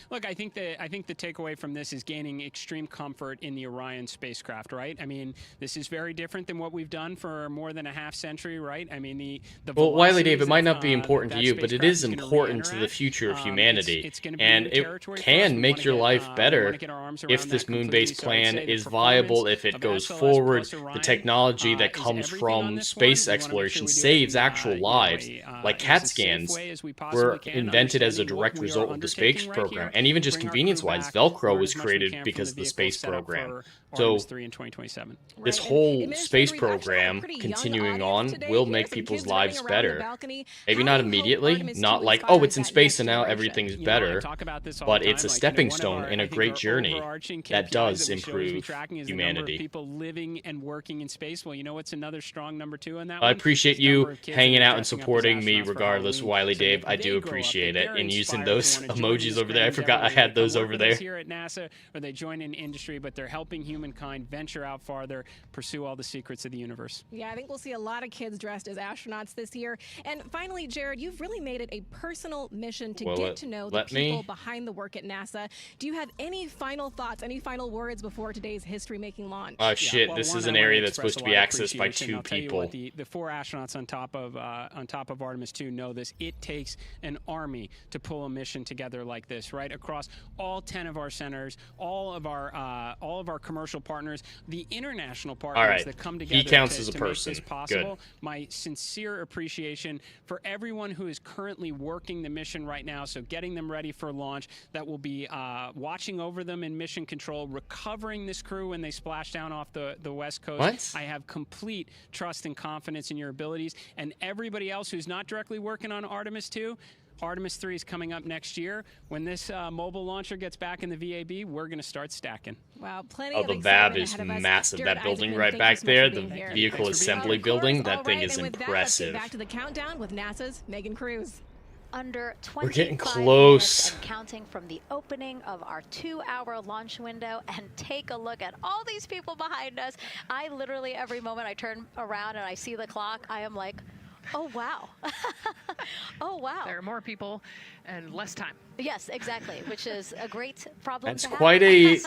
look, I think the takeaway from this is gaining extreme comfort in the Orion spacecraft, right? I mean, this is very different than what we've done for more than a half century, right? I mean, the well, Wiley Dave, it velocities might that, not be important to that you, but it spacecraft is gonna important to the re-interact. future of It's humanity, gonna be and new it territory for us. can We make wanna your get, life we better wanna get our arms if around this that moon-based completely. So I'd plan say the is viable, performance if it of goes SLS forward. plus The Orion, technology that is comes everything on from this space one. We wanna make exploration sure we do it saves in, actual you know, lives. a, Like in CAT as safe scans way as we possibly were can, invented as a understanding direct what we are result of the space undertaking right program, here, and even just bring our convenience-wise, crew back, Velcro learn was as much as we created can from because the of the vehicle space set up program. for So Artemis 3 in 2027. this Right, and whole Administrator, space we've actually got a program pretty young continuing audience on today will here, make some people's kids running lives around the better. balcony. Maybe How not do you hope immediately, Artemis not 2 like, oh, inspires it's in that space next and now generation? everything's You know, I better, talk about this all but the it's a time, like, stepping one of stone our, in I a think great our journey overarching that KPIs does that we should always be improve tracking is the number of humanity. people living and working in space. Well, you know what's another strong number 2 on that I one? appreciate It's the number you of kids hanging that are out and dressing up as supporting me astronauts for regardless, Halloween, Wiley so Dave. that I they do grow up, that appreciate it, they're and using inspired those to wanna join emojis this over there. I grand forgot I endeavor, had whether they those come over work with us there. here at NASA or they join in industry, but they're helping humankind venture out farther, pursue all the secrets of the universe. Yeah, I think we'll see a lot of kids dressed as astronauts this year. And finally, Jared, you've really made it a personal mission to get to know the people behind the work at NASA. Do you have any final thoughts, any final words before today's history-making launch? Oh shit! This is an area that's supposed to be accessed by 2 people. What, the 4 astronauts on top of Artemis 2 know this. It takes an army to pull a mission together like this, right? Across all 10 of our centers, all of our commercial partners, the international partners that come together. He counts to as a make person. this possible. Good. My sincere appreciation for everyone who is currently working the mission right now. So getting them ready for launch. That will be watching over them in mission control, recovering this crew when they splash down off the West Coast. What? I have complete trust and confidence in your abilities, and everybody else who's not directly working on Artemis 2. Artemis 3 is coming up next year. When this mobile launcher gets back in the VAB, we're going to start stacking. Wow, plenty Oh, of the excitement VAB is ahead of us. massive. Jared That building Isaacman, right thank back you so much there, for the being here. vehicle Thanks for being assembly here. building, All that thing right, is and with that, let's impressive. get back to the countdown with NASA's Megan Cruz. Under We're getting 25 close. minutes and counting from the opening of our 2-hour launch window, and take a look at all these people behind us. I literally, every moment I turn around and I see the clock, I am like, oh wow. Oh wow. There are more people and less time. Yes, exactly, which is a great problem That's to have. quite a Now,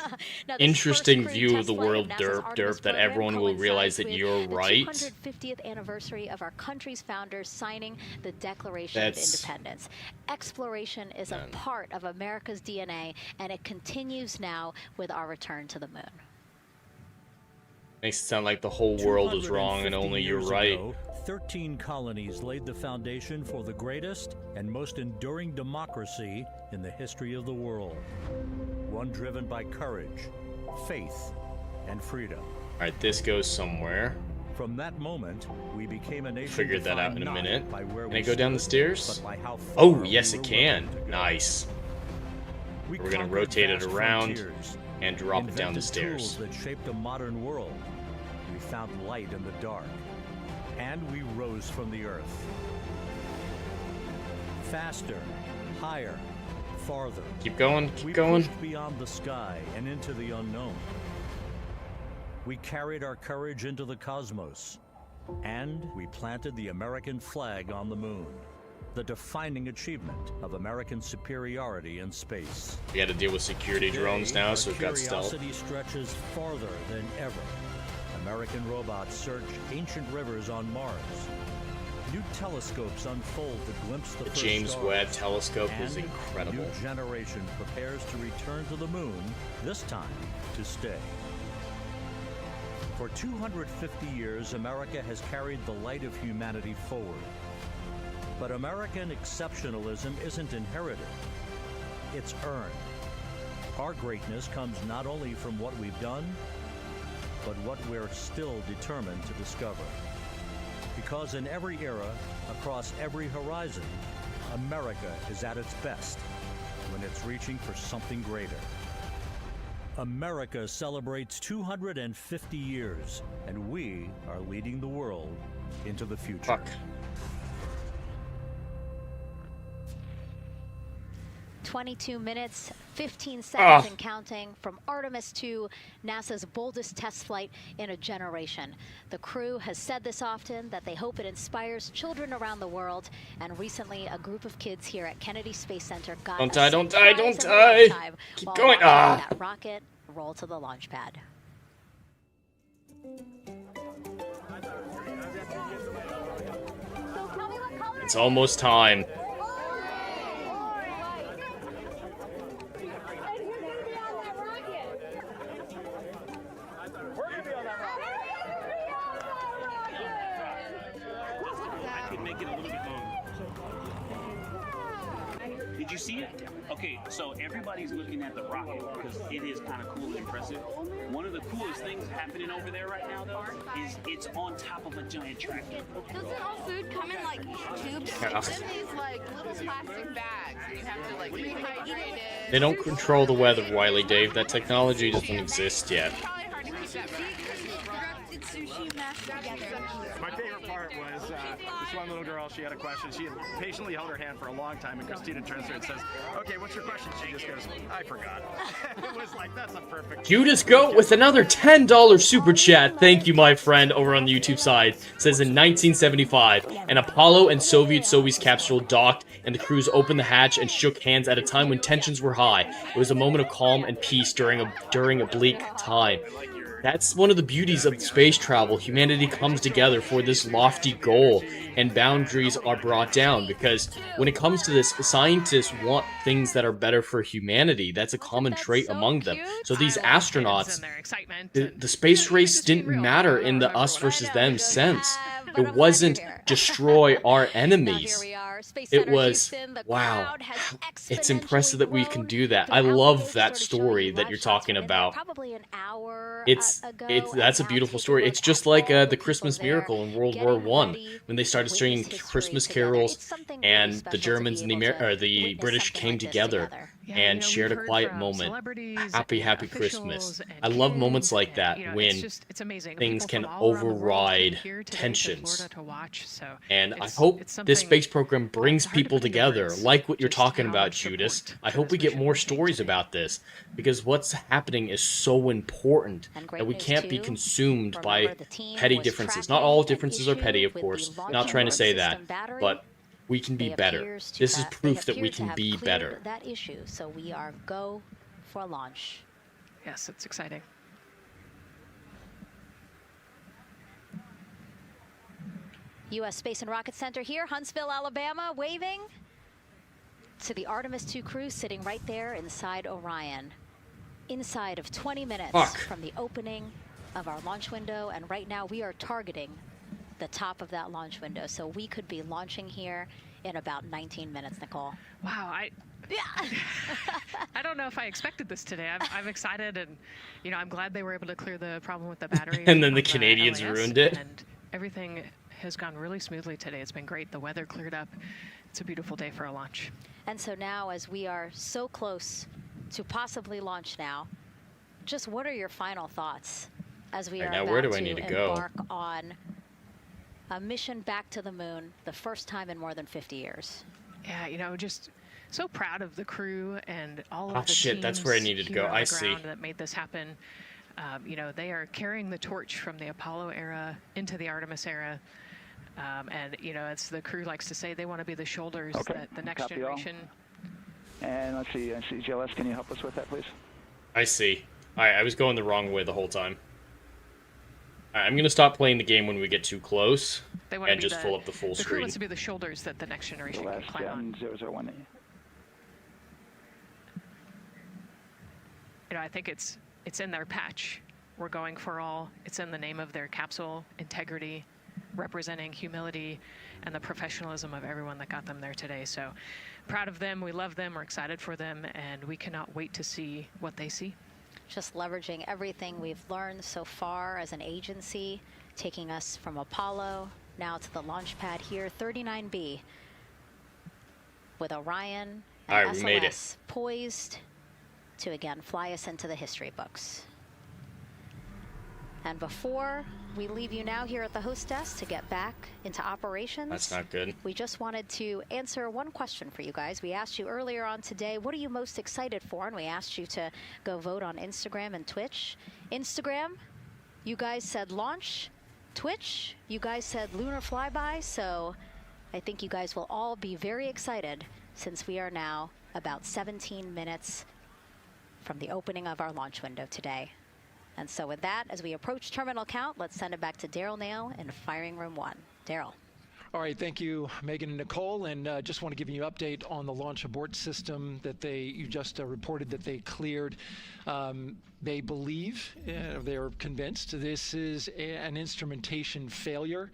this interesting first view crewed of the test flight world, NASA's derp, Artemis that program everyone will realize that coincides you're with right. The 250th anniversary of our country's founders signing the Declaration of Independence. Exploration is a part of America's DNA, and it continues now with our return to the moon. Makes it sound like the whole world was wrong and only you're right. Ago, 13 colonies laid the foundation for the greatest and most enduring democracy in the history of the world. One driven by courage, faith, and freedom. All right, this goes somewhere. From that moment, we became a nation. Figured that out in a defined minute. not by where Can we it go down the stood, stairs? but by how far Oh, yes, we it were can. willing to go. Nice. We We're going to conquered rotate it vast around frontiers, and drop it down the invented stairs. tools that shaped a modern world. We found light in the dark, and we rose from the earth. Faster, higher, farther. Keep going, keep we going. pushed beyond the sky and into the unknown. We carried our courage into the cosmos, and we planted the American flag on the moon, the defining achievement of American superiority in space. We got to deal with security drones now, so we've got stealth. Curiosity stretches farther than ever. American robots search ancient rivers on Mars. New telescopes unfold to glimpse the The first James stars. Webb telescope is And incredible. A new generation prepares to return to the moon, this time to stay. For 250 years, America has carried the light of humanity forward. But American exceptionalism isn't inherited, it's earned. Our greatness comes not only from what we've done, but what we're still determined to discover. Because in every era, across every horizon, America is at its best when it's reaching for something greater. America celebrates 250 years, and we are leading the world into the future. 22 minutes, 15 seconds and counting from Artemis 2, NASA's boldest test flight in a generation. The crew has said this often, that they hope it inspires children around the world. And recently, a group of kids here at Kennedy Space Center got Don't die, don't die, don't die! Keep going! That rocket roll to the launch pad. It's almost time. Did you see it? Okay, so everybody's looking at the rocket because it is kind of cool and impressive. One of the coolest things happening over there right now, though, is it's on top of a giant tractor. Doesn't all food come in like tubes? Yeah. It's in these like little plastic bags, and you have to like rehydrate it. They don't control the weather, Wiley Dave. That technology doesn't exist yet. My favorite part was this one little girl, she had a question. She had patiently held her hand for a long time, and Christina turns to her and says, okay, what's your question? She just goes, I forgot. It was like, that's a perfect... Judas Goat with another $10 super chat. Thank you, my friend, over on the YouTube side. It says in 1975, an Apollo and Soviet-Soyuz capsule docked, and the crews opened the hatch and shook hands at a time when tensions were high. It was a moment of calm and peace during a bleak time. That's one of the beauties of space travel. Humanity comes together for this lofty goal, and boundaries are brought down, because when it comes to this, scientists want things that are better for humanity. That's a common trait among them. So these astronauts, the space race didn't matter in the us versus them sense. It wasn't destroy our enemies. It was, wow, it's impressive that we can do that. I love that story that you're talking about. That's a beautiful story. It's just like the Christmas miracle in World War I, when they started singing Christmas carols, and the Germans and the British came together and shared a quiet moment. Happy Christmas. I love moments like that when things can override tensions. And I hope this space program brings people together, like what you're talking about, Judas. I hope we get more stories about this, because what's happening is so important that we can't be consumed by petty differences. Not all differences are petty, of course. Not trying to say that, but we can be better. This is proof that we can be better. That issue, so we are go for launch. Yes, it's exciting. U.S. Space and Rocket Center here, Huntsville, Alabama, waving to the Artemis 2 crew sitting right there inside Orion. Inside of 20 minutes from the opening of our launch window, and right now we are targeting the top of that launch window, so we could be launching here in about 19 minutes, Nicole. Wow, I don't know if I expected this today. I'm excited, and I'm glad they were able to clear the problem with the battery. And then the Canadians ruined it. And everything has gone really smoothly today. It's been great. The weather cleared up. It's a beautiful day for a launch. And so now, as we are so close to possibly launch now, just what are your final thoughts as we are now, about where do I to need to go? embark on a mission back to the moon, the first time in more than 50 years? Yeah, just so proud of the crew and all of the shit, that's where I needed to go. I see. That made this happen. They are carrying the torch from the Apollo era into the Artemis era. And, as the crew likes to say, they want to be the shoulders that the next generation. And let's see, GLS, can you help us with that, please? I see. All right, I was going the wrong way the whole time. All right, I'm going to stop playing the game when we get too close and just pull up the full screen. The crew screen. wants to be the shoulders that the next generation can climb on. 001. I think it's in their patch. We're going for all. It's in the name of their capsule, integrity, representing humility and the professionalism of everyone that got them there today. So proud of them. We love them. We're excited for them, and we cannot wait to see what they see. Just leveraging everything we've learned so far as an agency, taking us from Apollo now to the launch pad here, 39B, with Orion and we made it. SOS poised to again fly us into the history books. And before we leave you now here at the host desk to get back into operations, that's not good. We just wanted to answer one question for you guys. We asked you earlier on today, what are you most excited for? And we asked you to go vote on Instagram and Twitch. Instagram, you guys said launch. Twitch, you guys said lunar flyby. So I think you guys will all be very excited since we are now about 17 minutes from the opening of our launch window today. And so with that, as we approach terminal count, let's send it back to Daryl Nail in firing room 1. Daryl. All right, thank you, Megan and Nicole, and just want to give you an update on the launch abort system that you just reported that they cleared. They believe, they're convinced, this is an instrumentation failure.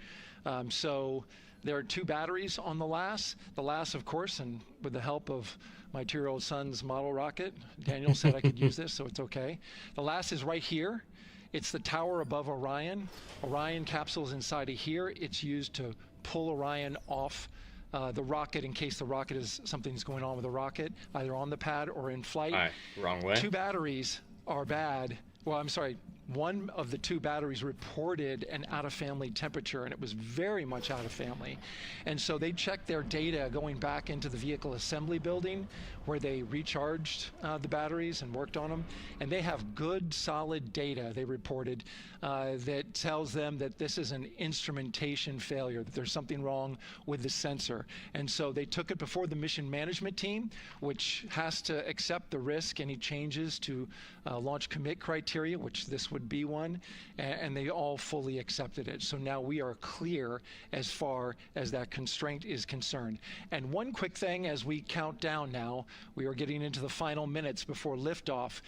So there are 2 batteries on the LAS. The LAS, of course, and with the help of my 2-year-old son's model rocket, Daniel said I could use this, so it's okay. The LAS is right here. It's the tower above Orion. Orion capsule's inside of here. It's used to pull Orion off the rocket in case the rocket something's going on with the rocket, either on the pad or in flight. All right, wrong way. 2 batteries are bad. Well, I'm sorry. One of the 2 batteries reported an out-of-family temperature, and it was very much out of family. And so they checked their data going back into the vehicle assembly building where they recharged the batteries and worked on them. And they have good, solid data, they reported, that tells them that this is an instrumentation failure, that there's something wrong with the sensor. And so they took it before the mission management team, which has to accept the risk, any changes to launch commit criteria, which this would be one, and they all fully accepted it. So now we are clear as far as that constraint is concerned. And one quick thing as we count down now, we are getting into the final minutes before liftoff.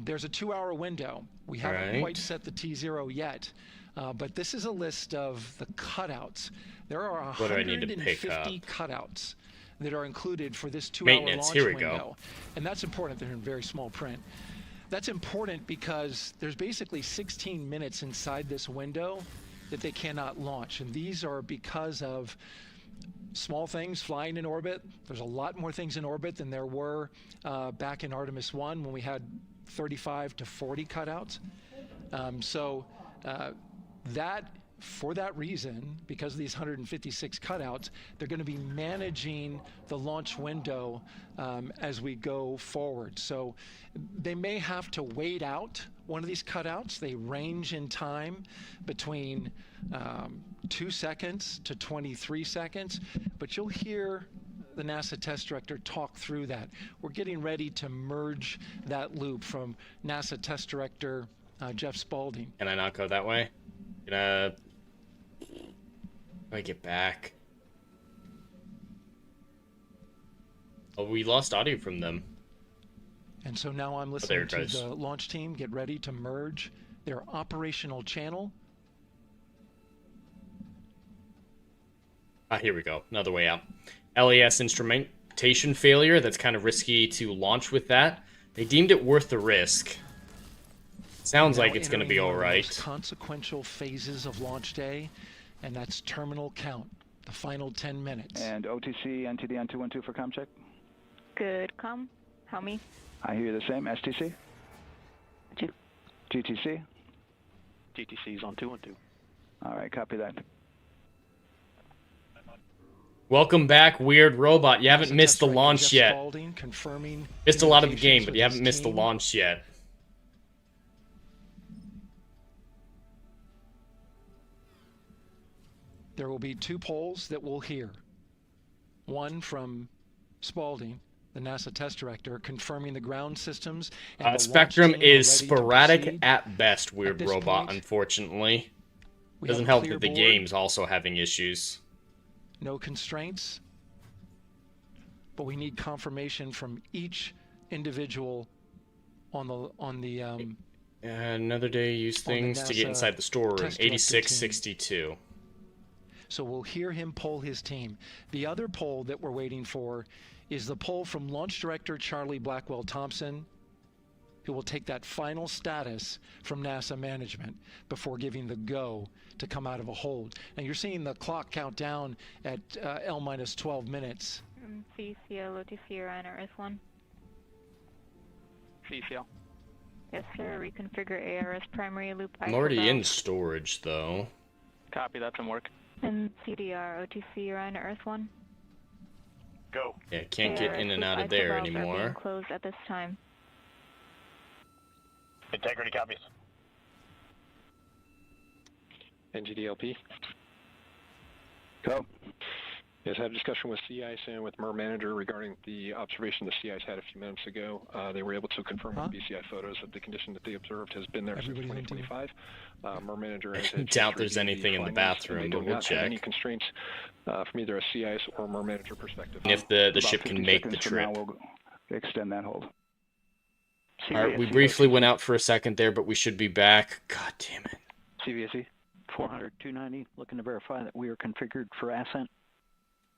There's a 2-hour window. We haven't quite set the T0 yet, but this is a list of the cutouts. There are 150 cutouts that are included for this 2-hour launch window. And that's important. They're in very small print. That's important because there's basically 16 minutes inside this window that they cannot launch. And these are because of small things flying in orbit. There's a lot more things in orbit than there were back in Artemis 1 when we had 35 to 40 cutouts. For that reason, because of these 156 cutouts, they're going to be managing the launch window as we go forward. So they may have to wait out one of these cutouts. They range in time between 2 seconds to 23 seconds, but you'll hear the NASA test director talk through that. We're getting ready to merge that loop from NASA test director Jeff Spaulding. Can I not go that way? I get back. Oh, we lost audio from them. And so now I'm listening to the launch team get ready to merge their operational channel. Here we go. Another way out. LAS instrumentation failure. That's kind of risky to launch with that. They deemed it worth the risk. Sounds like it's going to be all right. Consequential phases of launch day, and that's terminal count, the final 10 minutes. And OTC, NTD, N212 for comm check. Good comm. Help me. I hear the same. STC? GTC? GTC is on 212. All right, copy that. Welcome back, Weird Robot. You haven't missed the launch yet. Missed a lot of the game, but you haven't missed the launch yet. There will be 2 polls that we'll hear. One from Spaulding, the NASA test director, confirming the ground systems. And Spectrum is sporadic at best, Weird Robot, unfortunately. Doesn't help that the game's also having issues. No constraints, but we need confirmation from each individual on the another day use things to get inside the storeroom. 8662. So we'll hear him poll his team. The other poll that we're waiting for is the poll from Launch Director Charlie Blackwell Thompson, who will take that final status from NASA management before giving the go to come out of a hold. Now you're seeing the clock count down at L-12 minutes. CCL, OTC, Orion, Earth 1. CCL. Yes, sir. Reconfigure ARS primary loop. I'm already in storage, though. Copy, that's in work. And CDR, OTC, Orion to Earth 1. Go. Yeah, can't get in and out of there anymore. Closed at this time. Integrity copies. NGDLP. Go. Yes, I had a discussion with C.I.S. and with MER Manager regarding the observation the C.I.S. had a few minutes ago. They were able to confirm with BCI photos that the condition that they observed has been there since 2025. MER Manager has doubt there's anything in the bathroom, but we'll check. Any constraints from either a C.I.S. or MER Manager perspective. And if the ship can make the trip. We'll extend that hold. Alright, we briefly went out for a second there, but we should be back. God damn it. CVSE 400-290, looking to verify that we are configured for ascent.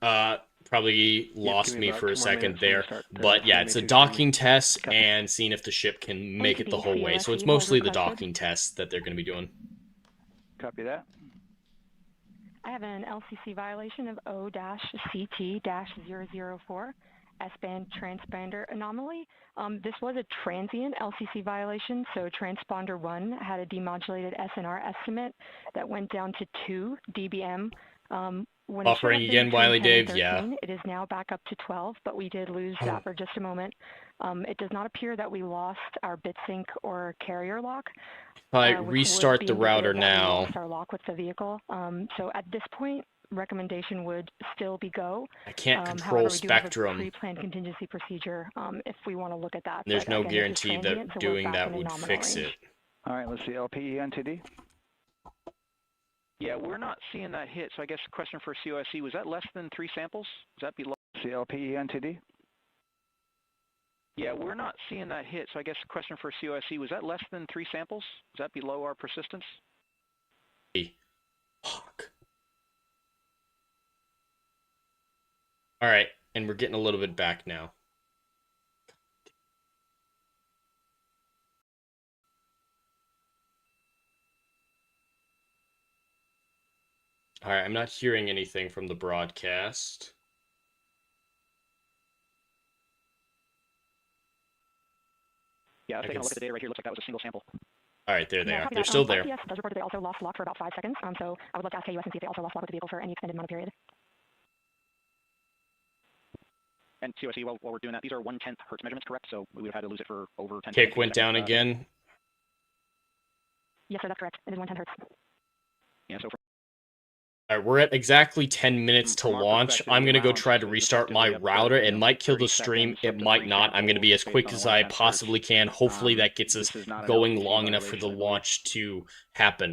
Probably lost me for a second there, but yeah, it's a docking test and seeing if the ship can make it the whole way. So it's mostly the docking test that they're going to be doing. Copy that. I have an LCC violation of O-CT-004, S-band transponder anomaly. This was a transient LCC violation, so transponder 1 had a demodulated SNR estimate that went down to 2 dBm. Buffering again, Wiley Dave, yeah. It is now back up to 12, but we did lose that for just a moment. It does not appear that we lost our bit sync or carrier lock. Restart the router now. We lost our lock with the vehicle. So at this point, recommendation would still be go. I can't control Spectrum. We do have a pre-planned contingency procedure if we want to look at that. There's no guarantee that doing that would fix it. All right, let's see. LPE NTD. Yeah, we're not seeing that hit, so I guess the question for C.O.S.C. was that less than 3 samples? Is that below? CLPE NTD. Yeah, we're not seeing that hit, so I guess the question for C.O.S.C. was that less than 3 samples? Is that below our persistence? Fuck. Alright, and we're getting a little bit back now. Alright, I'm not hearing anything from the broadcast. Yeah, taking a look at the data right here. Looks like that was a single sample. Alright, there they are. They're still there. Yes, does report that they also lost lock for about 5 seconds. So I would like to ask KUS and see if they also lost lock with the vehicle for any extended amount of period. And COSC, while we're doing that, these are 1/10 hertz measurements, correct? So we would have had to lose it for over 10 Kick went down again. Yes, sir, that's correct. It is 1/10 hertz. Yeah, so Alright, we're at exactly 10 minutes to launch. I'm going to go try to restart my router. It might kill the stream. It might not. I'm going to be as quick as I possibly can. Hopefully that gets us going long enough for the launch to happen.